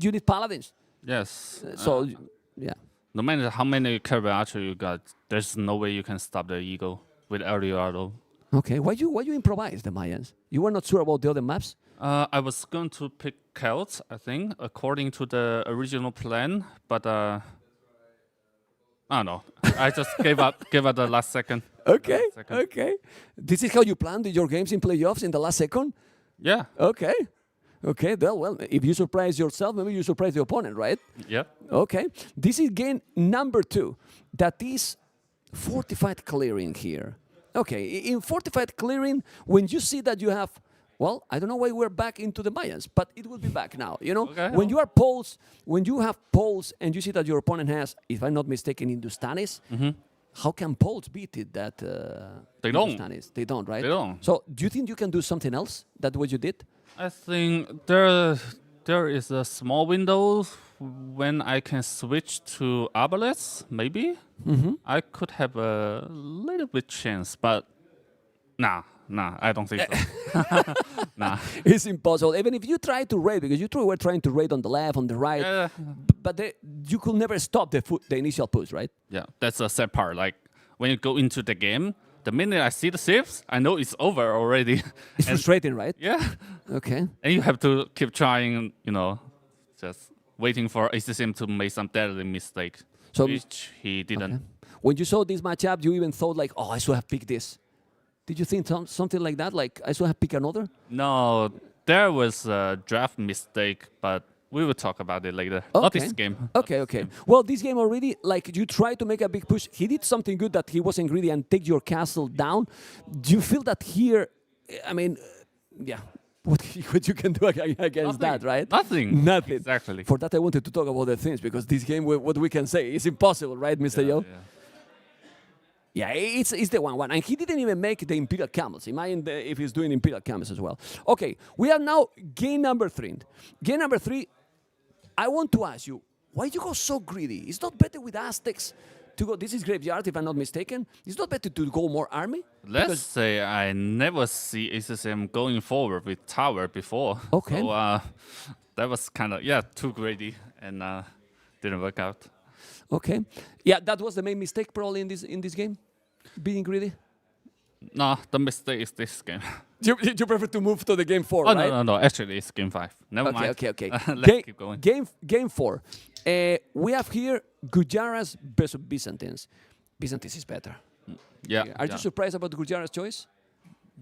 you need paladins. Yes. So, yeah. No matter how many cavalry archer you got, there's no way you can stop the eagle with early auto. Okay. Why you improvise the Mayans? You were not sure about the other maps? I was going to pick Celts, I think, according to the original plan, but I don't know. I just gave up at the last second. Okay. Okay. This is how you planned your games in playoffs in the last second? Yeah. Okay. Okay, well, if you surprise yourself, maybe you surprise the opponent, right? Yeah. Okay. This is game number 2. That is fortified clearing here. Okay, in fortified clearing, when you see that you have, well, I don't know why we're back into the Mayans, but it will be back now. Okay. When you have poles and you see that your opponent has, if I'm not mistaken, Hindustanis, how can poles beat it that They don't. Hindustanis? They don't, right? They don't. So do you think you can do something else than what you did? I think there is a small window when I can switch to arbalets, maybe. I could have a little bit chance, but nah, I don't think so. Nah. It's impossible. Even if you try to raid, because you were trying to raid on the left, on the right, Yeah. but you could never stop the initial push, right? Yeah, that's the sad part. Like, when you go into the game, the minute I see the ships, I know it's over already. It's frustrating, right? Yeah. Okay. And you have to keep trying, just waiting for ACCM to make some deadly mistake, which he didn't. Okay. When you saw this matchup, you even thought like, oh, I should have picked this. Did you think something like that? Like, I should have picked another? No, there was a draft mistake, but we will talk about it later. Okay. Not this game. Okay. Well, this game already, like, you tried to make a big push. He did something good that he wasn't greedy and take your castle down. Do you feel that here, I mean, yeah, what you can do against that, right? Nothing. Nothing. Exactly. For that, I wanted to talk about the things, because this game, what we can say, is impossible, right, Mr. Yo? Yeah, it's the 1-1. And he didn't even make the Imperial Camels. Imagine if he's doing Imperial Camels as well. Okay, we have now game number 3. Game number 3, I want to ask you, why you go so greedy? It's not better with Aztecs to go, this is Graveyard, if I'm not mistaken. It's not better to go more army? Let's say I never see ACCM going forward with tower before. Okay. So that was kind of, too greedy and didn't work out. Okay. Yeah, that was the main mistake probably in this game? Being greedy? No, the mistake is this game. You prefer to move to the game 4, Oh, right? no. Actually, it's game 5. Never mind. Okay. Let's keep going. Game 4. We have here Gujaras versus Byzantines. Byzantines is better. Yeah. Are you surprised about Gujara's choice?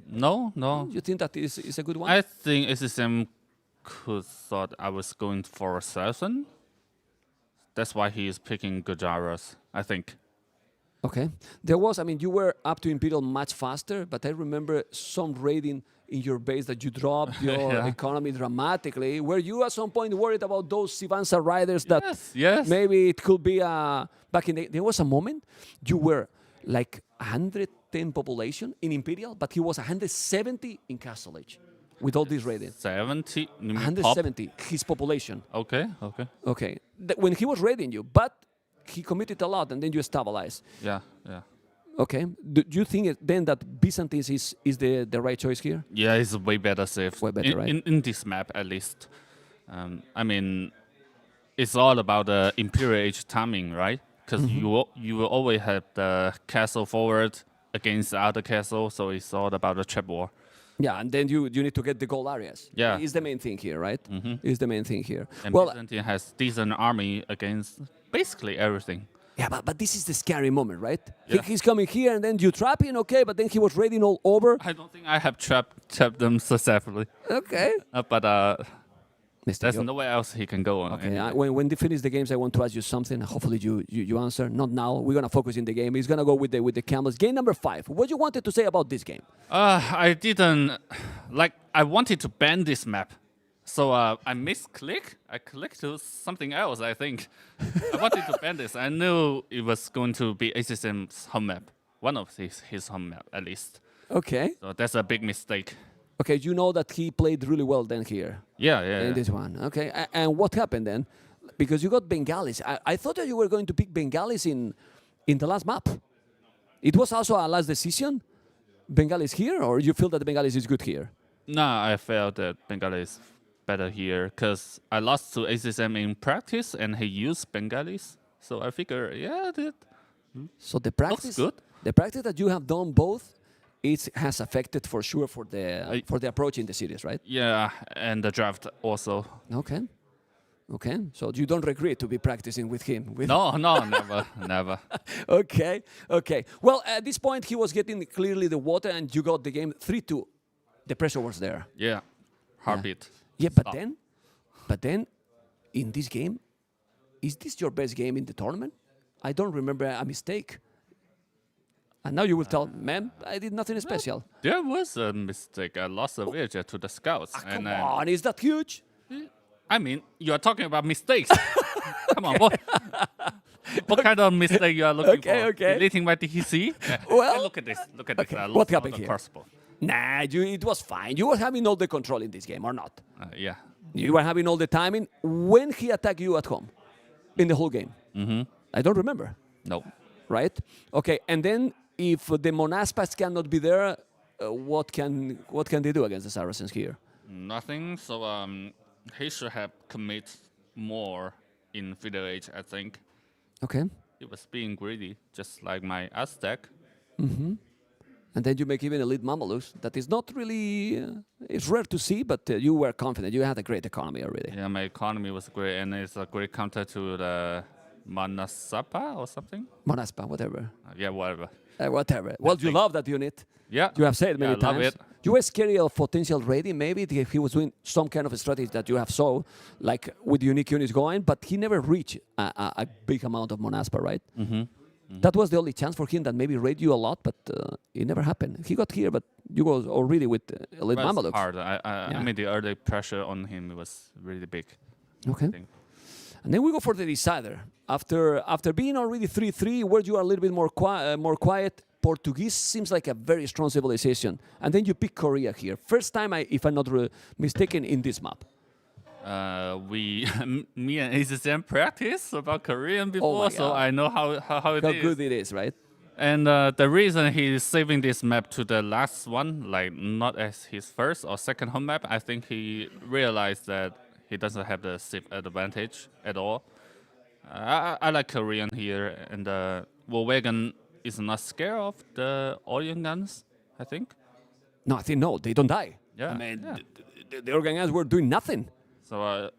No. You think that is a good one? I think ACCM could thought I was going for a Saracen. That's why he is picking Gujaras, I think. Okay. You were up to Imperial much faster, but I remember some raiding in your base that you dropped your economy dramatically. Were you at some point worried about those Sivansa riders that Yes. maybe it could be back in there was a moment you were like 110 population in Imperial, but he was 170 in Castle Age with all this raiding. 70? You mean 170, his population. pop? Okay. When he was raiding you, but he committed a lot and then you stabilized. Yeah. Okay. Do you think then that Byzantines is the right choice here? Yeah, it's way better safe. Way better, right? In this map, at least. I mean, it's all about the Imperial Age timing, right? Because you will always have the castle forward against the other castle, so it's all about the trap war. Yeah, and then you need to get the gold areas. Yeah. Is the main thing here, right? Is the main thing here. And Well, Byzantine has decent army against basically everything. yeah, but this is the scary moment, right? Yeah. He's coming here, and then you trap him, okay, but then he was raiding all over. I don't think I have trapped them successfully. Okay. But Mr. there's Yo. nowhere else he can go on. Okay, when they finish the games, I want to ask you something. Hopefully you answer. Not now. We're going to focus in the game. He's going to go with the camels. Game number 5. What you wanted to say about this game? I didn't... I wanted to ban this map. So I misclick. I clicked to something else, I think. I wanted to ban this. I knew it was going to be ACCM's home map. One of his home map, at least. Okay. So that's a big mistake. Okay, you know that he played really well then here. Yeah. In this one. Okay, and what happened then? Because you got Bengalis. I thought that you were going to pick Bengalis in the last map. It was also a last decision? Bengalis here, or you feel that the Bengalis is good here? No, I felt that Bengali is better here because I lost to ACCM in practice and he used Bengalis. So I figure, that So the practice, looks good. The practice that you have done both, it has affected for sure for the approach in the series, right? Yeah, and the draft also. Okay. So you don't regret to be practicing with him? No, never. Okay. Well, at this point, he was getting clearly the water, and you got the game 3-2. The pressure was there. Yeah, heartbeat. Yeah, but then, in this game, is this your best game in the tournament? I don't remember a mistake. And now you will tell, man, I did nothing special. There was a mistake. I lost a villager to the scouts. Come on, is that huge? I mean, you are talking about mistakes. Come on, what kind of mistake you are looking for? Okay. Deleting my DTC? Well, Hey, look at this. What happened here? Crossbow. Nah, it was fine. You were having all the control in this game, or not? Yeah. You were having all the timing. When he attacked you at home, in the whole game? I don't remember. No. Right? Okay, and then if the Monaspas cannot be there, what can they do against the Saracens here? Nothing. So he should have commit more in Feudal Age, I think. Okay. He was being greedy, just like my Aztec. And then you make even elite Mamelukes. That is not really, it's rare to see, but you were confident. You had a great economy already. Yeah, my economy was great, and it's a great counter to the Manasapa or something. Monaspa, whatever. Yeah, whatever. Whatever. Well, you love that unit. Yeah. You have said many I love times. it. You were scary of potential raiding, maybe if he was doing some kind of a strategy that you have saw, like with unique units going, but he never reached a big amount of Monaspa, right? That was the only chance for him that maybe raid you a lot, but it never happened. He got here, but you was already with elite Well, it's Mamelukes. hard. I mean, the early pressure on him was really big. Okay. I think. And then we go for the decider. After being already 3-3, where you are a little bit more quiet, Portuguese seems like a very strong civilization. And then you pick Korea here. First time, if I'm not mistaken, in this map. Me and ACCM practice about Korean before, so God. I know how it How is. good it is, right? And the reason he's saving this map to the last one, like not as his first or second home map, I think he realized that he doesn't have the safe advantage at all. I like Korean here, and Volkswagen is not scared of the Orient guns, I think. No, I think no, they don't die. Yeah. I mean, yeah. the Organ guys were doing nothing. So,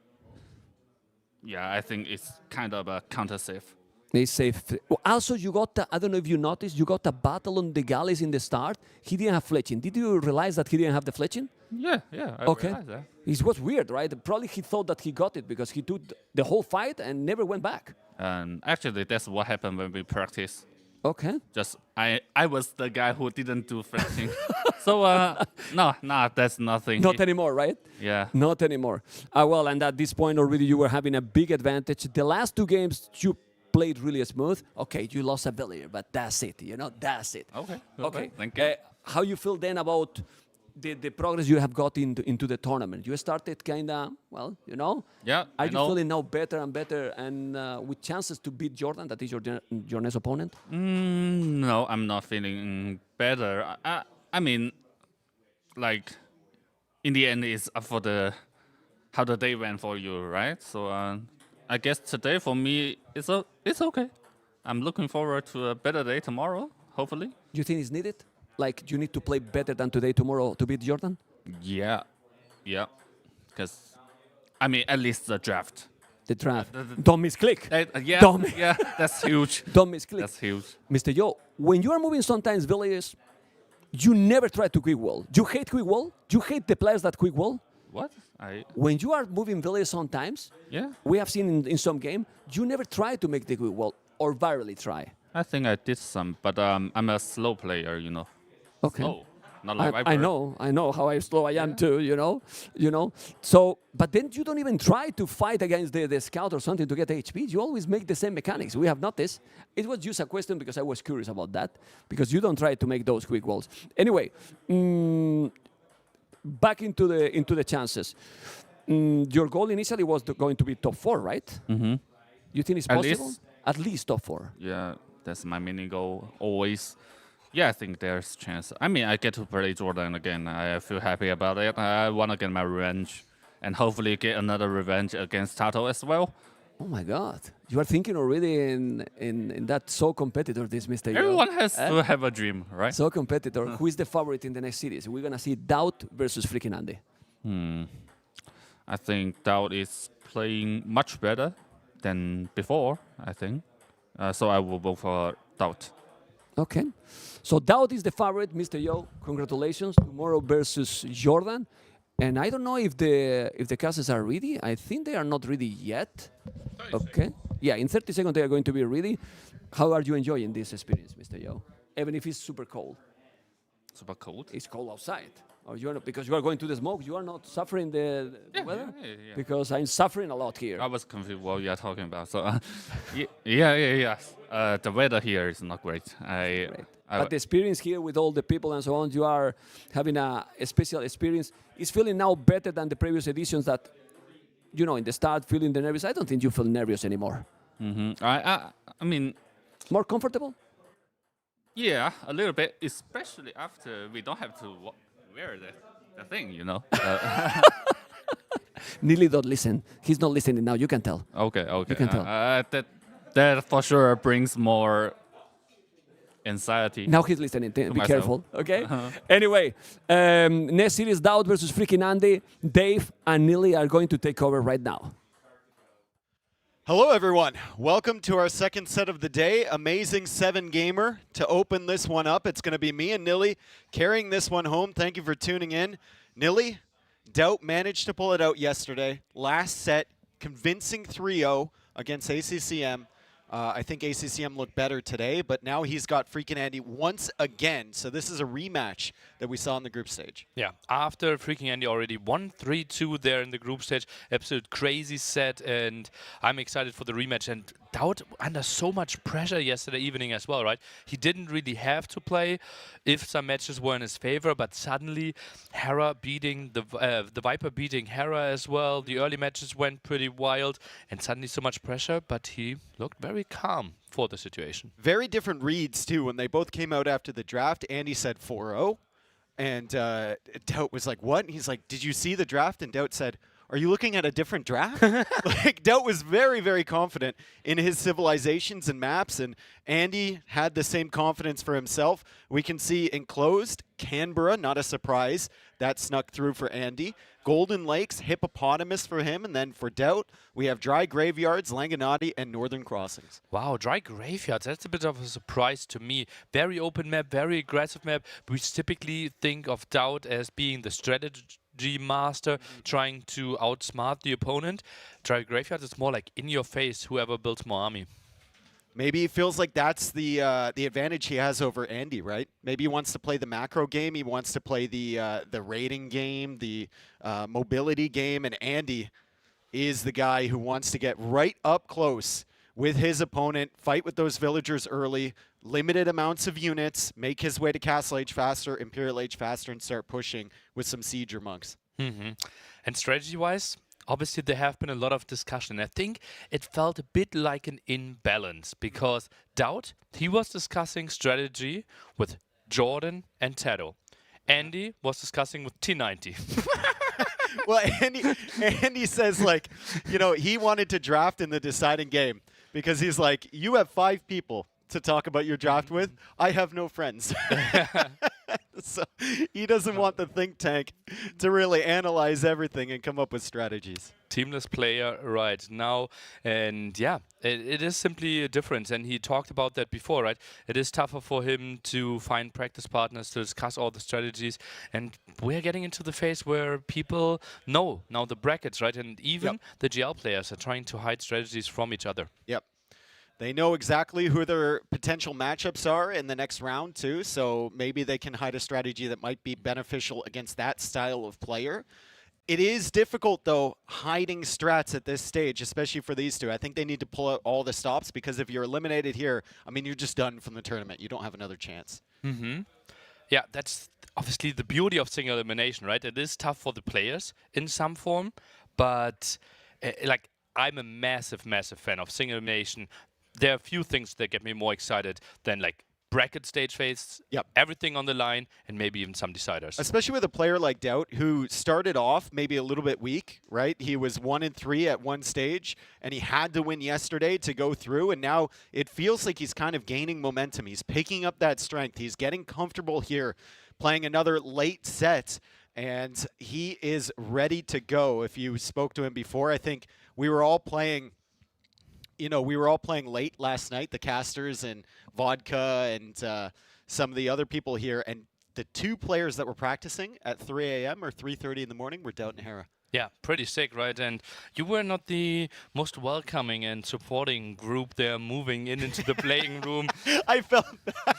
I think it's kind of a counter-safe. They safe. Also, you got, I don't know if you noticed, you got a battle on the galleys in the start. He didn't have fletching. Did you realize that he didn't have the fletching? Yeah, I realized that. It was weird, right? Probably he thought that he got it because he took the whole fight and never went back. And actually, that's what happened when we practiced. Okay. Just I was the guy who didn't do fletching, So no, that's nothing. Not anymore, right? Yeah. Not anymore. Well, and at this point already you were having a big advantage. The last 2 games you played really smooth. Okay, you lost a Villiers, but that's it. That's it. Okay. Thank you. How you feel then about the progress you have got into the tournament? You started kind of, Yeah. Are you feeling now better and better and with chances to beat Jordan, that is your next opponent? No, I'm not feeling better. I mean, like, in the end, it's up for how the day went for you, right? So I guess today for me, it's okay. I'm looking forward to a better day tomorrow, hopefully. You think it's needed? Like, you need to play better than today, tomorrow to beat Jordan? Yeah. Because, I mean, at least the draft. The draft. Don't misclick. Yeah, that's huge. Don't misclick. That's huge. Mr. Yo, when you are moving sometimes Villiers, you never try to quick wall. You hate quick wall? You hate the players that quick wall? What? When you are moving Villiers sometimes, we have seen in some game, you never try to make the quick wall or virally try. I think I did some, but I'm a slow player, Okay. Slow, not like I know how slow I am too, So, but then you don't even try to fight against the scout or something to get HP. You always make the same mechanics. We have noticed. It was just a question because I was curious about that, because you don't try to make those quick walls. Anyway, back into the chances. Your goal initially was going to be top 4, right? Mm-hmm. You think it's possible? At least top 4. Yeah, that's my mini goal always. Yeah, I think there's chance. I mean, I get to play Jordan again. I feel happy about it. I want to get my revenge and hopefully get another revenge against Tato as well. Oh my God. You are thinking already in that so competitor, this Mr. Everyone has to have a dream, right? So competitor. Who is the favorite in the next series? We're going to see Daut versus FreakinAndy. I think Daut is playing much better than before, I think. So I will vote for Daut. Okay. So Daut is the favorite, Mr. Yo. Congratulations. Tomorrow versus Jordan. And I don't know if the classes are ready. I think they are not ready yet. Okay. Yeah, in 30 seconds they are going to be ready. How are you enjoying this experience, Mr. Yo? Even if it's super cold. Super cold? It's cold outside. Or you are not, because you are going to the smoke, you are not suffering the weather? Yeah. Because I'm suffering a lot here. I was confused what you are talking about. So, yeah. The weather here is not great. But the experience here with all the people and so on, you are having a special experience. It's feeling now better than the previous editions that, in the start, feeling the nervous. I don't think you feel nervous anymore. Mm-hmm. I mean... More comfortable? Yeah, a little bit, especially after we don't have to wear the thing, Nearly don't listen. He's not listening now. You can tell. Okay. You can tell. That for sure brings more anxiety. Now he's listening. Be myself. Careful, okay? Anyway, next series, Daut versus FreakinAndy. Dave and Nili are going to take over right now. Hello, everyone. Welcome to our second set of the day. Amazing 7-gamer. To open this one up, it's going to be me and Nili carrying this one home. Thank you for tuning in. Nili, Daut managed to pull it out yesterday. Last set, convincing 3-0 against ACCM. I think ACCM looked better today, but now he's got FreakinAndy once again. So this is a rematch that we saw in the group stage. Yeah, after FreakinAndy already won 3-2 there in the group stage. Absolute crazy set, and I'm excited for the rematch. And Daut under so much pressure yesterday evening as well, right? He didn't really have to play if some matches were in his favor, but suddenly Hera beating the Viper beating Hera as well. The early matches went pretty wild, and suddenly so much pressure, but he looked very calm for the situation. Very different reads, too. When they both came out after the draft, Andy said 4-0, and Daut was like, what? And he's like, did you see the draft? And Daut said, are you looking at a different draft? Daut was very, very confident in his civilizations and maps, and Andy had the same confidence for himself. We can see enclosed, Canberra, not a surprise. That snuck through for Andy. Golden Lakes, Hippopotamus for him, and then for Daut, we have Dry Graveyards, Langanati, and Northern Crossings. Wow, Dry Graveyards, that's a bit of a surprise to me. Very open map, very aggressive map. We typically think of Daut as being the strategy master, trying to outsmart the opponent. Dry Graveyards is more like in your face, whoever builds more army. Maybe he feels like that's the advantage he has over Andy, right? Maybe he wants to play the macro game. He wants to play the rating game, the mobility game, and Andy is the guy who wants to get right up close with his opponent, fight with those villagers early, limited amounts of units, make his way to Castle Age faster, Imperial Age faster, and start pushing with some Sieger monks. And strategy-wise, obviously there have been a lot of discussion. I think it felt a bit like an imbalance because Daut, he was discussing strategy with Jordan and Tado. Andy was discussing with T90. Well, Andy says, like, you know, he wanted to draft in the deciding game because he's like, you have 5 people to talk about your draft with. I have no friends. So he doesn't want the think tank to really analyze everything and come up with strategies. Teamless player right now, and yeah, it is simply a difference, and he talked about that before, right? It is tougher for him to find practice partners to discuss all the strategies, and we're getting into the phase where people know now the brackets, right? And even the GL players are trying to hide strategies from each other. Yep. They know exactly who their potential matchups are in the next round, too, so maybe they can hide a strategy that might be beneficial against that style of player. It is difficult, though, hiding strats at this stage, especially for these two. I think they need to pull out all the stops, because if you're eliminated here, I mean, you're just done from the tournament. You don't have another chance. Yeah, that's obviously the beauty of single elimination, right? It is tough for the players in some form, but like, I'm a massive, massive fan of single elimination. There are a few things that get me more excited than like bracket stage phase, everything on the line, and maybe even some deciders. Especially with a player like Daut, who started off maybe a little bit weak, right? He was 1-3 at one stage, and he had to win yesterday to go through, and now it feels like he's kind of gaining momentum. He's picking up that strength. He's getting comfortable here, playing another late set, and he is ready to go. If you spoke to him before, I think we were all playing... You know, we were all playing late last night, the casters and Vodka and some of the other people here. And the 2 players that were practicing at 3 a.m. or 3:30 in the morning were Daut and Hera. Yeah, pretty sick, right? And you were not the most welcoming and supporting group there moving into the playing room. I felt that.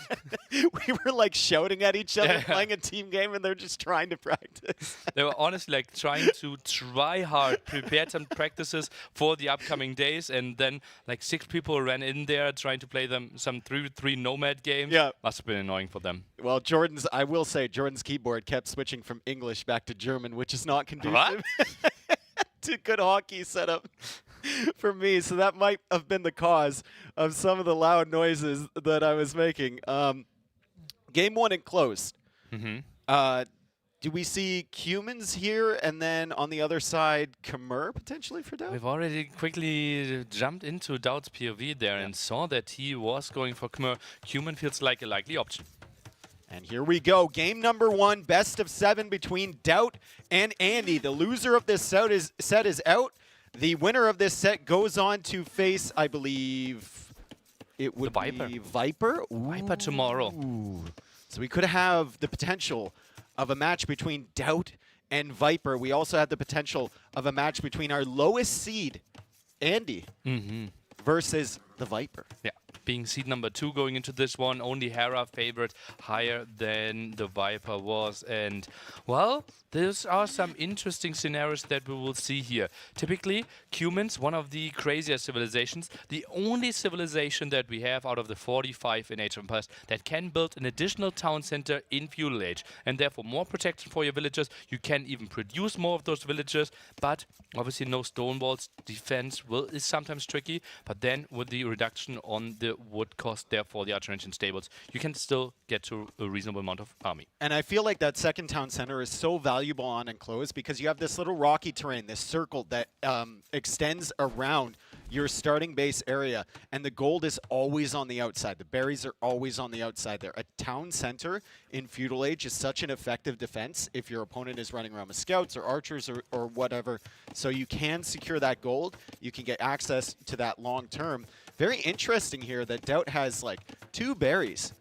We were like shouting at each other, playing a team game, and they're just trying to practice. They were honestly like trying to try hard, prepare some practices for the upcoming days, and then like 6 people ran in there trying to play them some 3v3 Nomad games. Yeah. Must have been annoying for them. Well, I will say, Jordan's keyboard kept switching from English back to German, which is not conducive. What? To good hockey setup for me, so that might have been the cause of some of the loud noises that I was making. Game 1 and closed. Do we see Cumans here, and then on the other side, Khmer potentially for Daut? We've already quickly jumped into Daut's POV there and saw that he was going for Khmer. Cuman feels like a likely option. And here we go. Game number 1, best of 7 between Daut and Andy. The loser of this set is out. The winner of this set goes on to face, I believe, it would be Viper. Viper tomorrow. So we could have the potential of a match between Daut and Viper. We also have the potential of a match between our lowest seed, Andy, versus the Viper. Yeah. Being seed number 2 going into this one, only Hera favored higher than the Viper was. And, well, these are some interesting scenarios that we will see here. Typically, Cumans, one of the crazier civilizations, the only civilization that we have out of the 45 in Age of Empires that can build an additional town center in Feudal Age. And therefore, more protection for your villagers. You can even produce more of those villagers, but obviously no stone walls. Defense is sometimes tricky, but then with the reduction on the wood cost there for the Archer-Engine stables, you can still get to a reasonable amount of army. And I feel like that second town center is so valuable on enclosed because you have this little rocky terrain, this circle that extends around your starting base area, and the gold is always on the outside. The berries are always on the outside there. A town center in Feudal Age is such an effective defense if your opponent is running around with scouts or archers or whatever. So you can secure that gold. You can get access to that long term. Very interesting here that Daut has like 2 berries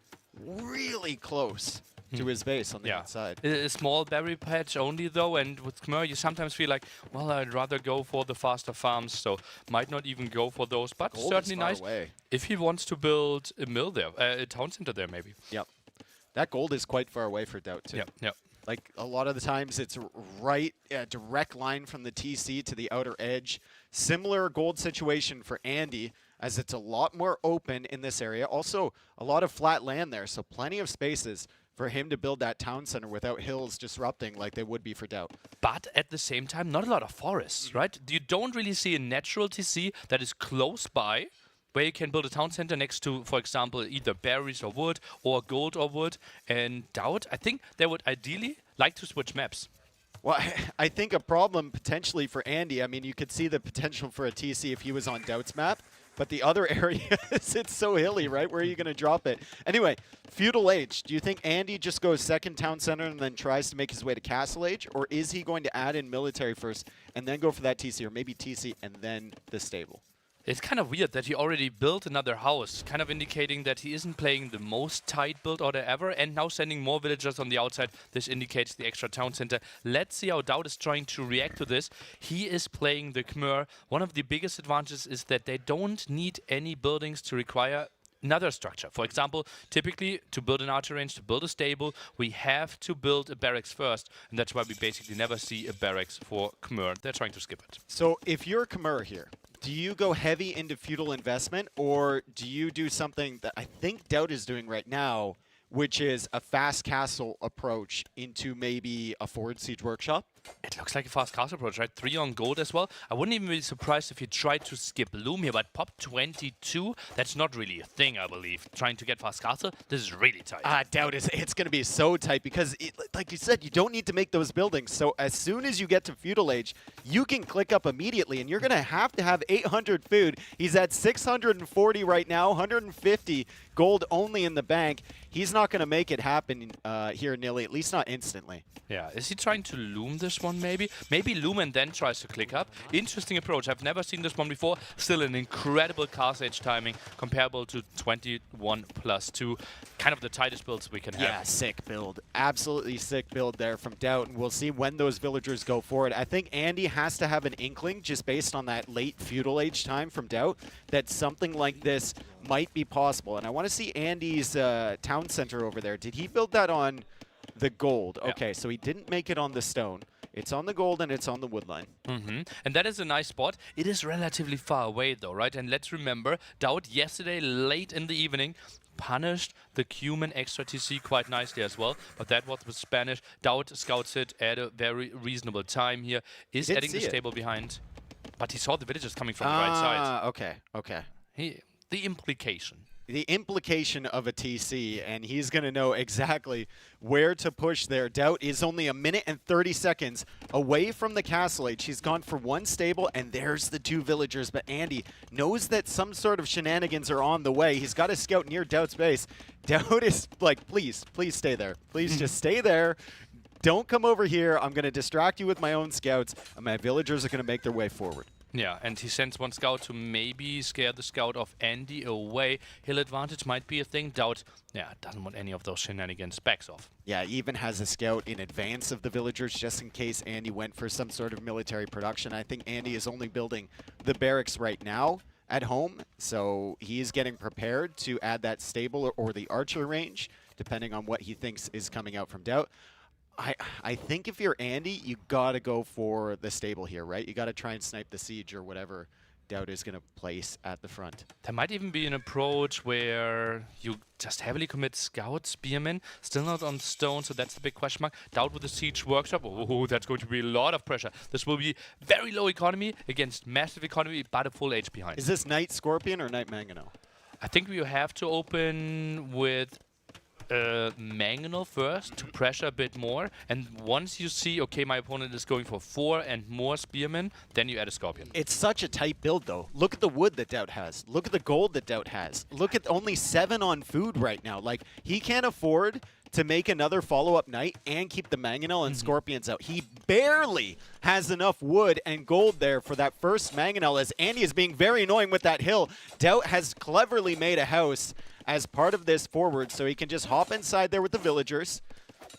really close to his base on the outside. A small berry patch only though, and with Khmer you sometimes feel like, well, I'd rather go for the faster farms, so might not even go for those, but Gold certainly is far nice away. if he wants to build a mill there, a town center there maybe. Yep. That gold is quite far away for Daut too. Yep. Like a lot of the times it's right, a direct line from the TC to the outer edge. Similar gold situation for Andy, as it's a lot more open in this area. Also a lot of flat land there, so plenty of spaces for him to build that town center without hills disrupting like they would be for Daut. But at the same time, not a lot of forests, right? You don't really see a natural TC that is close by, where you can build a town center next to, for example, either berries or wood, or gold or wood. And Daut, I think they would ideally like to switch maps. Well, I think a problem potentially for Andy, I mean, you could see the potential for a TC if he was on Daut's map, but the other areas, it's so hilly, right? Where are you going to drop it? Anyway, Feudal Age, do you think Andy just goes second town center and then tries to make his way to Castle Age? Or is he going to add in military first and then go for that TC, or maybe TC and then the stable? It's kind of weird that he already built another house, kind of indicating that he isn't playing the most tight build order ever, and now sending more villagers on the outside. This indicates the extra town center. Let's see how Daut is trying to react to this. He is playing the Khmer. One of the biggest advantages is that they don't need any buildings to require another structure. For example, typically to build an archer range, to build a stable, we have to build a barracks first, and that's why we basically never see a barracks for Khmer. They're trying to skip it. So if you're Khmer here, do you go heavy into feudal investment, or do you do something that I think Daut is doing right now, which is a fast castle approach into maybe a forward siege workshop? It looks like a fast castle approach, right? 3 on gold as well. I wouldn't even be surprised if he tried to skip Loom here, but pop 22, that's not really a thing, I believe. Trying to get fast castle, this is really tight. Daut is, it's going to be so tight because, like you said, you don't need to make those buildings. So as soon as you get to Feudal Age, you can click up immediately, and you're going to have 800 food. He's at 640 right now, 150 gold only in the bank. He's not going to make it happen here, Nilly, at least not instantly. Yeah, is he trying to loom this one maybe? Maybe loom and then tries to click up. Interesting approach. I've never seen this one before. Still an incredible Castle Age timing, comparable to 21+2. Kind of the tightest builds we can have. Yeah, sick build. Absolutely sick build there from Daut, and we'll see when those villagers go forward. I think Andy has to have an inkling, just based on that late Feudal Age time from Daut, that something like this might be possible. And I want to see Andy's town center over there. Did he build that on the gold? Yeah. Okay, so he didn't make it on the stone. It's on the gold and it's on the wood line. And that is a nice spot. It is relatively far away though, right? And let's remember, Daut yesterday, late in the evening, punished the Cuman extra TC quite nicely as well. But that was with Spanish. Daut scouts it at a very reasonable time here. Is adding the stable behind. But he saw the villagers coming from the right side. Okay. The implication. The implication of a TC, and he's going to know exactly where to push there. Daut is only 1 minute and 30 seconds away from the Castle Age. He's gone for 1 stable, and there's the 2 villagers. But Andy knows that some sort of shenanigans are on the way. He's got a scout near Daut's base. Daut is like, please stay there. Please just stay there. Don't come over here. I'm going to distract you with my own scouts, and my villagers are going to make their way forward. Yeah, and he sends 1 scout to maybe scare the scout of Andy away. Hill advantage might be a thing. Daut, doesn't want any of those shenanigans. Backs off. Yeah, even has a scout in advance of the villagers just in case Andy went for some sort of military production. I think Andy is only building the barracks right now at home, so he is getting prepared to add that stable or the archer range, depending on what he thinks is coming out from Daut. I think if you're Andy, you got to go for the stable here, right? You got to try and snipe the siege or whatever Daut is going to place at the front. There might even be an approach where you just heavily commit scout, spearmen, still not on stone, so that's the big question mark. Daut with the siege workshop, oh, that's going to be a lot of pressure. This will be very low economy against massive economy, but a full H behind. Is this Knight Scorpion or Knight Mangonel? I think we have to open with Mangonel first to pressure a bit more, and once you see, okay, my opponent is going for 4 and more spearmen, then you add a Scorpion. It's such a tight build though. Look at the wood that Daut has. Look at the gold that Daut has. Look at only 7 on food right now. Like, he can't afford to make another follow-up night and keep the Mangonel and Scorpions out. He barely has enough wood and gold there for that first Mangonel, as Andy is being very annoying with that hill. Daut has cleverly made a house as part of this forward, so he can just hop inside there with the villagers,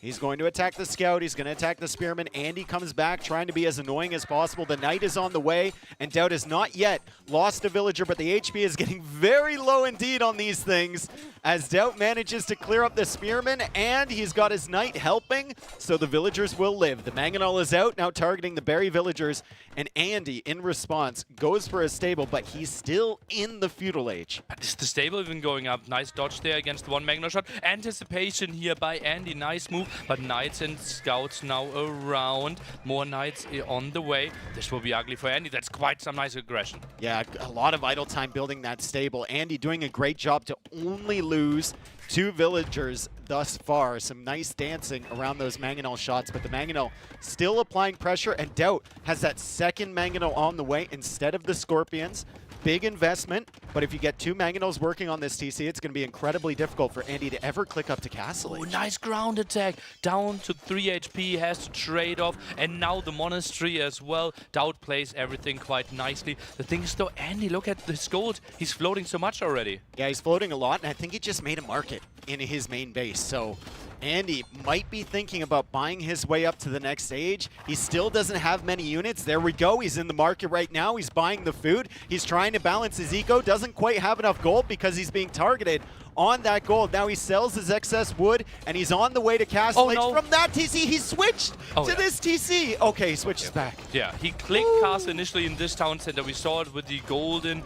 He's going to attack the scout. He's going to attack the spearman. Andy comes back, trying to be as annoying as possible. The knight is on the way, and Daut has not yet lost a villager, but the HP is getting very low indeed on these things as Daut manages to clear up the spearman, and he's got his knight helping, so the villagers will live. The Mangonel is out, now targeting the berry villagers, and Andy, in response, goes for a stable, but he's still in the feudal age. Is the stable even going up? Nice dodge there against one Magno shot. Anticipation here by Andy. Nice move. But knights and scouts now around. More knights on the way. This will be ugly for Andy. That's quite some nice aggression. Yeah, a lot of idle time building that stable. Andy doing a great job to only lose 2 villagers thus far. Some nice dancing around those Mangonel shots, but the Mangonel still applying pressure, and Daut has that second Mangonel on the way instead of the Scorpions. Big investment, but if you get 2 Mangonels working on this TC, it's going to be incredibly difficult for Andy to ever click up to Castle Age. Oh, nice ground attack. Down to 3 HP, has to trade off. And now the Monastery as well. Daut plays everything quite nicely. The thing is though, Andy, look at this gold. He's floating so much already. Yeah, he's floating a lot, and I think he just made a market in his main base. So Andy might be thinking about buying his way up to the next stage. He still doesn't have many units. There we go. He's in the market right now. He's buying the food. He's trying to balance his eco. Doesn't quite have enough gold because he's being targeted on that gold. Now he sells his excess wood, and he's on the way to Castle Age. From that TC, he switched to this TC. Okay, he switches back. Yeah, he clicked Castle initially in this town center. We saw it with the golden,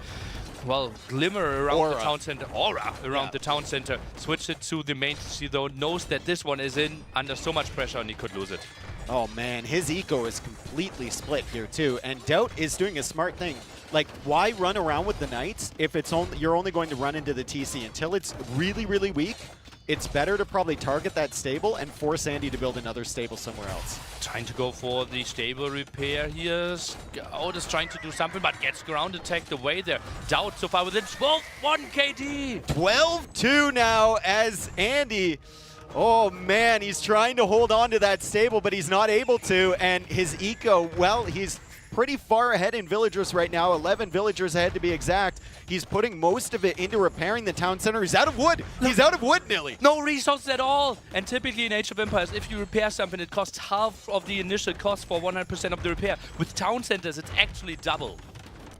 well, glimmer around the town center, aura around the town center. Switched it to the main TC though, knows that this one is in under so much pressure and he could lose it. Oh man, his eco is completely split here too, and Daut is doing a smart thing. Like, why run around with the knights if it's only you're only going to run into the TC until it's really, really weak? It's better to probably target that stable and force Andy to build another stable somewhere else. Trying to go for the stable repair here. Scout is trying to do something, but gets ground attacked away there. Daut so far within 12-1 KD. 12-2 now as Andy, oh man, he's trying to hold on to that stable, but he's not able to. And his eco, well, he's pretty far ahead in villagers right now, 11 villagers ahead to be exact. He's putting most of it into repairing the town center. He's out of wood. He's out of wood, nearly. No resources at all. And typically in Age of Empires, if you repair something, it costs half of the initial cost for 100% of the repair. With town centers, it's actually double.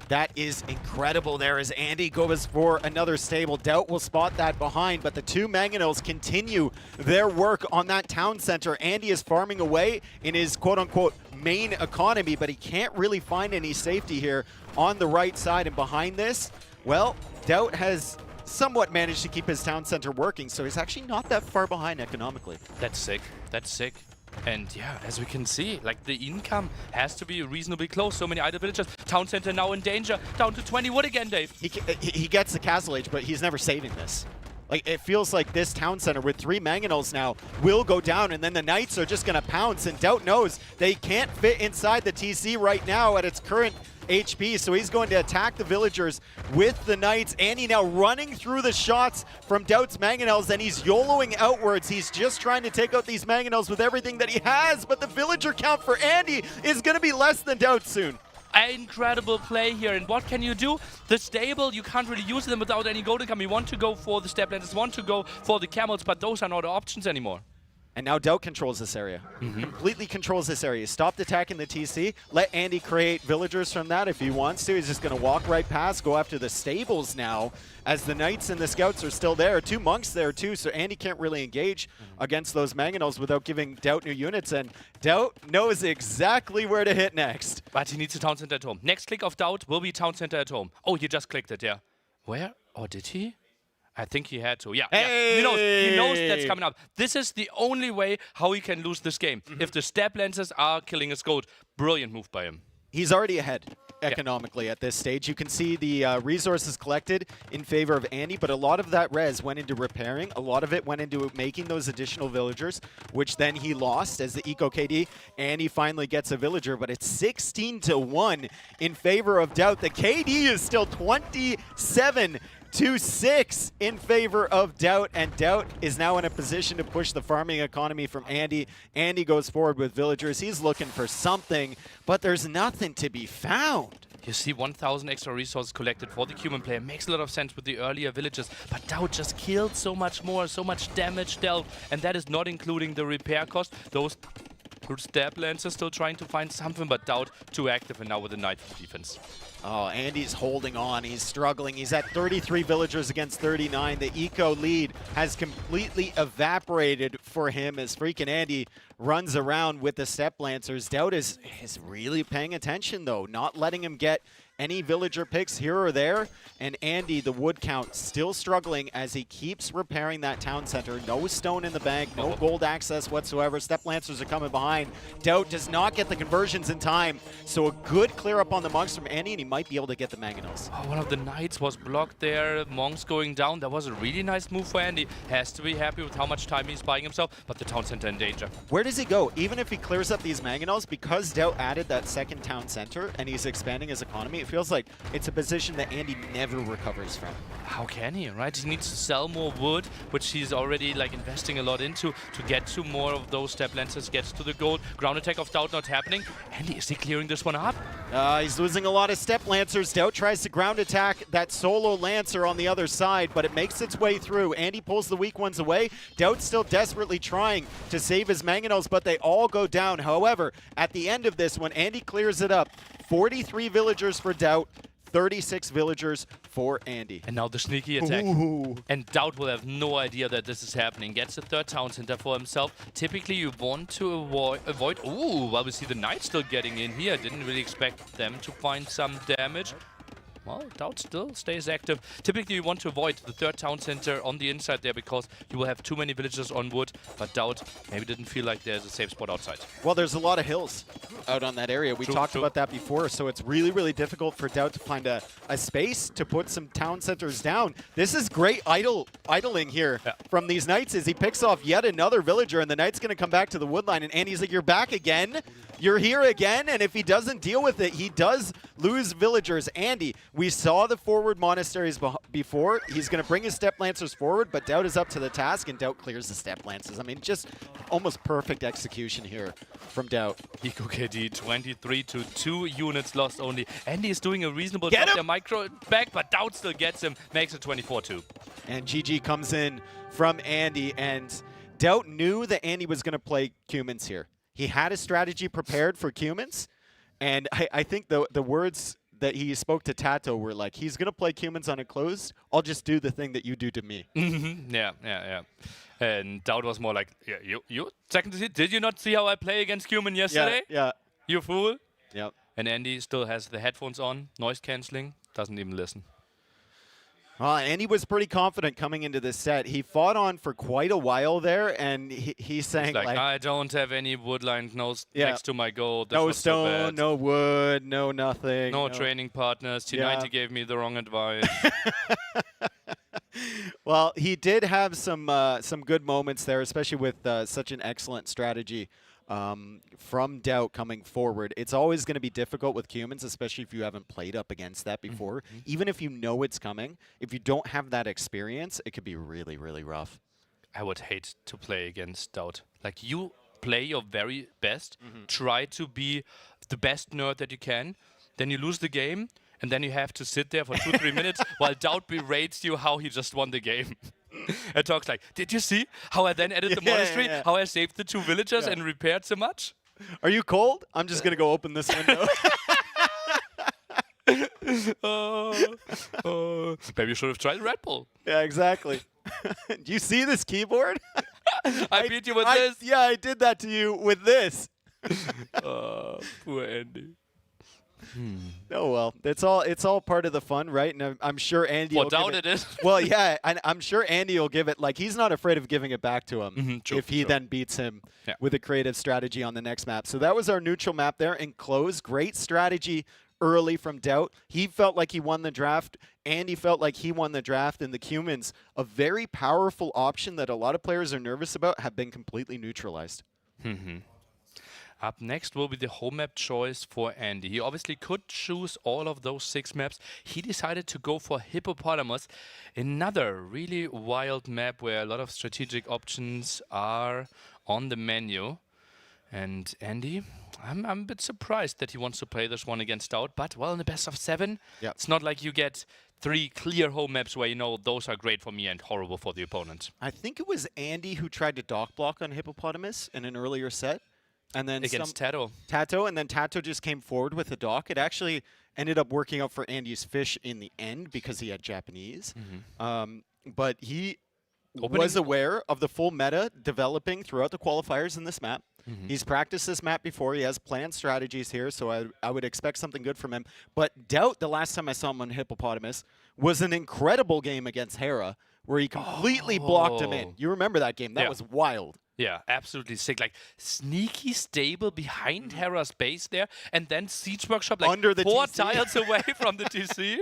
That is incredible there as Andy goes for another stable. Daut will spot that behind, but the 2 Mangonels continue their work on that town center. Andy is farming away in his quote-unquote main economy, but he can't really find any safety here on the right side. And behind this, well, Daut has somewhat managed to keep his town center working, so he's actually not that far behind economically. That's sick. That's sick. And yeah, as we can see, like the income has to be reasonably close. So many idle villagers. Town center now in danger. Down to 20 wood again, Dave. He gets the Castle Age, but he's never saving this. Like, it feels like this town center with 3 Mangonels now will go down, and then the Knights are just going to pounce, and Daut knows they can't fit inside the TC right now at its current HP, so he's going to attack the villagers with the Knights. Andy now running through the shots from Daut's Mangonels, and he's YOLOing outwards. He's just trying to take out these Mangonels with everything that he has, but the villager count for Andy is going to be less than Daut soon. Incredible play here, and what can you do? The stable, you can't really use them without any gold income. You want to go for the step ladders, want to go for the camels, but those are not options anymore. And now Daut controls this area. Completely controls this area. Stopped attacking the TC. Let Andy create villagers from that if he wants to. He's just going to walk right past, go after the stables now, as the Knights and the Scouts are still there. 2 monks there too, so Andy can't really engage against those Mangonels without giving Daut new units, and Daut knows exactly where to hit next. But he needs a town center at home. Next click of Daut will be town center at home. Oh, he just clicked it, yeah. Where? Oh, did he? I think he had to. Yeah, hey! He knows that's coming up. This is the only way how he can lose this game. If the step lancers are killing his gold. Brilliant move by him. He's already ahead economically at this stage. You can see the resources collected in favor of Andy, but a lot of that res went into repairing. A lot of it went into making those additional villagers, which then he lost as the Eco KD. Andy finally gets a villager, but it's 16-1 in favor of Daut. The KD is still 27-6 in favor of Daut, and Daut is now in a position to push the farming economy from Andy. Andy goes forward with villagers. He's looking for something, but there's nothing to be found. You see 1,000 extra resources collected for the human player. Makes a lot of sense with the earlier villages. But Daut just killed so much more, so much damage dealt. And that is not including the repair cost. Those stab lancers still trying to find something, but Daut too active and now with the knight defense. Oh, Andy's holding on. He's struggling. He's at 33 villagers against 39. The eco lead has completely evaporated for him as FreakinAndy runs around with the step lancers. Daut is really paying attention, though, not letting him get any villager picks here or there. And Andy, the wood count, still struggling as he keeps repairing that town center. No stone in the bank, no gold access whatsoever. Step lancers are coming behind. Daut does not get the conversions in time. So a good clear up on the monks from Andy, and he might be able to get the mangonels. Oh, one of the knights was blocked there. Monks going down. That was a really nice move for Andy. Has to be happy with how much time he's buying himself, but the town center in danger. Where does he go? Even if he clears up these mangonels, because Daut added that second town center and he's expanding his economy, it feels like it's a position that Andy never recovers from. How can he, right? He needs to sell more wood, which he's already like investing a lot into to get to more of those step lancers, gets to the gold. Ground attack of Daut not happening. Andy, is he clearing this one up? He's losing a lot of step lancers. Daut tries to ground attack that solo lancer on the other side, but it makes its way through. Andy pulls the weak ones away. Daut's still desperately trying to save his mangonels, but they all go down. However, at the end of this, when Andy clears it up, 43 villagers for Daut, 36 villagers for Andy. And now the sneaky attack. Ooh. And Daut will have no idea that this is happening. Gets the third town center for himself. Typically, you want to avoid... Ooh, well, we see the knight still getting in here. Didn't really expect them to find some damage. Well, Daut still stays active. Typically, you want to avoid the third town center on the inside there because you will have too many villagers on wood. But Daut maybe didn't feel like there's a safe spot outside. Well, there's a lot of hills out on that area. We talked about that before, so it's really, really difficult for Daut to find a space to put some town centers down. This is great idling here from these knights as he picks off yet another villager, and the knight's going to come back to the wood line, and Andy's like, you're back again? You're here again? And if he doesn't deal with it, he does lose villagers. Andy, we saw the forward monasteries before. He's going to bring his step lancers forward, but Daut is up to the task, and Daut clears the step lancers. I mean, just almost perfect execution here from Daut. Eco KD 23 to 2 units lost only. Andy is doing a reasonable job there. Micro back, but Daut still gets him. Makes it 24-2. And GG comes in from Andy, and Daut knew that Andy was going to play Cumans here. He had a strategy prepared for Cumans, and I think the words that he spoke to Tato were like, he's going to play Cumans on a close. I'll just do the thing that you do to me. Yeah. And Daut was more like, yeah, you second to see, did you not see how I play against Cuman yesterday? Yeah. You fool. Yep. And Andy still has the headphones on, noise cancelling, doesn't even listen. Andy was pretty confident coming into this set. He fought on for quite a while there, and he's saying like, I don't have any wood line next to my goal. This no was stone, so no wood, no nothing. No training partners. T90 gave me the wrong advice. Well, he did have some good moments there, especially with such an excellent strategy from Daut coming forward. It's always going to be difficult with Cumans, especially if you haven't played up against that before. Even if you know it's coming, if you don't have that experience, it could be really, really rough. I would hate to play against Daut. Like, you play your very best, try to be the best nerd that you can, then you lose the game, and then you have to sit there for 2-3 minutes while Daut berates you how he just won the game. And talks like, did you see how I then added the monastery? How I saved the 2 villagers and repaired so much? Are you cold? I'm just going to go open this window. Maybe you should have tried Red Bull. Yeah, exactly. Do you see this keyboard? I beat you with this. Yeah, I did that to you with this. Poor Andy. Oh well, it's all part of the fun, right? And I'm sure Andy. Well, Daut it is. Well, yeah, and I'm sure Andy will give it. Like, he's not afraid of giving it back to him if he then beats him with a creative strategy on the next map. So that was our neutral map there in close. Great strategy early from Daut. He felt like he won the draft. Andy felt like he won the draft, and the Cumans, a very powerful option that a lot of players are nervous about, have been completely neutralized. Up next will be the home map choice for Andy. He obviously could choose all of those 6 maps. He decided to go for Hippopotamus, another really wild map where a lot of strategic options are on the menu. And Andy, I'm a bit surprised that he wants to play this one against Daut, but well, in the best of 7, it's not like you get 3 clear home maps where you know those are great for me and horrible for the opponent. I think it was Andy who tried to dock block on Hippopotamus in an earlier set. And then against Tato. And then Tato just came forward with the dock. It actually ended up working out for Andy's fish in the end because he had Japanese. But he was aware of the full meta developing throughout the qualifiers in this map. He's practiced this map before. He has planned strategies here, so I would expect something good from him. But Daut, the last time I saw him on Hippopotamus, was an incredible game against Hera, where he completely blocked him in. You remember that game? That was wild. Yeah, absolutely sick. Like, sneaky stable behind Hera's base there, and then Siege Workshop like under the 4 TC. tiles away from the TC.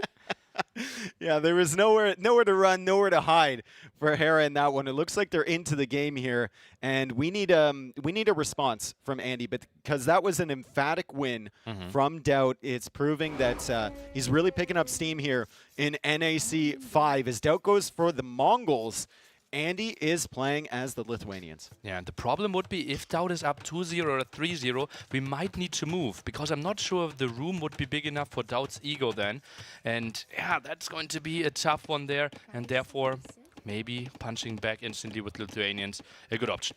Yeah, there was nowhere to run, nowhere to hide for Hera in that one. It looks like they're into the game here, and we need a response from Andy, because that was an emphatic win from Daut. It's proving that he's really picking up steam here in NAC 5 as Daut goes for the Mongols. Andy is playing as the Lithuanians. Yeah, and the problem would be if Daut is up 2-0 or 3-0, we might need to move, because I'm not sure if the room would be big enough for Daut's ego then. And yeah, that's going to be a tough one there, and therefore maybe punching back instantly with Lithuanians, a good option.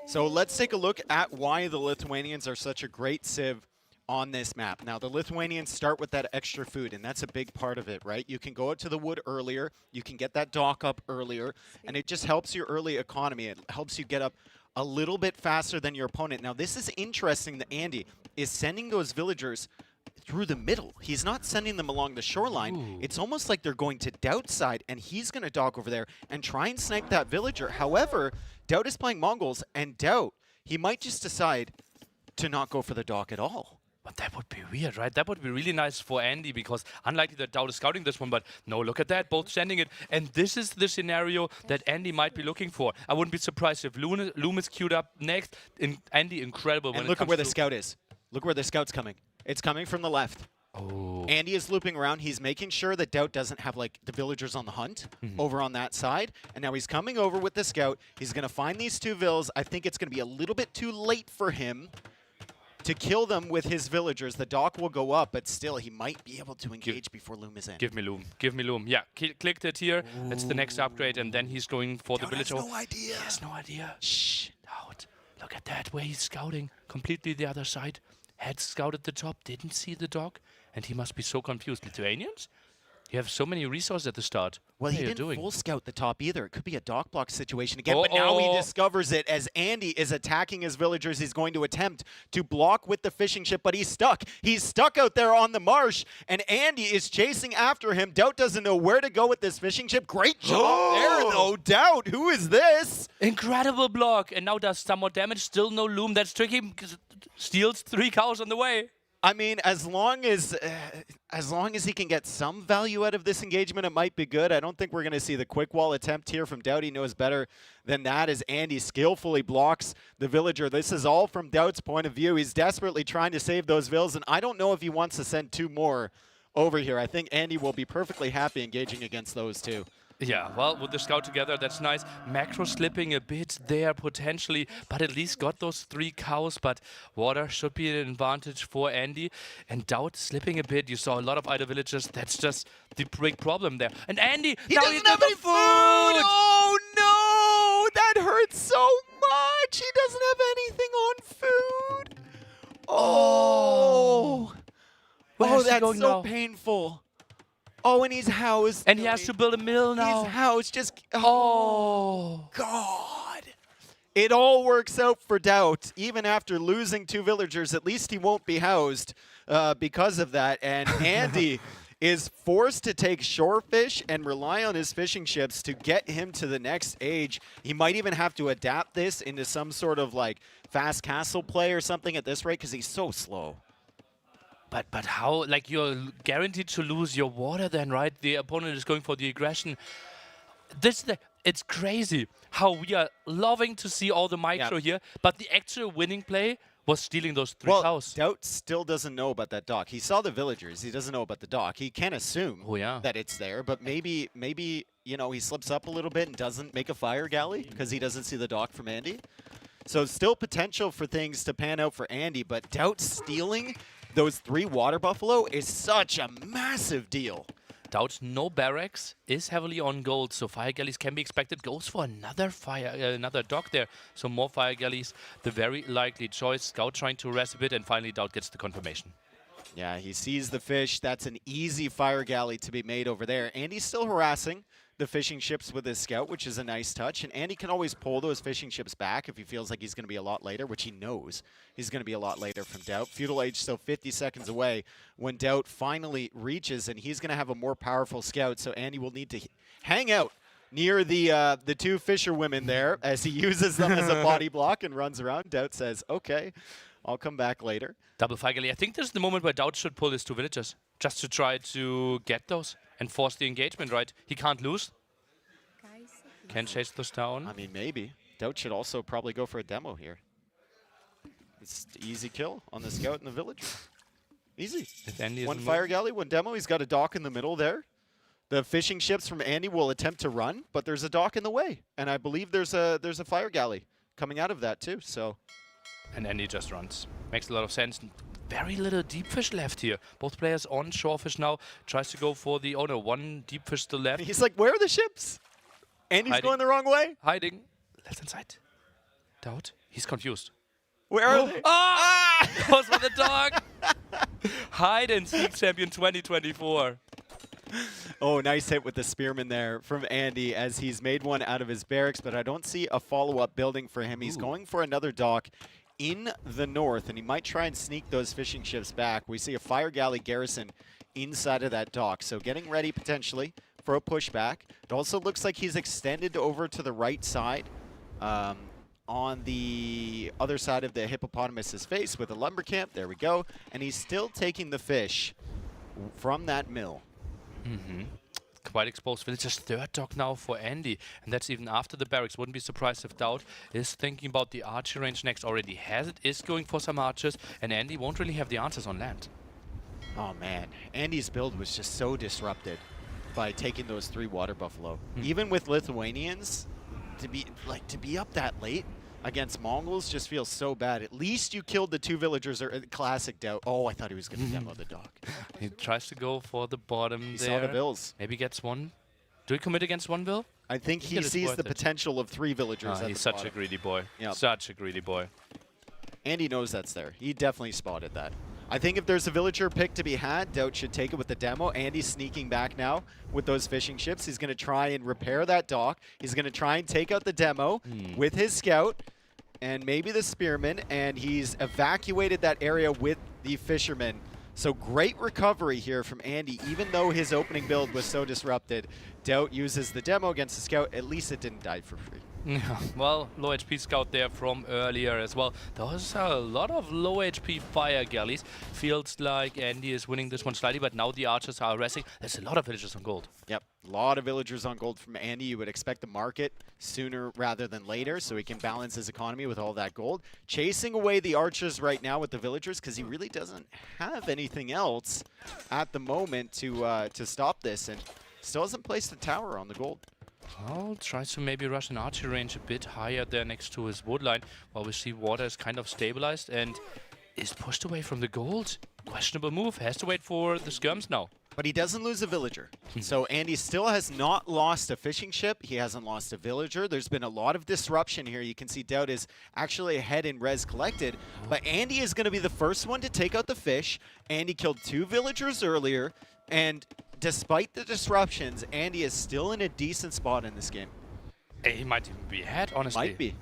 So let's take a look at why the Lithuanians are such a great civ on this map. Now, the Lithuanians start with that extra food, and that's a big part of it, right? You can go out to the wood earlier, you can get that dock up earlier, and it just helps your early economy. It helps you get up a little bit faster than your opponent. Now, this is interesting that Andy is sending those villagers through the middle. He's not sending them along the shoreline. Ooh. It's almost like they're going to Daut's side, and he's going to dock over there and try and snipe that villager. However, Daut is playing Mongols, and Daut, he might just decide to not go for the dock at all. But that would be weird, right? That would be really nice for Andy, because unlikely that Daut is scouting this one, but no, look at that, both sending it. And this is the scenario that Andy might be looking for. I wouldn't be surprised if Loom is queued up next. Andy, incredible. And look at where the scout is. Look where the scout's coming. It's coming from the left. Oh. Andy is looping around. He's making sure that Daut doesn't have like the villagers on the hunt over on that side. And now he's coming over with the scout. He's going to find these 2 vills. I think it's going to be a little bit too late for him to kill them with his villagers. The dock will go up, but still, he might be able to engage before Loom is in. Give me Loom. Give me Loom. Yeah, clicked it here. Ooh. That's the next upgrade, and then he's going for the villager. He has no idea. He has no idea. Shh. Daut. Look at that, where he's scouting. Completely the other side. Had scouted the top, didn't see the dock, and he must be so confused. Lithuanians? You have so many resources at the start. Well, what he are you didn't doing? full scout the top either. It could be a dock block situation again, but now he discovers it as Andy is attacking his villagers. He's going to attempt to block with the fishing ship, but he's stuck. He's stuck out there on the marsh, and Andy is chasing after him. Daut doesn't know where to go with this fishing ship. Great job there, though. Daut, who is this? Incredible block, and now does some more damage. Still no Loom. That's tricky, because steals 3 cows on the way. I mean, as long as he can get some value out of this engagement, it might be good. I don't think we're going to see the quick wall attempt here from Daut. He knows better than that as Andy skillfully blocks the villager. This is all from Daut's point of view. He's desperately trying to save those vills, and I don't know if he wants to send 2 more over here. I think Andy will be perfectly happy engaging against those 2. Yeah, well, with the scout together, that's nice. Macro slipping a bit there potentially, but at least got those 3 cows. But water should be an advantage for Andy. And Daut slipping a bit. You saw a lot of idle villagers. That's just the big problem there. And Andy, he now doesn't have any food! Oh, no! That hurts so much! He doesn't have anything on food! Oh! Oh, that's so painful. Oh, and he's housed. And he has to build a mill now. He's housed. Just oh God! It all works out for Daut. Even after losing 2 villagers, at least he won't be housed because of that. And Andy is forced to take shorefish and rely on his fishing ships to get him to the next stage. He might even have to adapt this into some sort of like fast castle play or something at this rate because he's so slow. But how, like, you're guaranteed to lose your water then, right? The opponent is going for the aggression. It's crazy how we are loving to see all the micro here, but the actual winning play was stealing those 3 cows. Daut still doesn't know about that dock. He saw the villagers. He doesn't know about the dock. He can assume that it's there, but maybe you know, he slips up a little bit and doesn't make a fire galley because he doesn't see the dock from Andy. So still potential for things to pan out for Andy, but Daut stealing those 3 water buffalo is such a massive deal. Daut, no barracks, is heavily on gold, so fire galleys can be expected. Goes for another dock there, so more fire galleys, the very likely choice. Scout trying to rest a bit, and finally Daut gets the confirmation. Yeah, he sees the fish. That's an easy fire galley to be made over there. Andy's still harassing the fishing ships with his scout, which is a nice touch. And Andy can always pull those fishing ships back if he feels like he's going to be a lot later, which he knows he's going to be a lot later from Daut. Feudal Age still 50 seconds away when Daut finally reaches, and he's going to have a more powerful scout. So Andy will need to hang out near the 2 fisherwomen there as he uses them as a body block and runs around. Daut says, okay, I'll come back later. Double fire galley. I think this is the moment where Daut should pull his 2 villagers, just to try to get those and force the engagement, right? He can't lose. Can chase those down. I mean, maybe. Daut should also probably go for a demo here. It's easy kill on the scout and the villager. Easy. If Andy 1 fire galley, 1 demo. He's got a dock in the middle there. The fishing ships from Andy will attempt to run, but there's a dock in the way. And I believe there's a fire galley coming out of that too, so. And Andy just runs. Makes a lot of sense. Very little deep fish left here. Both players on shorefish now. Tries to go for the, oh no, 1 deep fish still left. He's like, where are the ships? Andy's going the wrong way. Hiding. Left hand side. Daut. He's confused. Where are they? Ah! Goes for the dog. Hide and seek champion 2024. Oh, nice hit with the spearman there from Andy as he's made one out of his barracks, but I don't see a follow-up building for him. He's going for another dock in the north, and he might try and sneak those fishing ships back. We see a fire galley garrison inside of that dock, so getting ready potentially for a pushback. It also looks like he's extended over to the right side on the other side of the hippopotamus's face with a lumber camp. There we go. And he's still taking the fish from that mill. Quite exposed villagers. 3rd dock now for Andy, and that's even after the barracks. Wouldn't be surprised if Daut is thinking about the archer range next. Already has it, is going for some archers, and Andy won't really have the answers on land. Oh man, Andy's build was just so disrupted by taking those 3 water buffalo. Even with Lithuanians, to be up that late against Mongols just feels so bad. At least you killed the 2 villagers, or classic Daut. Oh, I thought he was going to demo the dock. He tries to go for the bottom He there. saw the bills. Maybe gets 1. Do we commit against 1 bill? I think he sees the potential of 3 villagers. He's such a greedy boy. Yep. Such a greedy boy. Andy knows that's there. He definitely spotted that. I think if there's a villager pick to be had, Daut should take it with the demo. Andy's sneaking back now with those fishing ships. He's going to try and repair that dock. He's going to try and take out the demo with his scout and maybe the spearman, and he's evacuated that area with the fishermen. So great recovery here from Andy, even though his opening build was so disrupted. Daut uses the demo against the scout. At least it didn't die for free. Yeah, well, low HP scout there from earlier as well. There's a lot of low HP fire galleys. Feels like Andy is winning this one slightly, but now the archers are resting. There's a lot of villagers on gold. Yep, a lot of villagers on gold from Andy. You would expect the market sooner rather than later, so he can balance his economy with all that gold. Chasing away the archers right now with the villagers because he really doesn't have anything else at the moment to stop this, and still hasn't placed the tower on the gold. Well, tries to maybe rush an archer range a bit higher there next to his wood line, while we see water is kind of stabilized and is pushed away from the gold. Questionable move. Has to wait for the skirms now. But he doesn't lose a villager. So Andy still has not lost a fishing ship. He hasn't lost a villager. There's been a lot of disruption here. You can see Daut is actually ahead in res collected. But Andy is going to be the first one to take out the fish. Andy killed 2 villagers earlier. And despite the disruptions, Andy is still in a decent spot in this game. He might even be ahead, honestly. Might be.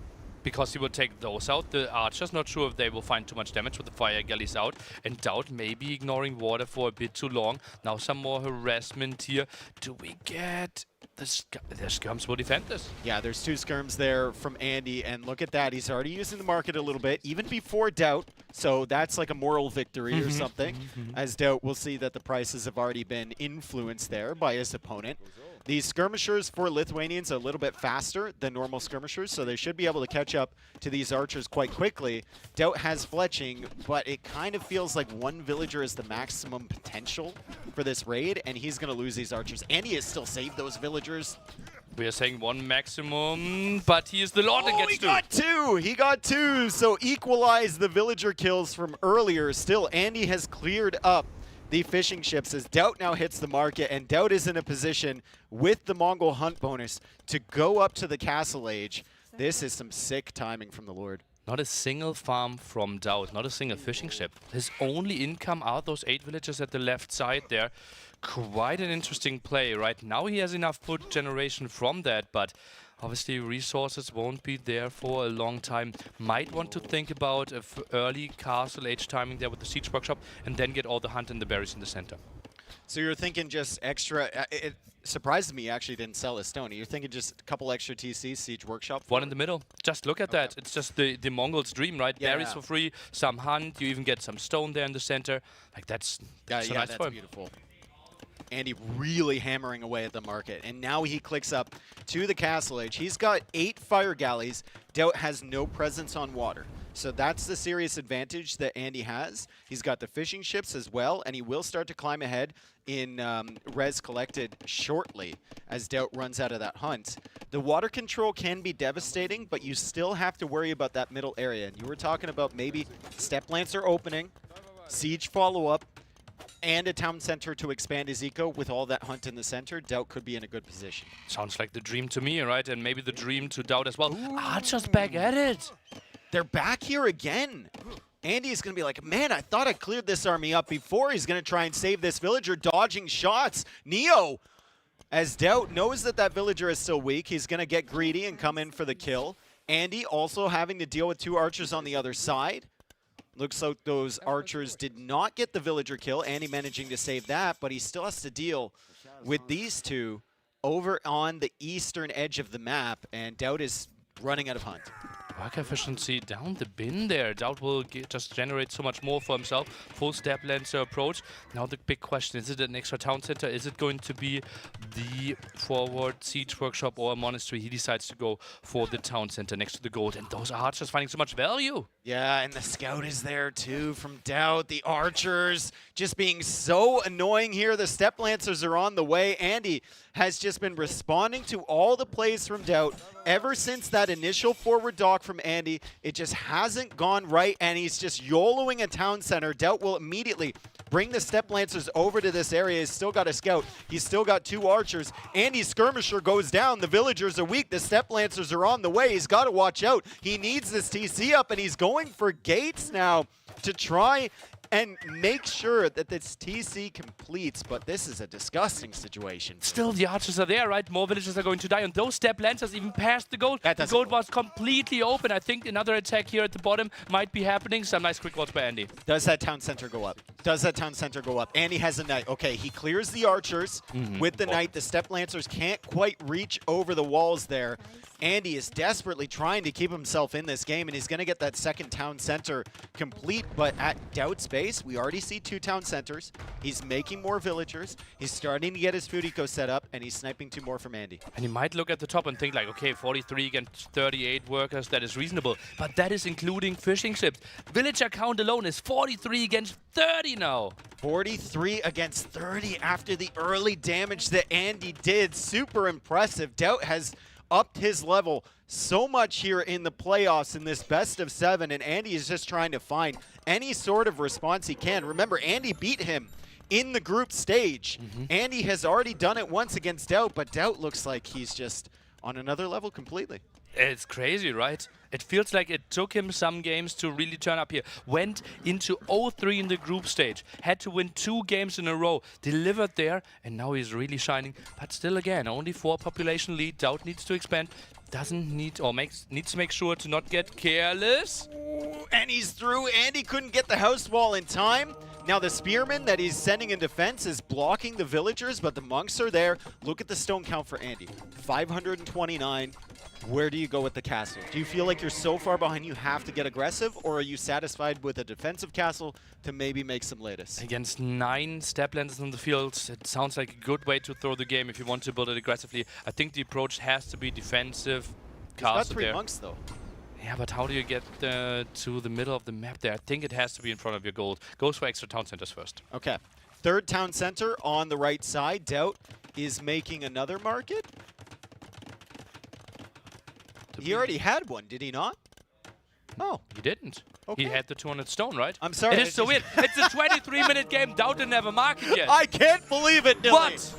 Because he will take those out. The archers, not sure if they will find too much damage with the fire galleys out. And Daut maybe ignoring water for a bit too long. Now some more harassment here. Do we get... The skirms will defend this. Yeah, there's 2 skirms there from Andy, and look at that. He's already using the market a little bit, even before Daut. So that's like a moral victory or something. As Daut will see that the prices have already been influenced there by his opponent. These skirmishers for Lithuanians are a little bit faster than normal skirmishers, so they should be able to catch up to these archers quite quickly. Daut has fletching, but it kind of feels like 1 villager is the maximum potential for this raid, and he's going to lose these archers. And he has still saved those villagers. We are saying 1 maximum, but he is the Lord and gets 2. Got 2! He got 2, so equalize the villager kills from earlier. Still, Andy has cleared up the fishing ships as Daut now hits the market, and Daut is in a position with the Mongol hunt bonus to go up to the castle age. This is some sick timing from the Lord. Not a single farm from Daut, not a single fishing ship. His only income are those 8 villagers at the left side there. Quite an interesting play. Right now he has enough food generation from that, but obviously resources won't be there for a long time. Might want to think about a early castle age timing there with the siege workshop and then get all the hunt and the berries in the center. So you're thinking just extra... it surprises me you actually didn't sell a stone. You're thinking just a couple extra TCs, siege workshop? One in the middle. Just look at that. It's just the Mongols' dream, right? Yeah. Berries for free, some hunt, you even get some stone there in the center. Like that's yeah, nice that's for him. beautiful. Andy really hammering away at the market, and now he clicks up to the castle age. He's got 8 fire galleys. Daut has no presence on water. So that's the serious advantage that Andy has. He's got the fishing ships as well, and he will start to climb ahead in res collected shortly as Daut runs out of that hunt. The water control can be devastating, but you still have to worry about that middle area. And you were talking about maybe Step Lancer opening, siege follow-up, and a town center to expand his eco. With all that hunt in the center, Daut could be in a good position. Sounds like the dream to me, right? And maybe the dream to Daut as well. Archer's back at it. They're back here again. Andy's going to be like, man, I thought I cleared this army up before. He's going to try and save this villager, dodging shots. Neo, as Daut knows that that villager is still weak, he's going to get greedy and come in for the kill. Andy also having to deal with 2 archers on the other side. Looks like those archers did not get the villager kill. Andy managing to save that, but he still has to deal with these 2 over on the eastern edge of the map, and Daut is running out of hunt. Work efficiency down the bin there. Daut will just generate so much more for himself. Full Step Lancer approach. Now the big question, is it an extra town center? Is it going to be the forward siege workshop or a monastery? He decides to go for the town center next to the gold. And those archers finding so much value. Yeah, and the scout is there too from Daut. The archers just being so annoying here. The Step Lancers are on the way. Andy has just been responding to all the plays from Daut ever since that initial forward dock from Andy. It just hasn't gone right, and he's just YOLOing a town center. Daut will immediately bring the Step Lancers over to this area. He's still got a scout. He's still got 2 archers. Andy's skirmisher goes down. The villagers are weak. The Step Lancers are on the way. He's got to watch out. He needs this TC up, and he's going for gates now to try and make sure that this TC completes, but this is a disgusting situation. Still, the archers are there, right? More villagers are going to die, and those Step Lancers even passed the gold. The gold was completely open. I think another attack here at the bottom might be happening. Some nice quick walls by Andy. Does that town center go up? Does that town center go up? Andy has a knight. Okay, he clears the archers with the knight. The Step Lancers can't quite reach over the walls there. Andy is desperately trying to keep himself in this game, and he's going to get that second town center complete, but at Daut's base, we already see 2 town centers. He's making more villagers. He's starting to get his food eco set up, and he's sniping 2 more from Andy. And he might look at the top and think like, okay, 43 against 38 workers, that is reasonable. But that is including fishing ships. Villager count alone is 43 against 30 now. 43 against 30 after the early damage that Andy did. Super impressive. Daut has upped his level so much here in the playoffs in this best of 7, and Andy is just trying to find any sort of response he can. Remember, Andy beat him in the group stage. Andy has already done it once against Daut, but Daut looks like he's just on another level completely. It's crazy, right? It feels like it took him some games to really turn up here. Went into 0-3 in the group stage. Had to win 2 games in a row. Delivered there, and now he's really shining. But still, again, only 4 population lead. Daut needs to expand. Doesn't need, or needs to make sure to not get careless. And he's through. Andy couldn't get the house wall in time. Now the spearman that he's sending in defense is blocking the villagers, but the monks are there. Look at the stone count for Andy. 529. Where do you go with the castle? Do you feel like you're so far behind you have to get aggressive, or are you satisfied with a defensive castle to maybe make some lattice? Against 9 Step Lancers in the field, it sounds like a good way to throw the game if you want to build it aggressively. I think the approach has to be defensive. He's got 3 monks though. Yeah, but how do you get to the middle of the map there? I think it has to be in front of your gold. Goes for extra town centers first. Okay. 3rd town center on the right side. Daut is making another market. He already had one, did he not? Oh. He didn't. Okay. He had the 200 stone, right? I'm sorry. It is so weird. It's a 23-minute game. Daut didn't have a market yet. I can't believe it, Nilly. What?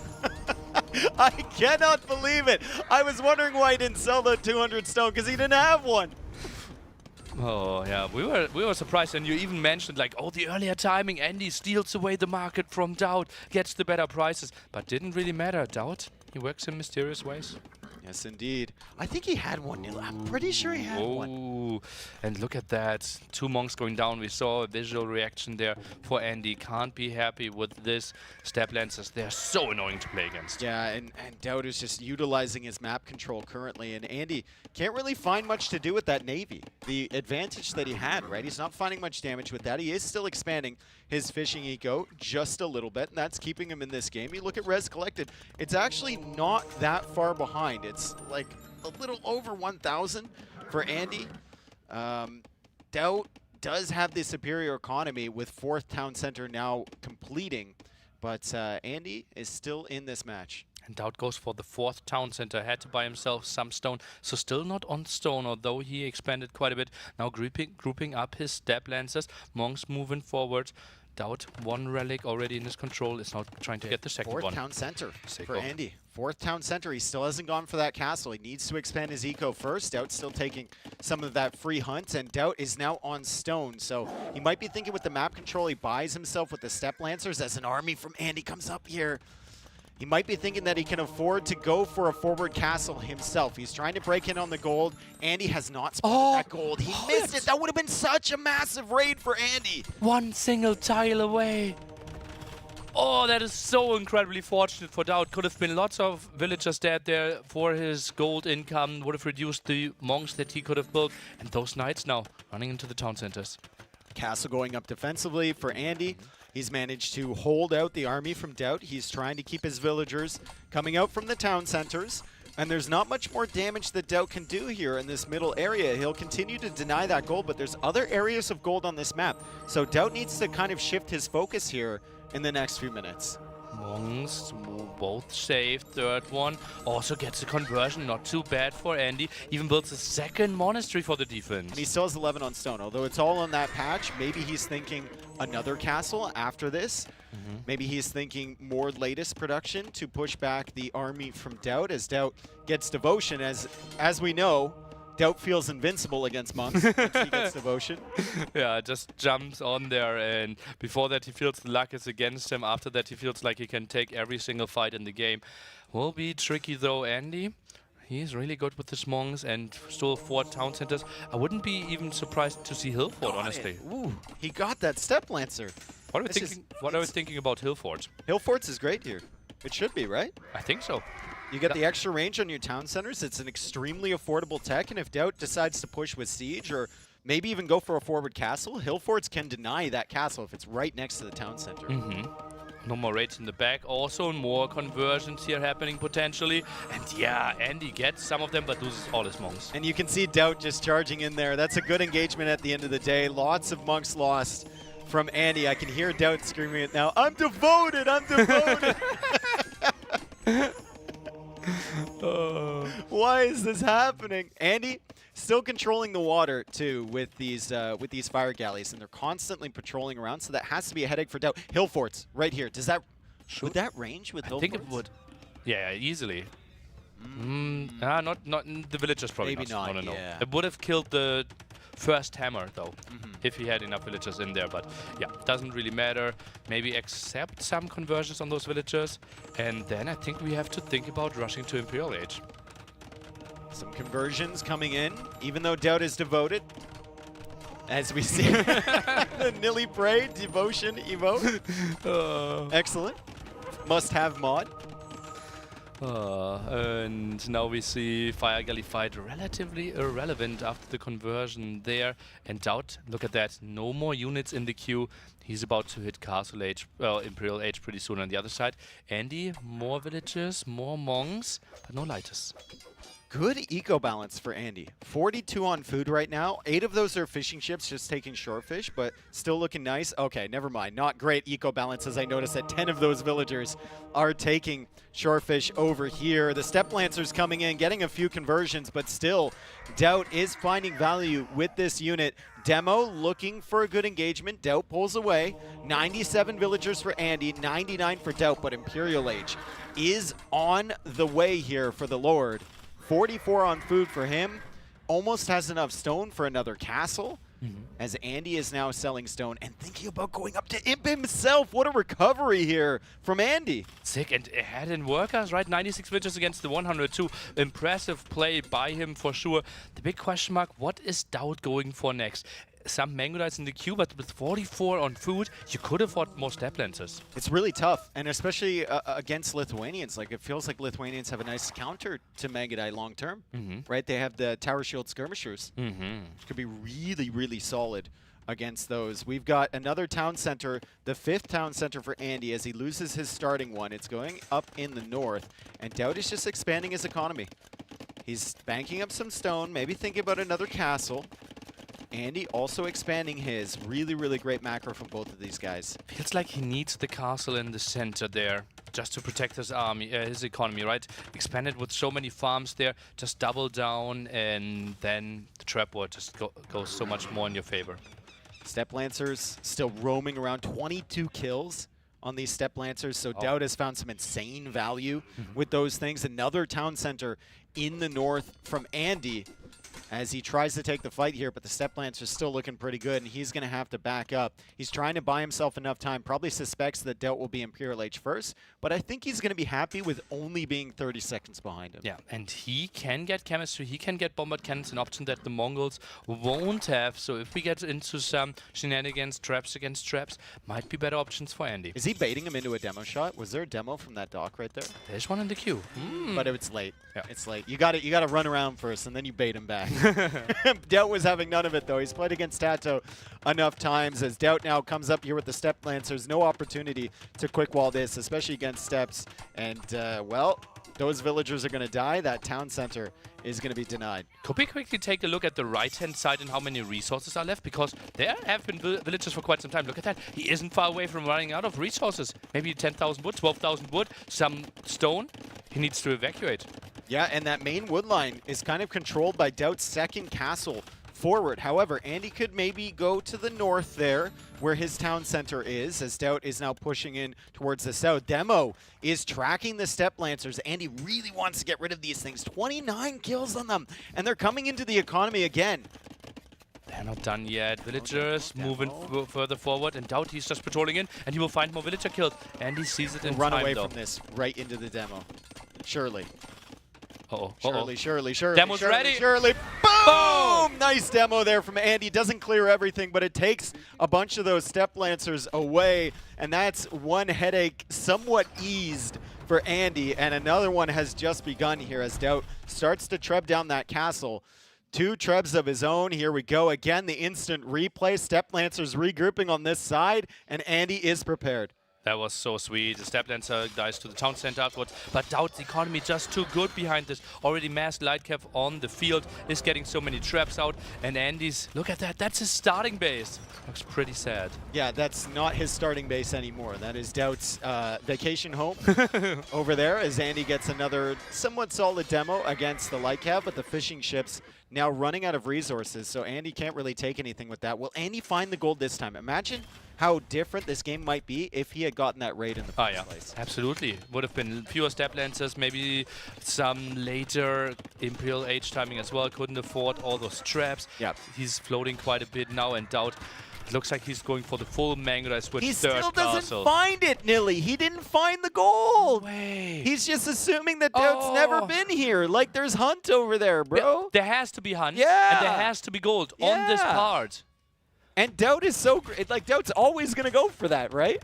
I cannot believe it. I was wondering why he didn't sell the 200 stone, because he didn't have one. Oh yeah, we were surprised, and you even mentioned like, oh, the earlier timing, Andy steals away the market from Daut, gets the better prices, but didn't really matter. Daut, he works in mysterious ways. Yes, indeed. I think he had one, Neil. I'm pretty sure he had one. Oh, and look at that. 2 monks going down. We saw a visual reaction there for Andy. Can't be happy with this. Step Lancers, they're so annoying to play against. Yeah, and Daut is just utilizing his map control currently, and Andy can't really find much to do with that Navy. The advantage that he had, right? He's not finding much damage with that. He is still expanding his fishing eco just a little bit, and that's keeping him in this game. You look at res collected, it's actually not that far behind. It's like a little over 1,000 for Andy. Daut does have the superior economy with 4th Town Center now completing, but Andy is still in this match. And Daut goes for the 4th Town Center. Had to buy himself some stone. So still not on stone, although he expanded quite a bit. Now grouping up his Step Lancers. Monks moving forward. Daut, 1 relic already in his control, is now trying to get the second 4th one. Town Center Seiko. for Andy. 4th Town Center, he still hasn't gone for that castle. He needs to expand his eco first. Daut's still taking some of that free hunt, and Daut is now on stone. So he might be thinking with the map control, he buys himself with the Step Lancers as an army from Andy comes up here. He might be thinking that he can afford to go for a forward castle himself. He's trying to break in on the gold. Andy has not spotted that gold. He missed it. That would have been such a massive raid for Andy. 1 single tile away. Oh, that is so incredibly fortunate for Daut. Could have been lots of villagers dead there for his gold income. Would have reduced the monks that he could have built. And those knights now running into the town centers. Castle going up defensively for Andy. He's managed to hold out the army from Daut. He's trying to keep his villagers coming out from the town centers. And there's not much more damage that Daut can do here in this middle area. He'll continue to deny that gold, but there's other areas of gold on this map. So Daut needs to kind of shift his focus here in the next few minutes. Monks both saved. 3rd one also gets a conversion. Not too bad for Andy. Even builds a 2nd monastery for the defense. And he still has 11 on stone. Although it's all on that patch, maybe he's thinking another castle after this. Maybe he's thinking more latest production to push back the army from Daut as Daut gets devotion. As we know, Daut feels invincible against monks once he gets devotion. Yeah, just jumps on there, and before that he feels the luck is against him. After that he feels like he can take every single fight in the game. Will be tricky though, Andy. He's really good with his monks and still 4 town centers. I wouldn't be even surprised to see Hillfort, honestly. Ooh, he got that Step Lancer. What are we thinking about Hillfort? Hillfort's is great here. It should be, right? I think so. You get the extra range on your town centers. It's an extremely affordable tech, and if Daut decides to push with Siege or maybe even go for a forward castle, Hillforts can deny that castle if it's right next to the town center. No more raids in the back. Also more conversions here happening potentially. And yeah, Andy gets some of them, but loses all his monks. And you can see Daut just charging in there. That's a good engagement at the end of the day. Lots of monks lost from Andy. I can hear Daut screaming it now. I'm devoted! I'm devoted! Why is this happening? Andy still controlling the water too with these fire galleys, and they're constantly patrolling around. So that has to be a headache for Daut. Hillforts right here. Does that would that range with Hillforts? I think it would. Yeah, easily. Not the villagers probably. Maybe not. No. Yeah. It would have killed the first hammer though, if he had enough villagers in there. But yeah, doesn't really matter. Maybe accept some conversions on those villagers, and then I think we have to think about rushing to Imperial Age. Some conversions coming in, even though Daut is devoted. As we see, the Nilly Pray, Devotion, Evo. Excellent. Must-have mod. And now we see Fire Galley fight relatively irrelevant after the conversion there. And Daut, look at that, no more units in the queue. He's about to hit Castle Age, Imperial Age pretty soon on the other side. Andy, more villagers, more monks, but no lighters. Good eco balance for Andy. 42 on food right now. 8 of those are fishing ships, just taking short fish, but still looking nice. Okay, never mind. Not great eco balance, as I noticed that 10 of those villagers are taking short fish over here. The Step Lancers coming in, getting a few conversions, but still, Daut is finding value with this unit. Demo looking for a good engagement. Daut pulls away. 97 villagers for Andy, 99 for Daut, but Imperial Age is on the way here for the Lord. 44 on food for him. Almost has enough stone for another castle. As Andy is now selling stone and thinking about going up to Imp himself. What a recovery here from Andy. Sick, and ahead in workers, right? 96 villagers against the 102. Impressive play by him for sure. The big question mark, what is Daut going for next? Some Mangolites in the queue, but with 44 on food, you could afford more Step Lancers. It's really tough, and especially against Lithuanians. Like, it feels like Lithuanians have a nice counter to Mangolite long term, right? They have the Tower Shield Skirmishers, which could be really, really solid against those. We've got another town center, the 5th town center for Andy as he loses his starting one. It's going up in the north, and Daut is just expanding his economy. He's banking up some stone, maybe thinking about another castle. Andy also expanding his. Really, really great macro from both of these guys. Feels like he needs the castle in the center there just to protect his army, his economy, right? Expand it with so many farms there, just double down, and then the trap war just goes so much more in your favor. Step Lancers still roaming around. 22 kills on these Step Lancers, so Daut has found some insane value with those things. Another town center in the north from Andy as he tries to take the fight here, but the Step Lancer's still looking pretty good, and he's going to have to back up. He's trying to buy himself enough time, probably suspects that Daut will be Imperial Age first, but I think he's going to be happy with only being 30 seconds behind him. Yeah, and he can get chemistry, he can get bombard cannons, an option that the Mongols won't have, so if we get into some shenanigans, traps against traps, might be better options for Andy. Is he baiting him into a demo shot? Was there a demo from that dock right there? There's one in the queue. But it's late. Yeah. It's late. You got to run around first, and then you bait him back. Daut was having none of it, though. He's played against Tato enough times as Daut now comes up here with the Step Lancers. No opportunity to quick wall this, especially against Steps. And, well, those villagers are going to die. That town center is going to be denied. Could we quickly take a look at the right-hand side and how many resources are left? Because there have been villagers for quite some time. Look at that. He isn't far away from running out of resources. Maybe 10,000 wood, 12,000 wood, some stone. He needs to evacuate. Yeah, and that main wood line is kind of controlled by Daut's second castle forward. However, Andy could maybe go to the north there, where his town center is, as Daut is now pushing in towards the south. Demo is tracking the Step Lancers. Andy really wants to get rid of these things. 29 kills on them, and they're coming into the economy again. They're not done yet. Villagers moving further forward, and Daut, he's just patrolling in, and he will find more villager kills. And he sees it in Run time, away though. from this, right into the demo. Surely. Uh-oh. Surely. Demo's ready. Surely. Boom! Nice demo there from Andy. Doesn't clear everything, but it takes a bunch of those Step Lancers away, and that's one headache somewhat eased for Andy, and another one has just begun here as Daut starts to treb down that castle. 2 trebs of his own. Here we go again. The instant replay. Step Lancers regrouping on this side, and Andy is prepared. That was so sweet. The Step Lancer dies to the town center afterwards. But Daut's economy just too good behind this. Already massed light cap on the field. Is getting so many traps out. And Andy's, look at that. That's his starting base. Looks pretty sad. Yeah, that's not his starting base anymore. That is Daut's vacation home over there as Andy gets another somewhat solid demo against the light cap. But the fishing ships now running out of resources. So Andy can't really take anything with that. Will Andy find the gold this time? Imagine how different this game might be if he had gotten that raid in the first place. Absolutely. Would have been fewer Step Lancers, maybe some later Imperial Age timing as well. Couldn't afford all those traps. Yeah. He's floating quite a bit now, and Daut looks like he's going for the full Mangolite switch. He third still doesn't castle. find it, Nilly. He didn't find the gold. No way. He's just assuming that Daut's never been here. Like, there's Hunt over there, bro. There has to be Hunt. Yeah. And there has to be gold on this part. And Daut is so great. Like, Daut's always going to go for that, right?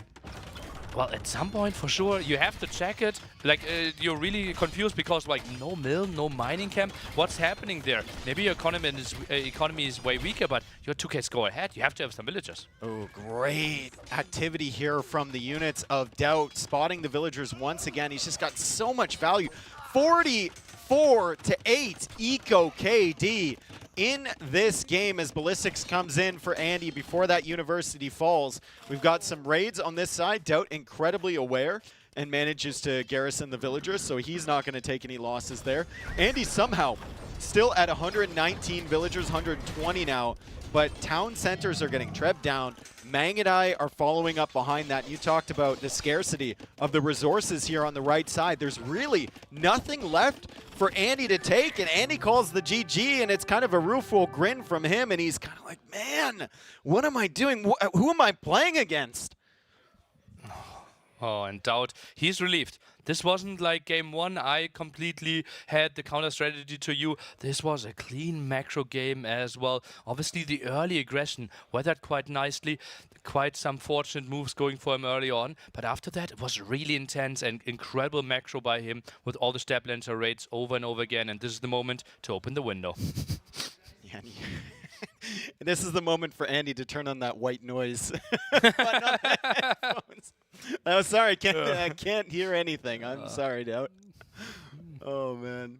Well, at some point, for sure, you have to check it. Like, you're really confused because, like, no mill, no mining camp. What's happening there? Maybe your economy is way weaker, but your 2Ks go ahead. You have to have some villagers. Oh, great activity here from the units of Daut, spotting the villagers once again. He's just got so much value. 44-8 Eco KD in this game as Ballistics comes in for Andy before that University falls. We've got some raids on this side. Daut incredibly aware and manages to garrison the villagers, so he's not going to take any losses there. Andy somehow still at 119 villagers, 120 now, but town centers are getting trebbed down. Mang and I are following up behind that. You talked about the scarcity of the resources here on the right side. There's really nothing left for Andy to take, and Andy calls the GG, and it's kind of a rueful grin from him, and he's kind of like, man, what am I doing? Who am I playing against? Oh, and Daut, he's relieved. This wasn't like game one. I completely had the counter strategy to you. This was a clean macro game as well. Obviously, the early aggression weathered quite nicely. Quite some fortunate moves going for him early on. But after that, it was really intense and incredible macro by him with all the Stab Lancer raids over and over again. And this is the moment to open the window. Yeah. This is the moment for Andy to turn on that white noise. Oh, sorry, I can't hear anything. I'm sorry, Daut. Oh, man.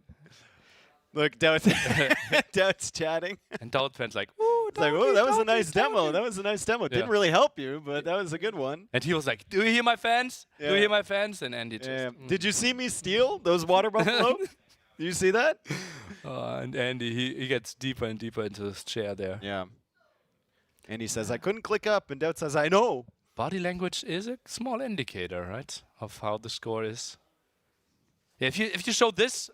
Look, Daut's chatting. And Daut fans like, ooh, it's like, oh, that was a nice demo. That was a nice demo. Didn't really help you, but that was a good one. And he was like, do you hear my fans? Do you hear my fans? And Andy just... Did you see me steal those water buffalo? Did you see that? And Andy, he gets deeper and deeper into his chair there. Yeah. Andy says, I couldn't click up, and Daut says, I know. Body language is a small indicator, right, of how the score is. Yeah, if you show this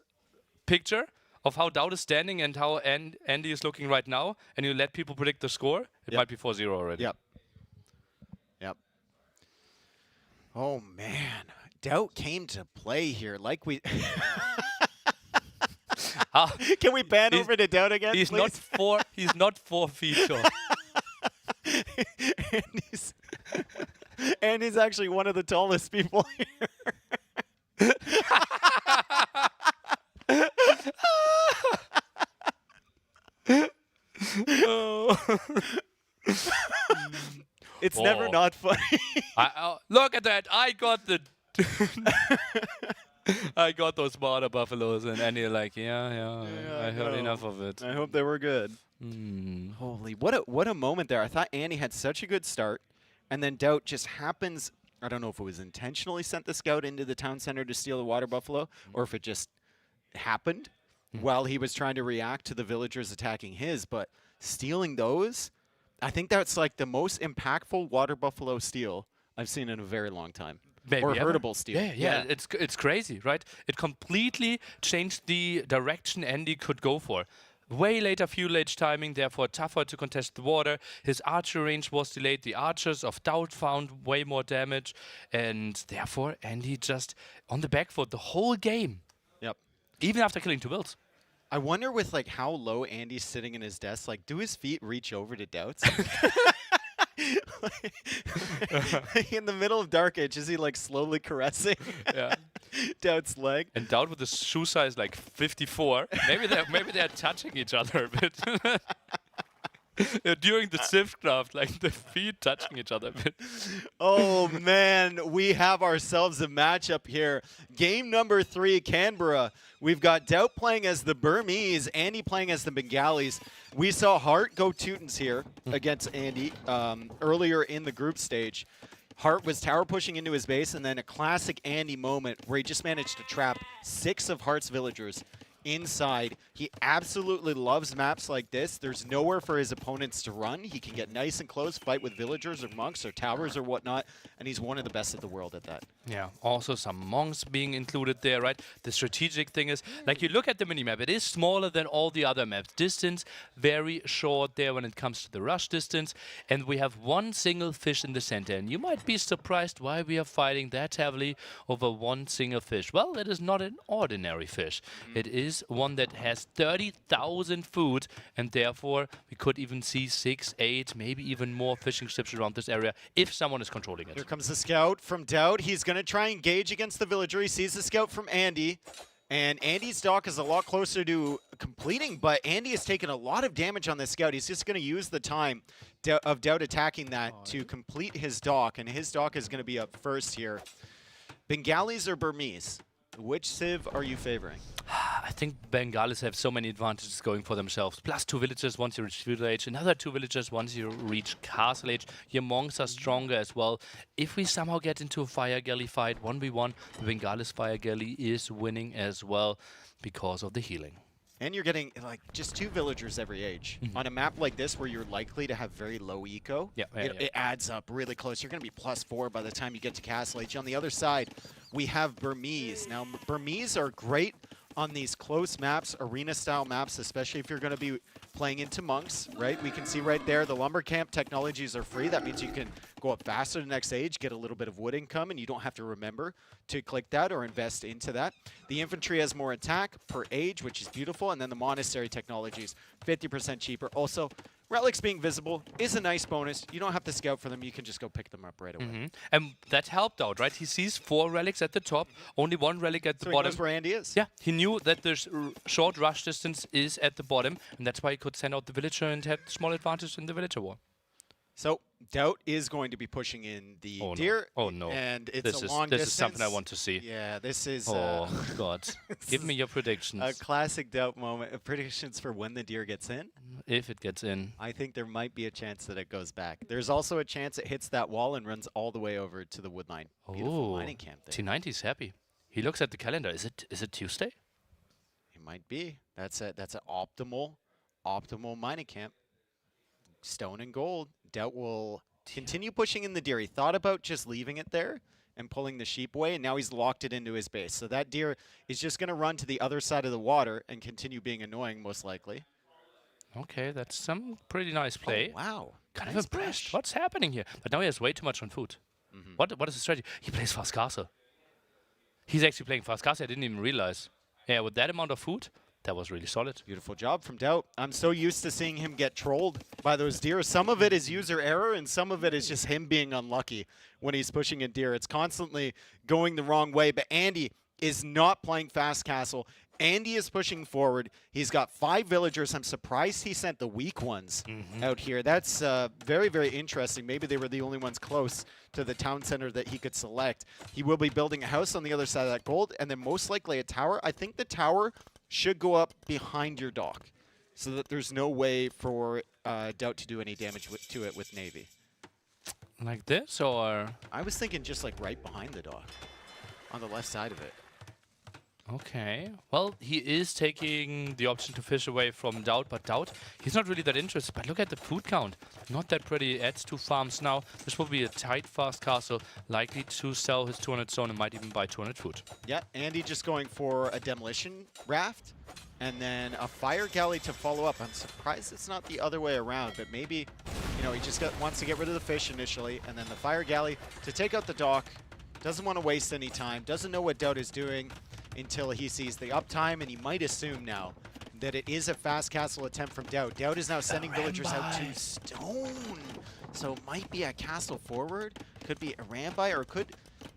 picture of how Daut is standing and how Andy is looking right now, and you let people predict the score, it might be 4-0 already. Yep. Oh, man. Daut came to play here like we... Can we ban over to Daut again, he's please? He's not 4 feet tall. And he's actually one of the tallest people here. It's never not funny. Look at that! I got the. I got those water buffaloes, and Andy like, yeah, I heard enough of it. I hope they were good. Holy, what a moment there. I thought Andy had such a good start, and then Daut just happens, I don't know if it was intentionally sent the scout into the town center to steal the water buffalo, or if it just happened while he was trying to react to the villagers attacking his, but stealing those, I think that's like the most impactful water buffalo steal I've seen in a very long time. Maybe or ever. hurtable steal. Yeah, it's crazy, right? It completely changed the direction Andy could go for. Way later fuel age timing, therefore tougher to contest the water. His archer range was delayed. The archers of Daut found way more damage. And therefore, Andy just on the back foot the whole game. Yep. Even after killing 2 builds. I wonder with like how low Andy's sitting in his desk, like do his feet reach over to Daut's? Like in the middle of Dark Age, is he like slowly caressing Daut's leg? And Daut with his shoe size like 54. Maybe they're touching each other a bit. During the Civ craft, like the feet touching each other a bit. Oh man, we have ourselves a matchup here. Game number 3, Canberra. We've got Daut playing as the Burmese, Andy playing as the Bengalis. We saw Hart go Teutons here against Andy earlier in the group stage. Hart was tower pushing into his base, and then a classic Andy moment where he just managed to trap 6 of Hart's villagers inside. He absolutely loves maps like this. There's nowhere for his opponents to run. He can get nice and close, fight with villagers or monks or towers or whatnot, and he's one of the best in the world at that. Yeah, also some monks being included there, right? The strategic thing is, like you look at the minimap, it is smaller than all the other maps. Distance, very short there when it comes to the rush distance, and we have one single fish in the center, and you might be surprised why we are fighting that heavily over one single fish. Well, it is not an ordinary fish. It is one that has 30,000 food, and therefore we could even see 6, 8, maybe even more fishing ships around this area if someone is controlling it. Here comes the scout from Daut. He's going to try and engage against the villager. He sees the scout from Andy, and Andy's dock is a lot closer to completing, but Andy has taken a lot of damage on this scout. He's just going to use the time of Daut attacking that to complete his dock, and his dock is going to be up first here. Bengalis or Burmese? which civ are you favoring? I think Bengalis have so many advantages going for themselves. Plus 2 villagers once you reach Feudal Age, another 2 villagers once you reach Castle Age. Your monks are stronger as well. If we somehow get into a Fire Galley fight, 1v1, the Bengalis Fire Galley is winning as well because of the healing. And you're getting like just 2 villagers every age. On a map like this where you're likely to have very low eco, it adds up really close. You're going to be +4 by the time you get to Castle Age. On the other side, we have Burmese. Now, Burmese are great on these close maps, arena-style maps, especially if you're going to be playing into monks, right? We can see right there the lumber camp technologies are free. That means you can go up faster to the next age, get a little bit of wood income, and you don't have to remember to click that or invest into that. The infantry has more attack per age, which is beautiful, and then the monastery technologies, 50% cheaper. Also, relics being visible is a nice bonus. You don't have to scout for them. You can just go pick them up right away. And that helped out, right? He sees 4 relics at the top, only 1 relic at the bottom. He knows where Andy is. Yeah, he knew that the short rush distance is at the bottom, and that's why he could send out the villager and had small advantage in the villager war. So, Daut is going to be pushing in the deer. Oh no. And it's a long this distance. is something I want to see. Yeah, this is... Oh, God. Give me your predictions. A classic Daut moment. Predictions for when the deer gets in. If it gets in. I think there might be a chance that it goes back. There's also a chance it hits that wall and runs all the way over to the woodline. Beautiful mining camp there. T90's happy. He looks at the calendar. Is it Tuesday? It might be. That's an optimal mining camp. Stone and gold. Daut will continue pushing in the deer. He thought about just leaving it there and pulling the sheep away, and now he's locked it into his base. So that deer is just going to run to the other side of the water and continue being annoying, most likely. Okay, that's some pretty nice play. Oh, wow. Kind of impressed. What's happening here? But now he has way too much on food. What is the strategy? He plays fast castle. He's actually playing fast castle. I didn't even realize. Yeah, with that amount of food, that was really solid. Beautiful job from Daut. I'm so used to seeing him get trolled by those deer. Some of it is user error, and some of it is just him being unlucky when he's pushing a deer. It's constantly going the wrong way, but Andy is not playing fast castle. Andy is pushing forward. He's got 5 villagers. I'm surprised he sent the weak ones out here. That's very, very interesting. Maybe they were the only ones close to the town center that he could select. He will be building a house on the other side of that gold, and then most likely a tower. I think the tower should go up behind your dock so that there's no way for Daut to do any damage to it with Navy. Like this, or? I was thinking just like right behind the dock, on the left side of it. Okay. Well, he is taking the option to fish away from Daut, but Daut, he's not really that interested. But look at the food count. Not that pretty. Adds 2 farms now. This will be a tight, fast castle. Likely to sell his 200 stone and might even buy 200 food. Yeah, Andy just going for a demolition raft and then a fire galley to follow up. I'm surprised it's not the other way around, but maybe, you know, he just wants to get rid of the fish initially, and then the fire galley to take out the dock. Doesn't want to waste any time. Doesn't know what Daut is doing until he sees the uptime, and he might assume now that it is a fast castle attempt from Daut. Daut is now sending villagers out to stone. So it might be a castle forward, could be a ramby, or could,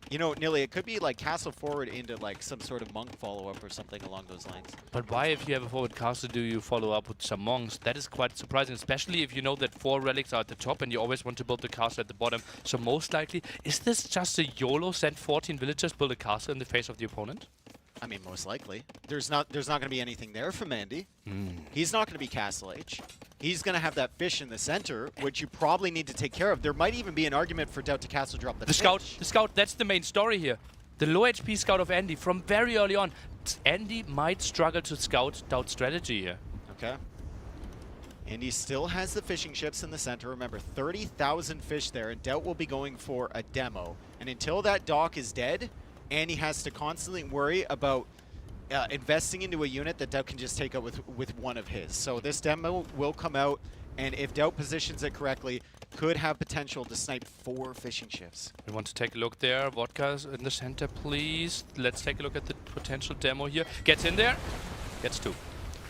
you know, Nilly, it could be like castle forward into like some sort of monk follow-up or something along those lines. But why, if you have a forward castle, do you follow up with some monks? That is quite surprising, especially if you know that 4 relics are at the top and you always want to build the castle at the bottom. So most likely, is this just a YOLO, send 14 villagers, build a castle in the face of the opponent? I mean, most likely. There's not going to be anything there from Andy. He's not going to be Castle Age. He's going to have that fish in the center, which you probably need to take care of. There might even be an argument for Daut to castle drop the fish. The scout, that's the main story here. The low HP scout of Andy from very early on. Andy might struggle to scout Daut's strategy here. Okay. Andy still has the fishing ships in the center. Remember, 30,000 fish there, and Daut will be going for a demo. And until that dock is dead, Andy has to constantly worry about investing into a unit that Daut can just take out with one of his. So this demo will come out, and if Daut positions it correctly, could have potential to snipe 4 fishing ships. We want to take a look there. Vodka's in the center, please. Let's take a look at the potential demo here. Gets in there. Gets 2.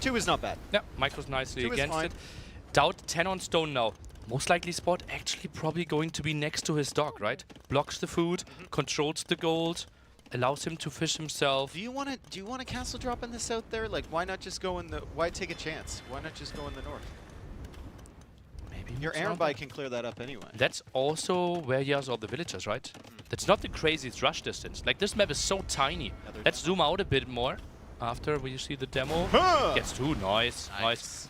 2 is not bad. Yeah, Micro's nicely 2 against it. Daut 10 on stone now. Most likely spot actually probably going to be next to his dock, right? Blocks the food, controls the gold, allows him to fish himself. Do you want a castle drop in the south there? Like, why not just go in the? Why take a chance? Why not just go in the north? Maybe your Arambai can clear that up anyway. That's also where he has all the villagers, right? That's not the craziest rush distance. Like, this map is so tiny. Let's zoom out a bit more after we see the demo. Gets too nice.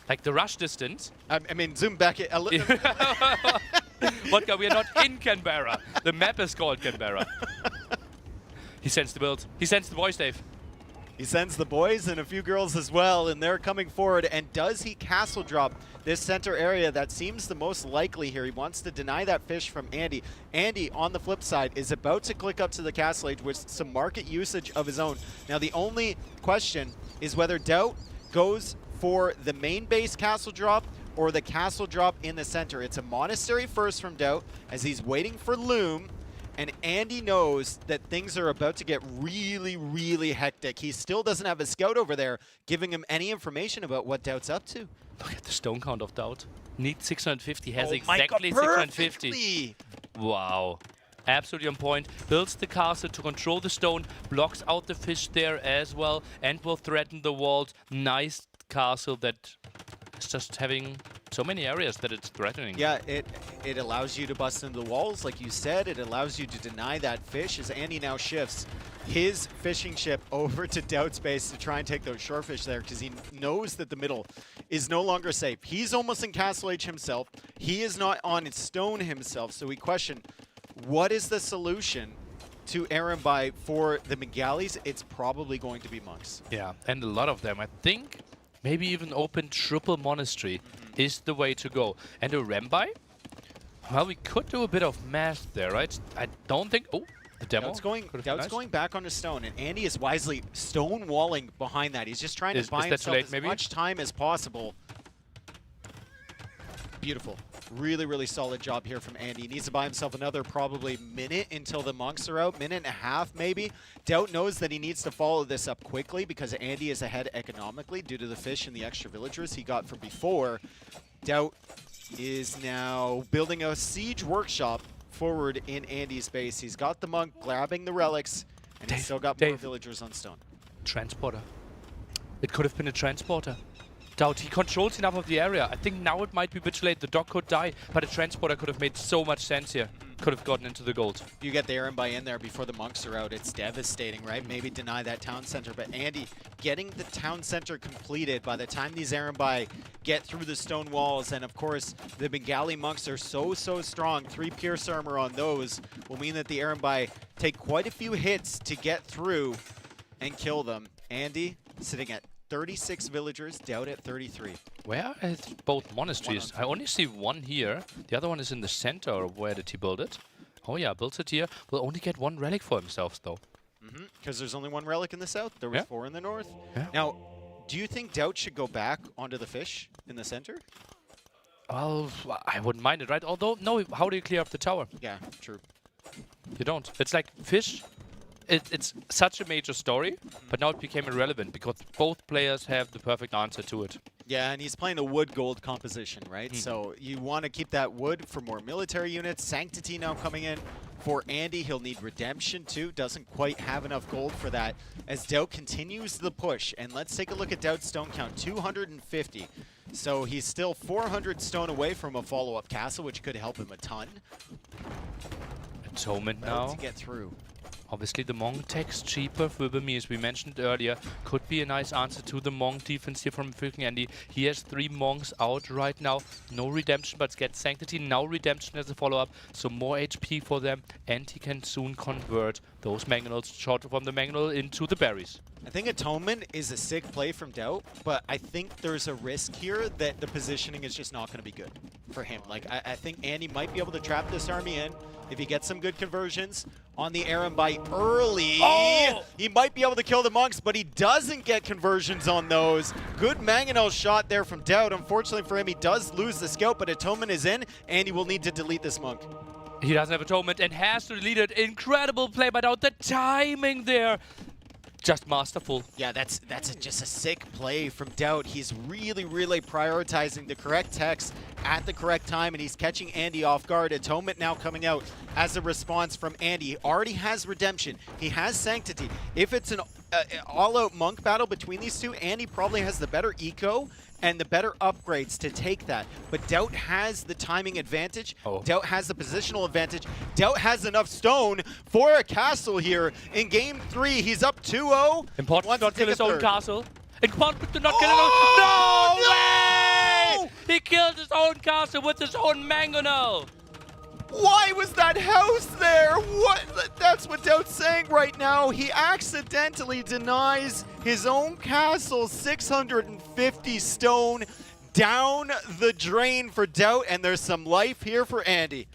Like, the rush distance. I mean, zoom back a little. Vodka, we are not in Canberra. The map is called Canberra. He sends the build. He sends the boys, Dave. He sends the boys and a few girls as well, and they're coming forward. And does he castle drop this center area? That seems the most likely here. He wants to deny that fish from Andy. Andy, on the flip side, is about to click up to the castle age with some market usage of his own. Now, the only question is whether Daut goes for the main base castle drop or the castle drop in the center. It's a monastery first from Daut as he's waiting for Loom. And Andy knows that things are about to get really, really hectic. He still doesn't have a scout over there giving him any information about what Daut's up to. Look at the stone count of Daut. Needs 650, has Oh exactly my God, 650. Wow. Absolutely on point. Builds the castle to control the stone, blocks out the fish there as well, and will threaten the walls. Nice castle that is just having so many areas that it's threatening. Yeah, it allows you to bust into the walls, like you said. It allows you to deny that fish as Andy now shifts his fishing ship over to Daut's base to try and take those shorefish there because he knows that the middle is no longer safe. He's almost in Castle Age himself. He is not on stone himself, so we question, what is the solution to Arambai for the Megalis? It's probably going to be monks. Yeah, and a lot of them. I think maybe even open triple monastery is the way to go. And a Rambai? Well, we could do a bit of math there, right? I don't think... Oh, the demo. Daut's going back on the stone, and Andy is wisely stone-walling behind that. He's just trying to buy himself as much time as possible. Beautiful. Really, really solid job here from Andy. He needs to buy himself another probably minute until the monks are out. Minute and a half, maybe. Daut knows that he needs to follow this up quickly because Andy is ahead economically due to the fish and the extra villagers he got from before. Daut is now building a siege workshop forward in Andy's base. He's got the monk grabbing the relics, and he's still got more villagers on stone. Transporter. It could have been a transporter. Daut, he controls enough of the area. I think now it might be a bit late. The dog could die, but a transporter could have made so much sense here. Could have gotten into the gold. You get the Arambai in there before the monks are out. It's devastating, right? Maybe deny that town center. But Andy, getting the town center completed by the time these Arambai get through the stone walls, and of course, the Bengali monks are so strong. 3 pierce armor on those will mean that the Arambai take quite a few hits to get through and kill them. Andy sitting at 36 villagers, Daut at 33. Where are both monasteries? I only see one here. The other one is in the center. Or where did he build it? Oh yeah, builds it here. Will only get 1 relic for himself though. Because there's only 1 relic in the south. There was 4 in the north. Yeah. Now, do you think Daut should go back onto the fish in the center? Well, I wouldn't mind it, right? Although, no, how do you clear up the tower? Yeah, true. You don't. It's like fish. It's such a major story, but now it became irrelevant because both players have the perfect answer to it. Yeah, and he's playing a wood-gold composition, right? So you want to keep that wood for more military units. Sanctity now coming in for Andy. He'll need Redemption too. Doesn't quite have enough gold for that as Daut continues the push. And let's take a look at Daut's stone count, 250. So he's still 400 stone away from a follow-up castle, which could help him a ton. Atonement About now. to get through. Obviously, the Monk takes cheaper for me, as we mentioned earlier. Could be a nice answer to the Monk defense here from FreakinAndy. He has 3 Monks out right now. No Redemption, but gets Sanctity. Now Redemption as a follow-up, so more HP for them. And he can soon convert those Mangonels, short from the Mangonel, into the berries. I think Atonement is a sick play from Daut, but I think there's a risk here that the positioning is just not going to be good for him. Like, I think Andy might be able to trap this army in if he gets some good conversions on the Arambai early. Oh! He might be able to kill the monks, but he doesn't get conversions on those. Good Mangonel shot there from Daut. Unfortunately for him, he does lose the scout, but Atonement is in, and he will need to delete this monk. He doesn't have Atonement and has to delete it. Incredible play by Daut. The timing there. Just masterful. Yeah, that's just a sick play from Daut. He's really prioritizing the correct text at the correct time, and he's catching Andy off guard. Atonement now coming out as a response from Andy. He already has Redemption. He has Sanctity. If it's an all-out monk battle between these two. Andy probably has the better eco and the better upgrades to take that. But Daut has the timing advantage. Daut has the positional advantage. Daut has enough stone for a castle here. In game 3, he's up 2-0. Important to not kill his own castle. Important to not kill Oh, his own... No way! He killed his own castle with his own mangonel. Why was that house there? What? That's what Daut's saying right now. He accidentally denies his own castle 650 stone down the drain for Daut, and there's some life here for Andy.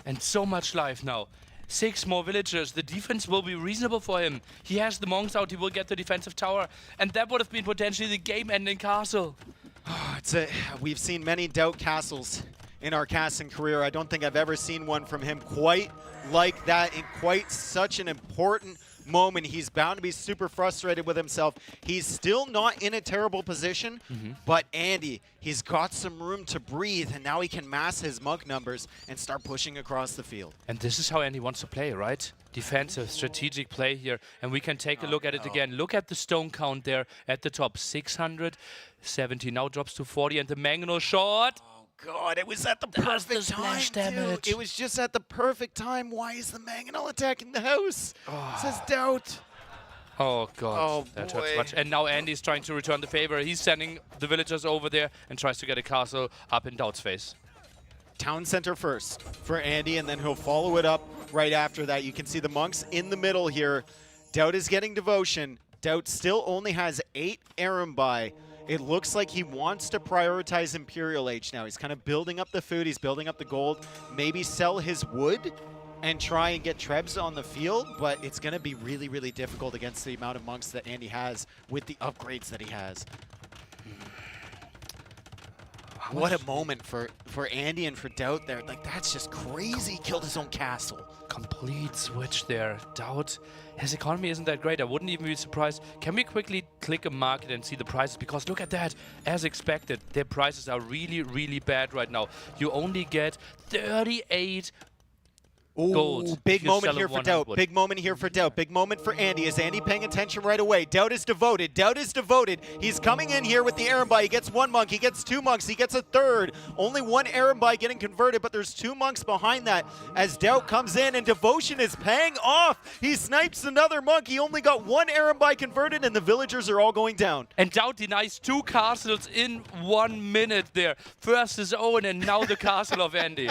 And so much life now. 6 more villagers. The defense will be reasonable for him. He has the monks out. He will get the defensive tower. And that would have been potentially the game-ending castle. We've seen many Daut castles in our casting career. I don't think I've ever seen one from him quite like that in quite such an important moment. He's bound to be super frustrated with himself. He's still not in a terrible position, but Andy, he's got some room to breathe, and now he can mass his monk numbers and start pushing across the field. And this is how Andy wants to play, right? Defensive, strategic play here. And we can take a look at it again. Look at the stone count there at the top. 670 now drops to 40, and the mangonel shot. God, it was at the perfect time, damage. It was just at the perfect time. Why is the mangonel attacking the house? Says Daut. Oh, God. Oh, that boy. hurts much. And now Andy's trying to return the favor. He's sending the villagers over there and tries to get a castle up in Daut's face. Town center first for Andy, and then he'll follow it up right after that. You can see the monks in the middle here. Daut is getting devotion. Daut still only has 8 Erembai. It looks like he wants to prioritize Imperial Age now. He's kind of building up the food. He's building up the gold. Maybe sell his wood and try and get Trebs on the field, but it's going to be really, really difficult against the amount of monks that Andy has with the upgrades that he has. What a moment for Andy and for Daut there. Like, that's just crazy. He killed his own castle. Complete switch there. Daut, his economy isn't that great. I wouldn't even be surprised. Can we quickly click a market and see the prices? Because look at that. As expected, their prices are really, really bad right now. You only get 38 gold. Big moment here for Daut. Big moment here for Daut. Big moment for Andy. Is Andy paying attention right away? Daut is devoted. Daut is devoted. He's coming in here with the Erembai. He gets 1 monk. He gets 2 monks. He gets a 3rd. Only 1 Erembai getting converted, but there's 2 monks behind that as Daut comes in, and devotion is paying off. He snipes another monk. He only got 1 Erembai converted, and the villagers are all going down. And Daut denies 2 castles in 1 minute there. First his own, and now the castle of Andy.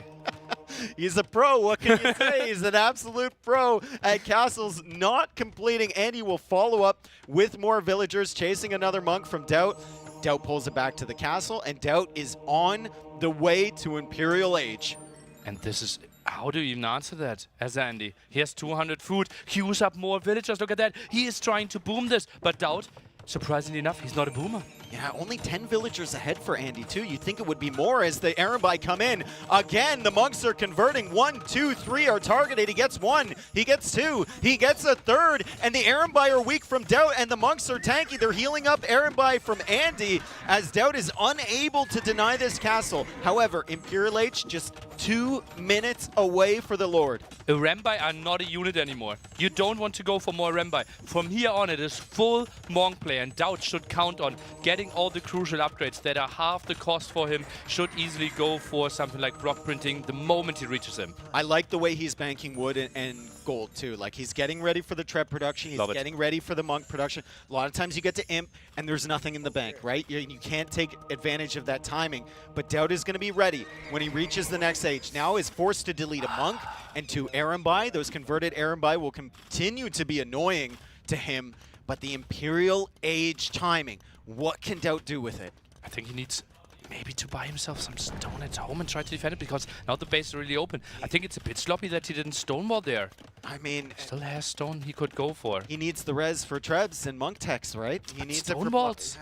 He's a pro. What can you say? He's an absolute pro at castles, not completing. Andy will follow up with more villagers, chasing another monk from Daut. Daut pulls it back to the castle, and Daut is on the way to Imperial Age. And this is... How do you even answer that as Andy? He has 200 food, queues up more villagers. Look at that. He is trying to boom this. But Daut, surprisingly enough, he's not a boomer. Yeah, only 10 villagers ahead for Andy, too. You'd think it would be more as the Erembai come in. Again, the monks are converting. 1, 2, 3 are targeted. He gets 1. He gets 2. He gets a 3rd. And the Erembai are weak from Daut, and the monks are tanky. They're healing up Erembai from Andy as Daut is unable to deny this castle. However, Imperial Age just 2 minutes away for the Lord. Erembai are not a unit anymore. You don't want to go for more Erembai. From here on, it is full monk play, and Daut should count on getting all the crucial upgrades that are half the cost for him. Should easily go for something like block printing the moment he reaches him. I like the way he's banking wood and gold too. Like, he's getting ready for the Treb production. He's getting ready for the monk production. A lot of times you get to Imp and there's nothing in the bank, right? You can't take advantage of that timing. But Daut is going to be ready when he reaches the next age. Now is forced to delete a monk and 2 Erembai. Those converted Erembai will continue to be annoying to him. But the Imperial Age timing, what can Daut do with it? I think he needs maybe to buy himself some stone at home and try to defend it, because now the base is really open. I think it's a bit sloppy that he didn't stonewall there. I mean, still has stone he could go for. He needs the res for Trebs and monk techs, right? He needs it for walls.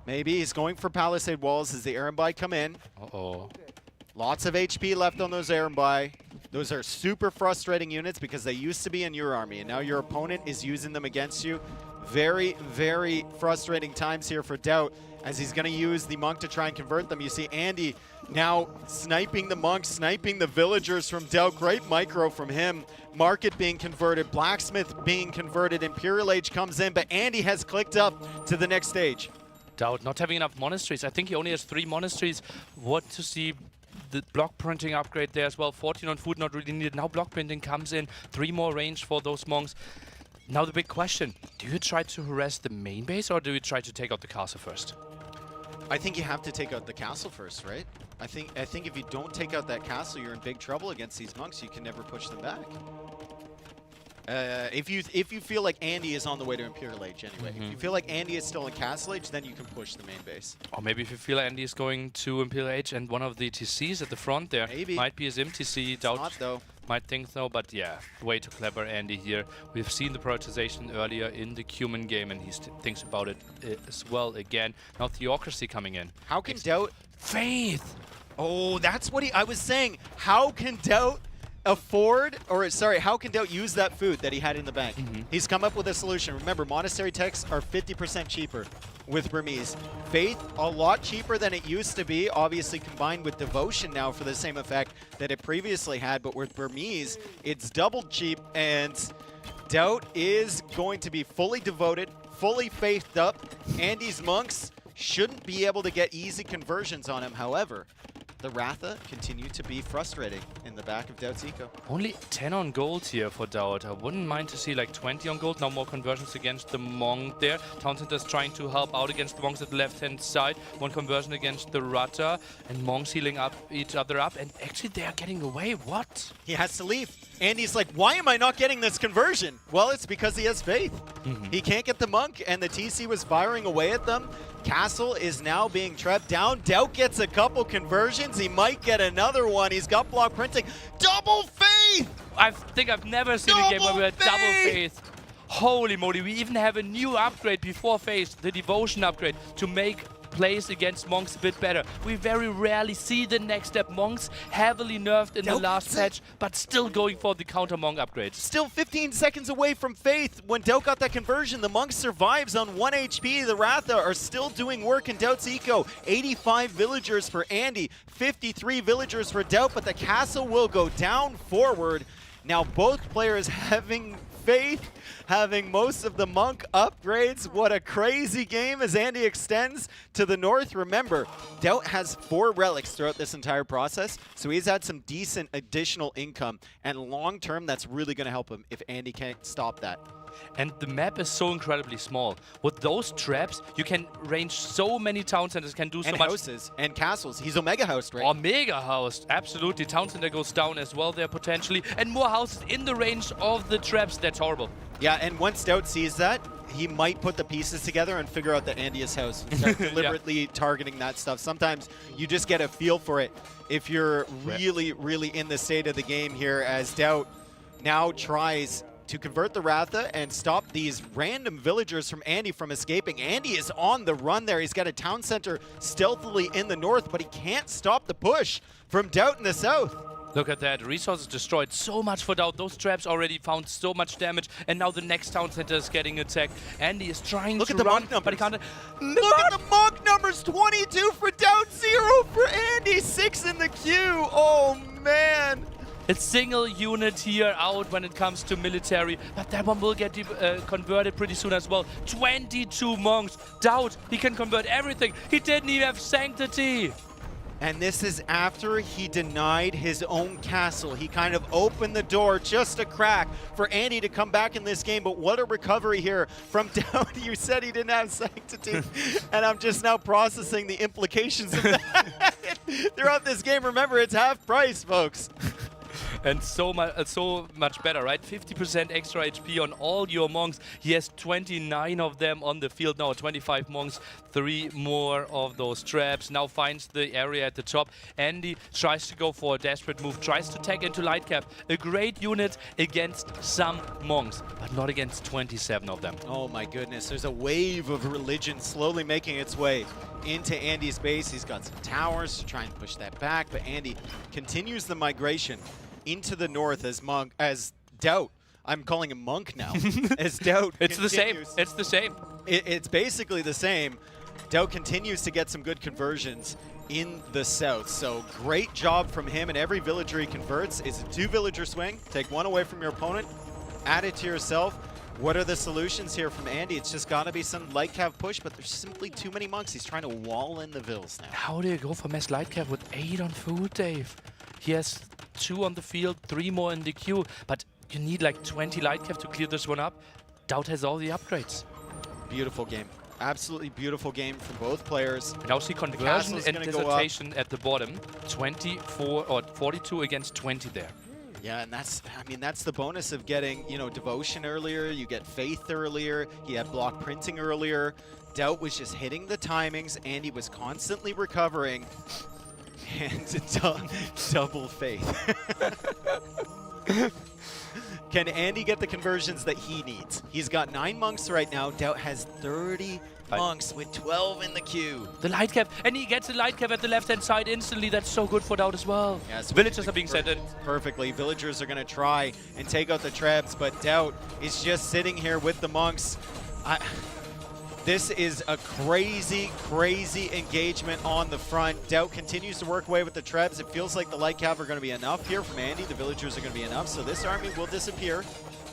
Maybe he's going for palisade walls as the Erembai come in. Uh-oh. Lots of HP left on those Erembai. Those are super frustrating units because they used to be in your army, and now your opponent is using them against you. Very, very frustrating times here for Daut as he's going to use the monk to try and convert them. You see Andy now sniping the monk, sniping the villagers from Daut. Great micro from him. Market being converted, Blacksmith being converted, Imperial Age comes in, but Andy has clicked up to the next stage. Daut not having enough monasteries. I think he only has 3 monasteries. What to see the block printing upgrade there as well. 14 on food, not really needed. Now block printing comes in. 3 more range for those monks. Now the big question, do you try to harass the main base or do you try to take out the castle first? I think you have to take out the castle first, right? I think if you don't take out that castle, you're in big trouble against these monks. You can never push them back. If you feel like Andy is on the way to Imperial Age anyway. If you feel like Andy is still in Castle Age, then you can push the main base. Or maybe if you feel Andy is going to Imperial Age and one of the TCs at the front there might be his MTC. Daut not, though. Might think so, but yeah, way too clever Andy here. We've seen the prioritization earlier in the Cumin game and he thinks about it as well again. Now Theocracy coming in. How can Daut... Faith! Oh, that's what I was saying. How can Daut afford, or sorry, how can Daut use that food that he had in the bank? He's come up with a solution. Remember, monastery techs are 50% cheaper with Burmese. Faith, a lot cheaper than it used to be, obviously combined with Devotion now for the same effect that it previously had, but with Burmese, it's doubled cheap, and Daut is going to be fully devoted, fully faithed up. Andy's monks shouldn't be able to get easy conversions on him, however. The Ratha continue to be frustrating in the back of Daut's eco. Only 10 on gold here for Daut. I wouldn't mind to see like 20 on gold. Now more conversions against the monk there. Town Center is trying to help out against the monks at the left-hand side. 1 conversion against the Ratha. And monks healing up each other up. And actually they are getting away. What? He has to leave. Andy's like, why am I not getting this conversion? Well, it's because he has faith. He can't get the monk, and the TC was firing away at them. Castle is now being trapped down. Daut gets a couple conversions. He might get another one. He's got block printing. Double faith! I think I've never seen a game where we had double faith. Holy moly, we even have a new upgrade before faith, the Devotion upgrade, to make plays against monks a bit better. We very rarely see the next step. Monks heavily nerfed in the last patch, but still going for the counter monk upgrade. Still 15 seconds away from Faith. When Daut got that conversion, the monk survives on 1 HP. The Ratha are still doing work in Daut's eco. 85 villagers for Andy, 53 villagers for Daut, but the castle will go down forward. Now both players having faith, having most of the monk upgrades. What a crazy game as Andy extends to the north. Remember, Daut has 4 relics throughout this entire process, so he's had some decent additional income, and long term that's really going to help him if Andy can't stop that. And the map is so incredibly small. With those traps, you can range so many town centers, can do so much. And houses and castles. He's Omega housed, right? Omega housed, absolutely. Town center goes down as well there potentially. And more houses in the range of the traps. That's horrible. Yeah, and once Daut sees that, he might put the pieces together and figure out that Andy is house and start deliberately targeting that stuff. Sometimes you just get a feel for it if you're really, really in the state of the game here, as Daut now tries to convert the Ratha and stop these random villagers from Andy from escaping. Andy is on the run there. He's got a town center stealthily in the north, but he can't stop the push from Daut in the south. Look at that. Resources destroyed. So much for Daut. Those traps already found so much damage. And now the next town center is getting attacked. Andy is trying to run, but he can't. Look at the monk numbers. 22 for Daut, 0 for Andy. 6 in the queue. Oh, man. A single unit here out when it comes to military, but that one will get converted pretty soon as well. 22 monks. Daut, he can convert everything. He didn't even have Sanctity. And this is after he denied his own castle. He kind of opened the door just a crack for Andy to come back in this game, but what a recovery here from Daut. You said he didn't have Sanctity, and I'm just now processing the implications of that throughout this game. Remember, it's half price, folks. And so much better, right? 50% extra HP on all your monks. He has 29 of them on the field now, 25 monks, 3 more of those traps. Now finds the area at the top. Andy tries to go for a desperate move, tries to tag into Lightcap. A great unit against some monks, but not against 27 of them. Oh my goodness, there's a wave of religion slowly making its way into Andy's base. He's got some towers to try and push that back, but Andy continues the migration into the north as Daut. I'm calling him monk now. As Daut It's the same. continues. It's the same. It's basically the same. Daut continues to get some good conversions in the south. So great job from him, and every villager he converts is a 2-villager swing. Take one away from your opponent, add it to yourself. What are the solutions here from Andy? It's just got to be some light cav push, but there's simply too many monks. He's trying to wall in the vills now. How do you go for mass light cav with 8 on food, Dave? He has 2 on the field, 3 more in the queue, but you need like 20 light cav to clear this one up. Daut has all the upgrades. Beautiful game. Absolutely beautiful game from both players. We now see conversion and dissertation at the bottom. 24 or 42 against 20 there. Yeah, and that's the bonus of getting, you know, devotion earlier. You get faith earlier. He had block printing earlier. Daut was just hitting the timings. Andy was constantly recovering. And double faith. Can Andy get the conversions that he needs? He's got 9 monks right now. Daut has 30 monks with 12 in the queue. The light cap, and he gets the light cap at the left-hand side instantly. That's so good for Daut as well. Yes, villagers are being sent in. Perfectly. Villagers are going to try and take out the trebs, but Daut is just sitting here with the monks. This is a crazy, crazy engagement on the front. Daut continues to work away with the trebs. It feels like the light cav are going to be enough here from Andy. The villagers are going to be enough, so this army will disappear.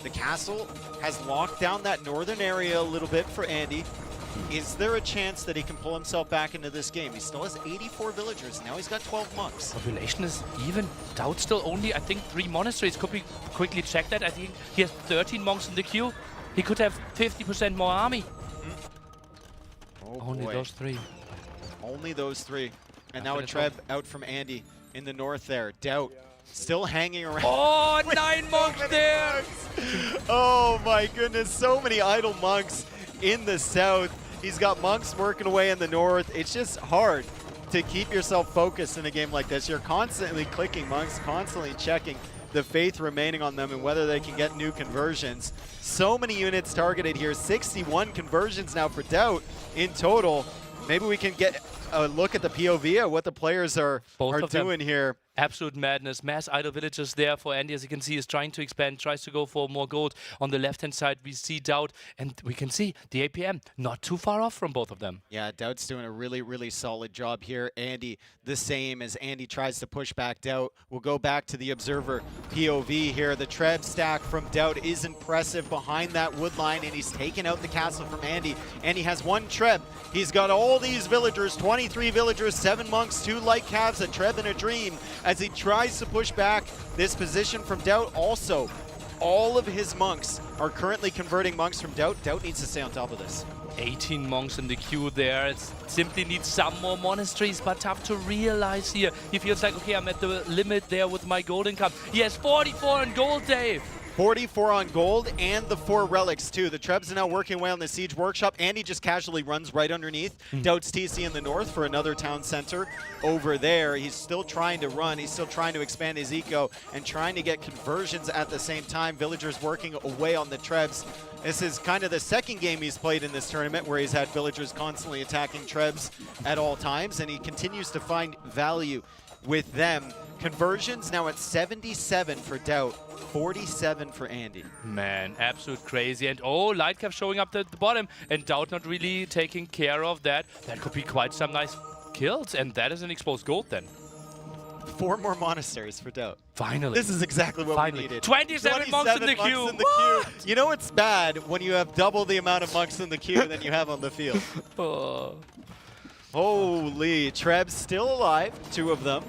The castle has locked down that northern area a little bit for Andy. Is there a chance that he can pull himself back into this game? He still has 84 villagers. Now he's got 12 monks. Population is even. Daut still only, I think, 3 monasteries. Could we quickly check that? I think he has 13 monks in the queue. He could have 50% more army. Oh only boy. those 3. Only those 3. And now a treb out from Andy in the north there. Daut still hanging around. Oh, 9 monks there! Oh my goodness, so many idle monks in the south. He's got monks working away in the north. It's just hard to keep yourself focused in a game like this. You're constantly clicking monks, constantly checking the faith remaining on them and whether they can get new conversions. So many units targeted here. 61 conversions now for Daut in total. Maybe we can get a look at the POV of what the players are doing here. Absolute madness. Mass idle villagers there for Andy, as you can see, is trying to expand, tries to go for more gold. On the left-hand side, we see Daut, and we can see the APM not too far off from both of them. Yeah, Daut's doing a really, really solid job here. Andy, the same as Andy tries to push back Daut. We'll go back to the observer POV here. The treb stack from Daut is impressive behind that wood line, and he's taken out the castle from Andy. Andy has 1 treb. He's got all these villagers, 23 villagers, 7 monks, 2 light calves, a treb and a dream, as he tries to push back this position from Daut. Also, all of his monks are currently converting monks from Daut. Daut needs to stay on top of this. 18 monks in the queue there. It simply needs some more monasteries, but tough to realize here. He feels like, okay, I'm at the limit there with my gold income. He has 44 in gold, Dave. 44 on gold and the 4 relics too. The Trebs are now working away on the siege workshop. Andy just casually runs right underneath Daut's TC in the north for another town center over there. He's still trying to run. He's still trying to expand his eco and trying to get conversions at the same time. Villagers working away on the Trebs. This is kind of the second game he's played in this tournament where he's had villagers constantly attacking Trebs at all times, and he continues to find value with them. Conversions now at 77 for Daut, 47 for Andy. Man, absolute crazy. And oh, Lightcap showing up at the bottom, and Daut not really taking care of that. That could be quite some nice kills, and that is an exposed gold then. 4 more monasteries for Daut. Finally. This is exactly what we needed. 27 monks in the queue. You know it's bad when you have double the amount of monks in the queue than you have on the field. Oh. Holy, Trebs still alive, 2 of them.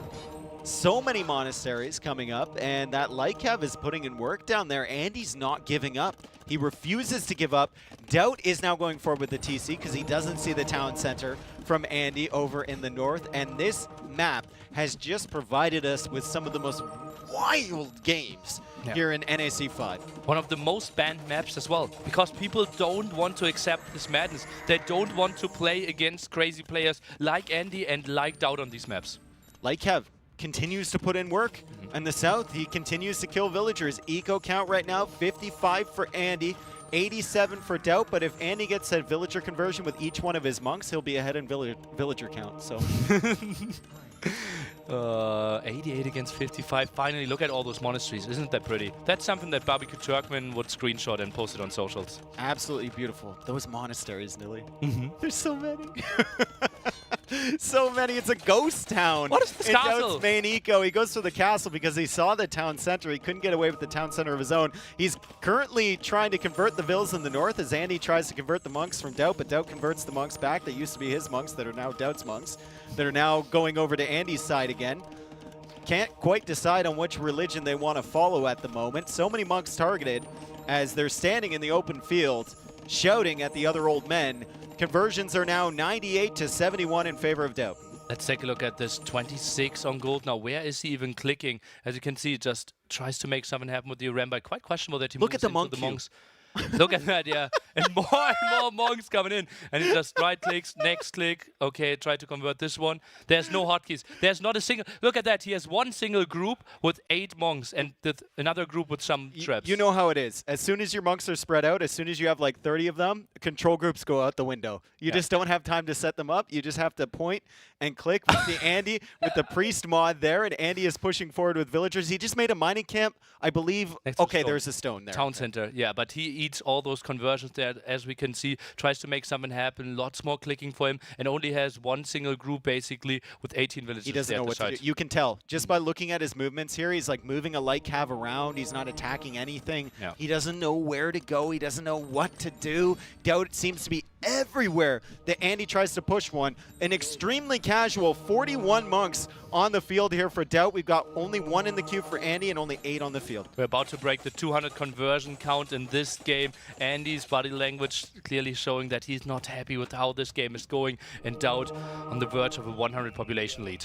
So many monasteries coming up, and that Lightcav is putting in work down there. Andy's not giving up. He refuses to give up. Daut is now going forward with the TC because he doesn't see the town center from Andy over in the north, and this map has just provided us with some of the most wild games here in NAC 5. One of the most banned maps as well, because people don't want to accept this madness. They don't want to play against crazy players like Andy and like Daut on these maps. Lightcav continues to put in work. In the south, he continues to kill villagers. Eco count right now, 55 for Andy, 87 for Daut, but if Andy gets that villager conversion with each one of his monks, he'll be ahead in villager count. So 88 against 55. Finally, look at all those monasteries. Isn't that pretty? That's something that Barbecue Turkman would screenshot and post it on socials. Absolutely beautiful. Those monasteries, Nilly. Mm-hmm. There's so many. So many. It's a ghost town. What is this in castle? Daut's main eco. He goes to the castle because he saw the town center. He couldn't get away with the town center of his own. He's currently trying to convert the villas in the north as Andy tries to convert the monks from Daut, but Daut converts the monks back. That used to be his monks that are now Daut's monks that are now going over to Andy's side again. Can't quite decide on which religion they want to follow at the moment. So many monks targeted as they're standing in the open field shouting at the other old men. Conversions are now 98 to 71 in favor of Daut. Let's take a look at this 26 on gold. Now, where is he even clicking? As you can see, just tries to make something happen with the Aremba. Quite questionable that he Look moves at the into monk the queue. monks. Look at that, yeah. And more monks coming in. And he just right-clicks, next click. Okay, try to convert this one. There's no hotkeys. There's not a single... Look at that. He has one single group with 8 monks and another group with some traps. You know how it is. As soon as your monks are spread out, as soon as you have like 30 of them, control groups go out the window. You just don't have time to set them up. You just have to point and click with the Andy, with the priest mod there, and Andy is pushing forward with villagers. He just made a mining camp, I believe. Okay, there's a stone there. Town center, yeah, but he eats all those conversions there, as we can see, tries to make something happen, lots more clicking for him, and only has one single group, basically, with 18 villagers. He doesn't know what to do. You can tell. Just by looking at his movements here, he's like moving a light cav around. He's not attacking anything. Yeah. He doesn't know where to go. He doesn't know what to do. Daut seems to be everywhere that Andy tries to push one. An extremely casual 41 monks on the field here for Daut. We've got only 1 in the queue for Andy and only 8 on the field. We're about to break the 200 conversion count in this game. Andy's body language clearly showing that he's not happy with how this game is going, and Daut on the verge of a 100 population lead.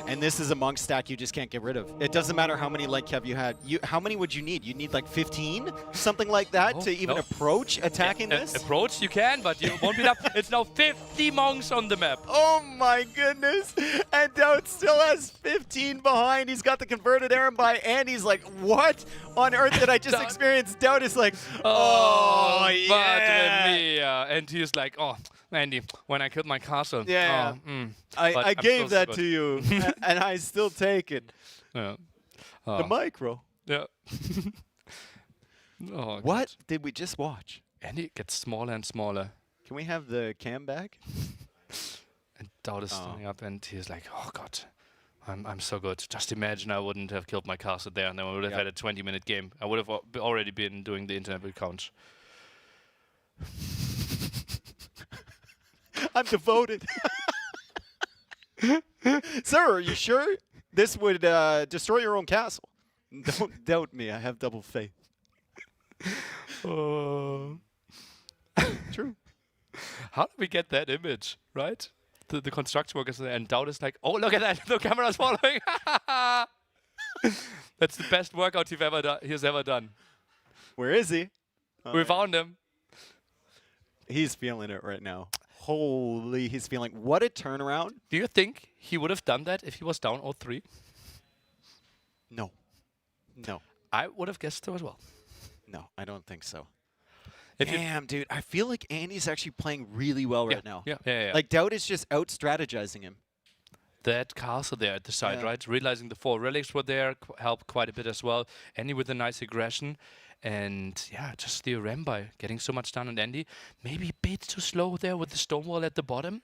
And this is a monk stack you just can't get rid of. It doesn't matter how many light kev you had. How many would you need? You need like 15? Something like that to even approach attacking this? Approach you can, but you won't be enough. It's now 50 monks on the map. Oh my goodness. And Daut still has 15 behind. He's got the converted Aaron by Andy's like, what on earth did I just experience? Daut is like, oh yeah. Madre mia. And he's like, oh, Andy, when I killed my castle. Yeah. I gave that to you, and I still take it. Yeah. The micro. Yeah. Oh, what God. did we just watch? Andy gets smaller and smaller. Can we have the cam back? And Daut is standing up, and he's like, oh, God. I'm so good. Just imagine I wouldn't have killed my castle there, and then we would have had a 20-minute game. I would have already been doing the internet recount. I'm devoted. Sir, are you sure this would destroy your own castle? Don't doubt me. I have double faith. True. How did we get that image, right? The construction workers and Daut is like, oh, look at that. The camera's following. That's the best workout he's ever done. Where is he? We found him. He's feeling it right now. Holy, he's feeling what a turnaround. Do you think he would have done that if he was down 0-3? No. No. I would have guessed so as well. No, I don't think so. If Damn, dude. I feel like Andy's actually playing really well right now. Yeah. Like, Daut is just out-strategizing him. That castle there at the side, right? Realizing the 4 relics were there helped quite a bit as well. Andy with a nice aggression. And yeah, just the Aremba getting so much done on Andy. Maybe a bit too slow there with the stone wall at the bottom.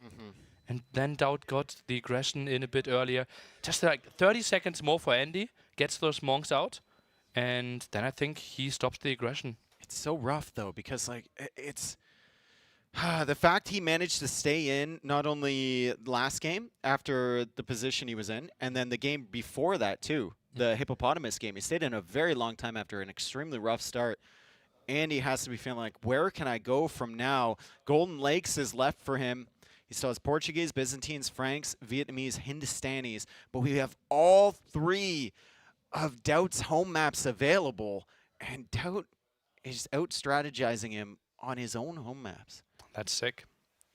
And then Daut got the aggression in a bit earlier. Just like 30 seconds more for Andy. Gets those monks out. And then I think he stops the aggression. It's so rough, though, because like it's... the fact he managed to stay in not only last game after the position he was in, and then the game before that, too. The hippopotamus game. He stayed in a very long time after an extremely rough start. Andy has to be feeling like, where can I go from now? Golden Lakes is left for him. He still has Portuguese, Byzantines, Franks, Vietnamese, Hindustanis. But we have all 3 of Daut's home maps available. And Daut is out-strategizing him on his own home maps. That's sick.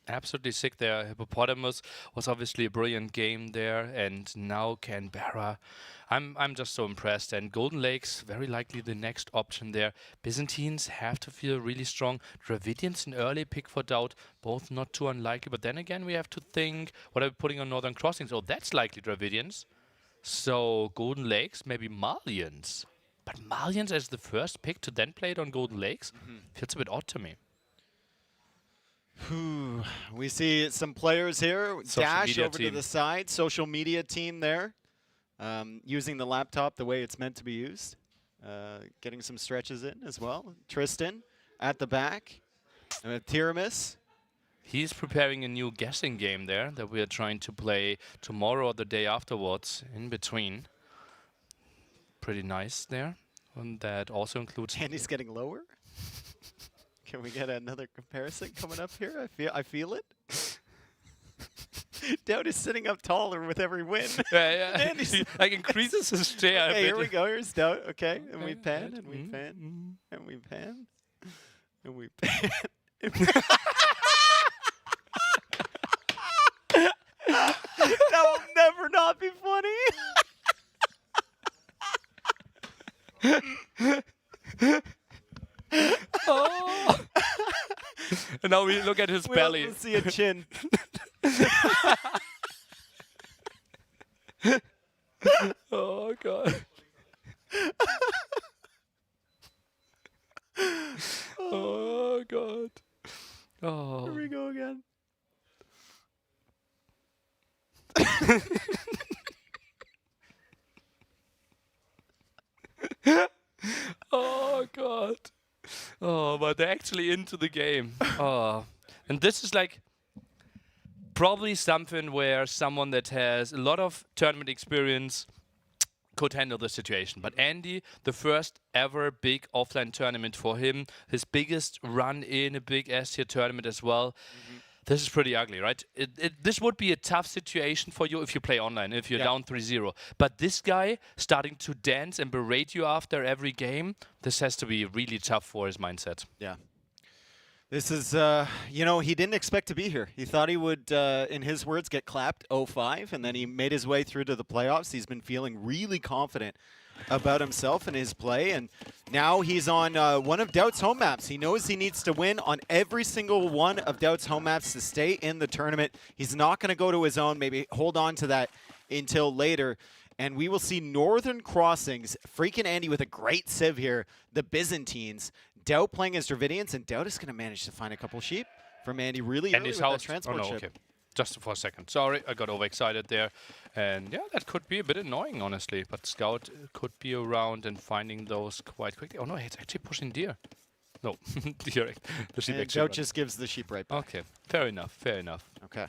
Absolutely sick there. Hippopotamus was obviously a brilliant game there, and now Canberra. I'm just so impressed. And Golden Lakes, very likely the next option there. Byzantines have to feel really strong. Dravidians, an early pick for Daut, both not too unlikely. But then again, we have to think, what are we putting on Northern Crossings? Oh, that's likely Dravidians. So Golden Lakes, maybe Malians. But Malians as the first pick to then play it on Golden Lakes feels a bit odd to me. We see some players here. Social Dash media over team. to the side. Social media team there. Using the laptop the way it's meant to be used. Getting some stretches in as well. Tristan at the back. Tiramis. He's preparing a new guessing game there that we are trying to play tomorrow or the day afterwards in between. Pretty nice there. And that also includes... Andy's getting lower. Can we get another comparison coming up here? I feel it. Daut is sitting up taller with every win. Yeah. Andy's He, like increases his chair. okay, a here bit. we go. Here's Daut. Okay, and we pan, and we pan, and we pan, and we pan. That will never not be funny. Oh. And now we look at his We belly. also see a chin. Oh god. Oh god. Oh. Here we go again. Oh god. Oh, but they're actually into the game. Oh. And this is like probably something where someone that has a lot of tournament experience could handle the situation. But Andy, the first ever big offline tournament for him, his biggest run in a big S-tier tournament as well. This is pretty ugly, right? This would be a tough situation for you if you play online, if you're down 3-0. But this guy starting to dance and berate you after every game, this has to be really tough for his mindset. Yeah. This is, you know, he didn't expect to be here. He thought he would, in his words, get clapped 0-5, and then he made his way through to the playoffs. He's been feeling really confident about himself and his play, and now he's on one of Daut's home maps. He knows he needs to win on every single one of Daut's home maps to stay in the tournament. He's not going to go to his own, maybe hold on to that until later. And we will see Northern Crossings, FreakinAndy with a great civ here, the Byzantines, Daut playing as Dravidians, and Daut is going to manage to find a couple sheep from Andy really early with that transport ship. Okay. Just for a second. Sorry, I got overexcited there. And yeah, that could be a bit annoying, honestly. But Scout could be around and finding those quite quickly. Oh no, it's actually pushing deer. No, deer. The sheep And actually Daut run. just gives the sheep right back. Okay, fair enough, fair enough. Okay.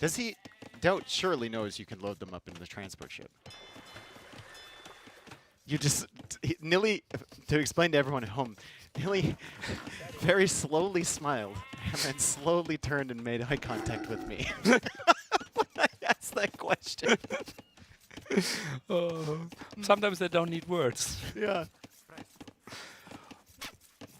Does he... Daut surely knows you can load them up into the transport ship. You just... Nilly, to explain to everyone at home, Nilly very slowly smiled and then slowly turned and made eye contact with me when I asked that question. Sometimes they don't need words. Yeah.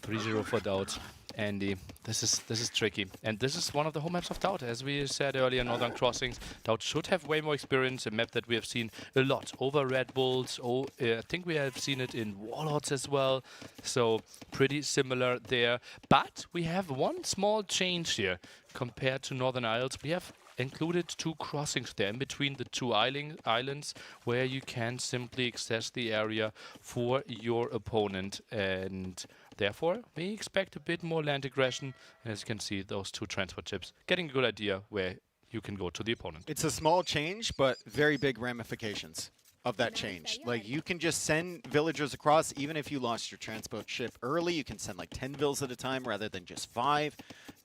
3-0 for Daut. Andy, this is tricky, and this is one of the home maps of Daut. As we said earlier, Northern Crossings, Daut should have way more experience. A map that we have seen a lot over Red Bulls. I think we have seen it in Warlords as well. So pretty similar there. But we have one small change here compared to Northern Isles. We have included 2 crossings there in between the 2 islands where you can simply access the area for your opponent, and therefore we expect a bit more land aggression. And as you can see, those 2 transport ships getting a good idea where you can go to the opponent. It's a small change, but very big ramifications of that change. Like, you can just send villagers across, even if you lost your transport ship early. You can send like 10 vills at a time rather than just 5,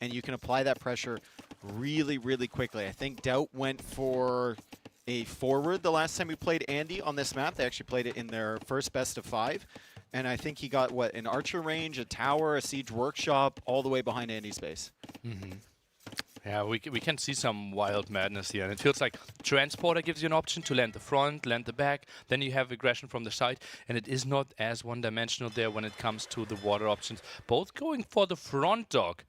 and you can apply that pressure really, really quickly. I think Daut went for a forward the last time we played Andy on this map. They actually played it in their first best of 5. And I think he got, what, an archer range, a tower, a siege workshop, all the way behind Andy's base. Yeah, we can see some wild madness here. And it feels like Transporter gives you an option to land the front, land the back. Then you have aggression from the side. And it is not as one-dimensional there when it comes to the water options. Both going for the front dock.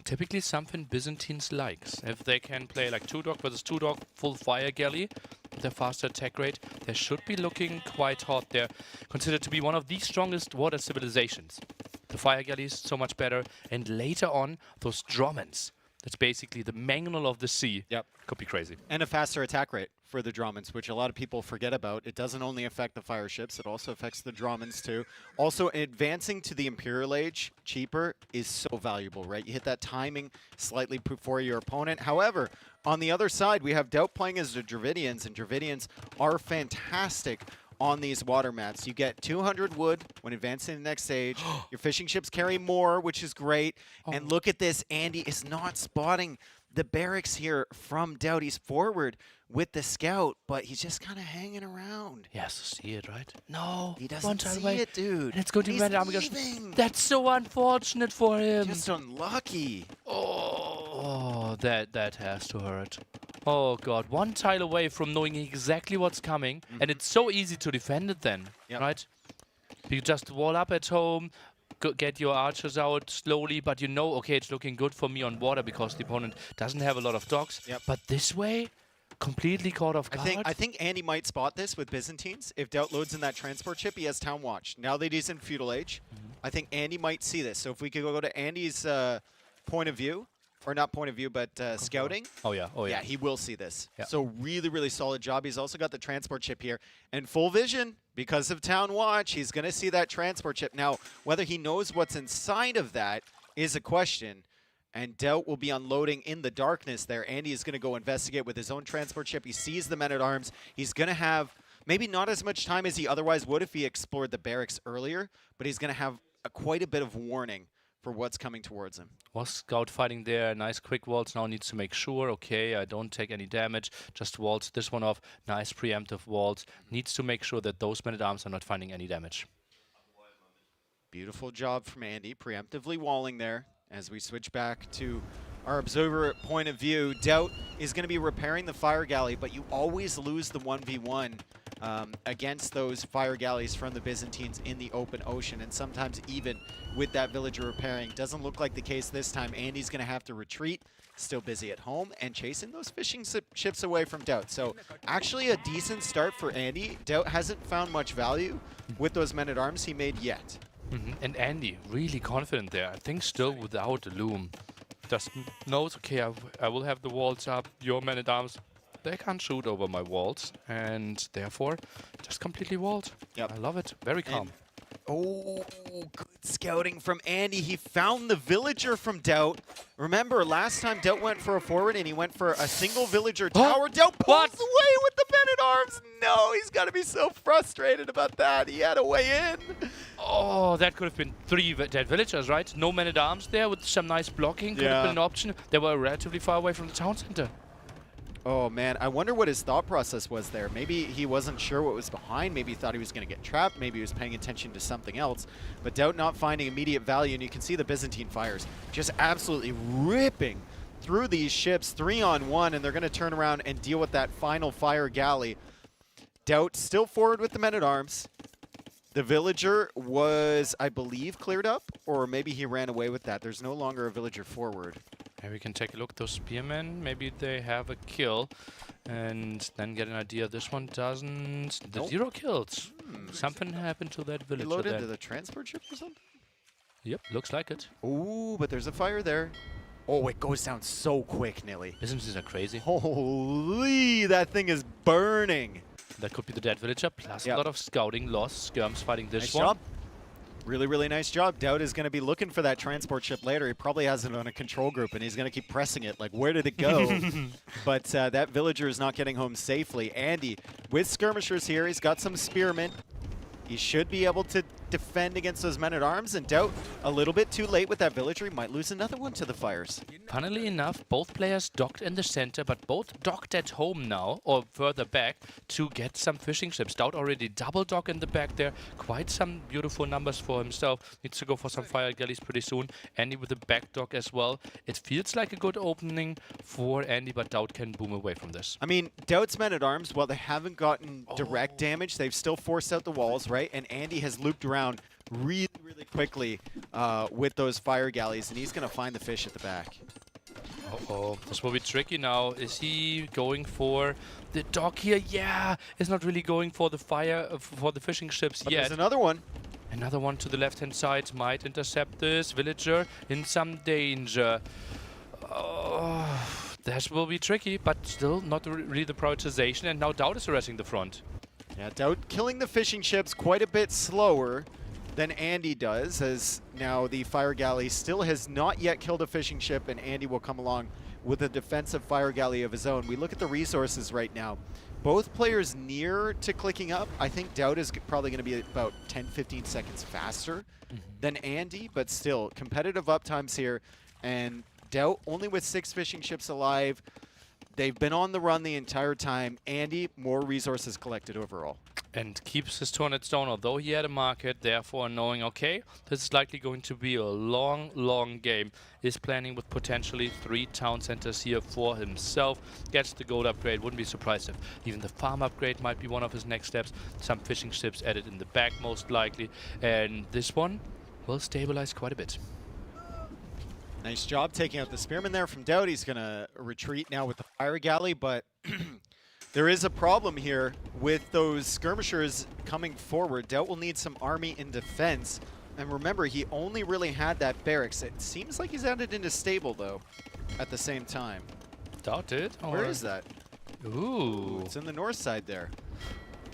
typically something Byzantines likes. If they can play like 2-dog versus 2-dog, full fire galley, with a faster attack rate, they should be looking quite hot there. Considered to be one of the strongest water civilizations. The fire galley is so much better, and later on, those Dromans. That's basically the manual of the sea. Yep. Could be crazy. And a faster attack rate for the Dromans, which a lot of people forget about. It doesn't only affect the fire ships, it also affects the Dromans too. Also, advancing to the Imperial Age cheaper is so valuable, right? You hit that timing slightly before your opponent. However, on the other side, we have Daut playing as the Dravidians, and Dravidians are fantastic on these water mats. You get 200 wood when advancing to the next stage. Your fishing ships carry more, which is great. And look at this. Andy is not spotting the barracks here from Daut. He's forward with the scout, but he's just kind of hanging around. He has to see it, right? No. He doesn't see it, dude. And it's going to He's Red Army. leaving. That's so unfortunate for him. Just unlucky. Oh, that has to hurt. Oh god, one tile away from knowing exactly what's coming, and it's so easy to defend it then, right? You just wall up at home, get your archers out slowly, but you know, okay, it's looking good for me on water because the opponent doesn't have a lot of docks. But this way, completely caught off guard. I think Andy might spot this with Byzantines. If Daut loads in that transport ship, he has Town Watch. Now that he's in Feudal Age, I think Andy might see this. So if we could go to Andy's point of view, or not point of view, but scouting. Oh yeah. Yeah, he will see this. Yeah. So really, really solid job. He's also got the transport ship here. And full vision, because of Town Watch, he's going to see that transport ship. Now, whether he knows what's inside of that is a question. And Daut will be unloading in the darkness there. Andy is going to go investigate with his own transport ship. He sees the men-at-arms. He's going to have maybe not as much time as he otherwise would if he explored the barracks earlier, but he's going to have quite a bit of warning for what's coming towards him. Was scout fighting there, nice quick waltz, now needs to make sure, okay, I don't take any damage, just waltz this one off, nice preemptive waltz, needs to make sure that those men-at-arms are not finding any damage. Beautiful job from Andy, preemptively walling there. As we switch back to our observer point of view, Daut is going to be repairing the fire galley, but you always lose the 1v1 against those fire galleys from the Byzantines in the open ocean, and sometimes even with that villager repairing. Doesn't look like the case this time. Andy's going to have to retreat, still busy at home, and chasing those fishing ships away from Daut. So actually a decent start for Andy. Daut hasn't found much value with those men-at-arms he made yet. And Andy, really confident there. I think still without the loom. Just knows, okay, I will have the walls up, your men-at-arms, they can't shoot over my walls, and therefore, just completely walled. Yep. I love it. Very calm. Oh, good scouting from Andy. He found the villager from Daut. Remember, last time Daut went for a forward, and he went for a single villager tower. Daut pulls away with the men-at-arms. No, he's got to be so frustrated about that. He had a way in. Oh, that could have been 3 dead villagers, right? No men-at-arms there with some nice blocking. Could have been an option. They were relatively far away from the town center. Oh, man. I wonder what his thought process was there. Maybe he wasn't sure what was behind. Maybe he thought he was going to get trapped. Maybe he was paying attention to something else. But Daut not finding immediate value, and you can see the Byzantine fires just absolutely ripping through these ships 3-on-1, and they're going to turn around and deal with that final fire galley. Daut still forward with the men-at-arms. The villager was, I believe, cleared up, or maybe he ran away with that. There's no longer a villager forward. Maybe we can take a look. Those spearmen, maybe they have a kill, and then get an idea. This one doesn't. The 0 kills. Something happened to that villager. He loaded into the transport ship or something? Yep, looks like it. Ooh, but there's a fire there. Oh, it goes down so quick, Nilly. Businesses are crazy. Holy, that thing is burning. That could be the dead villager, plus a lot of scouting loss. Skirms fighting this nice one. Job. Really, really nice job. Daut is going to be looking for that transport ship later. He probably has it on a control group, and he's going to keep pressing it. Like, where did it go? But that villager is not getting home safely. Andy, with skirmishers here, he's got some spearmen. He should be able to defend against those men-at-arms, and Daut a little bit too late with that villager. He might lose another one to the fires. Funnily enough, both players docked in the center, but both docked at home now, or further back, to get some fishing ships. Daut already double dock in the back there. Quite some beautiful numbers for himself. Needs to go for some fire galleys pretty soon. Andy with the back dock as well. It feels like a good opening for Andy, but Daut can boom away from this. I mean, Daut's men-at-arms, while they haven't gotten direct damage, they've still forced out the walls, right? And Andy has looped around really, really quickly with those fire galleys, and he's going to find the fish at the back. Uh-oh, this will be tricky now. Is he going for the dock here? Yeah, it's not really going for the for the fishing ships But yet. there's another one. Another one to the left-hand side might intercept this villager in some danger. Oh, that will be tricky, but still not really the prioritization. And now Daut is arresting the front. Yeah, Daut killing the fishing ships quite a bit slower than Andy does, as now the fire galley still has not yet killed a fishing ship, and Andy will come along with a defensive fire galley of his own. We look at the resources right now. Both players near to clicking up. I think Daut is probably going to be about 10-15 seconds faster than Andy, but still competitive uptimes here. And Daut only with 6 fishing ships alive. They've been on the run the entire time. Andy, more resources collected overall. And keeps his 200 stone, although he had a market, therefore knowing, okay, this is likely going to be a long, long game. Is planning with potentially 3 town centers here for himself. Gets the gold upgrade, wouldn't be surprised if even the farm upgrade might be one of his next steps. Some fishing ships added in the back most likely. And this one will stabilize quite a bit. Nice job taking out the spearman there from Daut. He's going to retreat now with the fire galley, but there is a problem here with those skirmishers coming forward. Daut will need some army in defense. And remember, he only really had that barracks. It seems like he's added into stable, though, at the same time. Daut did? Where is that? Ooh. It's in the north side there.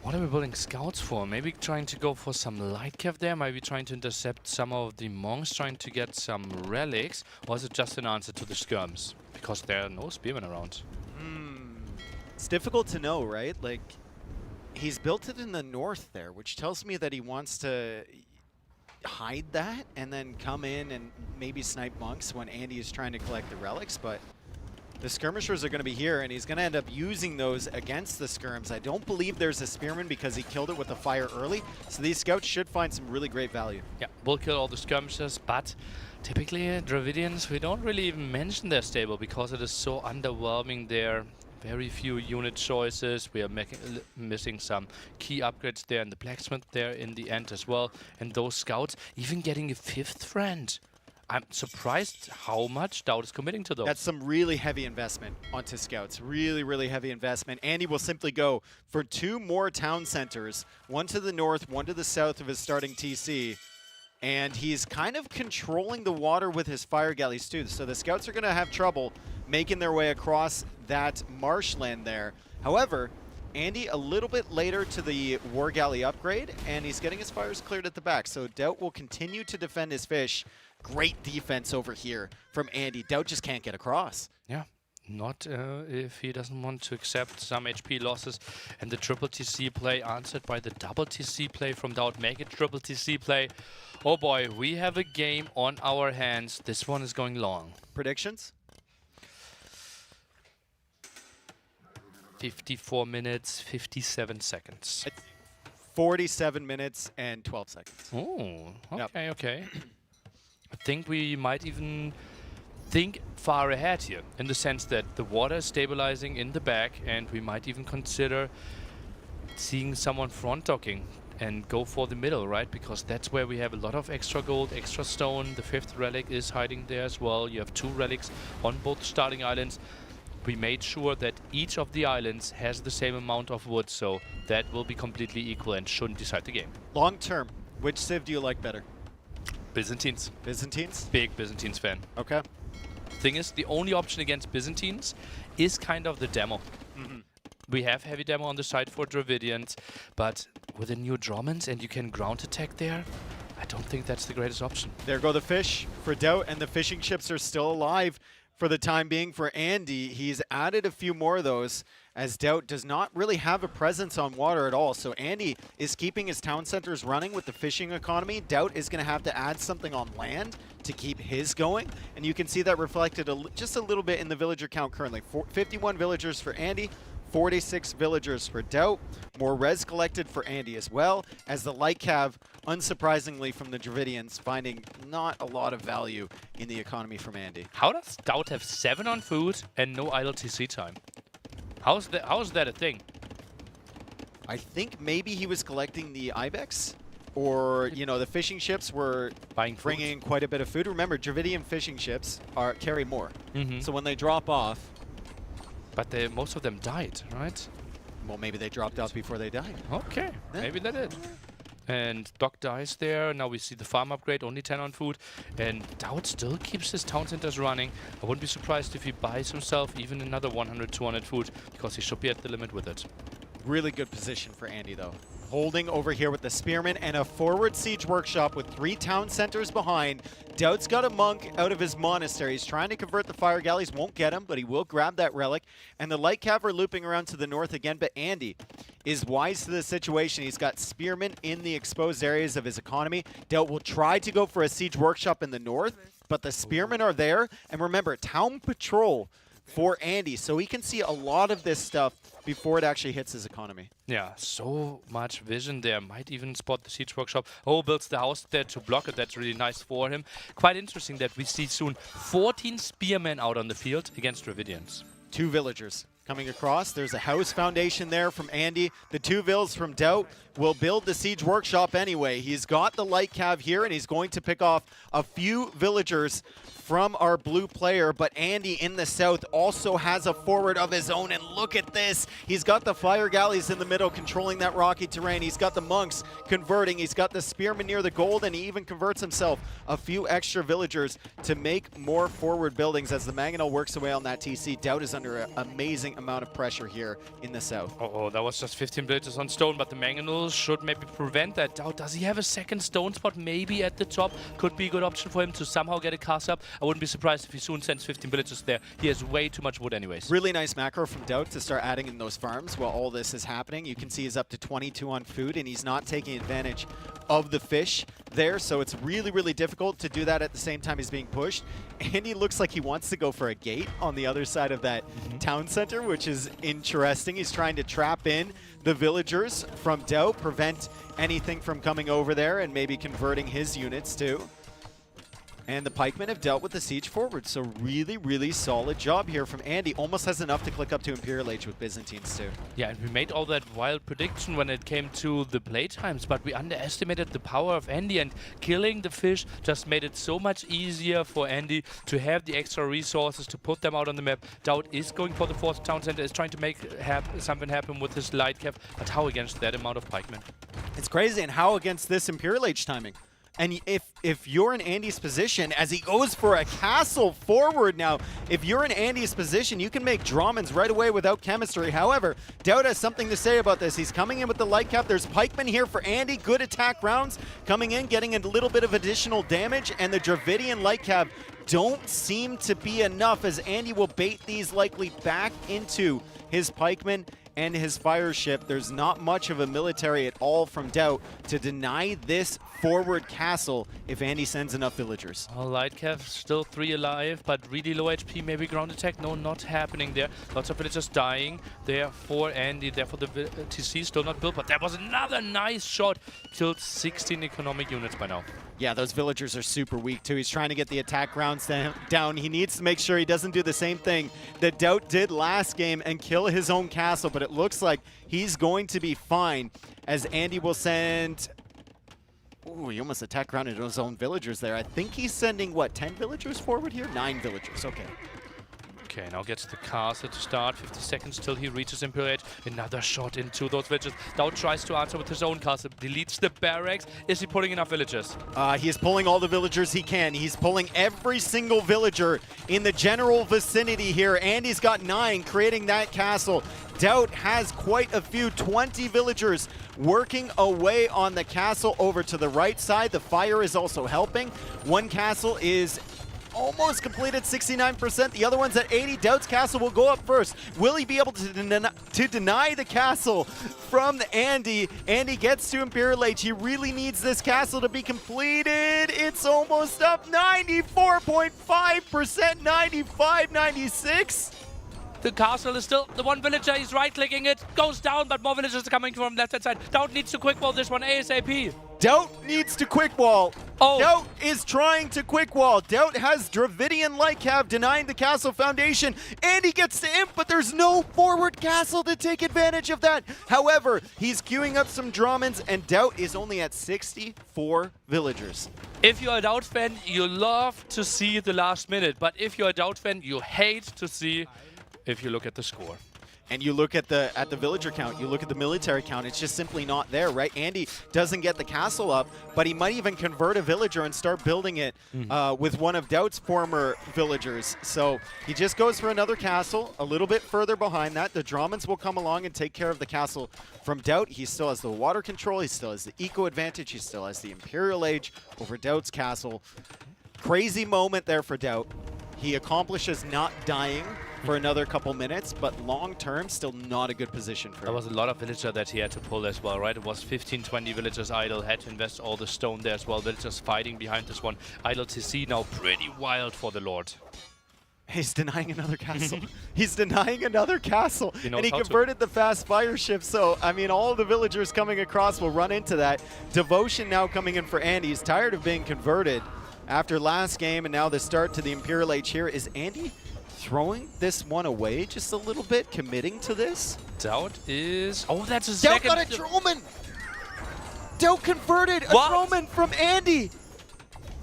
What are we building scouts for? Maybe trying to go for some light cav there? Maybe trying to intercept some of the monks, trying to get some relics? Or is it just an answer to the skirms? Because there are no spearmen around. It's difficult to know, right? Like, he's built it in the north there, which tells me that he wants to hide that and then come in and maybe snipe monks when Andy is trying to collect the relics, but the skirmishers are going to be here, and he's going to end up using those against the skirms. I don't believe there's a spearman because he killed it with the fire early, so these scouts should find some really great value. Yeah, we'll kill all the skirmishers, but typically Dravidians, we don't really even mention their stable because it is so underwhelming there. Very few unit choices. We are missing some key upgrades there, and the blacksmith there in the end as well. And those scouts even getting a 5th friend. I'm surprised how much Daut is committing to those. That's some really heavy investment onto scouts. Really, really heavy investment. Andy will simply go for 2 more town centers, one to the north, one to the south of his starting TC. And he's kind of controlling the water with his fire galleys too. So the scouts are going to have trouble making their way across that marshland there. However, Andy a little bit later to the war galley upgrade, and he's getting his fires cleared at the back. So Daut will continue to defend his fish. Great defense over here from Andy. Daut just can't get across. Yeah, not if he doesn't want to accept some HP losses. And the triple TC play answered by the double TC play from Daut. Make it triple TC play. Oh boy, we have a game on our hands. This one is going long. Predictions? 54 minutes, 57 seconds. 47 minutes and 12 seconds. Oh, okay, okay. I think we might even think far ahead here, in the sense that the water is stabilizing in the back, and we might even consider seeing someone front docking and go for the middle, right? Because that's where we have a lot of extra gold, extra stone. The 5th relic is hiding there as well. You have 2 relics on both starting islands. We made sure that each of the islands has the same amount of wood, so that will be completely equal and shouldn't decide the game. Long term, which civ do you like better? Byzantines. Byzantines? Big Byzantines fan. Okay. Thing is, the only option against Byzantines is kind of the demo. We have heavy demo on the side for Dravidians, but with the new Dromans and you can ground attack there, I don't think that's the greatest option. There go the fish for Daut, and the fishing ships are still alive for the time being for Andy. He's added a few more of those, as Daut does not really have a presence on water at all. So Andy is keeping his town centers running with the fishing economy. Daut is going to have to add something on land to keep his going. And you can see that reflected just a little bit in the villager count currently. 51 villagers for Andy, 46 villagers for Daut. More res collected for Andy as well, as the light cav, unsurprisingly from the Dravidians, finding not a lot of value in the economy from Andy. How does Daut have 7 on food and no idle TC time? How is that a thing? I think maybe he was collecting the Ibex or the fishing ships were bringing in quite a bit of food. Remember, Dravidian fishing ships carry more. So when they drop off, but most of them died, right? Well, maybe they dropped off before they died. Okay, maybe they did. And Doc dies there. Now we see the farm upgrade, only 10 on food. And Daut still keeps his town centers running. I wouldn't be surprised if he buys himself even another 100, 200 food, because he should be at the limit with it. Really good position for Andy, though. Holding over here with the Spearman and a forward siege workshop with 3 town centers behind. Daut's got a monk out of his monastery. He's trying to convert the fire galleys. Won't get him, but he will grab that relic. And the light cav are looping around to the north again, but Andy is wise to the situation. He's got Spearmen in the exposed areas of his economy. Daut will try to go for a siege workshop in the north, but the Spearmen are there. And remember, town patrol for Andy, so he can see a lot of this stuff before it actually hits his economy. Yeah, so much vision there. Might even spot the siege workshop. Oh, builds the house there to block it. That's really nice for him. Quite interesting that we see soon 14 spearmen out on the field against Dravidians. 2 villagers coming across. There's a house foundation there from Andy. The 2 vills from Daut will build the siege workshop anyway. He's got the light cav here, and he's going to pick off a few villagers from our blue player, but Andy in the south also has a forward of his own, and look at this. He's got the fire galleys in the middle controlling that rocky terrain. He's got the monks converting. He's got the spearmen near the gold, and he even converts himself a few extra villagers to make more forward buildings as the Mangonel works away on that TC. Daut is under an amazing amount of pressure here in the south. Oh, that was just 15 villagers on stone, but the Mangonel should maybe prevent that. Daut, does he have a second stone spot maybe at the top? Could be a good option for him to somehow get a cast up. I wouldn't be surprised if he soon sends 15 villagers there. He has way too much wood anyways. Really nice macro from Daut to start adding in those farms while all this is happening. You can see he's up to 22 on food, and he's not taking advantage of the fish there, so it's really, really difficult to do that at the same time he's being pushed. And he looks like he wants to go for a gate on the other side of that town center, which is interesting. He's trying to trap in the villagers from Daut, prevent anything from coming over there, and maybe converting his units too. And the pikemen have dealt with the siege forward, so really, really solid job here from Andy. Almost has enough to click up to Imperial Age with Byzantines too. Yeah, and we made all that wild prediction when it came to the playtimes, but we underestimated the power of Andy, and killing the fish just made it so much easier for Andy to have the extra resources to put them out on the map. Daut is going for the 4th town center, is trying to make something happen with his light cav, but how against that amount of pikemen? It's crazy, and how against this Imperial Age timing? And if you're in Andy's position, as he goes for a castle forward now, if you're in Andy's position, you can make Dramens right away without chemistry. However, Daut has something to say about this. He's coming in with the light cap. There's pikemen here for Andy. Good attack rounds coming in, getting a little bit of additional damage. And the Dravidian light cap don't seem to be enough, as Andy will bait these likely back into his pikemen and his fire ship. There's not much of a military at all from Daut to deny this forward castle if Andy sends enough villagers. Oh, light cav still 3 alive, but really low HP. Maybe ground attack. No, not happening there. Lots of villagers dying there for Andy. Therefore, the TC still not built, but that was another nice shot. Killed 16 economic units by now. Yeah, those villagers are super weak too. He's trying to get the attack rounds down. He needs to make sure he doesn't do the same thing that Daut did last game and kill his own castle, but it looks like he's going to be fine, as Andy will send... Ooh, he almost attack rounded his own villagers there. I think he's sending, what, 10 villagers forward here? 9 villagers, okay. Okay, now gets the castle to start. 50 seconds till he reaches Imperial Age. Another shot into those villagers. Daut tries to answer with his own castle. Deletes the barracks. Is he pulling enough villagers? He is pulling all the villagers he can. He's pulling every single villager in the general vicinity here. Andy's got 9, creating that castle. Daut has quite a few, 20 villagers working away on the castle over to the right side. The fire is also helping. One castle is almost completed, 69%. The other one's at 80. Daut's castle will go up first. Will he be able to deny the castle from Andy? Andy gets to Imperial Age. He really needs this castle to be completed. It's almost up, 94.5%, 95, 96. The castle is still, the one villager, he's right-clicking it, goes down, but more villagers are coming from left-hand side. Daut needs to quick-ball this one ASAP. Daut needs to quick wall. Oh. Daut is trying to quick wall. Daut has Dravidian Lycav denying the castle foundation. Andy gets to imp, but there's no forward castle to take advantage of that. However, he's queuing up some Dramons, and Daut is only at 64 villagers. If you're a Daut fan, you love to see the last minute, but if you're a Daut fan, you hate to see if you look at the score. And you look at the villager count, you look at the military count, it's just simply not there, right? Andy doesn't get the castle up, but he might even convert a villager and start building it with one of Daut's former villagers. So he just goes for another castle, a little bit further behind that. The Dramons will come along and take care of the castle from Daut. He still has the water control, he still has the eco advantage, he still has the Imperial Age over Daut's castle. Crazy moment there for Daut. He accomplishes not dying for another couple minutes, but long term, still not a good position for him. There was a lot of villager that he had to pull as well, right? It was 15, 20 villagers idle, had to invest all the stone there as well. Villagers fighting behind this one. Idle TC now pretty wild for the Lord. He's denying another castle. He's denying another castle. He knows And he how to. converted the fast fire shift, so, I mean, all the villagers coming across will run into that. Devotion now coming in for Andy. He's tired of being converted after last game, and now the start to the Imperial Age here. Is Andy throwing this one away just a little bit, committing to this? Daut is... Oh, that's a Daut second... got a Droman! Daut converted a What? Droman from Andy!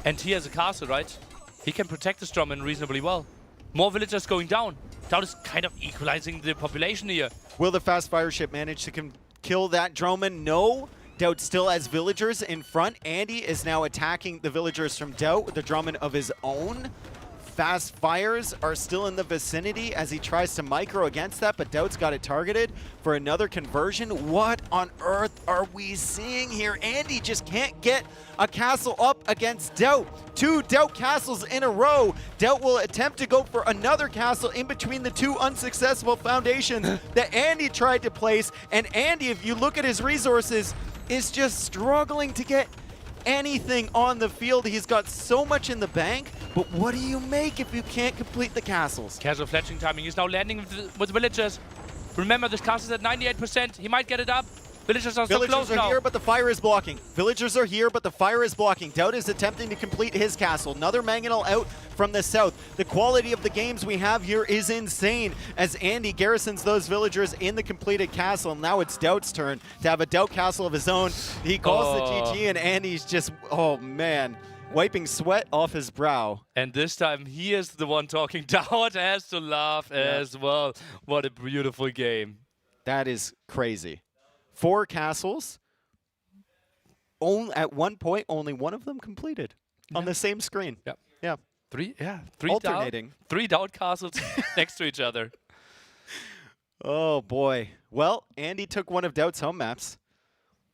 And he has a castle, right? He can protect this Drummond reasonably well. More villagers going down. Daut is kind of equalizing the population here. Will the fast fire ship manage to kill that Droman? No. Daut still has villagers in front. Andy is now attacking the villagers from Daut with the Drummond of his own. Fast fires are still in the vicinity as he tries to micro against that, but Daut's got it targeted for another conversion. What on earth are we seeing here? Andy just can't get a castle up against Daut. 2 Daut castles in a row. Daut will attempt to go for another castle in between the 2 unsuccessful foundations that Andy tried to place. And Andy, if you look at his resources, is just struggling to get anything on the field. He's got so much in the bank, but what do you make if you can't complete the castles? Casual fletching timing. He's now landing with villagers. Remember, this castle is at 98%. He might get it up. Villagers are so close Villagers are now. here, but the fire is blocking. Villagers are here, but the fire is blocking. Daut is attempting to complete his castle. Another Mangonel out from the south. The quality of the games we have here is insane as Andy garrisons those villagers in the completed castle. Now it's Daut's turn to have a Daut castle of his own. He calls the GG, and Andy's just, oh man, wiping sweat off his brow. And this time, he is the one talking. Daut has to laugh as well. What a beautiful game. That is crazy. 4 castles. At one point, only one of them completed on the same screen. Yep. Yeah. 3 alternating. Daut, 3 Daut castles next to each other. Oh boy. Well, Andy took one of Daut's home maps.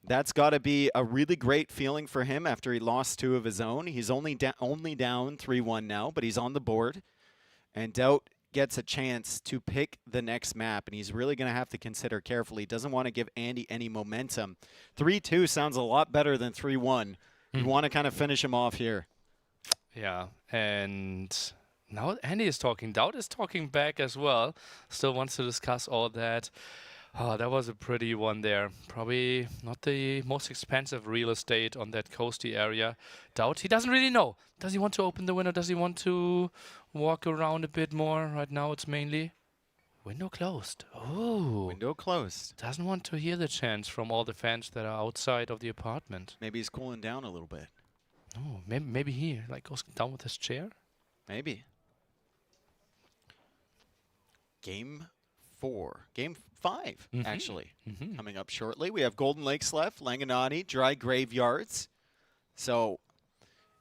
That's got to be a really great feeling for him after he lost 2 of his own. He's only down 3-1 now, but he's on the board. And Daut gets a chance to pick the next map, and he's really going to have to consider carefully. He doesn't want to give Andy any momentum. 3-2 sounds a lot better than 3-1. You want to kind of finish him off here. Yeah, and now Andy is talking. Daut is talking back as well. Still wants to discuss all that. Oh, that was a pretty one there. Probably not the most expensive real estate on that coasty area. Daut, he doesn't really know. Does he want to open the window? Does he want to walk around a bit more? Right now it's mainly window closed. Oh. Window closed. Doesn't want to hear the chants from all the fans that are outside of the apartment. Maybe he's cooling down a little bit. Oh, maybe he goes down with his chair? Maybe. Game 4. Game 5, actually, coming up shortly. We have Golden Lakes left, Langanati, Dry Graveyards. So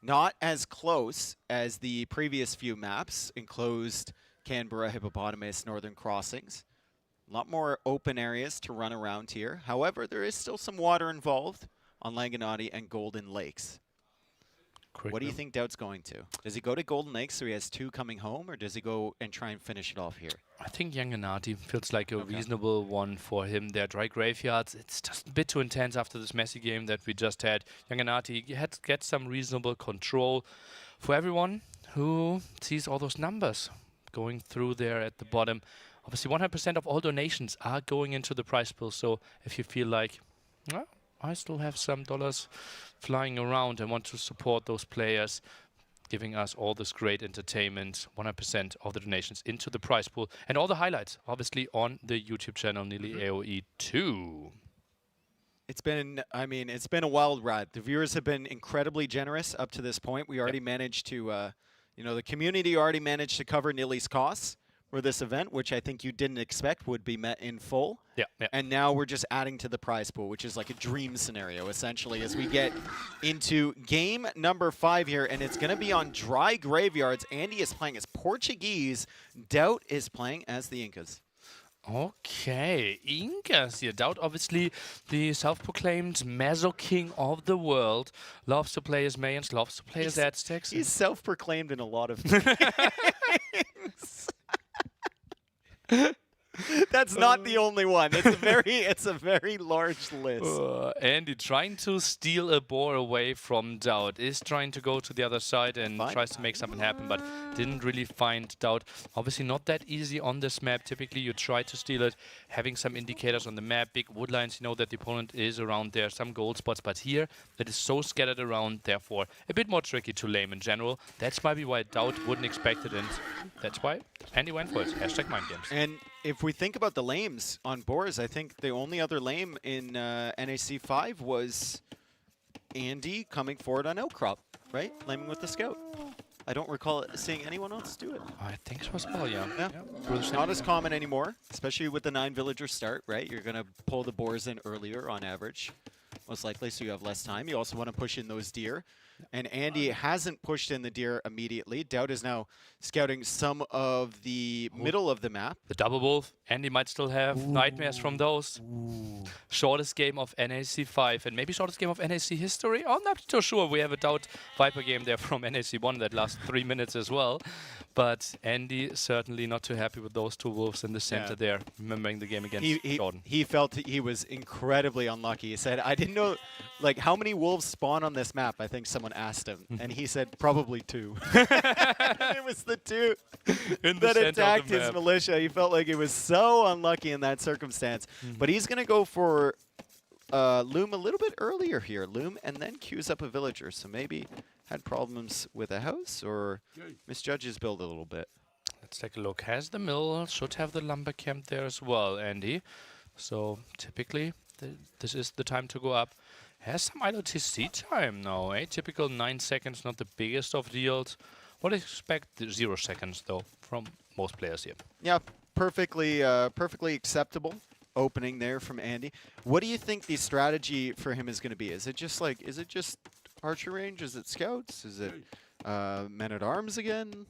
not as close as the previous few maps, enclosed Canberra, Hippopotamus, Northern Crossings. A lot more open areas to run around here. However, there is still some water involved on Langanati and Golden Lakes. What do you think Daut's going to? Does he go to Golden Lakes so he has 2 coming home, or does he go and try and finish it off here? I think Langanati feels like a reasonable one for him. Their Dry Graveyards, it's just a bit too intense after this messy game that we just had. Langanati had to get some reasonable control for everyone who sees all those numbers going through there at the bottom. Obviously, 100% of all donations are going into the prize pool. So if you feel like, well, I still have some dollars flying around. I want to support those players, giving us all this great entertainment. 100% of the donations into the prize pool, and all the highlights, obviously, on the YouTube channel Nearly AOE 2. It's been, I mean, it's been a wild ride. The viewers have been incredibly generous up to this point. We already managed to, you know, the community already managed to cover Nilly's costs for this event, which I think you didn't expect would be met in full. Yeah. And now we're just adding to the prize pool, which is like a dream scenario, essentially, as we get into game number 5 here, and it's going to be on dry graveyards. Andy is playing as Portuguese. Daut is playing as the Incas. Okay, Incas here. Daut, obviously, the self-proclaimed Meso King of the world. Loves to play as Mayans, loves to play as Aztecs. He's self-proclaimed in a lot of things. That's not the only one. It's a very large list. Andy trying to steal a boar away from Daut, is trying to go to the other side and tries to make something happen, but didn't really find Daut. Obviously not that easy on this map. Typically you try to steal it, having some indicators on the map, big wood lines, you know that the opponent is around there, some gold spots, but here it is so scattered around, therefore a bit more tricky to lame in general. That's maybe why Daut wouldn't expect it, and that's why Andy went for it. Hashtag mind games. And if we think about the lames on boars, I think the only other lame in NAC 5 was Andy coming forward on Outcrop, right? Laming with the scout. I don't recall seeing anyone else do it. I think so as well, yeah. It's not as common anymore, especially with the 9 villager start, right? You're going to pull the boars in earlier on average, most likely, so you have less time. You also want to push in those deer. And Andy hasn't pushed in the deer immediately. Daut is now scouting some of the middle of the map. The double wolf. Andy might still have nightmares from those. Shortest game of NAC 5 and maybe shortest game of NAC history. I'm not too sure. We have a Daut Viper game there from NAC 1 that lasts 3 minutes as well. But Andy certainly not too happy with those 2 wolves in the center there, remembering the game against Jordan. He felt he was incredibly unlucky. He said, I didn't know, like, how many wolves spawn on this map, I think someone asked him. And he said, probably 2. It was the 2 that attacked his militia. He felt like it was so unlucky in that circumstance. But he's going to go for Loom a little bit earlier here. Loom and then queues up a villager. So maybe had problems with a house or misjudged his build a little bit. Let's take a look. Has the mill, should have the lumber camp there as well, Andy. So typically this is the time to go up. Has some ILTC time now, eh? Typical 9 seconds, not the biggest of deals. What do you expect? 0 seconds though from most players here. Yeah, perfectly acceptable opening there from Andy. What do you think the strategy for him is going to be? Is it just archer range? Is it scouts? Is it men-at-arms again?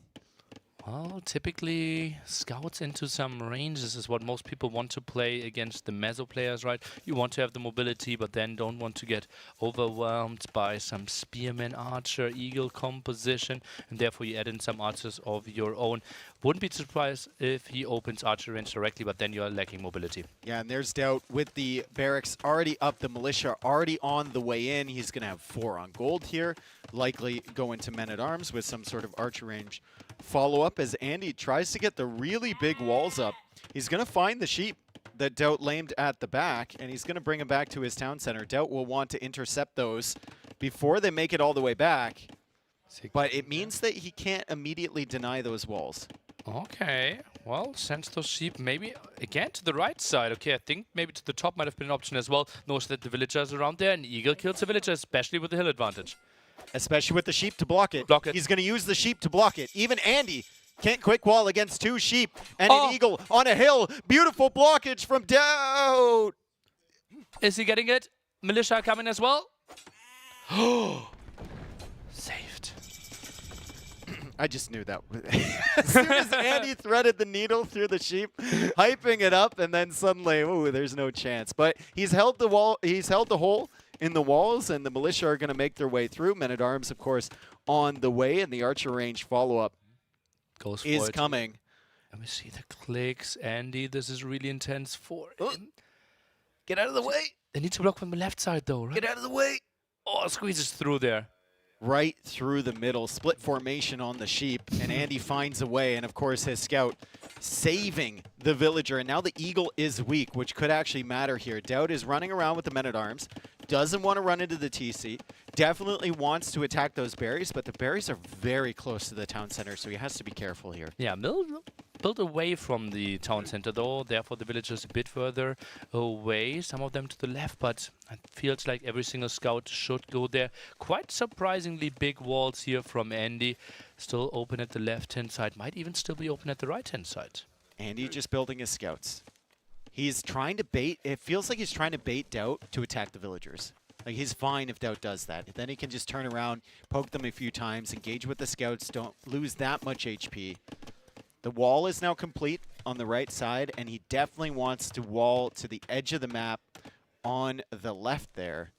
Well, typically scouts into some range. This is what most people want to play against the meso players, right? You want to have the mobility, but then don't want to get overwhelmed by some spearman, archer, eagle composition, and therefore you add in some archers of your own. Wouldn't be surprised if he opens archer range directly, but then you're lacking mobility. Yeah, and there's Daut with the barracks already up, the militia already on the way in. He's going to have 4 on gold here, likely go into men-at-arms with some sort of archer range follow-up as Andy tries to get the really big walls up. He's going to find the sheep that Daut lamed at the back, and he's going to bring him back to his town center. Daut will want to intercept those before they make it all the way back, but it means that he can't immediately deny those walls. Okay, well, sends those sheep maybe again to the right side. Okay, I think maybe to the top might have been an option as well. Knows that the villagers around there, and Eagle kills the villager, especially with the hill advantage. Especially with the sheep to block it. He's going to use the sheep to block it. Even Andy can't quick wall against 2 sheep and an eagle on a hill. Beautiful blockage from Daut. Is he getting it? Militia coming as well. Saved. I just knew that. As soon as Andy threaded the needle through the sheep, hyping it up, and then suddenly, ooh, there's no chance. But he's held the wall. He's held the hole in the walls, and the militia are going to make their way through. Men-at-arms, of course, on the way, and the archer range follow-up is coming. Let me see the clicks. Andy, this is really intense for him. Get out of the way. They need to block from the left side, though, right? Get out of the way. Oh, squeezes through there. Right through the middle. Split formation on the sheep, and Andy finds a way, and of course his scout saving the villager. And now the eagle is weak, which could actually matter here. Daut is running around with the men-at-arms, doesn't want to run into the TC. Definitely wants to attack those berries, but the berries are very close to the town center, so he has to be careful here. Yeah, built away from the town center though, therefore the villagers a bit further away, some of them to the left, but it feels like every single scout should go there. Quite surprisingly big walls here from Andy, still open at the left-hand side, might even still be open at the right-hand side. Andy just building his scouts. He's trying to bait, it feels like he's trying to bait Daut to attack the villagers. Like, he's fine if Daut does that. Then he can just turn around, poke them a few times, engage with the scouts, don't lose that much HP. The wall is now complete on the right side, and he definitely wants to wall to the edge of the map on the left there.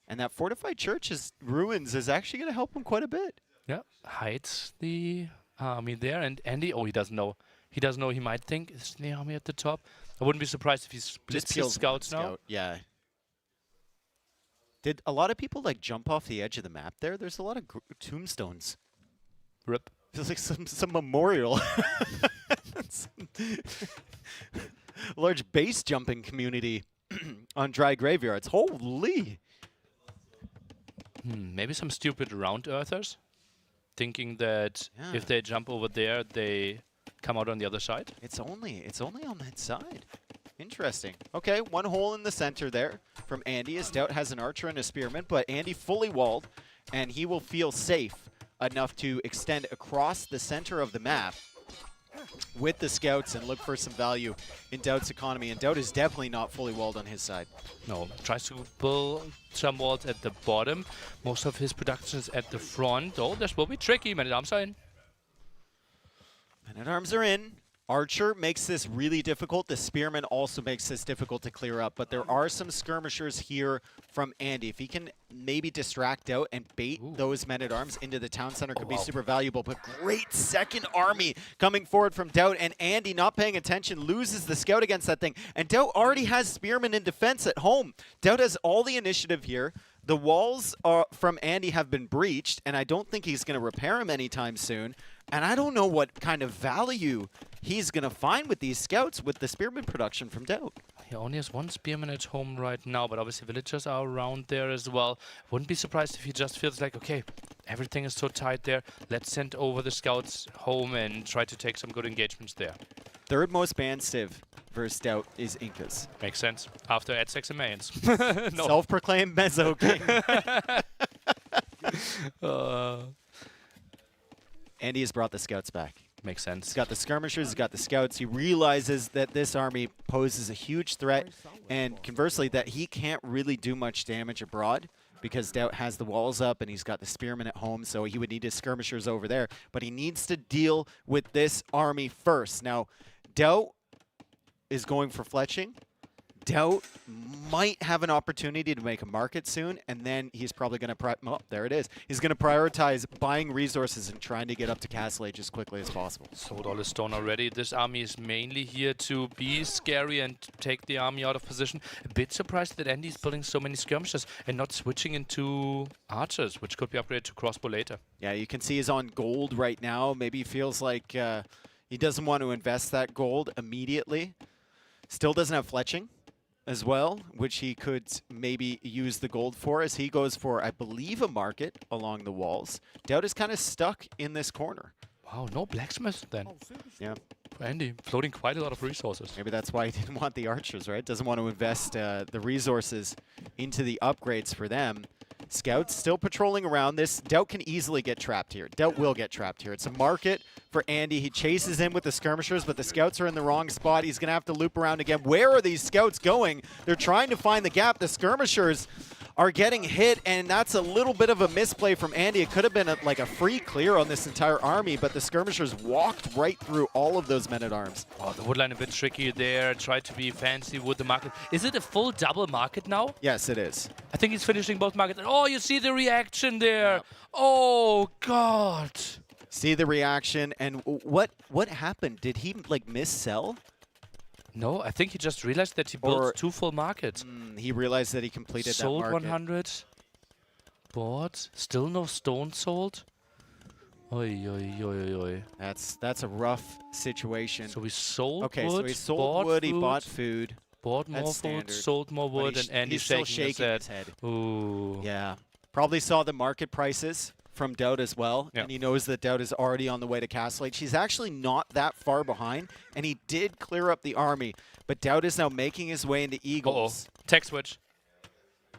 And that fortified church's ruins is actually going to help him quite a bit. Yeah, hides the army there, and Andy, oh, he doesn't know. He doesn't know, he might think, is the army at the top? I wouldn't be surprised if he splits his scouts now. Yeah. Did a lot of people, like, jump off the edge of the map there? There's a lot of tombstones. Rip. There's like some memorial. Large base jumping community on dry graveyards. Holy! Maybe some stupid round earthers, thinking that if they jump over there, they come out on the other side. It's only on that side. Interesting. Okay, one hole in the center there from Andy, as Daut has an archer and a spearman, but Andy fully walled, and he will feel safe enough to extend across the center of the map with the scouts and look for some value in Daut's economy. And Daut is definitely not fully walled on his side. No, tries to build some walls at the bottom. Most of his production is at the front. Oh, this will be tricky. Men-at-Arms are in. Men-at-Arms are in. Archer makes this really difficult. The Spearman also makes this difficult to clear up. But there are some skirmishers here from Andy. If he can maybe distract out and bait those Men-at-Arms into the town center, could be super valuable. But great second army coming forward from Daut. And Andy, not paying attention, loses the scout against that thing. And Daut already has Spearman in defense at home. Daut has all the initiative here. The walls from Andy have been breached, and I don't think he's going to repair them anytime soon. And I don't know what kind of value he's going to find with these scouts with the spearman production from Daut. He only has one spearman at home right now, but obviously villagers are around there as well. Wouldn't be surprised if he just feels like, okay, everything is so tight there. Let's send over the scouts home and try to take some good engagements there. Third most banned civ versus Daut is Incas. Makes sense. After Aztecs and Mayans. No. Self-proclaimed Mezzo King. Andy has brought the scouts back. Makes sense. He's got the skirmishers, he's got the scouts. He realizes that this army poses a huge threat, and conversely, that he can't really do much damage abroad because Daut has the walls up and he's got the spearmen at home, so he would need his skirmishers over there. But he needs to deal with this army first. Now, Daut is going for fletching. Daut might have an opportunity to make a market soon, and then he's probably going to, oh, there it is. He's going to prioritize buying resources and trying to get up to Castle Age as quickly as possible. Sold all his stone already. This army is mainly here to be scary and take the army out of position. A bit surprised that Andy's building so many skirmishers and not switching into archers, which could be upgraded to crossbow later. Yeah, you can see he's on gold right now. Maybe he feels like he doesn't want to invest that gold immediately. Still doesn't have fletching as well, which he could maybe use the gold for as he goes for, I believe, a market along the walls. Daut is kind of stuck in this corner. Wow, no blacksmith then. Yeah. Andy, floating quite a lot of resources. Maybe that's why he didn't want the archers, right? Doesn't want to invest the resources into the upgrades for them. Scouts still patrolling around this. Daut can easily get trapped here. Daut will get trapped here. It's a market for Andy. He chases in with the skirmishers, but the scouts are in the wrong spot. He's going to have to loop around again. Where are these scouts going? They're trying to find the gap. The skirmishers are getting hit, and that's a little bit of a misplay from Andy. It could have been like a free clear on this entire army, but the skirmishers walked right through all of those men-at-arms. Oh, the woodline a bit tricky there. Tried to be fancy with the market. Is it a full double market now? Yes, it is. I think he's finishing both markets. Oh, you see the reaction there. Yeah. Oh, God. See the reaction, and what happened? Did he, like, miss-sell? No, I think he just realized that he built two full markets. He realized that he completed sold that market. 100. Bought. Still no stone sold. Oi, oi, oi, oi. That's a rough situation. So we sold wood. Okay, so he sold wood, he bought food. bought more food, standard. sold more But wood, he's- and Andy's he's still shaking shaking his head. Ooh. Yeah. Probably saw the market prices from Daut as well, Yeah. and he knows that Daut is already on the way to Castle Age. He's actually not that far behind, and he did clear up the army, but Daut is now making his way into Eagles. Tech switch.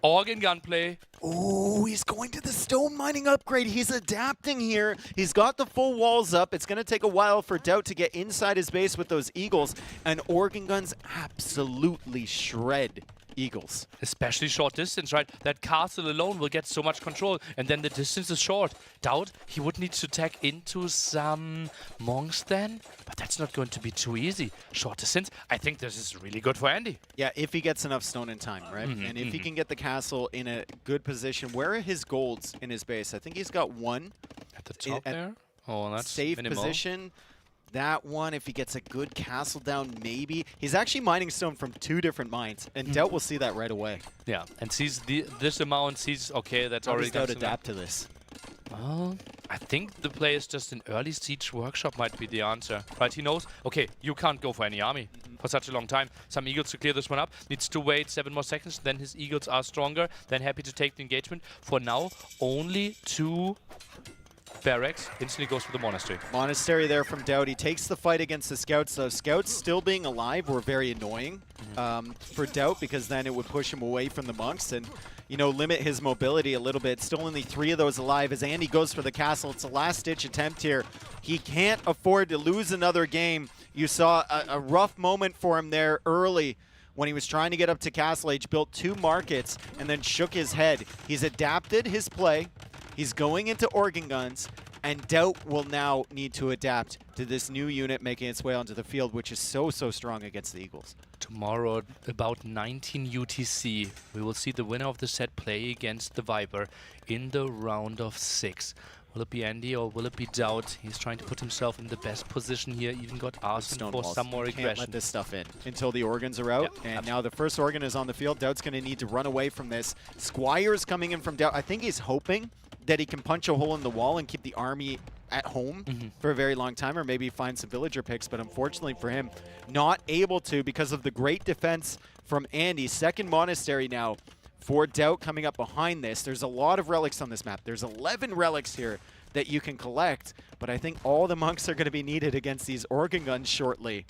Organ gunplay. Oh, he's going to the stone mining upgrade. He's adapting here. He's got the full walls up. It's going to take a while for Daut to get inside his base with those Eagles, and organ guns absolutely shred Eagles. Especially short distance, right? That castle alone will get so much control, and then the distance is short. Daut, he would need to tag into some monks then, but that's not going to be too easy. Short distance, I think this is really good for Andy. Yeah, if he gets enough stone in time, right? And if he can get the castle in a good position. Where are his golds in his base? I think he's got one. At the top there? Oh, that's safe minimal. position. That one, if he gets a good castle down, maybe. He's actually mining stone from 2 different mines, and Daut will see that right away. Yeah, and sees this amount, sees, okay, that's How already does Daut considered. adapt to this? Well, I think the play is just an early siege workshop might be the answer. Right, he knows, okay, you can't go for any army for such a long time. Some eagles to clear this one up. Needs to wait 7 more seconds, then his eagles are stronger, then happy to take the engagement. For now, only 2 barracks. Instantly goes for the monastery. Monastery there from Daut. He takes the fight against the scouts, though. Scouts still being alive were very annoying for Daut, because then it would push him away from the monks and, you know, limit his mobility a little bit. Still only 3 of those alive as Andy goes for the castle. It's a last-ditch attempt here. He can't afford to lose another game. You saw a rough moment for him there early when he was trying to get up to Castle Age, built 2 markets, and then shook his head. He's adapted his play. He's going into organ guns, and Daut will now need to adapt to this new unit making its way onto the field, which is so strong against the Eagles. Tomorrow, about 19 UTC, we will see the winner of the set play against the Viper in the round of 6. Will it be Andy or will it be Daut? He's trying to put himself in the best position here. Even got Arson for some more aggression. Can't let this stuff in until the organs are out. Yeah, and now the first organ is on the field. Daut's going to need to run away from this. Squire's coming in from Daut. I think he's hoping that he can punch a hole in the wall and keep the army at home for a very long time, or maybe find some villager picks. But unfortunately for him, not able to because of the great defense from Andy. Second monastery now for Daut coming up behind this. There's a lot of relics on this map. There's 11 relics here that you can collect, but I think all the monks are going to be needed against these organ guns shortly.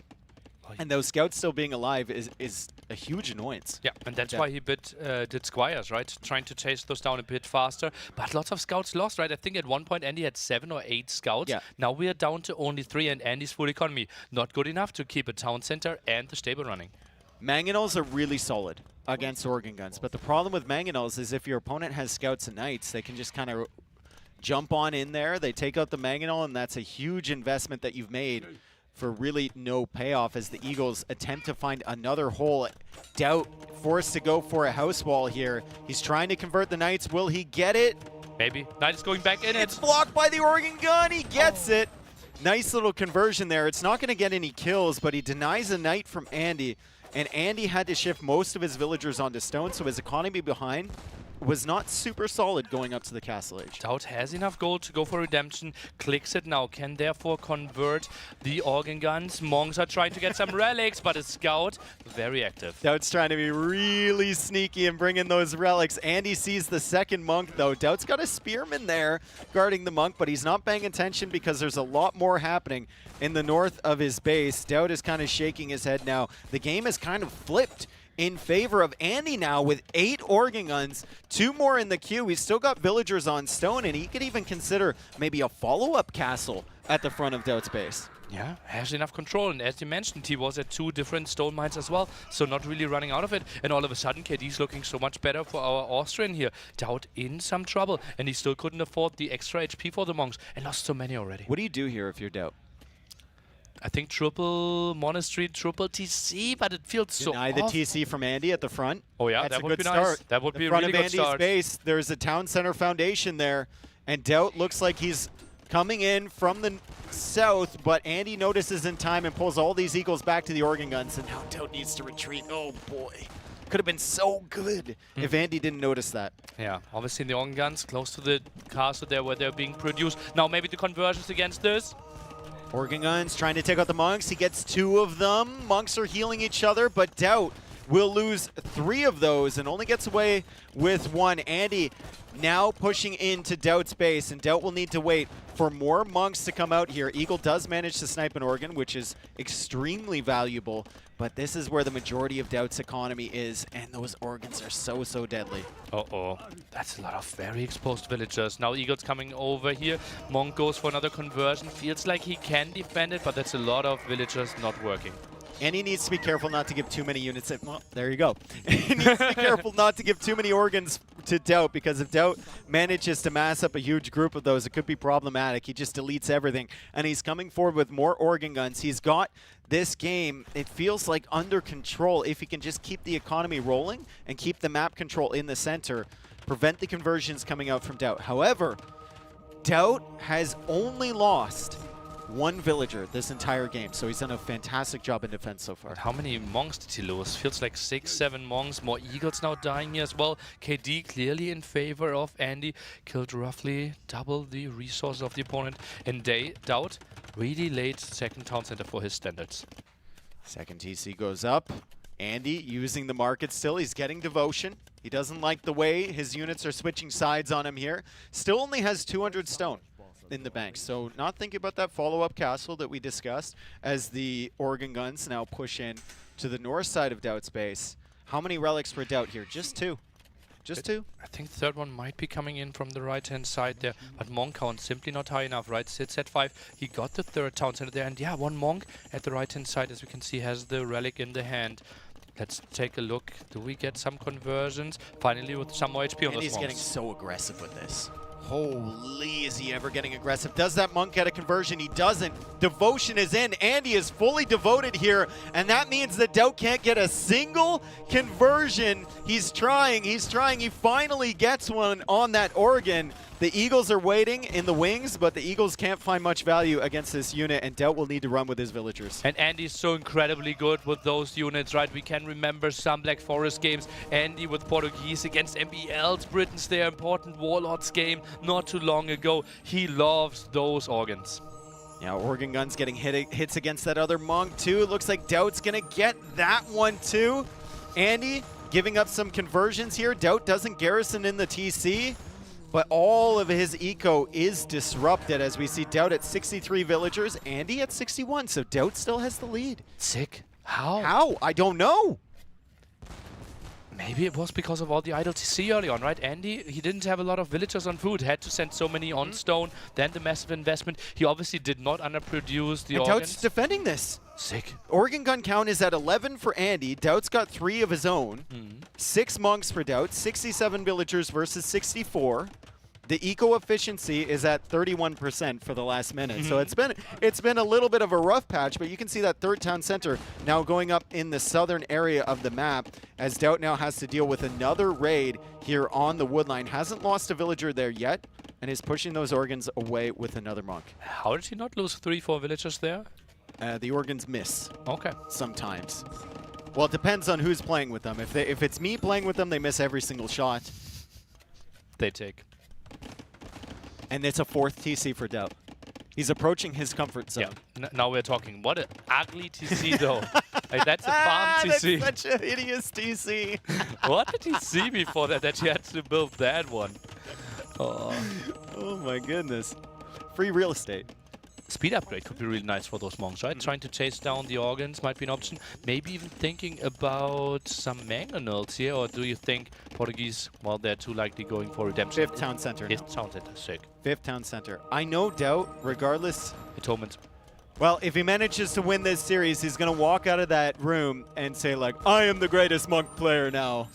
And those scouts still being alive is a huge annoyance. Yeah, and that's why he did Squires, right? Trying to chase those down a bit faster. But lots of scouts lost, right? I think at one point Andy had 7 or 8 scouts. Yeah. Now we are down to only 3, and Andy's full economy. Not good enough to keep a town center and the stable running. Mangonels are really solid against organ guns, but the problem with Mangonels is if your opponent has scouts and knights, they can just kind of jump on in there. They take out the Mangonel, and that's a huge investment that you've made for really no payoff as the Eagles attempt to find another hole. Daut forced to go for a house wall here. He's trying to convert the Knights. Will he get it? Maybe. Knight is going back in it. It's blocked by the organ gun. He gets it. Nice little conversion there. It's not going to get any kills, but he denies a Knight from Andy. And Andy had to shift most of his villagers onto stone, so his economy behind was not super solid going up to the Castle Age. Daut has enough gold to go for redemption, clicks it now, can therefore convert the organ guns. Monks are trying to get some relics, but a scout, very active. Daut's trying to be really sneaky and bring in those relics. Andy sees the second monk, though. Daut's got a spearman there guarding the monk, but he's not paying attention because there's a lot more happening in the north of his base. Daut is kind of shaking his head now. The game has kind of flipped in favor of Andy now with 8 organ guns, 2 more in the queue. He's still got villagers on stone, and he could even consider maybe a follow-up castle at the front of Daut's base. Yeah, has enough control, and as you mentioned, he was at 2 different stone mines as well, so not really running out of it. And all of a sudden, KD's looking so much better for our Austrian here. Daut in some trouble, and he still couldn't afford the extra HP for the monks, and lost so many already. What do you do here if you're Daut? I think triple monastery, triple TC, but it feels so Deny the off. TC from Andy at the front. Oh yeah, That's that a would good be start. nice. That would be a front really of good Andy's start. base, there's a town center foundation there, and Daut looks like he's coming in from the south, but Andy notices in time and pulls all these eagles back to the organ guns, and now Daut needs to retreat. Oh boy. Could have been so good if Andy didn't notice that. Yeah, obviously the organ guns close to the castle there where they're being produced. Now maybe the conversions against this. Organ guns trying to take out the monks. He gets 2 of them. Monks are healing each other, but Daut will lose 3 of those and only gets away with 1. Andy now pushing into Daut's base, and Daut will need to wait for more monks to come out here. Eagle does manage to snipe an organ, which is extremely valuable, but this is where the majority of Daut's economy is, and those organs are so deadly. Uh-oh, that's a lot of very exposed villagers. Now Eagle's coming over here. Monk goes for another conversion. Feels like he can defend it, but that's a lot of villagers not working. And he needs to be careful not to give too many units. Well, there you go. He needs to be careful not to give too many organs to Daut, because if Daut manages to mass up a huge group of those, it could be problematic. He just deletes everything. And he's coming forward with more organ guns. He's got this game, it feels like, under control if he can just keep the economy rolling and keep the map control in the center, prevent the conversions coming out from Daut. However, Daut has only lost 1 villager this entire game, so he's done a fantastic job in defense so far. But how many monks did he lose? Feels like 6, 7 monks. More eagles now dying here as well. KD clearly in favor of Andy. Killed roughly double the resources of the opponent. And Daut really late second town center for his standards. Second TC goes up. Andy using the market still. He's getting devotion. He doesn't like the way his units are switching sides on him here. Still only has 200 stone in the bank, so not thinking about that follow-up castle that we discussed as the organ guns now push in to the north side of Daut's base. How many relics for Daut here? Just 2. Just 2? I think the third one might be coming in from the right-hand side there, but monk count simply not high enough, right? Sits at 5. He got the third town center there, and yeah, 1 monk at the right-hand side, as we can see, has the relic in the hand. Let's take a look. Do we get some conversions? Finally, with some more HP on And those he's monks. getting so aggressive with this. Holy, is he ever getting aggressive? Does that monk get a conversion? He doesn't. Devotion is in. Andy is fully devoted here, and that means that Daut can't get a single conversion. He's trying. He finally gets one on that organ. The Eagles are waiting in the wings, but the Eagles can't find much value against this unit, and Daut will need to run with his villagers. And Andy's so incredibly good with those units, right? We can remember some Black Forest games. Andy with Portuguese against MBL's Britain's their important Warlords game not too long ago. He loves those organs. Yeah, organ guns getting hits against that other monk too. It looks like Daut's gonna get that one too. Andy giving up some conversions here. Daut doesn't garrison in the TC, but all of his eco is disrupted as we see Daut at 63 villagers, Andy at 61, so Daut still has the lead. Sick. How? How? I don't know. Maybe it was because of all the idle TC early on, right? Andy, he didn't have a lot of villagers on food, had to send so many on stone, then the massive investment. He obviously did not underproduce the organs. Daut's defending this. Sick. Organ gun count is at 11 for Andy. Daut's got 3 of his own. 6 monks for Daut, 67 villagers versus 64. The eco efficiency is at 31% for the last minute. So it's been a little bit of a rough patch, but you can see that third town center now going up in the southern area of the map as Daut now has to deal with another raid here on the woodline. Hasn't lost a villager there yet and is pushing those organs away with another monk. How did he not lose 3-4 villagers there? The organs miss. Okay. Sometimes. Well, it depends on who's playing with them. If it's me playing with them, they miss every single shot. They take. And it's a 4th TC for Daut. He's approaching his comfort zone. Yeah. Now we're talking. What an ugly TC, though. Like, that's a farm TC. That's such a hideous TC. What did he see before that he had to build that one? Oh my goodness. Free real estate. Speed upgrade could be really nice for those monks, right? Trying to chase down the organs might be an option. Maybe even thinking about some mangonels here, or do you think Portuguese, well, they're too likely going for redemption? 5th town center. 5th town center, sick. 5th town center. I know Daut, regardless. Atonement. Well, if he manages to win this series, he's going to walk out of that room and say, like, I am the greatest monk player now.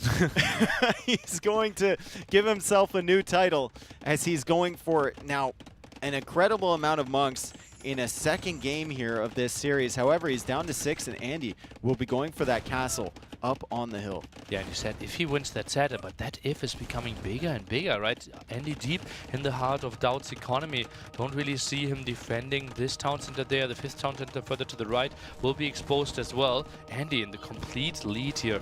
He's going to give himself a new title as he's going for, now, an incredible amount of monks in a second game here of this series. However, he's down to 6, and Andy will be going for that castle up on the hill. Yeah, and you said if he wins that set, but that if is becoming bigger and bigger, right? Andy deep in the heart of Daut's economy. Don't really see him defending this town center there. The 5th town center further to the right will be exposed as well. Andy in the complete lead here.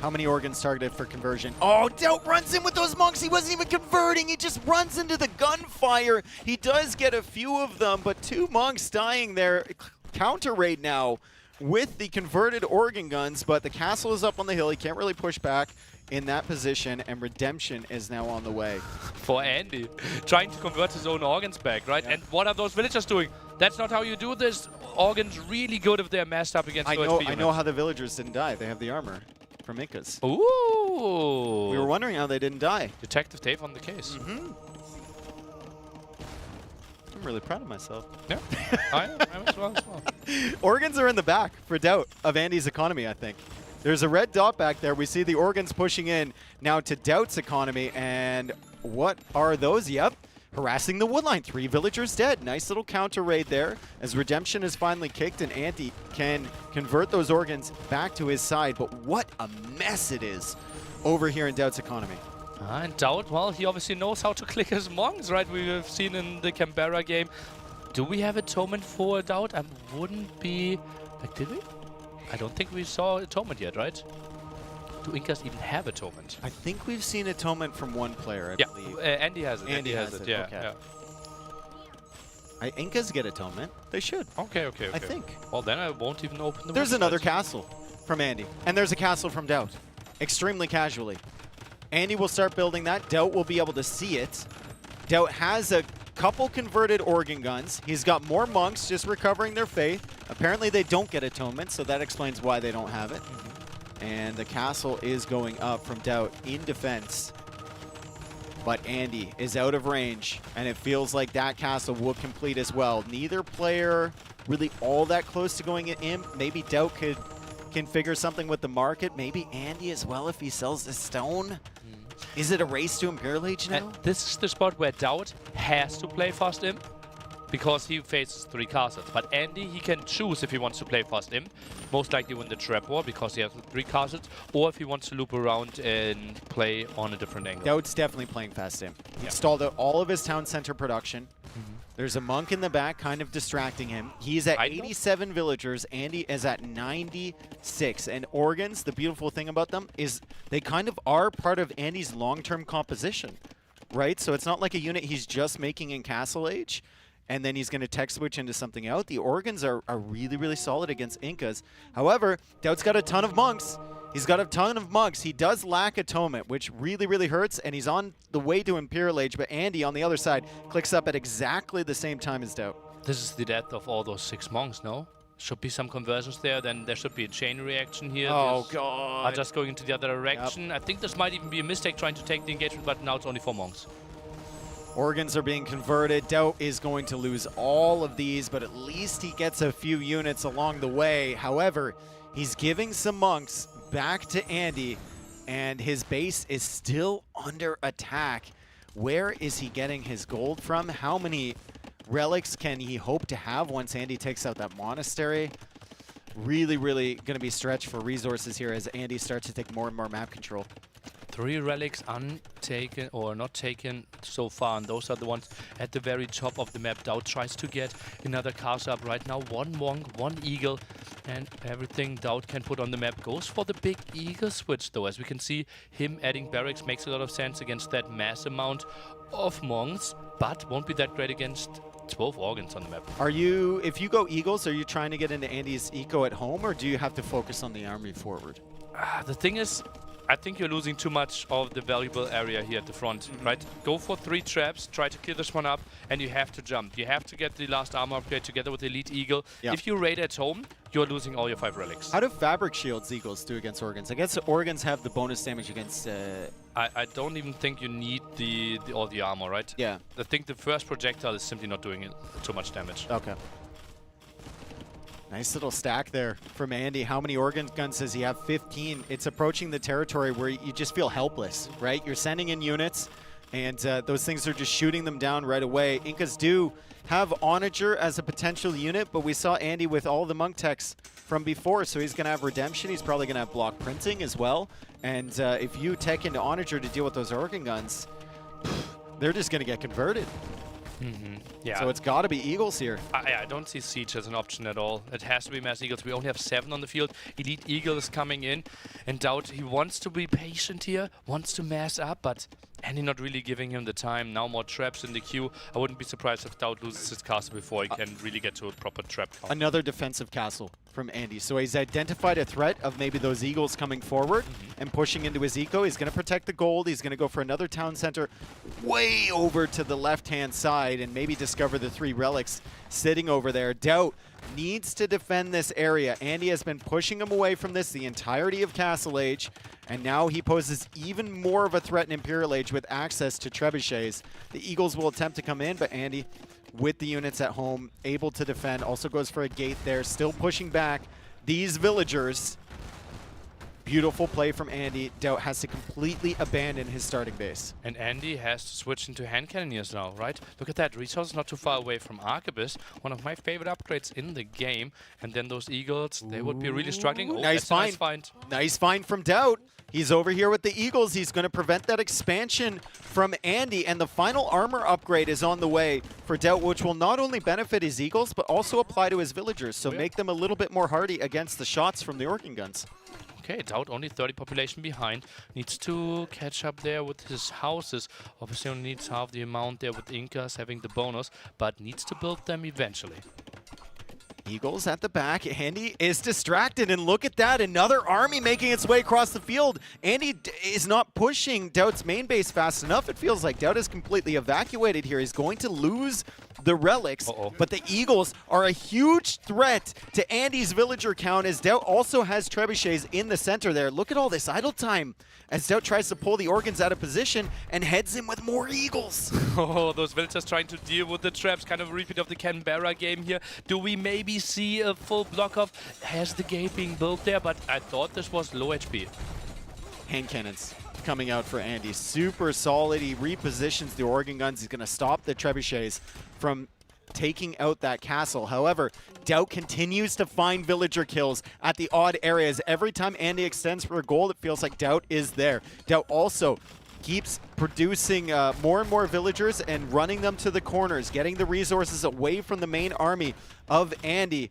How many organs targeted for conversion? Oh, Daut runs in with those monks. He wasn't even converting. He just runs into the gunfire. He does get a few of them, but 2 monks dying there. Counter raid now with the converted organ guns, but the castle is up on the hill. He can't really push back in that position, and redemption is now on the way. For Andy, trying to convert his own organs back, right? Yeah. And what are those villagers doing? That's not how you do this. Organs really good if they're massed up against I OSP know units. how the villagers didn't die. They have the armor from Incas. Ooh. We were wondering how they didn't die. Detective Dave on the case. I'm really proud of myself. Yeah, I am as well. Organs are in the back for Daut of Andy's economy, I think. There's a red dot back there. We see the organs pushing in now to Daut's economy. And what are those? Yep. Harassing the woodline. 3 villagers dead. Nice little counter raid there as redemption is finally kicked and Andy can convert those organs back to his side. But what a mess it is over here in Daut's economy. And Daut, well, he obviously knows how to click his monks, right? We have seen in the Canberra game. Do we have Atonement for Daut? I wouldn't be... Like, did we? I don't think we saw Atonement yet, right? Do Incas even have Atonement? I think we've seen Atonement from one player, I believe. Andy has it. Andy has it, yeah. okay. Yeah. Incas get Atonement. They should. Okay. I think. Well, then I won't even open the There's website. another castle from Andy. And there's a castle from Daut. Extremely casually. Andy will start building that. Daut will be able to see it. Daut has a couple converted organ guns. He's got more monks just recovering their faith. Apparently they don't get Atonement, so that explains why they don't have it. And the castle is going up from Daut in defense. But Andy is out of range, and it feels like that castle will complete as well. Neither player really all that close to going in. Maybe Daut can figure something with the market. Maybe Andy as well if he sells the stone. Is it a race to Imperial Age now? And this is the spot where Daut has to play Fast Imp because he faces 3 castles. But Andy, he can choose if he wants to play Fast Imp, most likely win the Trap War because he has 3 castles, or if he wants to loop around and play on a different angle. Daut's definitely playing Fast Imp. He stalled out all of his town center production. There's a monk in the back kind of distracting him. He's at 87 villagers. Andy is at 96. And organs, the beautiful thing about them is they kind of are part of Andy's long-term composition, right? So it's not like a unit he's just making in Castle Age and then he's going to tech switch into something out. The organs are really, really solid against Incas. However, Daut's got a ton of monks. He's got a ton of monks. He does lack Atonement, which really, really hurts, and he's on the way to Imperial Age, but Andy, on the other side, clicks up at exactly the same time as Daut. This is the death of all those 6 monks, no? Should be some conversions there, then there should be a chain reaction here. Oh, These God. are just going into the other direction. I think this might even be a mistake trying to take the engagement, but now it's only 4 monks. Organs are being converted. Daut is going to lose all of these, but at least he gets a few units along the way. However, he's giving some monks back to Andy, and his base is still under attack. Where is he getting his gold from? How many relics can he hope to have once Andy takes out that monastery? Really, really going to be stretched for resources here as Andy starts to take more and more map control. 3 relics untaken or not taken so far, and those are the ones at the very top of the map. Daut tries to get another castle up right now. 1 monk, 1 eagle, and everything Daut can put on the map goes for the big eagle switch, though. As we can see, him adding barracks makes a lot of sense against that mass amount of monks, but won't be that great against 12 organs on the map. Are you, if you go eagles, are you trying to get into Andy's eco at home, or do you have to focus on the army forward? The thing is, I think you're losing too much of the valuable area here at the front, right? Go for 3 traps, try to clear this one up, and you have to jump. You have to get the last armor upgrade together with Elite Eagle. Yeah. If you raid at home, you're losing all your 5 relics. How do Fabric Shields Eagles do against Organs? I guess Organs have the bonus damage against... I don't even think you need all the armor, right? Yeah. I think the first projectile is simply not doing too much damage. Okay. Nice little stack there from Andy. How many organ guns does he have? 15. It's approaching the territory where you just feel helpless, right? You're sending in units, and those things are just shooting them down right away. Incas do have Onager as a potential unit, but we saw Andy with all the monk techs from before, so he's going to have Redemption. He's probably going to have block printing as well. And if you tech into Onager to deal with those organ guns, they're just going to get converted. Yeah. So it's got to be Eagles here. I don't see Siege as an option at all. It has to be Mass Eagles. We only have 7 on the field. Elite Eagle is coming in. And Daut, he wants to be patient here, wants to mass up, but Andy not really giving him the time. Now more traps in the queue. I wouldn't be surprised if Daut loses his castle before he can really get to a proper trap count. Another defensive castle from Andy. So he's identified a threat of maybe those eagles coming forward and pushing into his eco. He's going to protect the gold. He's going to go for another town center way over to the left-hand side and maybe discover the 3 relics sitting over there. Daut needs to defend this area. Andy has been pushing him away from this the entirety of Castle Age, and now he poses even more of a threat in Imperial Age with access to trebuchets. The Eagles will attempt to come in, but Andy, with the units at home, able to defend, also goes for a gate there, still pushing back these villagers. Beautiful play from Andy. Daut has to completely abandon his starting base. And Andy has to switch into hand cannoneers now, right? Look at that. Resources not too far away from Arquebus. One of my favorite upgrades in the game. And then those eagles, they would be really struggling. Oh, nice find. Nice find. Nice find from Daut. He's over here with the Eagles. He's going to prevent that expansion from Andy. And the final armor upgrade is on the way for Daut, which will not only benefit his Eagles, but also apply to his villagers. So make them a little bit more hardy against the shots from the organ guns. Okay, Daut only 30 population behind. Needs to catch up there with his houses. Obviously only needs half the amount there with Incas having the bonus, but needs to build them eventually. Eagles at the back. Andy is distracted, and look at that. Another army making its way across the field. Andy is not pushing Daut's main base fast enough. It feels like Daut is completely evacuated here. He's going to lose the relics, but the Eagles are a huge threat to Andy's villager count, as Daut also has trebuchets in the center there. Look at all this idle time as Daut tries to pull the organs out of position and heads in with more Eagles. Oh, those villagers trying to deal with the traps. Kind of a repeat of the Canberra game here. Do we maybe see a full block of... Has the gate being built there? But I thought this was low HP. Hand cannons coming out for Andy. Super solid. He repositions the organ guns. He's going to stop the trebuchets from taking out that castle. However, Daut continues to find villager kills at the odd areas. Every time Andy extends for a gold, it feels like Daut is there. Daut also keeps producing more and more villagers and running them to the corners, getting the resources away from the main army of Andy.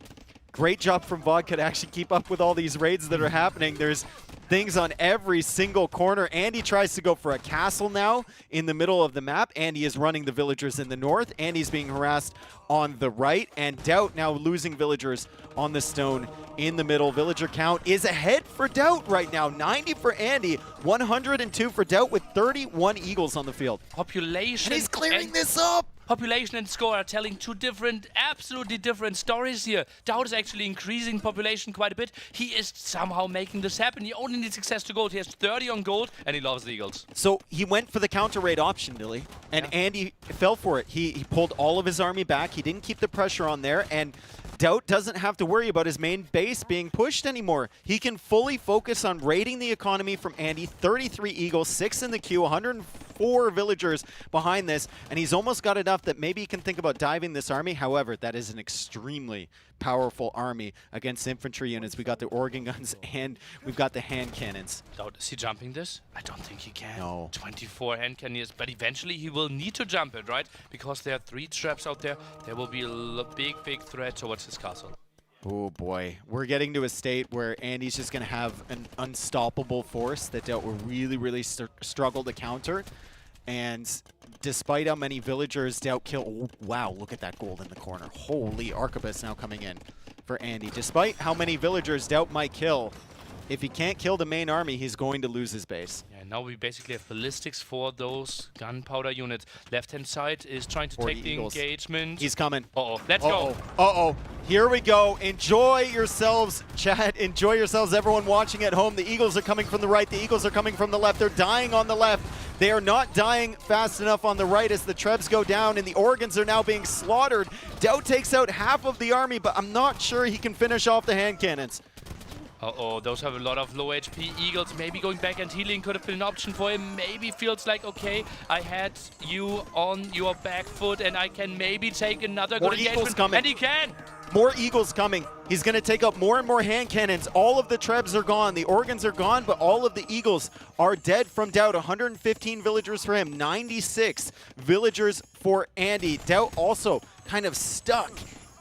Great job from Vodka to actually keep up with all these raids that are happening. There's things on every single corner. Andy tries to go for a castle now in the middle of the map. Andy is running the villagers in the north. Andy's being harassed on the right. And Daut now losing villagers on the stone in the middle. Villager count is ahead for Daut right now. 90 for Andy, 102 for Daut with 31 Eagles on the field. Population. And he's clearing this up. Population and score are telling two different, absolutely different stories here. Daut is actually increasing population quite a bit. He is somehow making this happen. He only needs access to gold. He has 30 on gold, and he loves the Eagles. So he went for the counter raid option, Dilly, and Andy fell for it. He pulled all of his army back. He didn't keep the pressure on there, and Daut doesn't have to worry about his main base being pushed anymore. He can fully focus on raiding the economy from Andy. 33 Eagles, 6 in the queue, 104 villagers behind this, and he's almost got enough that maybe he can think about diving this army. However, that is an extremely powerful army against infantry units. We got the organ guns and we've got the hand cannons. Daut, is he jumping this? I don't think he can. No. 24 hand cannons, but eventually he will need to jump it, right? Because there are 3 traps out there. There will be a big threat towards his castle. Oh boy, we're getting to a state where Andy's just going to have an unstoppable force that Daut will really struggle to counter. And despite how many villagers Daut kill, oh, wow, look at that gold in the corner. Holy, Arquebus now coming in for Andy. Despite how many villagers Daut might kill, if he can't kill the main army, he's going to lose his base. Yeah, now we basically have ballistics for those gunpowder units. Left-hand side is trying to take the Eagles. engagement. He's coming. Uh-oh, let's go. Uh-oh. Here we go. Enjoy yourselves, chat. Enjoy yourselves, everyone watching at home. The Eagles are coming from the right. The Eagles are coming from the left. They're dying on the left. They are not dying fast enough on the right as the Trebs go down, and the organs are now being slaughtered. Daut takes out half of the army, but I'm not sure he can finish off the hand cannons. Uh-oh, those have a lot of low HP Eagles. Maybe going back and healing could have been an option for him. Maybe feels like, okay, I had you on your back foot and I can maybe take another More good Eagles engagement. coming. And he can! More Eagles coming. He's going to take up more and more hand cannons. All of the Trebs are gone. The organs are gone, but all of the Eagles are dead from Daut. 115 villagers for him, 96 villagers for Andy. Daut also kind of stuck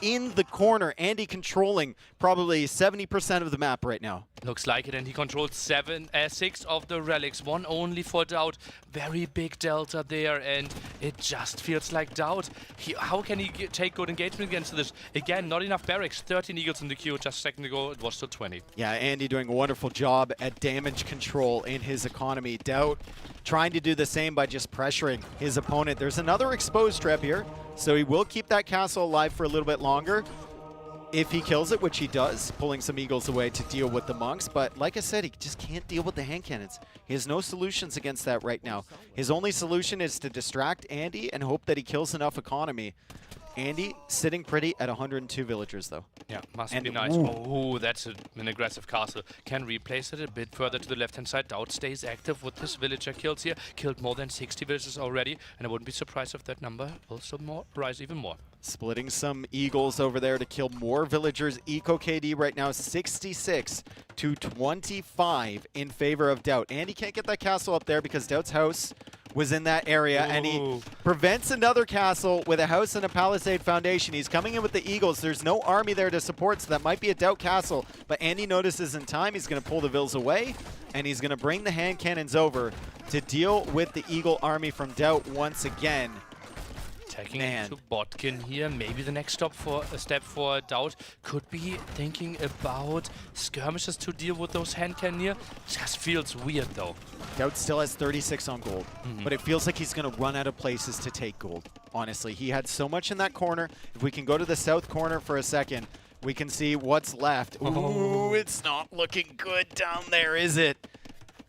in the corner. Andy controlling probably 70% of the map right now. Looks like it, and he controls 6 of the relics, one only for Daut. Very big delta there, and it just feels like Daut. How can he take good engagement against this? Again, not enough barracks. 13 eagles in the queue. Just a second ago, it was still 20. Yeah, Andy doing a wonderful job at damage control in his economy. Daut trying to do the same by just pressuring his opponent. There's another exposed trap here, so he will keep that castle alive for a little bit longer. If he kills it, which he does, pulling some eagles away to deal with the monks. But like I said, he just can't deal with the hand cannons. He has no solutions against that right now. His only solution is to distract Andy and hope that he kills enough economy. Andy sitting pretty at 102 villagers, though. Yeah, must be And nice. ooh. Oh, that's an aggressive castle. Can replace it a bit further to the left-hand side. Daut stays active with his villager kills here. Killed more than 60 villagers already, and I wouldn't be surprised if that number will rise even more. Splitting some eagles over there to kill more villagers. Eco KD right now 66 to 25 in favor of Daut. Andy can't get that castle up there because Daut's house was in that area, and he prevents another castle with a house and a palisade foundation. He's coming in with the eagles. There's no army there to support, so that might be a Daut castle, but Andy notices in time. He's going to pull the vills away, and he's going to bring the hand cannons over to deal with the eagle army from Daut once again. Attacking to Botkin here. Maybe the next step for Daut could be thinking about skirmishes to deal with those hand cannon here. Just feels weird though. Daut still has 36 on gold, but it feels like he's going to run out of places to take gold. Honestly, he had so much in that corner. If we can go to the south corner for a second, we can see what's left. Ooh, it's not looking good down there, is it?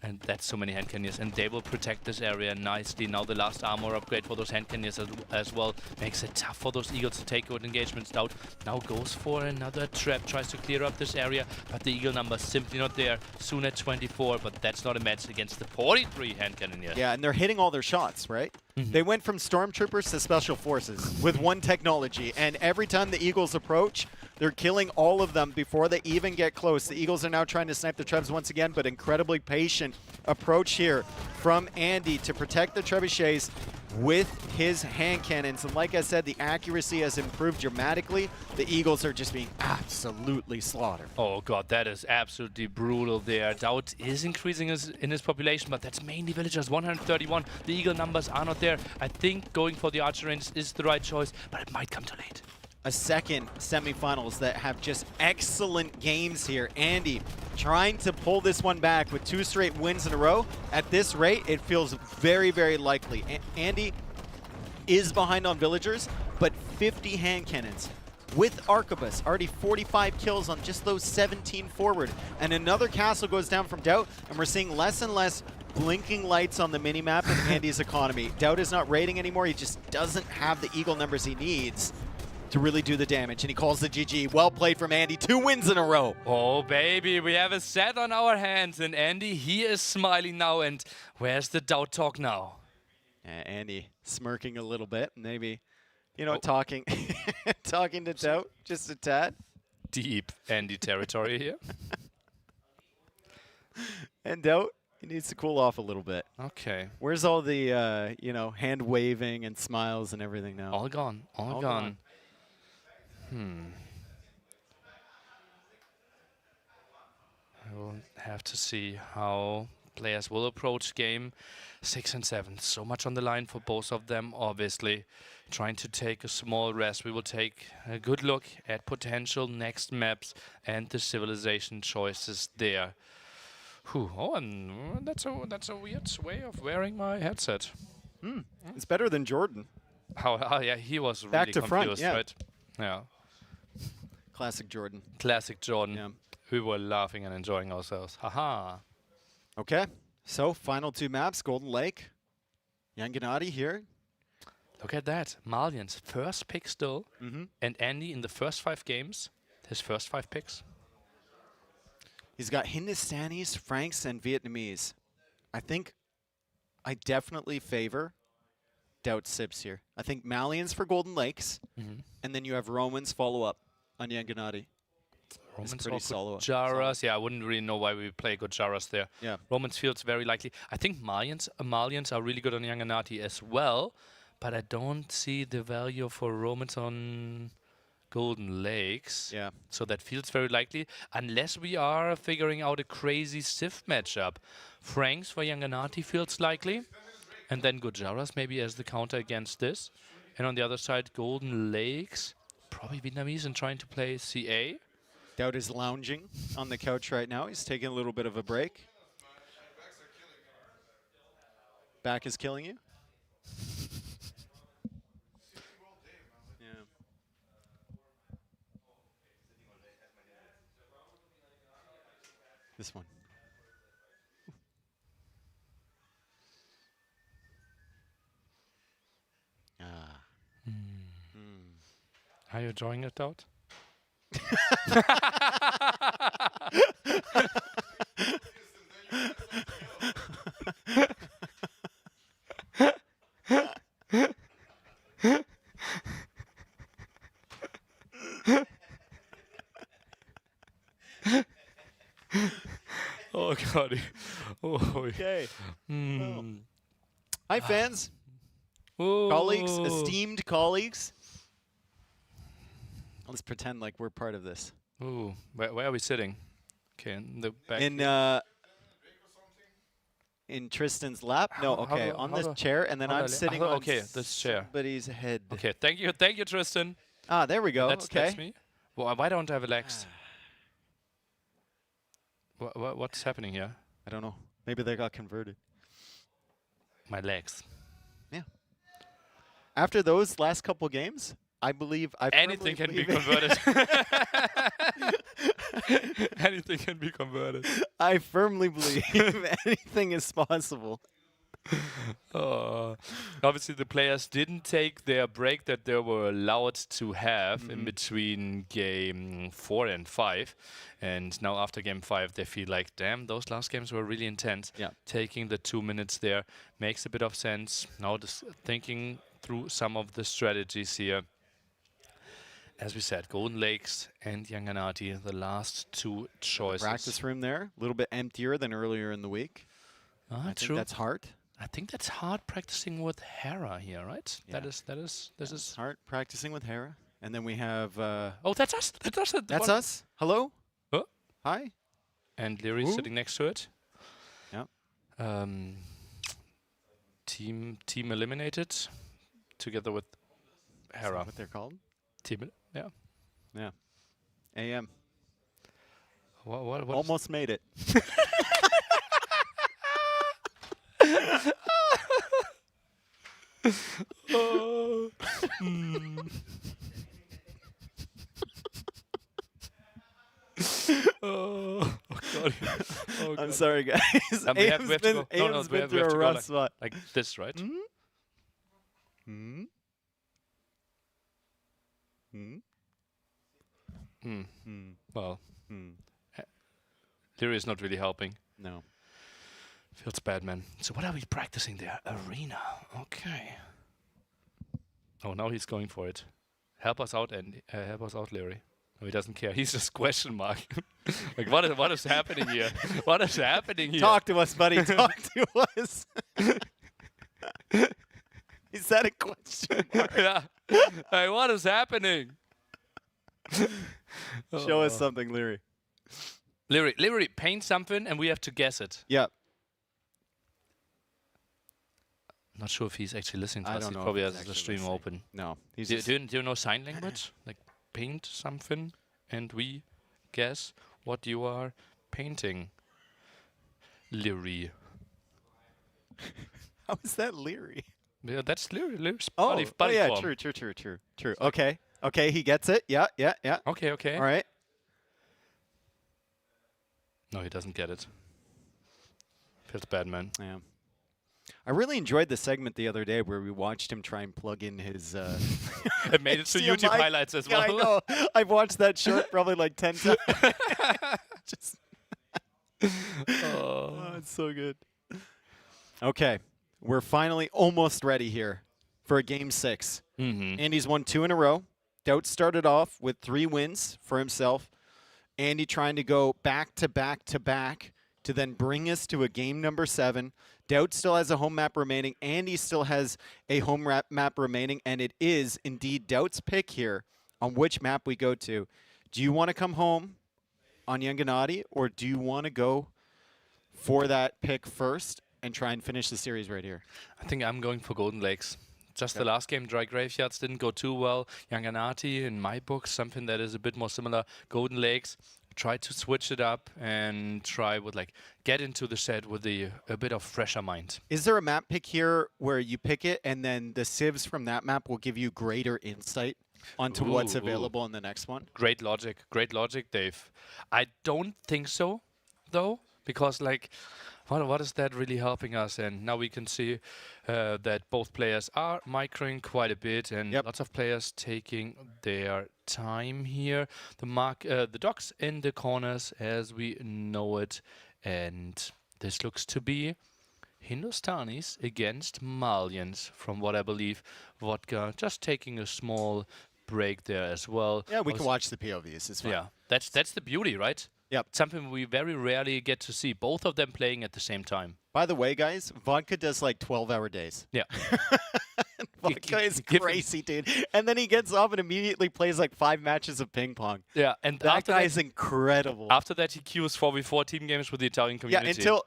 And that's so many hand cannons, and they will protect this area nicely. Now the last armor upgrade for those hand cannons as well makes it tough for those eagles to take good engagements. Daut now goes for another trap, tries to clear up this area, but the eagle number simply not there. Soon at 24, but that's not a match against the 43 hand cannon here. Yeah, and they're hitting all their shots, right? They went from stormtroopers to special forces with one technology, and every time the eagles approach, they're killing all of them before they even get close. The eagles are now trying to snipe the trebs once again, but incredibly patient approach here from Andy to protect the trebuchets with his hand cannons. And like I said, the accuracy has improved dramatically. The eagles are just being absolutely slaughtered. Oh god, that is absolutely brutal there. Daut is increasing in his population, but that's mainly villagers. 131. The eagle numbers are not there. I think going for the archer range is the right choice, but it might come too late. A second semifinals that have just excellent games here. Andy trying to pull this one back with 2 straight wins in a row. At this rate, it feels very, very likely. Andy is behind on villagers, but 50 hand cannons with Arquebus. Already 45 kills on just those 17 forward. And another castle goes down from Daut, and we're seeing less and less blinking lights on the minimap of Andy's economy. Daut is not raiding anymore. He just doesn't have the eagle numbers he needs to really do the damage, and he calls the GG. Well played from Andy. 2 wins in a row. Oh baby, we have a set on our hands, and Andy, he is smiling now. And where's the Daut talk now? Andy smirking a little bit, maybe, you know, talking talking to Daut just a tad. Deep Andy territory here. And Daut, he needs to cool off a little bit. Okay. Where's all the you know, hand waving and smiles and everything now? All gone. All gone. I will have to see how players will approach game 6 and 7. So much on the line for both of them, obviously. Trying to take a small rest. We will take a good look at potential next maps and the civilization choices there. Oh, and that's a weird way of wearing my headset. It's better than Jordan. Oh yeah, he was Back really to front, confused, yeah. right? Yeah. Classic Jordan. Classic Jordan. Yeah. We were laughing and enjoying ourselves. Haha. Okay, so final 2 maps, Golden Lake. Yanganati here. Look at that. Malian's first pick still. And Andy in the first 5 games, his first 5 picks. He's got Hindustanis, Franks, and Vietnamese. I think I definitely favor Daut Sips here. I think Malians for Golden Lakes, and then you have Romans follow up on Yanganati. Romans pretty or solid. Gujaras. Yeah, I wouldn't really know why we play Gujaras there. Yeah. Romans feels very likely. I think Malians are really good on Yanganati as well, but I don't see the value for Romans on Golden Lakes. Yeah. So that feels very likely, unless we are figuring out a crazy Sif matchup. Franks for Yanganati feels likely, and then Gujaras maybe as the counter against this. And on the other side, Golden Lakes, probably Vietnamese and trying to play CA. Daut is lounging on the couch right now. He's taking a little bit of a break. Back is killing you? Yeah. This one. Ah. Are you enjoying it out? Oh god. Oh. Okay. Well. Mm. Hi, fans. Colleagues, esteemed colleagues. Let's pretend like we're part of this. Ooh, where are we sitting? Okay, in the back. In Tristan's lap? No, okay, on this chair, and then I'm sitting on this chair. somebody's head. Okay, thank you, Tristan. Ah, there we go. That's me. Well, why don't I have legs? What's happening here? I don't know. Maybe they got converted. My legs. Yeah. After those last couple games, I believe anything can be converted. Anything can be converted. I firmly believe anything is possible. Obviously, the players didn't take their break that they were allowed to have in between game 4 and 5. And now after game 5, they feel like, damn, those last games were really intense. Yeah. Taking the 2 minutes there makes a bit of sense. Now just thinking through some of the strategies here. As we said, Golden Lakes and Yanganati, the last two choices. Practice room there, a little bit emptier than earlier in the week. I True. think that's hard. I think that's hard practicing with Hera here, right? Yeah. This is hard practicing with Hera. And then we have oh, that's us. That's us. Hello? Huh? Hi. And Leary sitting next to it. Yeah. Team eliminated together with Hera. Is that what they're called? Team, yeah. Yeah. AM. What almost made it. Oh. Oh god. Oh, I'm sorry, guys. We have to go. AM's been through a rough spot. Like this, right? Hmm? Hmm? Well, Leary is not really helping. No. Feels bad, man. So what are we practicing there? Arena. Okay. Oh, now he's going for it. Help us out, Andy. Help us out, Leary. No, he doesn't care. He's just question mark. Like, what is happening here? What is happening here? Talk to us, buddy. Talk to us. Is that a question mark? Yeah. Hey, what is happening? Show us something, Leary. Leary, paint something and we have to guess it. Yeah. Not sure if he's actually listening to I us. don't He know probably if has he's the actually stream listening. open. No. He's Do you know sign language? Like paint something and we guess what you are painting. Leary. How is that Leary? Yeah, that's Leary. Leary's Oh, buddy yeah, form. true. Okay. Okay, he gets it. Yeah. Okay. All right. No, he doesn't get it. Feels bad, man. Yeah. I really enjoyed the segment the other day where we watched him try and plug in his It made it to HDMI. YouTube highlights as well. Yeah, I know. I've watched that short probably like 10 times. Just oh, it's so good. Okay. We're finally almost ready here for a game 6. Andy's won 2 in a row. Daut started off with 3 wins for himself. Andy trying to go back to back to back to then bring us to a game number 7. Daut still has a home map remaining. Andy still has a home map remaining, and it is indeed Daut's pick here on which map we go to. Do you want to come home on Yanganati, or do you want to go for that pick first and try and finish the series right here? I think I'm going for Golden Lakes. Just the last game, Dry Graveyards didn't go too well. Yanganati, in my book, something that is a bit more similar. Golden Lakes, try to switch it up and try with get into the set with a bit of fresher mind. Is there a map pick here where you pick it and then the civs from that map will give you greater insight onto what's available in the next one? Great logic, Dave. I don't think so, though, because what is that really helping us? And now we can see that both players are microing quite a bit, and lots of players taking their time here. The docks in the corners as we know it, and this looks to be Hindustanis against Malians, from what I believe. Vodka just taking a small break there as well. Yeah, we can watch the POVs. It's fine. Yeah, that's the beauty, right? Yep. Something we very rarely get to see, both of them playing at the same time. By the way, guys, Vodka does 12-hour days. Yeah. Vodka is crazy, dude. And then he gets off and immediately plays 5 matches of ping pong. Yeah, and that guy is incredible. After that, he queues 4v4 team games with the Italian community. Until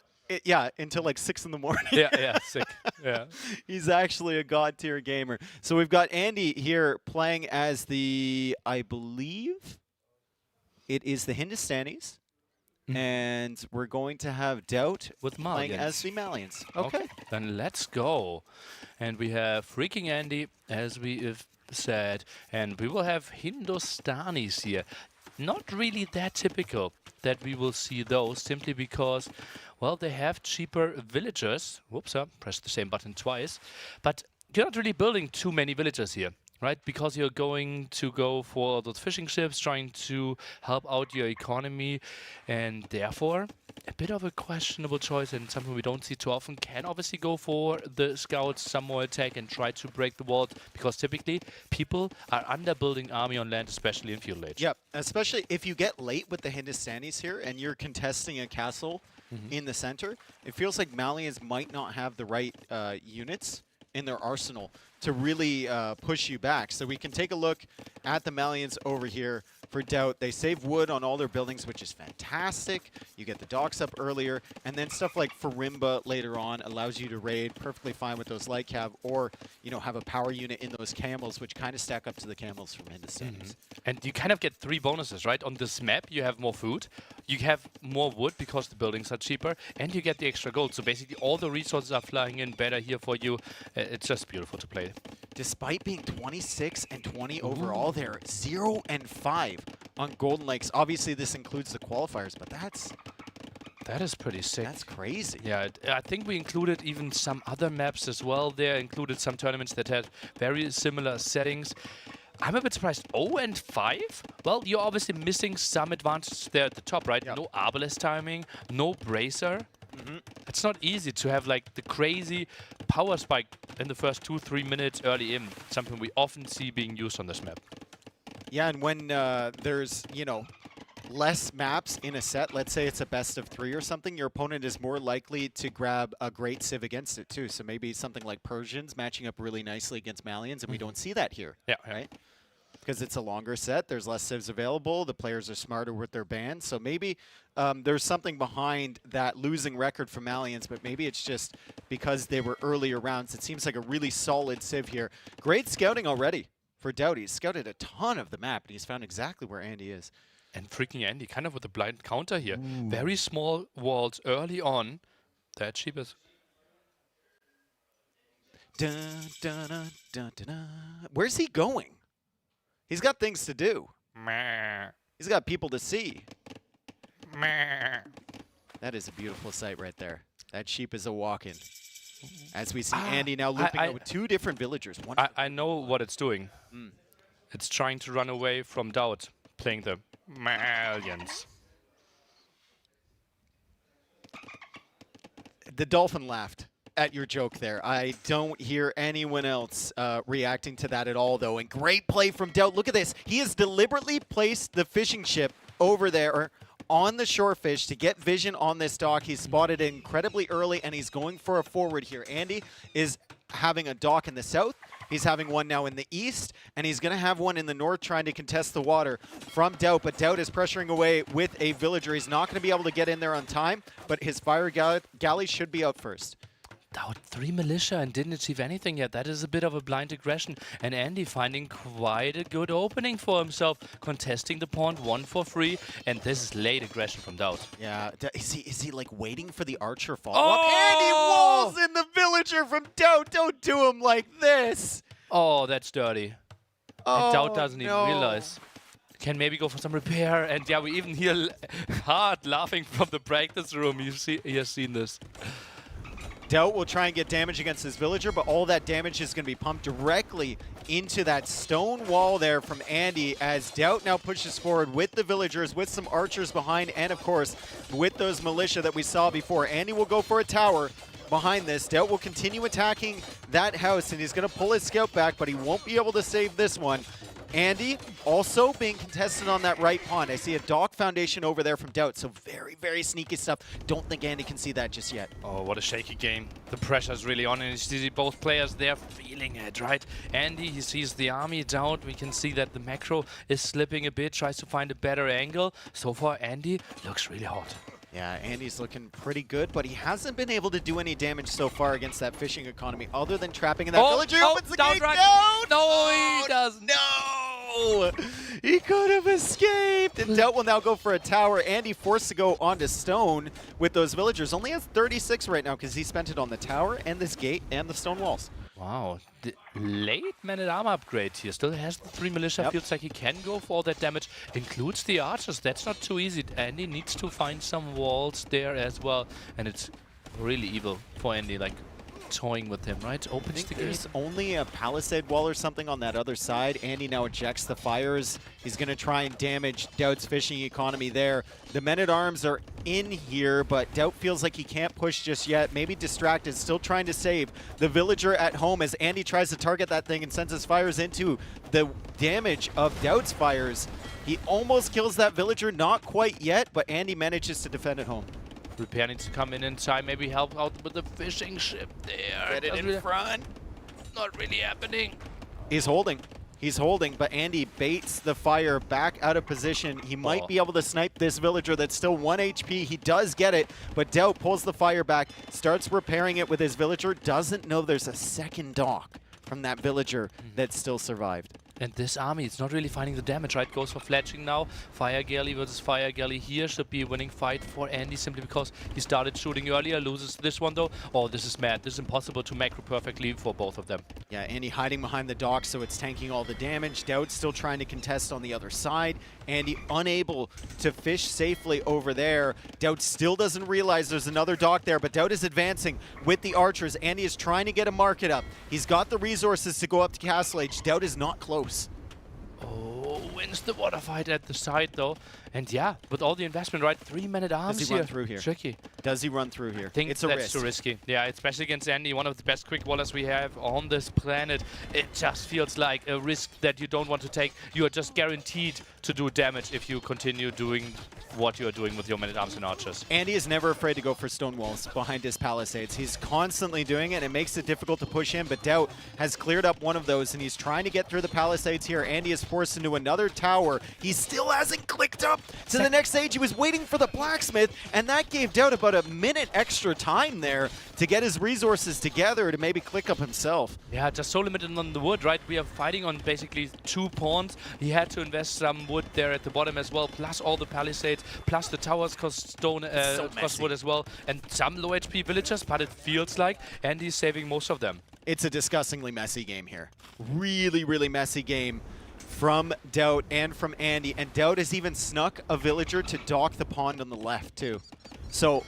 6 in the morning. Yeah, sick. Yeah. He's actually a god tier gamer. So we've got Andy here playing as I believe it is the Hindustanis. And we're going to have Daut with playing as the Malians. Okay. Then let's go. And we have FreakinAndy, as we have said. And we will have Hindustanis here. Not really that typical that we will see those, simply because, well, they have cheaper villagers. Whoops, I pressed the same button twice. But you're not really building too many villagers here, right? Because you're going to go for those fishing ships, trying to help out your economy, and therefore a bit of a questionable choice, and something we don't see too often. Can obviously go for the scouts, some more attack, and try to break the wall, because typically people are underbuilding army on land, especially in Feudal Age. Yep, especially if you get late with the Hindustanis here and you're contesting a castle in the center. It feels like Malians might not have the right units in their arsenal to really push you back. So we can take a look at the Malians over here for Daut. They save wood on all their buildings, which is fantastic. You get the docks up earlier, and then stuff like Farimba later on allows you to raid perfectly fine with those light cav, or have a power unit in those camels, which kind of stack up to the camels from Hindustanis. And you kind of get 3 bonuses, right? On this map, you have more food, you have more wood because the buildings are cheaper, and you get the extra gold. So basically all the resources are flying in better here for you. It's just beautiful to play. Despite being 26 and 20 overall, they're 0 and 5 on Golden Lakes. Obviously, this includes the qualifiers, but that is pretty sick. That's crazy. Yeah, I think we included even some other maps as well there, included some tournaments that had very similar settings. I'm a bit surprised. 0 and 5? Well, you're obviously missing some advantage there at the top, right? Yep. No Arbalest timing, no Bracer. It's not easy to have the crazy power spike in the first 2-3 minutes early in, something we often see being used on this map. Yeah, and when there's, less maps in a set, let's say it's a best of 3 or something, your opponent is more likely to grab a great civ against it too. So maybe something like Persians matching up really nicely against Malians, and we don't see that here. Yeah. Right? Because it's a longer set, there's less civs available, the players are smarter with their bans, so maybe there's something behind that losing record for Malians, but maybe it's just because they were earlier rounds. It seems like a really solid civ here. Great scouting already for Daut. He's scouted a ton of the map, and he's found exactly where Andy is. And FreakinAndy kind of with a blind counter here. Very small walls early on. That cheap is. Dun, dun, dun, dun, dun, dun. Where's he going? He's got things to do. He's got people to see. That is a beautiful sight right there. That sheep is a walk-in. As we see Andy now looping out with 2 different villagers. I know what it's doing. It's trying to run away from Daut, playing the Malians. The dolphin laughed at your joke there. I don't hear anyone else reacting to that at all, though. And great play from Daut. Look at this. He has deliberately placed the fishing ship over there on the shorefish to get vision on this dock. He's spotted it incredibly early, and he's going for a forward here. Andy is having a dock in the south. He's having one now in the east, and he's going to have one in the north trying to contest the water from Daut, but Daut is pressuring away with a villager. He's not going to be able to get in there on time, but his fire galley should be out first. Daut 3 militia and didn't achieve anything yet. That is a bit of a blind aggression. And Andy finding quite a good opening for himself, contesting the pawn 1 for free. And this is late aggression from Daut. Yeah, is he like waiting for the archer follow-up? And he walls in the villager from Daut. Don't do him like this. Oh, that's dirty. Oh, and Daut doesn't even realize. Can maybe go for some repair. And yeah, we even hear Hard laughing from the practice room. You have seen this. Daut will try and get damage against his villager, but all that damage is going to be pumped directly into that stone wall there from Andy as Daut now pushes forward with the villagers, with some archers behind, and of course, with those militia that we saw before. Andy will go for a tower behind this. Daut will continue attacking that house, and he's going to pull his scout back, but he won't be able to save this one. Andy also being contested on that right pawn. I see a dock foundation over there from Daut, so very, very sneaky stuff. Don't think Andy can see that just yet. Oh, what a shaky game. The pressure's really on, and you see both players there feeling it, right? Andy, he sees the army. Daut, we can see that the macro is slipping a bit, tries to find a better angle. So far, Andy looks really hot. Yeah, Andy's looking pretty good, but he hasn't been able to do any damage so far against that fishing economy other than trapping in that villager. He opens the gate. Right. No, he doesn't. No! He could have escaped. And Daut will now go for a tower. Andy forced to go onto stone with those villagers. Only has 36 right now because he spent it on the tower and this gate and the stone walls. Wow, the late man-at-armor upgrade here. Still has the 3 militia. Feels like he can go for all that damage. Includes the archers. That's not too easy. Andy needs to find some walls there as well. And it's really evil for Andy, like toying with him, right? Opens the gate. There's only a palisade wall or something on that other side. Andy now ejects the fires. He's going to try and damage Daut's fishing economy there. The men-at-arms are in here, but Daut feels like he can't push just yet. Maybe distracted, still trying to save the villager at home as Andy tries to target that thing and sends his fires into the damage of Daut's fires. He almost kills that villager, not quite yet, but Andy manages to defend at home. Repair needs to come in time, maybe help out with the fishing ship there. Get it in front. Not really happening. He's holding. He's holding, but Andy baits the fire back out of position. He might be able to snipe this villager that's still 1 HP. He does get it, but Daut pulls the fire back, starts repairing it with his villager, doesn't know there's a second dock from that villager that still survived. And this army, it's not really finding the damage, right? Goes for fletching now. Fire Galley versus Fire Galley here should be a winning fight for Andy simply because he started shooting earlier. Loses this one though. Oh, this is mad. This is impossible to macro perfectly for both of them. Yeah, Andy hiding behind the dock, so it's tanking all the damage. Daut still trying to contest on the other side. Andy unable to fish safely over there. Daut still doesn't realize there's another dock there, but Daut is advancing with the archers. Andy is trying to get a market up. He's got the resources to go up to Castle Age. Daut is not close. Oh, wins the water fight at the side though. And yeah, with all the investment, right? 3 men-at-arms Does he run through here? Tricky. Does he run through here? I think it's a that's risk. too risky. Yeah, especially against Andy, one of the best quick wallers we have on this planet. It just feels like a risk that you don't want to take. You are just guaranteed to do damage if you continue doing what you are doing with your men-at-arms and archers. Andy is never afraid to go for stone walls behind his palisades. He's constantly doing it. It makes it difficult to push in, but Daut has cleared up one of those, and he's trying to get through the palisades here. Andy is forced into another tower. He still hasn't clicked up to the next stage. He was waiting for the blacksmith, and that gave Daut about a minute extra time there to get his resources together to maybe click up himself. Yeah, just so limited on the wood, right? We are fighting on basically 2 pawns. He had to invest some wood there at the bottom as well, plus all the palisades, plus the towers cost stone, cost wood as well, and some low HP villagers, but it feels like Andy's saving most of them. It's a disgustingly messy game here. Really, really messy game from Daut and from Andy. And Daut has even snuck a villager to dock the pond on the left, too. So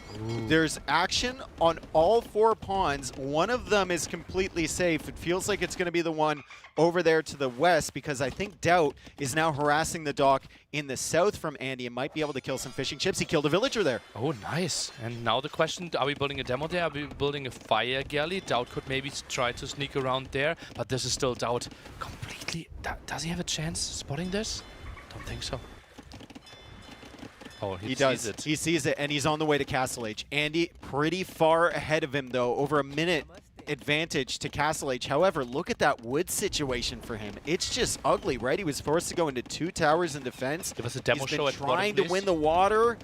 there's action on all 4 pawns. One of them is completely safe. It feels like it's going to be the one over there to the west because I think Daut is now harassing the dock in the south from Andy and might be able to kill some fishing ships. He killed a villager there. Oh, nice. And now the question, are we building a demo there? Are we building a fire galley? Daut could maybe try to sneak around there, but this is still Daut completely... Does he have a chance spotting this? Don't think so. Oh, he does. sees it. He sees it, and he's on the way to Castle Age. Andy pretty far ahead of him, though, over a minute advantage to Castle H. However, look at that wood situation for him. It's just ugly, right? He was forced to go into 2 towers in defense. Give us a demo He's been show at trying bottom, to win the water.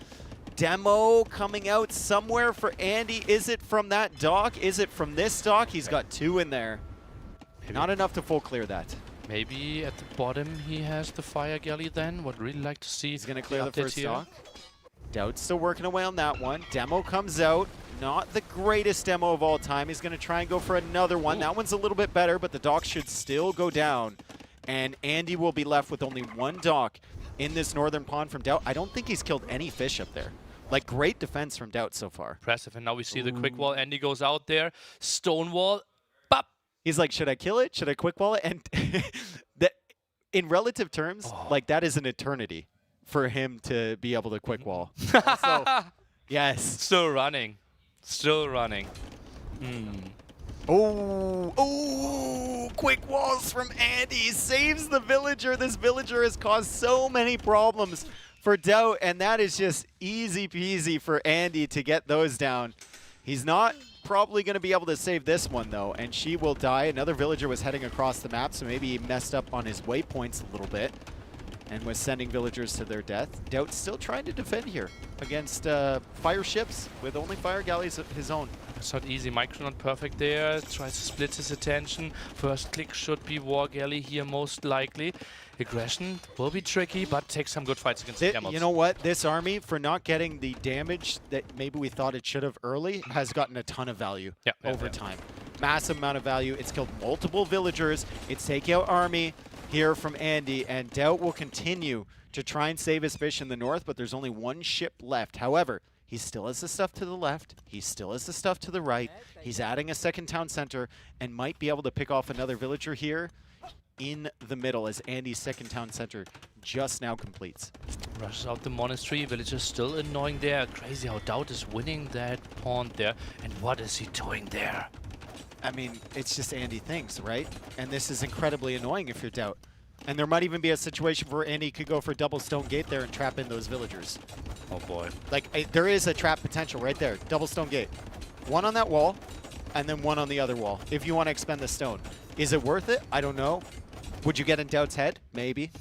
Demo coming out somewhere for Andy. Is it from that dock? Is it from this dock? He's got 2 in there. Maybe. Not enough to full clear that. Maybe at the bottom he has the fire galley then. Would really like to see. He's going to clear the first here. dock. Daut's still working away on that one. Demo comes out. Not the greatest demo of all time. He's going to try and go for another one. Ooh. That one's a little bit better, but the dock should still go down. And Andy will be left with only 1 dock in this northern pond from Daut. I don't think he's killed any fish up there. Like, great defense from Daut so far. Impressive. And now we see the quick wall. Andy goes out there. Stonewall. Bop. He's like, should I kill it? Should I quick wall it? And in relative terms, like, that is an eternity for him to be able to quick wall. Also, yes. Still running. Still running. Oh, quick walls from Andy. Saves the villager. This villager has caused so many problems for Daut, and that is just easy peasy for Andy to get those down. He's not probably going to be able to save this one, though, and she will die. Another villager was heading across the map, so maybe he messed up on his waypoints a little bit and was sending villagers to their death. Daut's still trying to defend here against fire ships with only fire galleys of his own. It's not easy. Micro not perfect there. Tries to split his attention. First click should be war galley here most likely. Aggression will be tricky, but takes some good fights against the camels. You know what? This army, for not getting the damage that maybe we thought it should have early, has gotten a ton of value over time. Massive amount of value. It's killed multiple villagers. It's taken out army here from Andy, and Daut will continue to try and save his fish in the north, but there's only 1 ship left. However, he still has the stuff to the left. He still has the stuff to the right. He's adding a second town center and might be able to pick off another villager here in the middle as Andy's second town center just now completes. Rushes out the monastery. Villagers still annoying there. Crazy how Daut is winning that pawn there. And what is he doing there? I mean, it's just Andy things, right? And this is incredibly annoying if you're Daut. And there might even be a situation where Andy could go for double stone gate there and trap in those villagers. Oh boy. Like, there is a trap potential right there. Double stone gate. 1 on that wall, and then 1 on the other wall, if you want to expend the stone. Is it worth it? I don't know. Would you get in Daut's head? Maybe.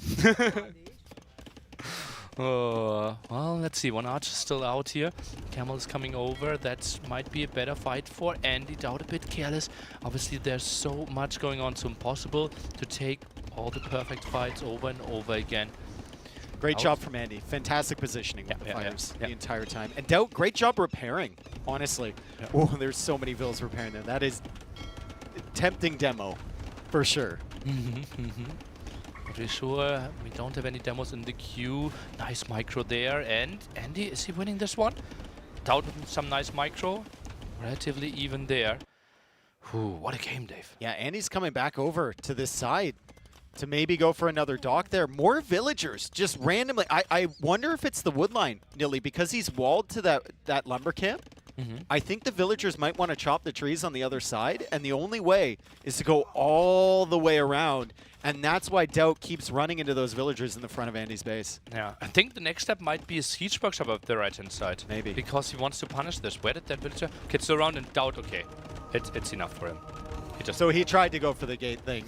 Well, let's see. 1 archer still out here. Camel is coming over. That might be a better fight for Andy. Daut a bit careless. Obviously, there's so much going on, so impossible to take all the perfect fights over and over again. Great job from Andy. Fantastic positioning with the fires the entire time. And Daut, great job repairing, honestly. Oh, there's so many villas repairing there. That is tempting demo, for sure. But we're sure we don't have any demos in the queue. Nice micro there. And Andy, is he winning this one? Daut with some nice micro. Relatively even there. Whew, what a game, Dave. Yeah, Andy's coming back over to this side to maybe go for another dock there. More villagers just randomly. I wonder if it's the wood line, Nilly, because he's walled to that lumber camp. I think the villagers might want to chop the trees on the other side, and the only way is to go all the way around, and that's why Daut keeps running into those villagers in the front of Andy's base. Yeah, I think the next step might be a siege workshop up the right-hand side. Maybe. Because he wants to punish this. Where did that villager... Okay, it's around and Daut, okay. It's enough for him. So he tried to go for the gate thing.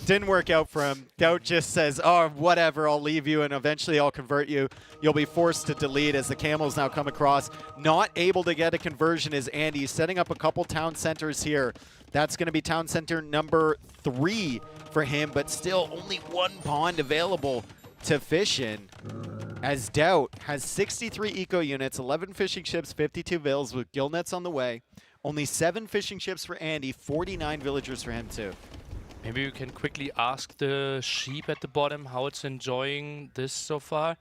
Didn't work out for him. Daut just says, oh, whatever, I'll leave you, and eventually I'll convert you. You'll be forced to delete as the camels now come across. Not able to get a conversion is Andy, setting up a couple town centers here. That's going to be town center number 3 for him, but still only 1 pond available to fish in. As Daut has 63 eco units, 11 fishing ships, 52 vills with gill nets on the way. Only 7 fishing ships for Andy, 49 villagers for him too. Maybe we can quickly ask the sheep at the bottom how it's enjoying this so far.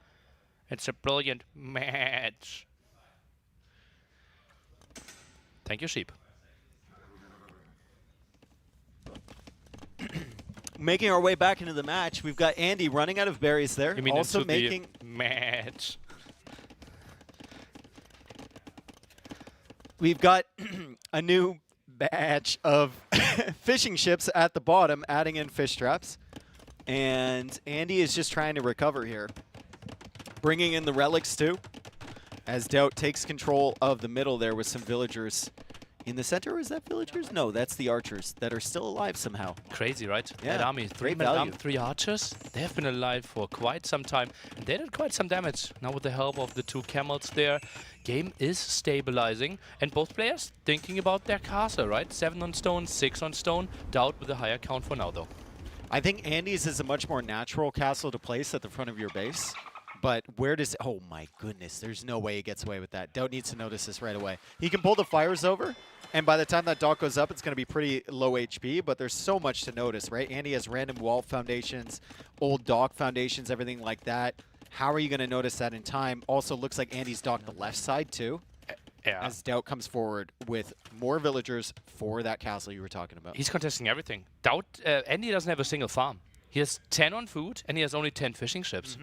It's a brilliant match. Thank you, sheep. Making our way back into the match, we've got Andy running out of berries there. You mean also making the match. We've got a new batch of fishing ships at the bottom, adding in fish traps. And Andy is just trying to recover here. Bringing in the relics too, as Daut takes control of the middle there with some villagers in the center, or is that villagers? No, that's the archers that are still alive somehow. Crazy, right? Yeah, That army, great 3 value. 3 archers. They have been alive for quite some time. And they did quite some damage. Now with the help of the 2 camels there, game is stabilizing. And both players thinking about their castle, right? 7 on stone, 6 on stone. Daut with a higher count for now, though. I think Andy's is a much more natural castle to place at the front of your base. But where does... Oh, my goodness. There's no way he gets away with that. Daut needs to notice this right away. He can pull the fires over, and by the time that dock goes up, it's going to be pretty low HP, but there's so much to notice, right? Andy has random wall foundations, old dock foundations, everything like that. How are you going to notice that in time? Also, looks like Andy's docked the left side, too. Yeah. As Daut comes forward with more villagers for that castle you were talking about. He's contesting everything. Daut, Andy doesn't have a single farm. He has 10 on food, and he has only 10 fishing ships.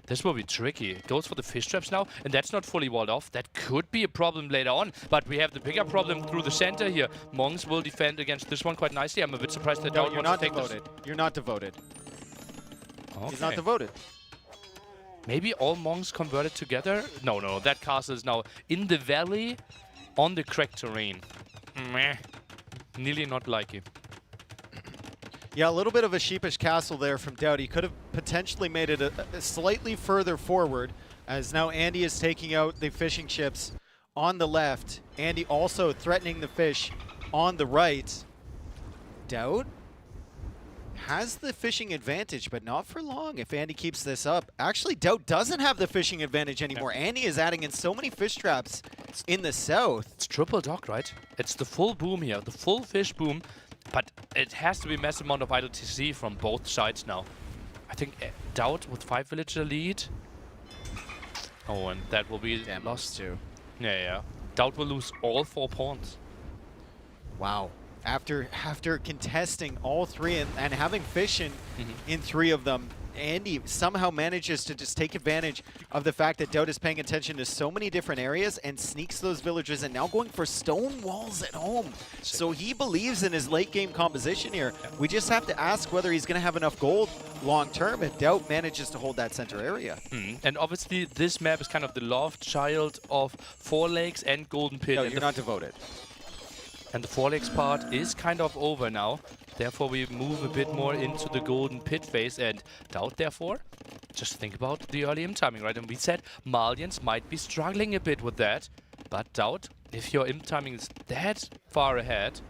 This will be tricky. It goes for the fish traps now, and that's not fully walled off. That could be a problem later on, but we have the bigger problem through the center here. Monks will defend against this one quite nicely. I'm a bit surprised that Daut you're wants not to take devoted. You're not devoted. Okay. He's not devoted. Maybe all monks converted together? No. That castle is now in the valley on the cracked terrain. Meh. Nearly not likely. Yeah, a little bit of a sheepish castle there from Daut. He could have potentially made it a slightly further forward, as now Andy is taking out the fishing ships on the left. Andy also threatening the fish on the right. Daut has the fishing advantage, but not for long if Andy keeps this up. Actually, Daut doesn't have the fishing advantage anymore. Andy is adding in so many fish traps in the south. It's triple dock, right? It's the full boom here, the full fish boom. But it has to be a massive amount of idle TC from both sides now. I think Daut with 5 villager lead. Oh, and that will be lost too. Yeah. Daut will lose all 4 pawns. Wow. After contesting all 3 and having fish in 3 of them, Andy somehow manages to just take advantage of the fact that Daut is paying attention to so many different areas and sneaks those villagers and now going for stone walls at home. So he believes in his late game composition here. We just have to ask whether he's going to have enough gold long term if Daut manages to hold that center area. And obviously this map is kind of the love child of Four Lakes and Golden Pit. No, and you're not devoted. And the Four Lakes part is kind of over now. Therefore, we move a bit more into the Golden Pit phase. And Daut, therefore, just think about the early imp timing, right? And we said Malians might be struggling a bit with that. But Daut, if your imp timing is that far ahead,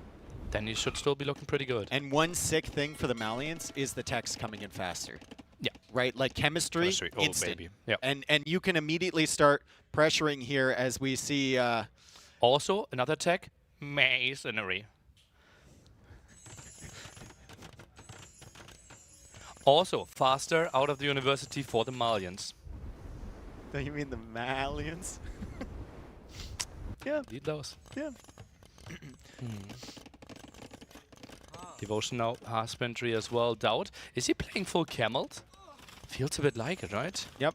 then you should still be looking pretty good. And one sick thing for the Malians is the text coming in faster. Yeah. Right? Like chemistry, Oh, instant. baby. Yeah. And you can immediately start pressuring here as we see... Also, another tech, masonry. Also, faster out of the university for the Malians. Do you mean the Malians? Yeah. Lead those. Yeah. Devotion now, husbandry as well. Daut. Is he playing full camels? Feels a bit like it, right? Yep.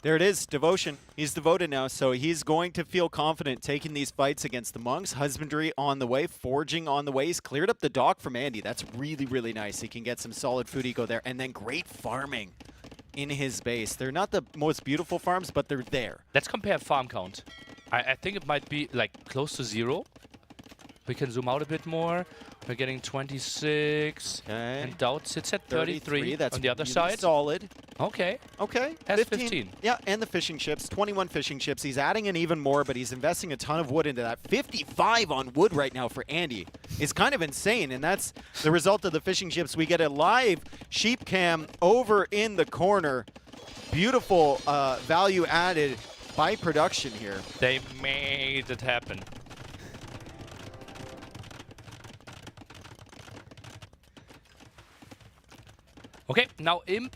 There it is, devotion. He's devoted now, so he's going to feel confident taking these fights against the monks. Husbandry on the way, forging on the way. He's cleared up the dock from Andy. That's really, really nice. He can get some solid food eco there, and then great farming in his base. They're not the most beautiful farms, but they're there. Let's compare farm count. I think it might be like close to 0. We can zoom out a bit more. We're getting 26. Okay. And Daut sits at 33 That's on the other really side. solid. Okay. Okay. Has 15. Yeah, and the fishing ships. 21 fishing ships. He's adding in even more, but he's investing a ton of wood into that. 55 on wood right now for Andy. It's kind of insane, and that's the result of the fishing ships. We get a live sheep cam over in the corner. Beautiful value added by production here. They made it happen. Okay, now Imp,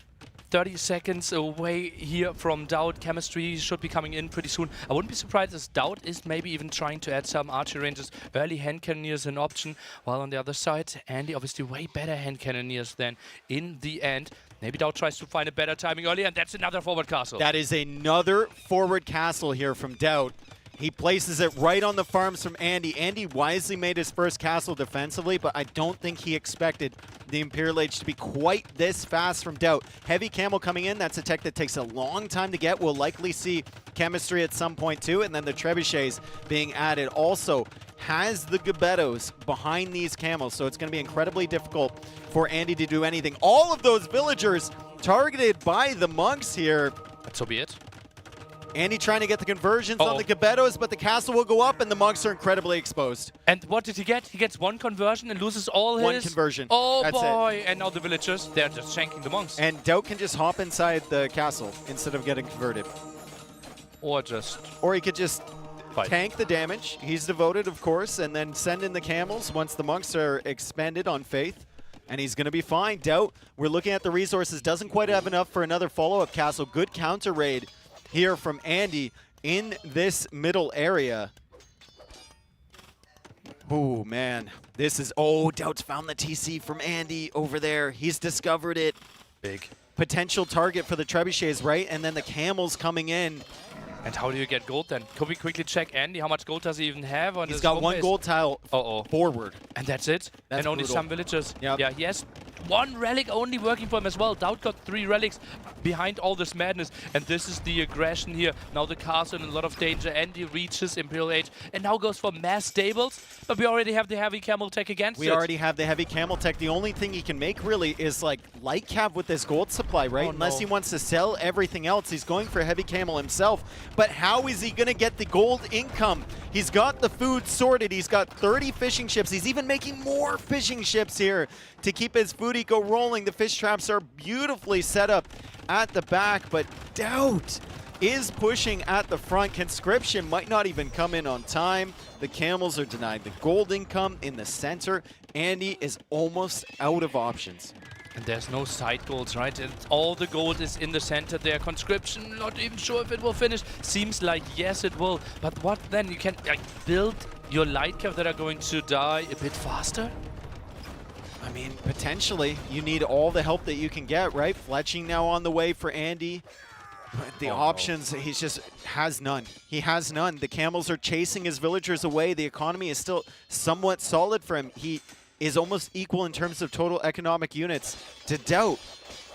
30 seconds away here from Daut. Chemistry should be coming in pretty soon. I wouldn't be surprised as Daut is maybe even trying to add some archer ranges. Early hand cannoneers an option, while on the other side, Andy obviously way better hand cannoneers than in the end. Maybe Daut tries to find a better timing early, and that's another forward castle. That is another forward castle here from Daut. He places it right on the farms from Andy. Andy wisely made his first castle defensively, but I don't think he expected the Imperial Age to be quite this fast from Daut. Heavy Camel coming in. That's a tech that takes a long time to get. We'll likely see chemistry at some point too, and then the trebuchets being added. Also has the Gebettos behind these camels, so it's going to be incredibly difficult for Andy to do anything. All of those villagers targeted by the monks here. So be it. Andy trying to get the conversions on the Gebettos, but the castle will go up and the monks are incredibly exposed. And what did he get? He gets one conversion and loses all his... One conversion. Oh That's boy! it. And now the villagers, they're just shanking the monks. And Daut can just hop inside the castle instead of getting converted. Or just... Or he could just fight. Tank the damage. He's devoted, of course, and then send in the camels once the monks are expended on faith. And he's going to be fine. Daut, we're looking at the resources, doesn't quite have enough for another follow-up castle. Good counter raid here from Andy in this middle area. Oh, man. This is... Oh, Daut's found the TC from Andy over there. He's discovered it. Big. Potential target for the trebuchets, right? And then the camels coming in. And how do you get gold then? Could we quickly check Andy? How much gold does he even have on his He's got home one base? gold tile forward. And that's it? That's and only brutal. some villagers? Yep. Yeah, he has one relic only working for him as well. Daut got 3 relics behind all this madness. And this is the aggression here. Now the castle in a lot of danger. Andy reaches Imperial Age and now goes for mass stables. But we already have the heavy camel tech against it. We already have the heavy camel tech. The only thing he can make really is like light cap with this gold supply, right? Oh, Unless no. he wants to sell everything else. He's going for heavy camel himself. But how is he going to get the gold income? He's got the food sorted. He's got 30 fishing ships. He's even making more fishing ships here to keep his food eco rolling. The fish traps are beautifully set up at the back, but Daut is pushing at the front. Conscription might not even come in on time. The camels are denied the gold income in the center. Andy is almost out of options. And there's no side goals, right? And all the gold is in the center there. Conscription, not even sure if it will finish. Seems like yes, it will. But what then? You can like, build your light cap that are going to die a bit faster? I mean, potentially. You need all the help that you can get, right? Fletching now on the way for Andy. But the options, he just has none. He has none. The camels are chasing his villagers away. The economy is still somewhat solid for him. He is almost equal in terms of total economic units to Daut.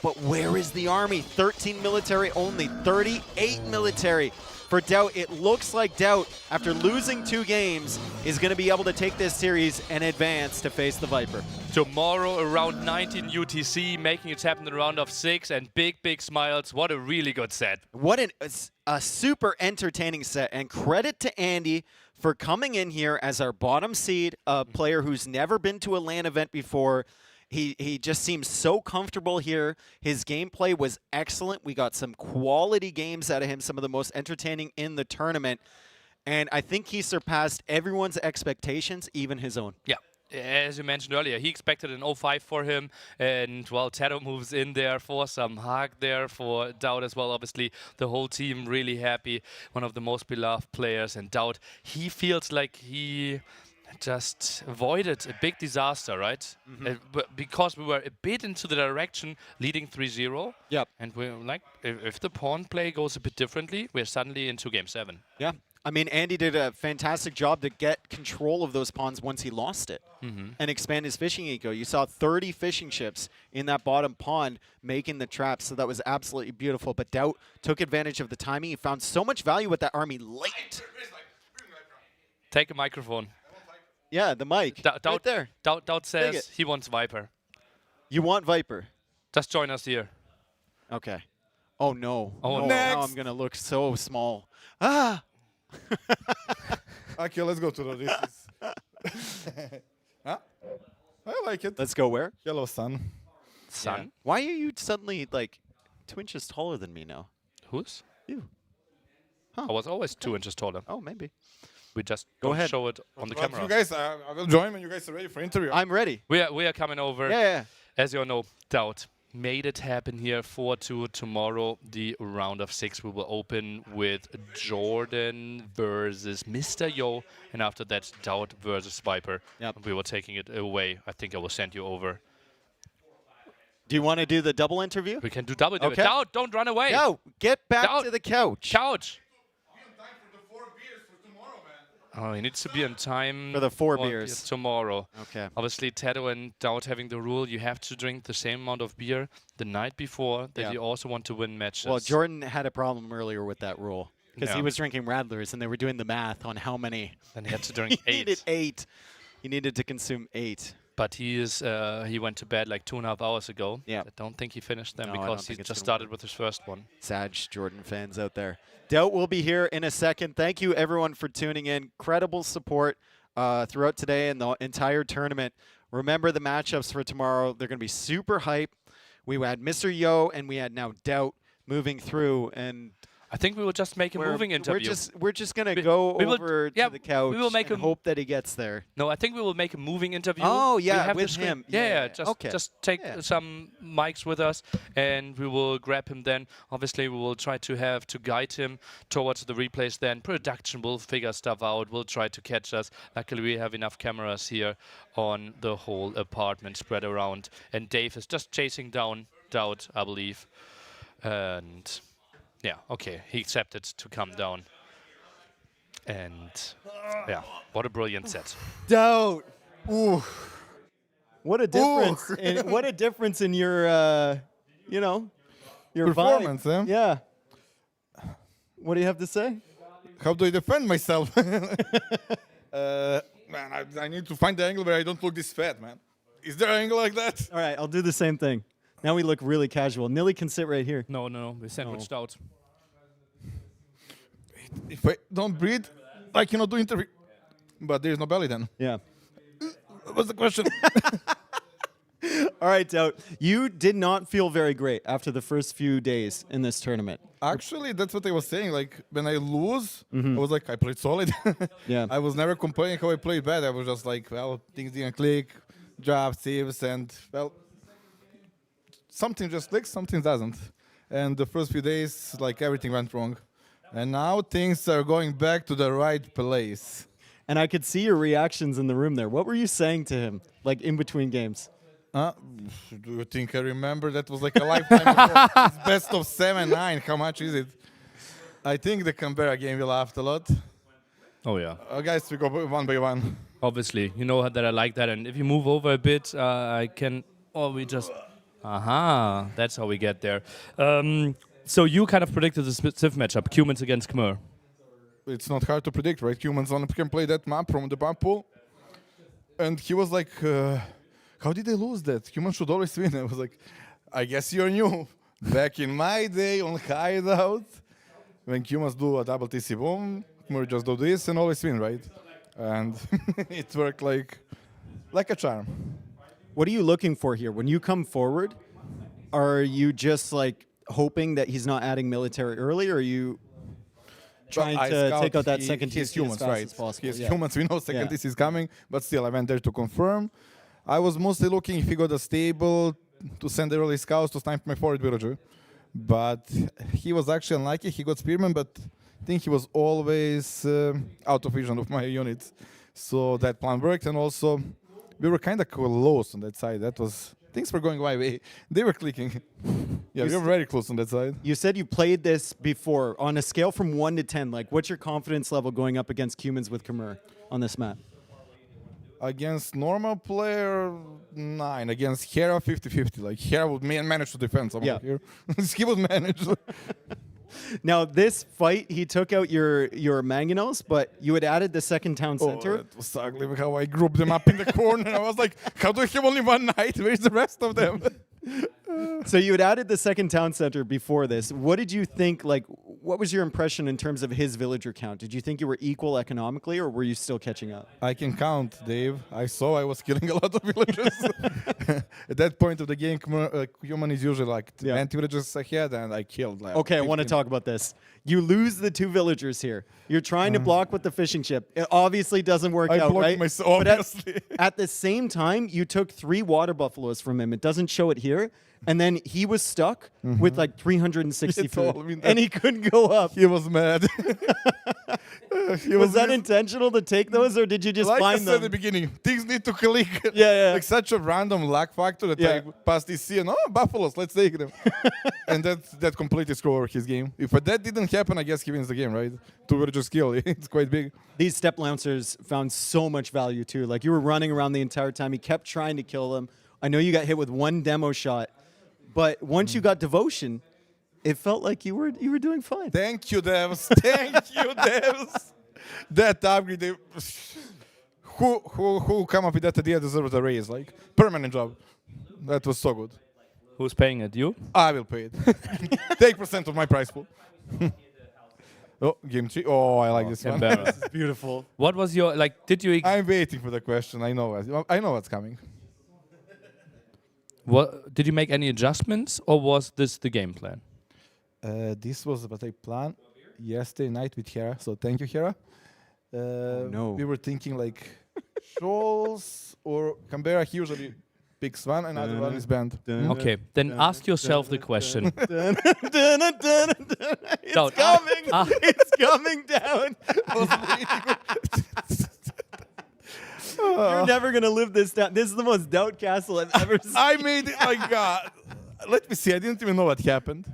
But where is the army? 13 military only, 38 military for Daut. It looks like Daut, after losing 2 games, is going to be able to take this series and advance to face the Viper. Tomorrow around 19 UTC, making it happen in the round of 6, and big smiles. What a really good set. What a super entertaining set, and credit to Andy for coming in here as our bottom seed, a player who's never been to a LAN event before. He just seems so comfortable here. His gameplay was excellent. We got some quality games out of him, some of the most entertaining in the tournament. And I think he surpassed everyone's expectations, even his own. Yeah. As you mentioned earlier, he expected an 0-5 for him, and well, Tato moves in there for some hug there for Daut as well. Obviously, the whole team really happy. One of the most beloved players, and Daut, he feels like he just avoided a big disaster, right? Because we were a bit into the direction leading 3-0. Yep. And we're like, if the pawn play goes a bit differently, we're suddenly into game 7. Yeah. I mean, Andy did a fantastic job to get control of those pawns once he lost it and expand his fishing eco. You saw 30 fishing ships in that bottom pawn making the traps, so that was absolutely beautiful. But Daut took advantage of the timing. He found so much value with that army late. Take a microphone. Yeah, the mic. Right there. Daut says he wants Viper. You want Viper? Just join us here. Okay. Oh, no. Oh, no. next. Now I'm going to look so small. Ah! Okay, let's go to the races. Huh? I like it. Let's go where? Yellow sun. Sun? Yeah. Why are you suddenly, like, 2 inches taller than me now? Who's? You. Huh. I was always 2 inches taller. Oh, maybe. We just Go don't ahead. show it on the But camera. you guys, I will join when you guys are ready for interview. I'm ready. We are coming over. Yeah. As you all know, Daut made it happen here. 4-2 tomorrow. The round of 6 we will open with Jordan versus Mr. Yo, and after that Daut versus Viper. Yep. We were taking it away. I think I will send you over. Do you want to do the double interview? We can do double. Okay. Daut, don't run away. No, get back Daut. to the couch. Couch. Oh, he needs to be on time For the 4 beers. tomorrow. Okay. Obviously, Tedo and Daut having the rule, you have to drink the same amount of beer the night before that you also want to win matches. Well, Jordan had a problem earlier with that rule because Yeah. he was drinking Radlers and they were doing the math on how many. And he had to drink He needed 8. He needed to consume 8. But he went to bed like 2.5 hours ago. Yeah. I don't think he finished them No, I don't because he think it's just gonna started with his first one. Sag Jordan fans out there. Daut will be here in a second. Thank you, everyone, for tuning in. Incredible support throughout today and the entire tournament. Remember the matchups for tomorrow. They're going to be super hype. We had Mr. Yo and we had now Daut moving through, and I think we will just make a moving interview. We're just gonna go over to the couch we will make and hope that he gets there. No, I think we will make a moving interview. Oh, We yeah, have the with screen. him. Yeah, Yeah. just take some mics with us, and we will grab him then. Obviously, we will try to guide him towards the replays then. Production will figure stuff out, will try to catch us. Luckily, we have enough cameras here on the whole apartment spread around. And Dave is just chasing down Daut, I believe. And yeah, okay, he accepted to come down. And yeah, what a brilliant set. Daut. Ooh. What a difference! What a difference in your, your Performance, vibe. Yeah. What do you have to say? How do I defend myself? Man, I need to find the angle where I don't look this fat, man. Is there an angle like that? All right, I'll do the same thing. Now we look really casual. Nilly can sit right here. No, we sandwiched out. If I don't breathe, I cannot do interview. But there's no belly then. Yeah. What's the question? All right, Daut. You did not feel very great after the first few days in this tournament. Actually, that's what I was saying. Like, when I lose, I was like, I played solid. Yeah. I was never complaining how I played bad. I was just like, well, things didn't click, draft, saves, and, well, something just clicks, something doesn't. And the first few days, like, everything went wrong. And now things are going back to the right place. And I could see your reactions in the room there. What were you saying to him, like, in between games? Do you think I remember? That was like a lifetime ago. It's best of 7-9. How much is it? I think the Canberra game we laughed a lot. Oh, yeah. Guys, we go one by one. Obviously, you know that I like that. And if you move over a bit, I can... Or we just... Aha, that's how we get there. So you kind of predicted the Civ matchup, Humans against Khmer. It's not hard to predict, right? Humans only can play that map from the map pool. And he was like, how did they lose that? Humans should always win. I was like, I guess you're new. Back in my day on Hideout, when humans do a double TC boom, Khmer just do this and always win, right? And it worked like a charm. What are you looking for here? When you come forward, are you just like hoping that he's not adding military early, or are you trying to take out that second He's TC humans, as fast right? as possible? He's humans, we know second TC is coming, but still I went there to confirm. I was mostly looking if he got a stable to send the early scouts to snipe my forward villager. But he was actually unlucky, he got spearman, but I think he was always out of vision of my units. So that plan worked, and also we were kind of close on that side. That was, things were going my way. They were clicking. Yeah, we were very close on that side. You said you played this before. On a scale from 1 to 10, like, what's your confidence level going up against Humans with Khmer on this map? Against normal player, 9. Against Hera, 50-50. Like, Hera would manage to defend someone here. He would manage. Now, this fight, he took out your Manganos, but you had added the second town center. Oh, that was ugly how I grouped them up in the corner. I was like, how do I have only one knight? Where's the rest of them? So you had added the second town center before this. What did you think, like, what was your impression in terms of his villager count? Did you think you were equal economically, or were you still catching up? I can count, Dave. I saw I was killing a lot of villagers. At that point of the game, human is usually like 20 villagers ahead, and I killed like Okay, 15. I want to talk about this. You lose the 2 villagers here. You're trying to block with the fishing ship. It obviously doesn't work I out, blocked right? myself, But obviously. at the same time, you took 3 water buffaloes from him. It doesn't show it here. And then he was stuck with like 360 It's all, food, I mean, and he couldn't go up. He was mad. Was that intentional to take those, or did you just like find I said them? at the beginning, things need to click. Yeah. Like such a random luck factor that I passed DC and Buffaloes, let's take them. And that completely screwed over his game. If that didn't happen, I guess he wins the game, right? 2 villager skill, it's quite big. These step lancers found so much value too. Like you were running around the entire time. You kept trying to kill them. I know you got hit with one demo shot, but once you got devotion, it felt like you were doing fine. Thank you, devs. Thank you, devs. That upgrade, who come up with that idea deserves a raise, like permanent job. That was so good. Who's paying it? You? I will pay it. Take % of my price pool. Oh, game 3. Oh, I like this one. Embarrassed. This is beautiful. What was your Did you? I'm waiting for the question. I know what's coming. What did you make any adjustments, or was this the game plan? This was what I planned yesterday night with Hera. So thank you, Hera. No. We were thinking like Scholz or Canberra. He usually picks one, and other one is banned. Okay, then ask yourself the question. It's coming. It's coming down. You're never gonna live this down. This is the most Daut castle I've ever seen. I made it. My God. Let me see. I didn't even know what happened.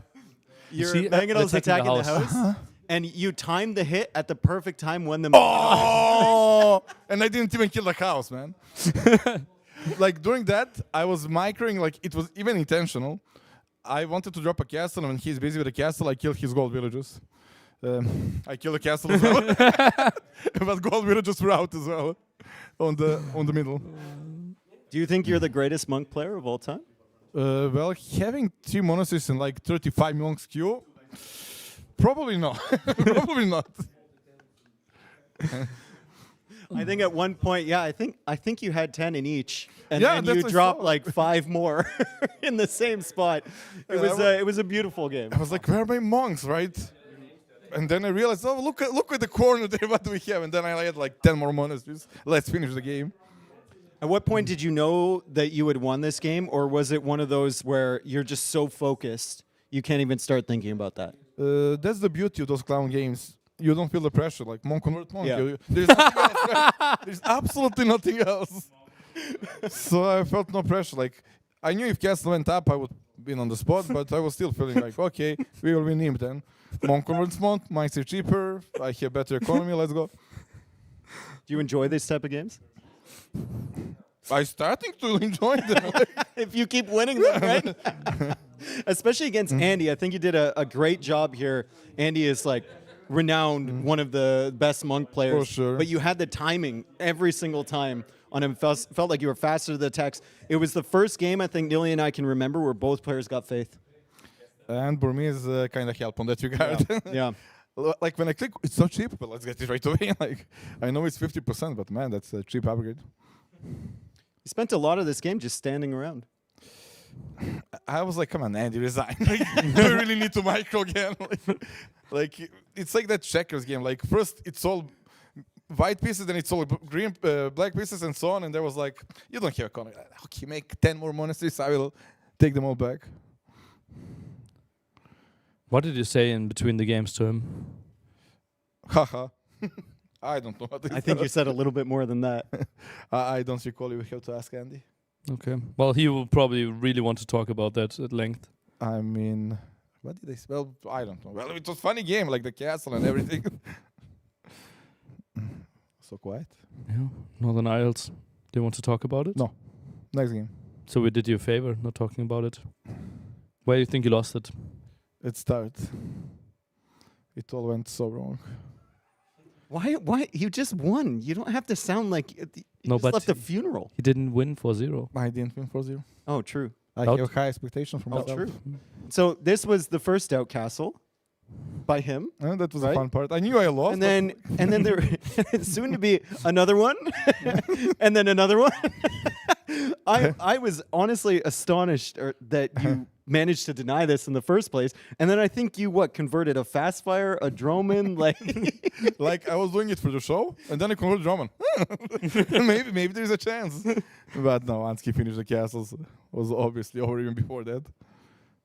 You're see, Mangonel's they're taking attacking the the house, and you timed the hit at the perfect time when the. Oh! And I didn't even kill the house, man. Like during that, I was microing. Like it was even intentional. I wanted to drop a castle, and when he's busy with the castle, I kill his gold villagers. I kill the castle as well, but gold villagers were out as well on the middle. Do you think you're the greatest monk player of all time? Well, having 3 monasteries and like 35 monks queue, probably not. Probably not. I think at one point, yeah, I think you had 10 in each, and Yeah, then that's you what I dropped saw. like 5 more in the same spot. It was a beautiful game. I was like, where are my monks, right? And then I realized, oh, look at the corner there, what do we have? And then I had like 10 more monasteries. Let's finish the game. At what point did you know that you had won this game, or was it one of those where you're just so focused you can't even start thinking about that? That's the beauty of those clown games. You don't feel the pressure, like monk convert monk. Yeah. There's nothing else, right? There's absolutely nothing else. So I felt no pressure. Like I knew if castle went up, I would be on the spot, but I was still feeling like, okay, we will win him then. Monk converts monk, mines are cheaper, I have better economy, let's go. Do you enjoy this type of games? I'm starting to enjoy them. If you keep winning them, right? Especially against Andy. I think you did a great job here. Andy is like renowned, one of the best monk players. For sure. But you had the timing every single time on him. Felt like you were faster to the attacks. It was the first game I think Nili and I can remember where both players got faith. And Burmese kind of help on that regard. Yeah. Like when I click, it's so cheap, but let's get it right away. Like I know it's 50%, but man, that's a cheap upgrade. You spent a lot of this game just standing around. I was like, come on, Andy, resign. Like, do you really need to micro again? Like, it's like that checkers game. Like, first it's all white pieces, then it's all green, black pieces, and so on. And there was like, you don't have economy. Okay, make 10 more monasteries, I will take them all back. What did you say in between the games to him? Haha. I don't know what I think you said a little bit more than that. I don't recall. You have to ask Andy. Okay. Well, he will probably really want to talk about that at length. I mean, what did I say? Well, I don't know. Well, it was a funny game, like the castle and everything. So quiet. Yeah. Northern Isles. Do you want to talk about it? No. Next game. So we did you a favor not talking about it. Why do you think you lost it? It started. It all went so wrong. Why? You just won. You don't have to sound like you No, just but left a funeral. He didn't win 4-0. I didn't win 4-0. Oh, true. I Daut? have high expectations from myself. true. So this was the first Daut castle by him. That was Right? the fun part. I knew I lost. And then there soon to be another one, and then another one. I was honestly astonished that you managed to deny this in the first place, and then I think you converted a fast fire, a Droman, like I was doing it for the show, and then I converted Roman. maybe there's a chance. But no, Ansky finished the castles. Was obviously over even before that.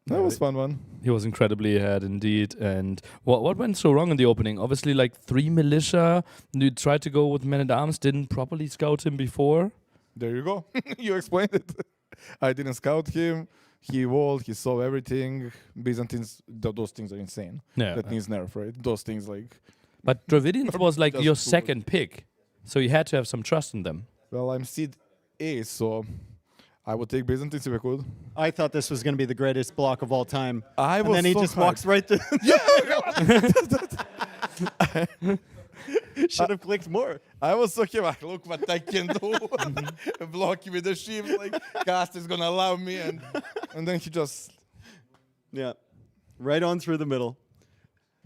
That was fun one. He was incredibly ahead indeed. And what went so wrong in the opening? Obviously, like 3 militia. You tried to go with men-at-arms, didn't properly scout him before. There you go. You explained it. I didn't scout him. He walled, he saw everything. Byzantines, those things are insane. Yeah. That needs nerf, right? Those things like... But Dravidians was like Just your too second pick. So you had to have some trust in them. Well, I'm seed A, so I would take Byzantines if I could. I thought this was going to be the greatest block of all time. And then he so just hyped. walks right through. Should have clicked more. I was so happy. Look what I can do. Block with the ships. Like, Cast is going to allow me. And then he just... Yeah. Right on through the middle.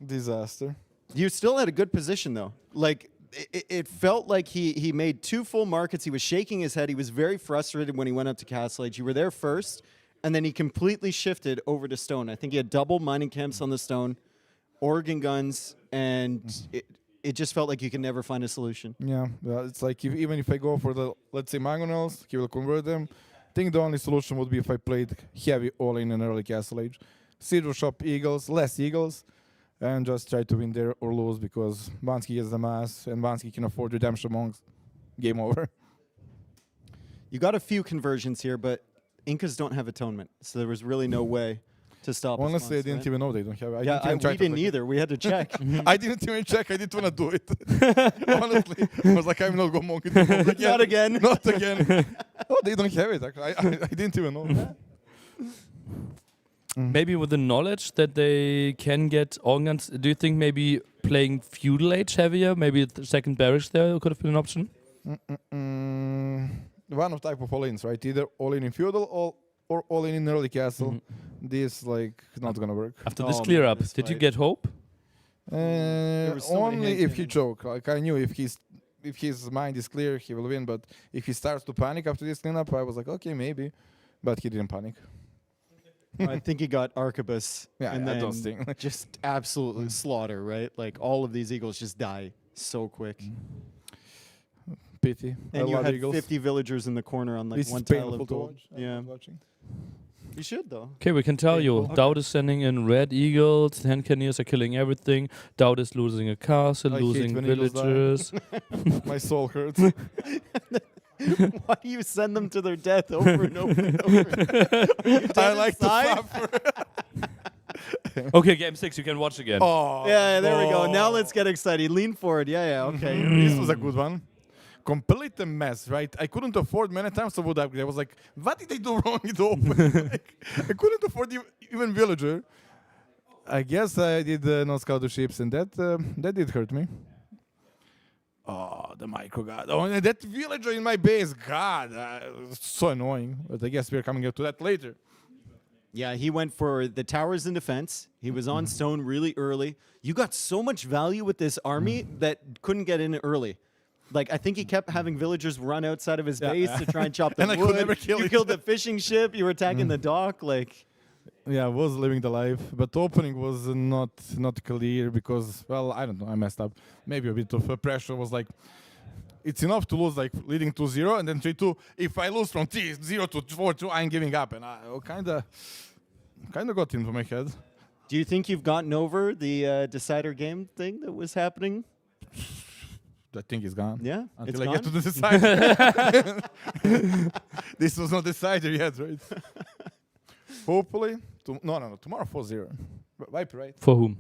Disaster. You still had a good position, though. Like, it felt like he made 2 full markets. He was shaking his head. He was very frustrated when he went up to Castle Age. You were there first, and then he completely shifted over to stone. I think he had double mining camps on the stone, Oregon guns, and it just felt like you could never find a solution. Yeah, well, it's like even if I go for the, let's say, mangonels, he will convert them. I think the only solution would be if I played heavy all-in an early Castle Age. Siege shop eagles, less eagles, and just try to win there or lose because Vansky gets the mass and Vansky can afford redemption monks. Game over. You got a few conversions here, but Incas don't have atonement, so there was really no way to stop. Honestly, I didn't even know they don't have. We didn't either. We had to check. I didn't even check. I didn't want to do it. Honestly, I was like, I'm not going monkey. Not again. Not again. Oh, they don't have it. Actually. I didn't even know. Maybe with the knowledge that they can get organs, do you think maybe playing Feudal Age heavier, maybe the second barracks there could have been an option? One of type of all-ins, right? Either all-in in Feudal or all-in in early castle. This, like, not going to work. After this clear up, did you get hope? Only if he choke. Like, I knew if his mind is clear, he will win. But if he starts to panic after this cleanup, I was like, okay, maybe. But he didn't panic. I think he got Arquebus and then those things. just absolutely slaughter, right? Like all of these eagles just die so quick. Pity. And you had eagles. 50 villagers in the corner on like This one is tile painful of to gold. watch. Yeah. You should though. Okay, we can tell you. Daut is sending in red eagles. 10 cannoneers are killing everything. Daut is losing a castle, I hate losing when eagles die. villagers. My soul hurts. Why do you send them to their death over and over and over? I like to inside? suffer. Okay, game 6, you can watch again. Oh, Yeah, there we go. Now let's get excited. Lean forward. Yeah, okay. This was a good one. Complete mess, right? I couldn't afford many times I would upgrade. I was like, what did I do wrong in the open? Like, I couldn't afford even villager. I guess I did not scout the ships, and that did hurt me. Oh, the micro god. Oh, and that villager in my base. God, so annoying. But I guess we're coming up to that later. Yeah, he went for the towers in defense. He was on stone really early. You got so much value with this army that couldn't get in early. Like, I think he kept having villagers run outside of his base to try and chop the And I wood. could never kill you it. killed the fishing ship. You were attacking the dock. Like, Yeah, I was living the life, but opening was not clear because, well, I don't know, I messed up. Maybe a bit of pressure was like, it's enough to lose like leading 2-0 and then 3-2. If I lose from 3-0 to 4-2, I'm giving up, and I kind of got into my head. do you think you've gotten over the decider game thing that was happening? That thing is gone. Yeah, Until it's I get to gone? the decider. This was not decider yet, right? Hopefully. No. Tomorrow 4-0. Viper, right? For whom?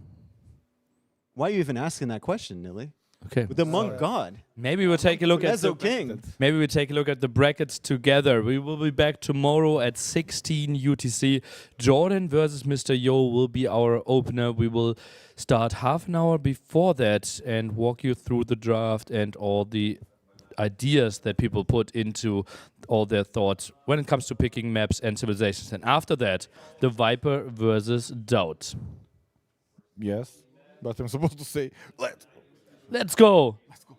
Why are you even asking that question, Nilly? Okay. With the monk god. Maybe we'll take a look at Ezo King. Maybe we take a look at the brackets together. We will be back tomorrow at 16 UTC. Jordan versus Mr. Yo will be our opener. We will start half an hour before that and walk you through the draft and all the ideas that people put into all their thoughts when it comes to picking maps and civilizations. And after that, the Viper versus Daut. Yes, but I'm supposed to say, Let's go.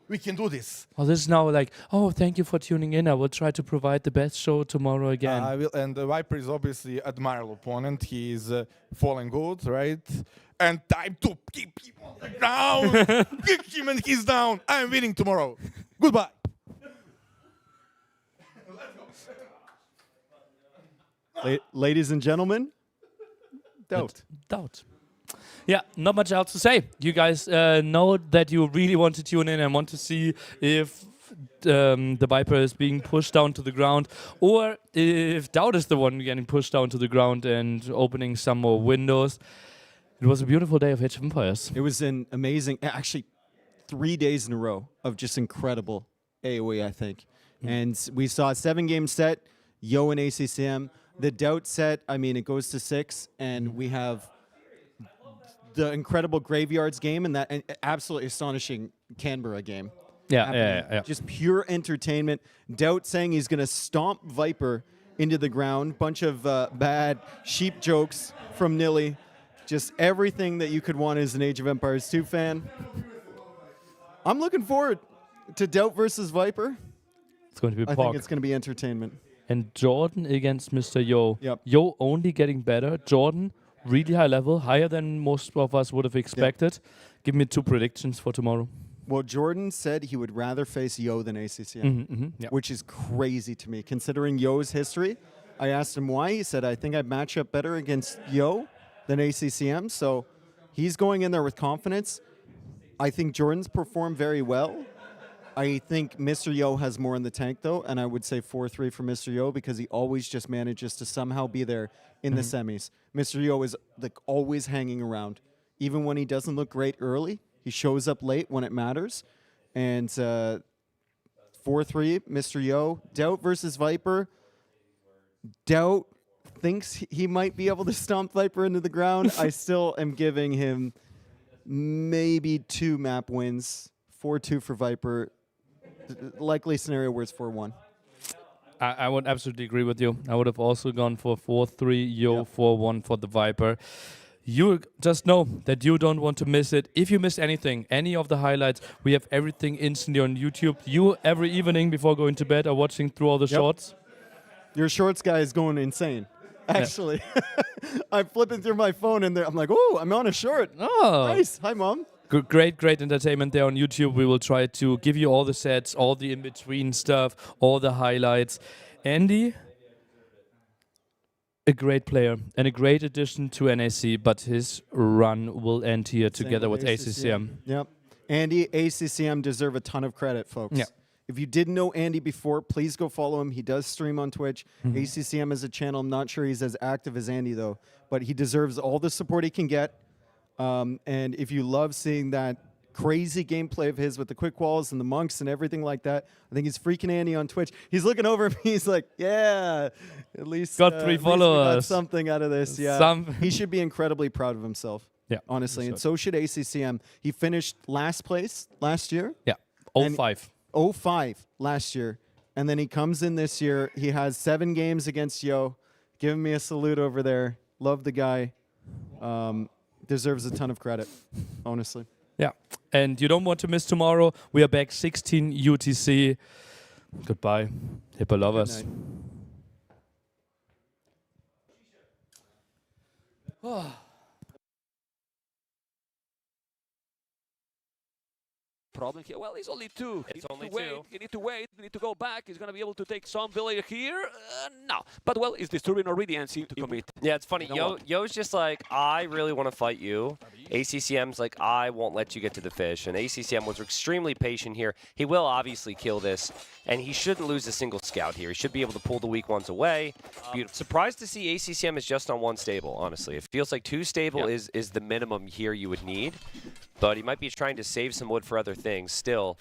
we can do this. Oh, this is now like, oh, thank you for tuning in. I will try to provide the best show tomorrow again. I will, and the Viper is obviously admirable opponent. He is falling good, right? And time to keep him on the ground. Kick him and he's down. I'm winning tomorrow. Goodbye. Ladies and gentlemen, Daut. Daut. Yeah, not much else to say. You guys know that you really want to tune in and want to see if the Viper is being pushed down to the ground, or if Daut is the one getting pushed down to the ground and opening some more windows. It was a beautiful day of Age of Empires. It was an amazing, actually 3 days in a row of just incredible AoE, I think. And we saw a 7-game set, Yo and ACCM. The Daut set, I mean, it goes to 6, and we have the incredible Graveyards game and that absolutely astonishing Canberra game. Yeah. Just pure entertainment. Daut saying he's going to stomp Viper into the ground. Bunch of bad sheep jokes from Nilly. Just everything that you could want as an Age of Empires 2 fan. I'm looking forward to Daut versus Viper. It's going to be I think it's going to be entertainment. And Jordan against Mr. Yo. Yep. Yo only getting better. Jordan, really high level, higher than most of us would have expected. Give me 2 predictions for tomorrow. Well, Jordan said he would rather face Yo than ACCM, which is crazy to me, considering Yo's history. I asked him why. He said, I think I'd match up better against Yo than ACCM. So he's going in there with confidence. I think Jordan's performed very well. I think Mr. Yo has more in the tank, though, and I would say 4-3 for Mr. Yo because he always just manages to somehow be there in the semis. Mr. Yo is like always hanging around. Even when he doesn't look great early, he shows up late when it matters. And 4-3, Mr. Yo. Daut versus Viper. Daut thinks he might be able to stomp Viper into the ground. I still am giving him maybe 2 map wins. 4-2 for Viper. Likely scenario where it's 4-1. I would absolutely agree with you. I would have also gone for 4-3, Yo 4-1 for the Viper. You just know that you don't want to miss it. If you miss anything, any of the highlights, we have everything instantly on YouTube. You, every evening before going to bed, are watching through all the shorts. Your shorts guy is going insane. Actually, I'm flipping through my phone and I'm like, oh, I'm on a short. Oh, nice. Hi, Mom. Great entertainment there on YouTube. We will try to give you all the sets, all the in-between stuff, all the highlights. Andy, a great player and a great addition to NAC, but his run will end here together with ACCM. Yep. Andy, ACCM deserve a ton of credit, folks. Yeah. If you didn't know Andy before, please go follow him. He does stream on Twitch. ACCM is a channel. I'm not sure he's as active as Andy, though. But he deserves all the support he can get. And if you love seeing that crazy gameplay of his with the quick walls and the monks and everything like that, I think he's FreakinAndy on Twitch. He's looking over at me. He's like, yeah, at least got 3 followers. We got something out of this. Yeah, he should be incredibly proud of himself. Yeah, honestly, and so should ACCM. He finished last place last year. Yeah, 05. 05 last year, and then he comes in this year. He has 7 games against Yo. Giving me a salute over there. Love the guy. Deserves a ton of credit, honestly. Yeah, and you don't want to miss tomorrow. We are back 16 UTC. Goodbye, Hippo lovers. Problem here. Well, it's only 2. It's only 2. You need to wait. You need to go back. He's going to be able to take some villager here. No. But, well, it's disturbing already and seem to commit. Yeah, it's funny. Yo's just like, I really want to fight you. ACCM's like, I won't let you get to the fish. And ACCM was extremely patient here. He will obviously kill this. And he shouldn't lose a single scout here. He should be able to pull the weak ones away. Surprised to see ACCM is just on 1 stable, honestly. It feels like 2 stable is the minimum here you would need. But he might be trying to save some wood for other things. Still,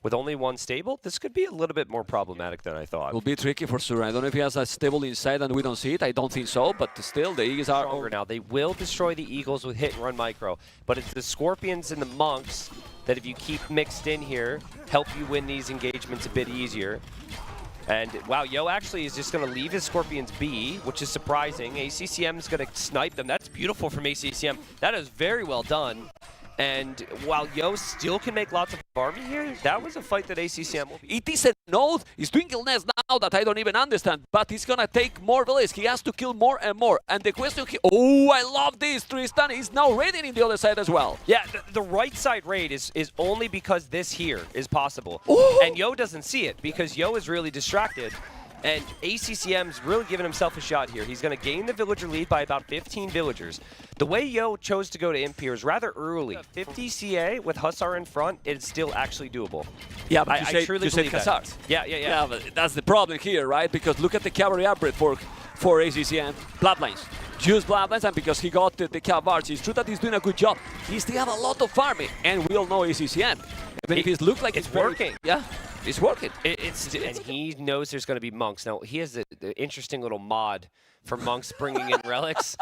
with only 1 stable, this could be a little bit more problematic than I thought. It will be tricky for sure. I don't know if he has a stable inside and we don't see it. I don't think so, but still, the Eagles are stronger now. They will destroy the Eagles with hit and run micro. But it's the Scorpions and the Monks that if you keep mixed in here, help you win these engagements a bit easier. And wow, Yo actually is just going to leave his Scorpions be, which is surprising. ACCM is going to snipe them. That's beautiful from ACCM. That is very well done. And while Yo still can make lots of farming here, that was a fight that ACCM will be. It is a node. He's doing illness now that I don't even understand, but he's gonna take more villages. He has to kill more and more. And the question oh, I love this. Tristan is now raiding in the other side as well. Yeah, the right side raid is only because this here is possible. Ooh. And Yo doesn't see it because Yo is really distracted. And ACCM's really giving himself a shot here. He's going to gain the villager lead by about 15 villagers. The way Yo chose to go to Imperial is rather early. 50 CA with Hussar in front, it's still actually doable. Yeah, but I truly believe that. Hussars. Yeah. But that's the problem here, right? Because look at the cavalry upgrade for ACCM. Bloodlines. Use Bloodlines, and because he got the Cav-Arch, it's true that he's doing a good job. He still have a lot of farming, and we all know ACCM. Even if it looks like it's working. Yeah, it's working. And he knows there's going to be monks. Now, he has the interesting little mod for monks bringing in relics.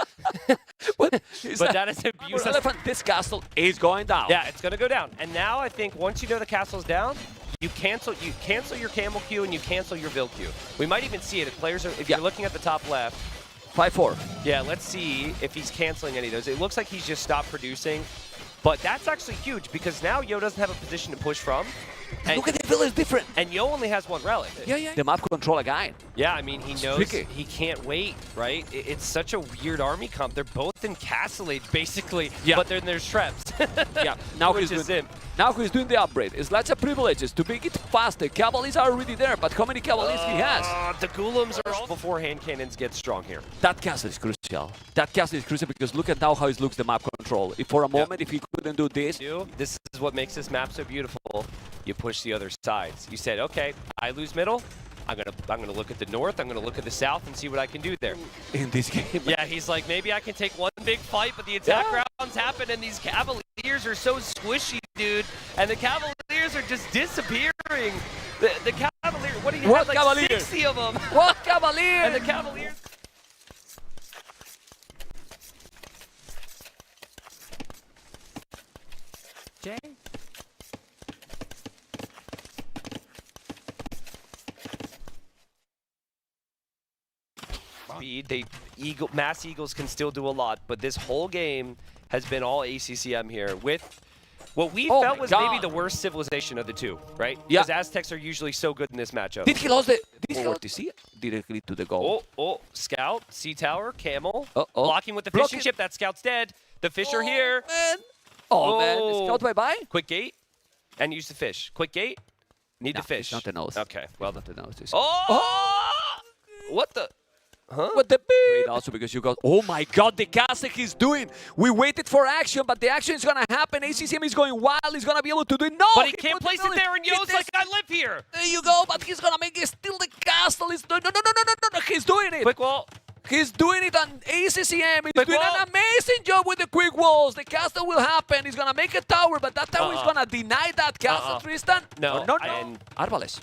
but that is abusive. This castle is going down. Yeah, it's going to go down. And now I think once you know the castle's down, you cancel your camel queue and you cancel your vill queue. We might even see it if players are, if you're looking at the top left. 5-4. Yeah, let's see if he's canceling any of those. It looks like he's just stopped producing. But that's actually huge because now Yo doesn't have a position to push from. And look at the village different. And Yo only has one relic. Yeah. The map control again. Yeah, I mean, he knows tricky. He can't wait, right? It's such a weird army comp. They're both encapsulated, basically, but then there's traps. Yeah, now Which is him. Now he's doing the upgrade. It's lots of privileges to make it faster. Cavaliers are already there, but how many Cavaliers he has? The Ghoulems are all before hand cannons get strong here. That castle is crucial. That castle is crucial because look at now how it looks, the map control. If for a moment, if he couldn't do this. This is what makes this map so beautiful. You push the other sides. You said, okay, I lose middle. I'm gonna look at the north. I'm gonna look at the south and see what I can do there. In this game. Yeah, he's like, maybe I can take one big fight, but the attack rounds happen, and these Cavaliers are so squishy, dude. And the Cavaliers are just disappearing. The Cavaliers, what do you have, like Cavalier? 60 of them? What Cavalier? And the Cavaliers. Jay? Speed. Mass Eagles can still do a lot, but this whole game has been all ACCM here with what we felt was maybe the worst civilization of the two, right? Yeah. Because Aztecs are usually so good in this matchup. Did he lose the TC directly to the goal? Oh, Scout, Sea Tower, Camel, blocking with the fishing ship. That Scout's dead. The fish are here. Man. Man, Scout bye-bye. Quick gate, and use the fish. Quick gate, need the fish. Not the nose. Okay, well, Not the nose. What the? Huh? What the beep? Also because you got, oh my god, the castle he's doing. We waited for action, but the action is gonna happen. ACCM is going wild. He's gonna be able to do it. No, but he can't place it there, and Yo's like, I live here. There you go, but he's gonna make it still the castle. He's doing, no, he's doing it. Quick wall. He's doing it on ACCM. He's doing an amazing job with the quick walls. The castle will happen. He's gonna make a tower, but that tower is gonna deny that castle, Tristan. No. Arbalest.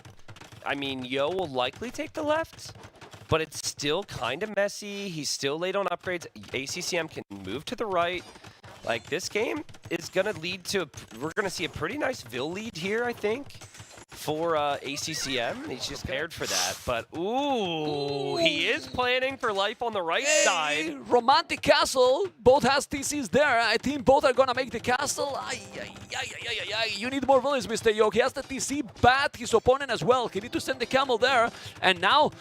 I mean, Yo will likely take the left. But it's still kind of messy. He's still late on upgrades. ACCM can move to the right. Like, this game is going to lead to, we're going to see a pretty nice Vill lead here, I think, for ACCM. He's just paired for that. But, ooh, he is planning for life on the right side. Romantic castle. Both has TCs there. I think both are going to make the castle. You need more villages, Mr. Yo. He has the TC, but his opponent as well. He need to send the camel there. And now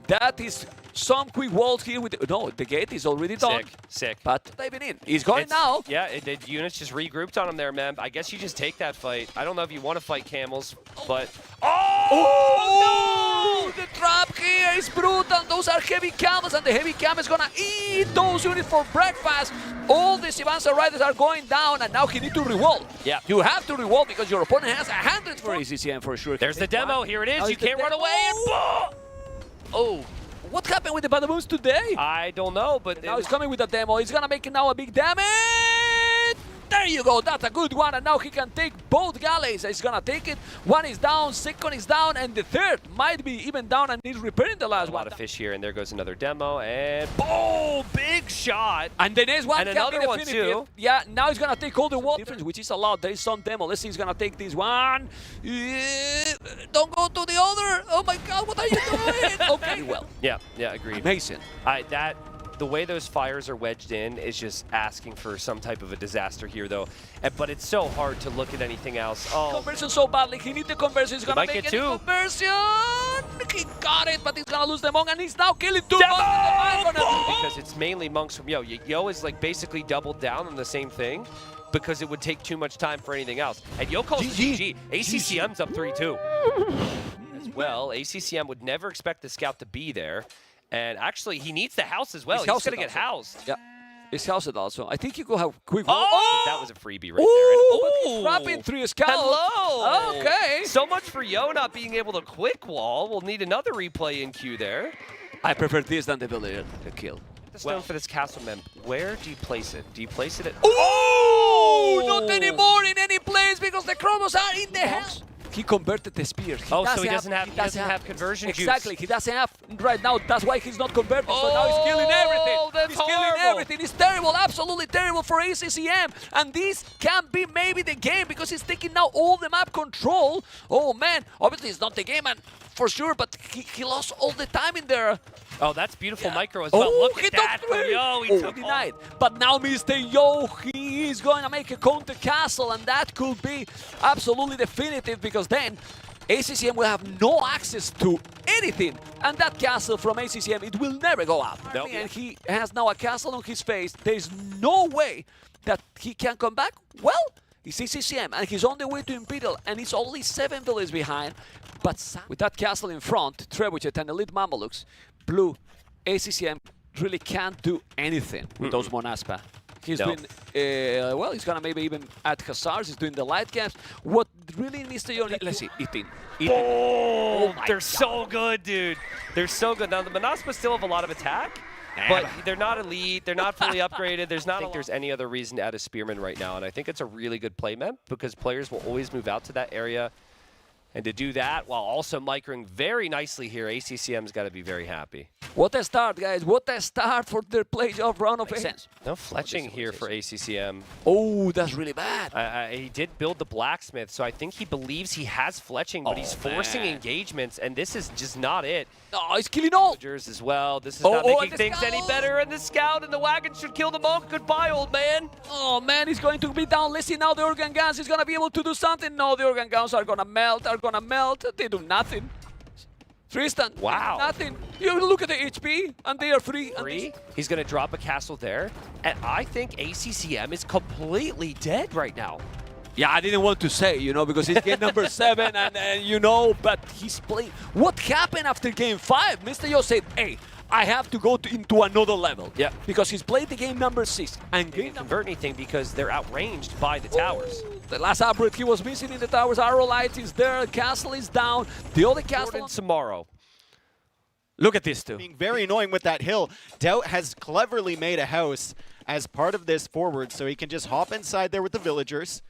that is some quick walls here with the gate is already done. Sick. But diving in. He's going now. Yeah, the units just regrouped on him there, man. I guess you just take that fight. I don't know if you want to fight camels, but... Oh, no! The trap here is brutal. Those are heavy camels, and the heavy camel is going to eat those units for breakfast. All the Sivansa riders are going down, and now he needs to revolt. Yeah. You have to revolt because your opponent has 100 for ACCM for sure. There's the demo. Here it is. You can't run away. Oh, what happened with the Badaboons today? I don't know, but... Now he's coming with a demo. He's going to make it now a big damage. There you go. That's a good one. And now he can take both galleys. He's going to take it. One is down, second is down, and the third might be even down, and he's repairing the last one. A lot of fish here, and there goes another demo, and boom! Big shot! And the next one and another one, too. Yeah, now he's going to take all the wall difference, which is allowed. There is some demo. Let's see, he's going to take this one. Don't go to the other. Oh my god, what are you doing? Okay, well. Yeah, agreed. Amazing. The way those fires are wedged in is just asking for some type of a disaster here, though. But it's so hard to look at anything else. Oh, conversion so badly. He needs the conversion. He's gonna make it. Conversion. He got it, but he's gonna lose the monk, and he's now killing two monks. Because it's mainly monks from Yo. Yo is like basically doubled down on the same thing because it would take too much time for anything else. And Yo calls GG. ACCM's up 3-2. as well. ACCM would never expect the scout to be there. And actually, he needs the house as well. He's going to get housed. Yeah. He's housed also. I think you could have quick. Oh! That was a freebie right there. And Wrapping 3 scouts. Hello! Okay. So much for Yo not being able to quick wall. We'll need another replay in queue there. I prefer this than the villager to kill. The stone for this castle, man. Where do you place it? Do you place it at... Oh! Not anymore in any place because the Chromos are in the house. He converted the spear. So he doesn't have conversion juice. Exactly, he doesn't have right now. That's why he's not converted. So now he's killing everything. That's he's killing everything. It's terrible, absolutely terrible for ACCM. And this can be maybe the game because he's taking now all the map control. Oh man, obviously it's not the game, and for sure, but he lost all the time in there. Oh, that's beautiful micro as well. Look at that from Yo. He took denied. But now Mr. Yo, he is going to make a counter castle, and that could be absolutely definitive because then ACCM will have no access to anything. And that castle from ACCM, it will never go up. Nope. And he has now a castle on his face. There's no way that he can come back. Well, it's ACCM, and he's on the way to Imperial, and it's only 7 villages behind. But with that castle in front, Trebuchet and Elite Mamelukes, Blue, ACCM really can't do anything with those Monaspa. He's doing, well, he's gonna maybe even add Hussars, he's doing the light camps. What really needs to do, let's see, Eating. Oh, they're so good, dude. They're so good. Now, the Monaspa still have a lot of attack, but they're not elite, they're not fully upgraded. There's not I think there's any other reason to add a Spearman right now, and I think it's a really good play map because players will always move out to that area. And to do that while also microing very nicely here, ACCM's got to be very happy. What a start, guys. What a start for their playoff round of sense. No fletching here for ACCM. Oh, that's really bad. He did build the blacksmith, so I think he believes he has fletching, but he's forcing engagements, and this is just not it. Oh, he's killing all. As well. This is not making things any better, and the scout and the wagon should kill the monk. Goodbye, old man. Oh, man, he's going to be down. Let's see now the organ guns. He's going to be able to do something. No, the organ guns are going to melt, They do nothing. Tristan, wow, nothing. You look at the HP, and they are free. He's going to drop a castle there, and I think ACCM is completely dead right now. Yeah, I didn't want to say, you know, because he's game number 7, and you know, but he's playing. What happened after game 5? Mr. Yo said, hey, I have to go into another level. Yeah. Because he's played the game number 6. And they didn't convert anything because they're outranged by the towers. The last upgrade he was missing in the towers. Arrow Light is there. Castle is down. The other castle tomorrow. Look at this, too. Being very annoying with that hill. Daut has cleverly made a house as part of this forward, so he can just hop inside there with the villagers.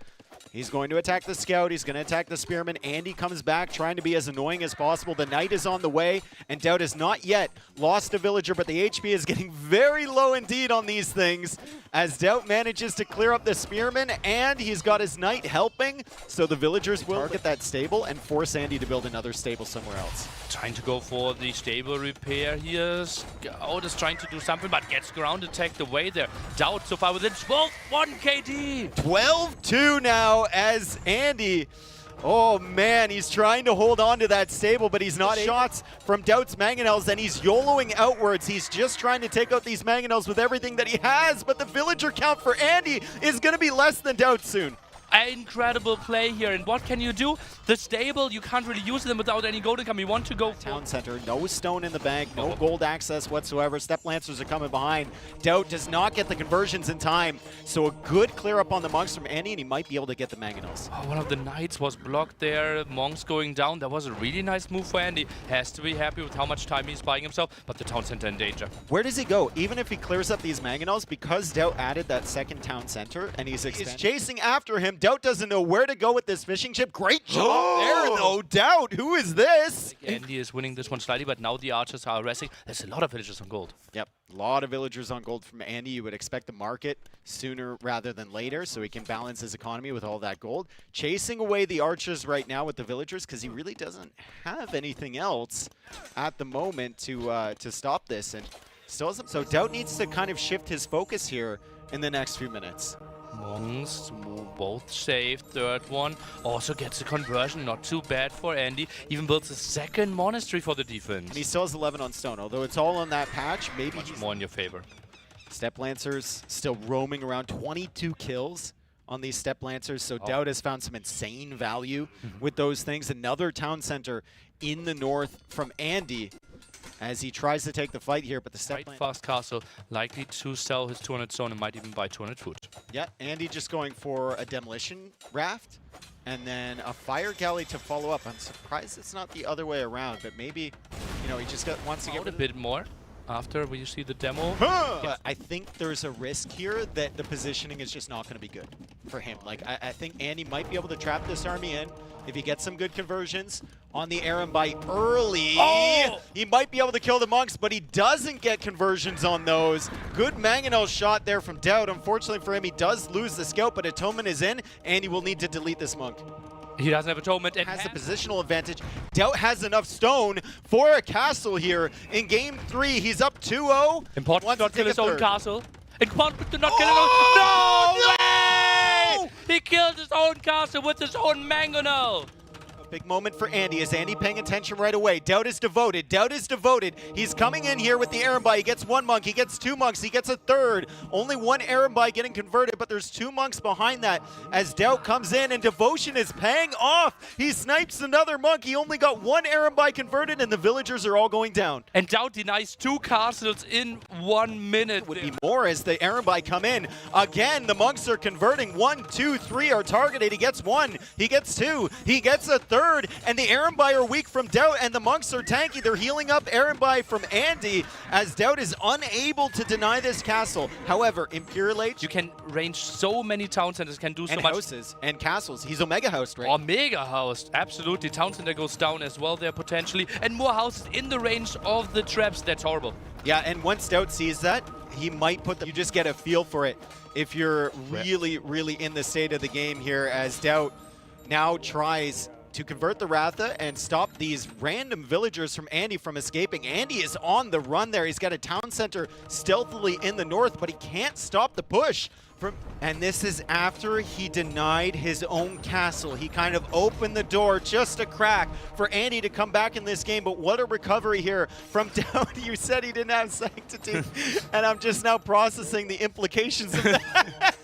He's going to attack the scout. He's going to attack the spearman. Andy comes back, trying to be as annoying as possible. The knight is on the way, and Daut has not yet lost a villager, but the HP is getting very low indeed on these things as Daut manages to clear up the spearman, and he's got his knight helping, so the villagers will target that stable and force Andy to build another stable somewhere else. Trying to go for the stable repair here. Scout is trying to do something, but gets ground attacked away there. Daut so far within 12, 1 KD. 12-2 now as Andy, oh man, he's trying to hold on to that stable, but he's not. Shots from Daut's Mangonels, and he's YOLOing outwards. He's just trying to take out these Mangonels with everything that he has, but the villager count for Andy is going to be less than Daut soon. Incredible play here, and what can you do? The stable, you can't really use them without any gold income. You want to go town center, no stone in the bank, no gold access whatsoever. Step Lancers are coming behind. Daut does not get the conversions in time, so a good clear up on the monks from Andy, and he might be able to get the Mangonels. Oh, one of the knights was blocked there, monks going down. That was a really nice move for Andy. Has to be happy with how much time he's buying himself, but the town center in danger. There does he go? Even if he clears up these Mangonels, because Daut added that second town center, and he's chasing after him, Daut doesn't know where to go with this fishing ship. Great job there, though. Daut, who is this? Andy is winning this one slightly, but now the archers are arresting. There's a lot of villagers on gold. Yep, a lot of villagers on gold from Andy. You would expect the market sooner rather than later, so he can balance his economy with all that gold. Chasing away the archers right now with the villagers, because he really doesn't have anything else at the moment to stop this. And still hasn't. So Daut needs to kind of shift his focus here in the next few minutes. Monks both saved. Third one also gets a conversion. Not too bad for Andy. Even builds a second monastery for the defense. And he still has 11 on stone. Although it's all on that patch, maybe much more in your favor. Step Lancers still roaming around. 22 kills on these Step Lancers, so Daut has found some insane value with those things. Another town center in the north from Andy as he tries to take the fight here, but the Step Fast castle, likely to sell his 200 stone and might even buy 200 food. Yeah, Andy just going for a demolition raft and then a fire galley to follow up. I'm surprised it's not the other way around, but maybe, you know, he just wants to get a bit more after we see the demo. But I think there's a risk here that the positioning is just not going to be good for him. Like, I think Andy might be able to trap this army in if he gets some good conversions on the Aaron by early. He might be able to kill the monks, but he doesn't get conversions on those. Good mangonel shot there from Daut. Unfortunately for him, he does lose the scout, but Atonement is in, and he will need to delete this monk. He doesn't have atonement. It has a positional advantage. Daut has enough stone for a castle here. In game 3, he's up 2-0. Important to not kill his own castle. Important to not kill No way! He killed his own castle with his own mangonel. Big moment for Andy. Is Andy paying attention right away? Daut is devoted. Daut is devoted. He's coming in here with the Aaron Buy. He gets 1 monk. He gets 2 monks. He gets a 3rd. Only 1 Aaron Buy getting converted, but there's 2 monks behind that as Daut comes in, and devotion is paying off. He snipes another monk. He only got 1 Aaron Buy converted, and the villagers are all going down. And Daut denies 2 castles in 1 minute. Would be more as the Aaron Buy come in. Again, the monks are converting. 1, 2, 3 are targeted. He gets 1. He gets 2. He gets a 3rd. And the Aaron Buy are weak from Daut, and the monks are tanky. They're healing up Aaron Buy from Andy as Daut is unable to deny this castle. However, Imperial Age... You can range so many town centers, can do so and much. Houses and castles. He's Omega Housed, right? Omega Housed, absolutely. Town center goes down as well there potentially. And more houses in the range of the traps. That's horrible. Yeah, and once Daut sees that, he might put them... You just get a feel for it if you're really, really in the state of the game here as Daut now tries to convert the Ratha and stop these random villagers from Andy from escaping. Andy is on the run there. He's got a town center stealthily in the north, but he can't stop the push. And this is after he denied his own castle. He kind of opened the door just a crack for Andy to come back in this game, but what a recovery here from Daut. You said he didn't have sanctity, and I'm just now processing the implications of that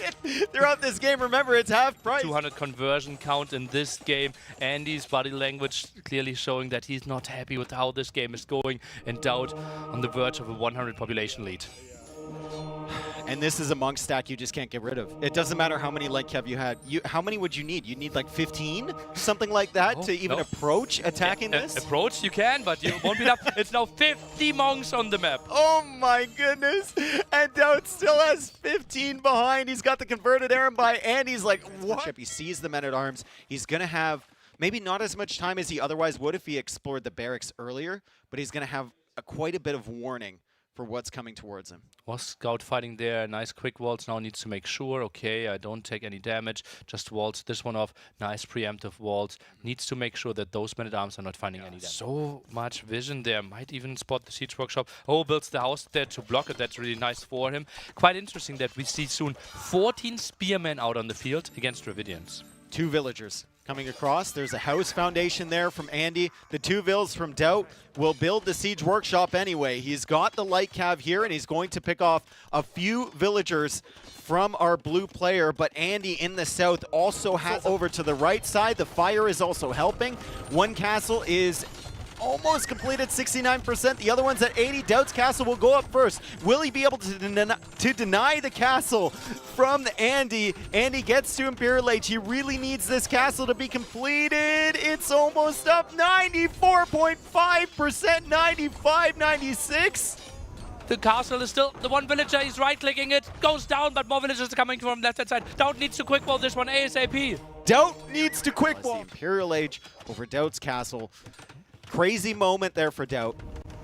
throughout this game. Remember, it's half price. 200 conversion count in this game. Andy's body language clearly showing that he's not happy with how this game is going, and Daut on the verge of a 100 population lead. And this is a monk stack you just can't get rid of. It doesn't matter how many light kev you had. How many would you need? You need like 15? Something like that to even approach attacking this? Approach you can, but you won't be enough. It's now 50 monks on the map. Oh my goodness. And Daut still has 15 behind. He's got the converted Aaron Buy, and he's like, what? He sees the men-at-arms. He's going to have maybe not as much time as he otherwise would if he explored the barracks earlier, but he's going to have quite a bit of warning for what's coming towards him. Was scout fighting there, nice quick waltz, now needs to make sure, okay, I don't take any damage, just waltz this one off, nice preemptive waltz, needs to make sure that those men-at-arms are not finding any damage. So much vision there, might even spot the siege workshop. Oh, builds the house there to block it, that's really nice for him. Quite interesting that we see soon 14 spearmen out on the field against Dravidians. 2 villagers coming across. There's a house foundation there from Andy. The 2 vills from Daut will build the siege workshop anyway. He's got the light cav here, and he's going to pick off a few villagers from our blue player, but Andy in the south also has over to the right side. The fire is also helping. 1 castle is almost completed, 69%. The other one's at 80. Daut's castle will go up first. Will he be able to deny the castle from Andy? Andy gets to Imperial Age. He really needs this castle to be completed. It's almost up, 94.5%, 95, 96. The castle is still, the 1 villager, he's right-clicking it, goes down, but more villagers are coming from left-hand side. Daut needs to quick wall this one ASAP. Daut needs to quick wall. Imperial Age over Daut's castle. Crazy moment there for Daut.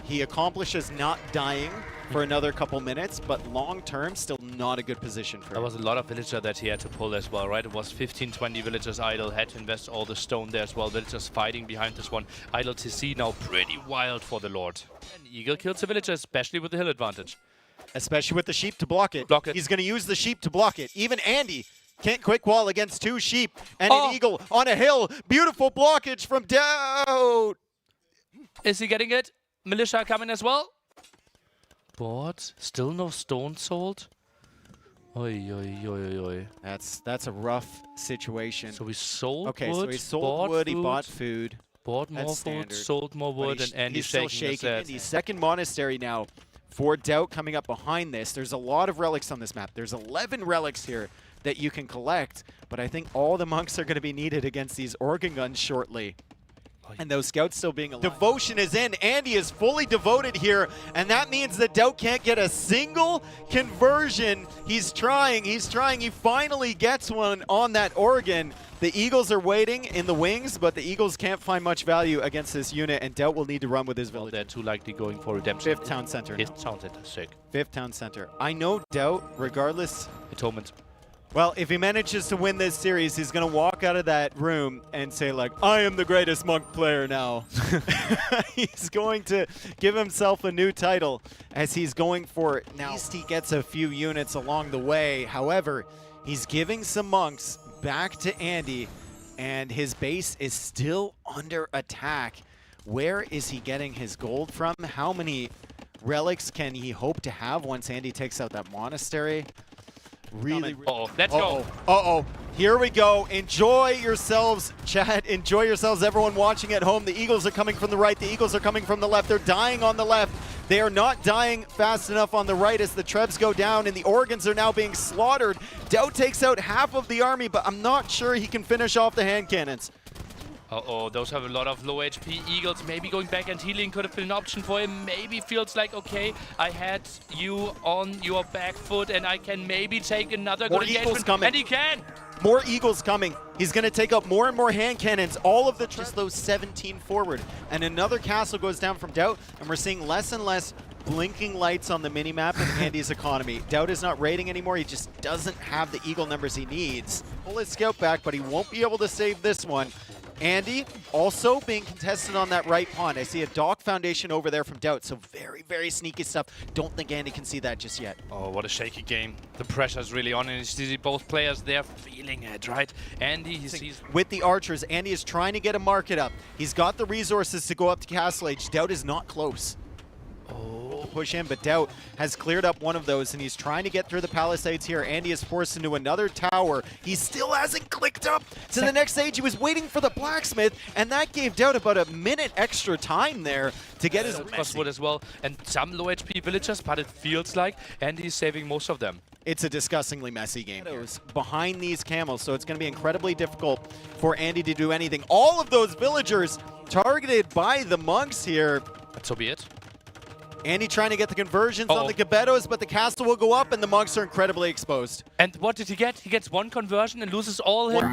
He accomplishes not dying for another couple minutes, but long-term, still not a good position for him. There was a lot of villager that he had to pull as well, right? It was 15, 20 villagers idle, had to invest all the stone there as well. Villagers fighting behind this one. Idle TC now pretty wild for the Lord. And Eagle kills a villager, especially with the hill advantage. Especially with the sheep to block it. He's going to use the sheep to block it. Even Andy can't quick wall against 2 sheep and an eagle on a hill. Beautiful blockage from Daut. Is he getting it? Militia coming as well. But still no stone sold. Oi, oi, oi, oi. That's a rough situation. So we sold okay, wood, so he sold bought wood, he food, bought food. bought more That's food, standard. sold more But wood, he's- and Andy's he's still shaking his shaking. head. The second monastery now for Daut coming up behind this. There's a lot of relics on this map. There's 11 relics here that you can collect, but I think all the monks are going to be needed against these organ guns shortly. And those scouts still being alive. Devotion is in. Andy is fully devoted here, and that means that Daut can't get a single conversion. He's trying. He finally gets one on that organ. The Eagles are waiting in the wings, but the Eagles can't find much value against this unit, and Daut will need to run with his village. They're too likely going for redemption. 5th town center. 5th town center, sick. 5th town center. I know Daut, regardless. Atonement. Well, if he manages to win this series, he's going to walk out of that room and say, like, I am the greatest monk player now. He's going to give himself a new title as he's going for it. Now, at least he gets a few units along the way. However, he's giving some monks back to Andy, and his base is still under attack. Where is he getting his gold from? How many relics can he hope to have once Andy takes out that monastery? Really. Let's go. Uh-oh. Here we go. Enjoy yourselves, chat. Enjoy yourselves, everyone watching at home. The Eagles are coming from the right. The Eagles are coming from the left. They're dying on the left. They are not dying fast enough on the right as the Trebs go down, and the organs are now being slaughtered. Daut takes out half of the army, but I'm not sure he can finish off the hand cannons. Uh-oh, those have a lot of low HP Eagles. Maybe going back and healing could have been an option for him. Maybe feels like, okay, I had you on your back foot and I can maybe take another More good Eagles engagement. coming. And he can! More Eagles coming. He's going to take up more and more hand cannons. All of the just those 17 forward. And another castle goes down from Daut, and we're seeing less and less blinking lights on the minimap in Andy's economy. Daut is not raiding anymore. He just doesn't have the Eagle numbers he needs. Pull his scout back, but he won't be able to save this one. Andy also being contested on that right pawn. I see a dock foundation over there from Daut, so very, very sneaky stuff. Don't think Andy can see that just yet. Oh, what a shaky game. The pressure's really on, and you see both players there feeling it, right? Andy, he sees... With the archers, Andy is trying to get a market up. He's got the resources to go up to Castle Age. Daut is not close. Oh, push in, but Daut has cleared up one of those, and he's trying to get through the palisades here. Andy is forced into another tower. He still hasn't clicked up to the next stage. He was waiting for the blacksmith, and that gave Daut about a minute extra time there to get his wood as well, and some low HP villagers, but it feels like Andy's saving most of them. It's a disgustingly messy game. Behind these camels, so it's going to be incredibly difficult for Andy to do anything. All of those villagers targeted by the monks here. But so be it. Andy trying to get the conversions on the Gebettos, but the castle will go up and the monks are incredibly exposed. And what did he get? He gets one conversion and loses all his...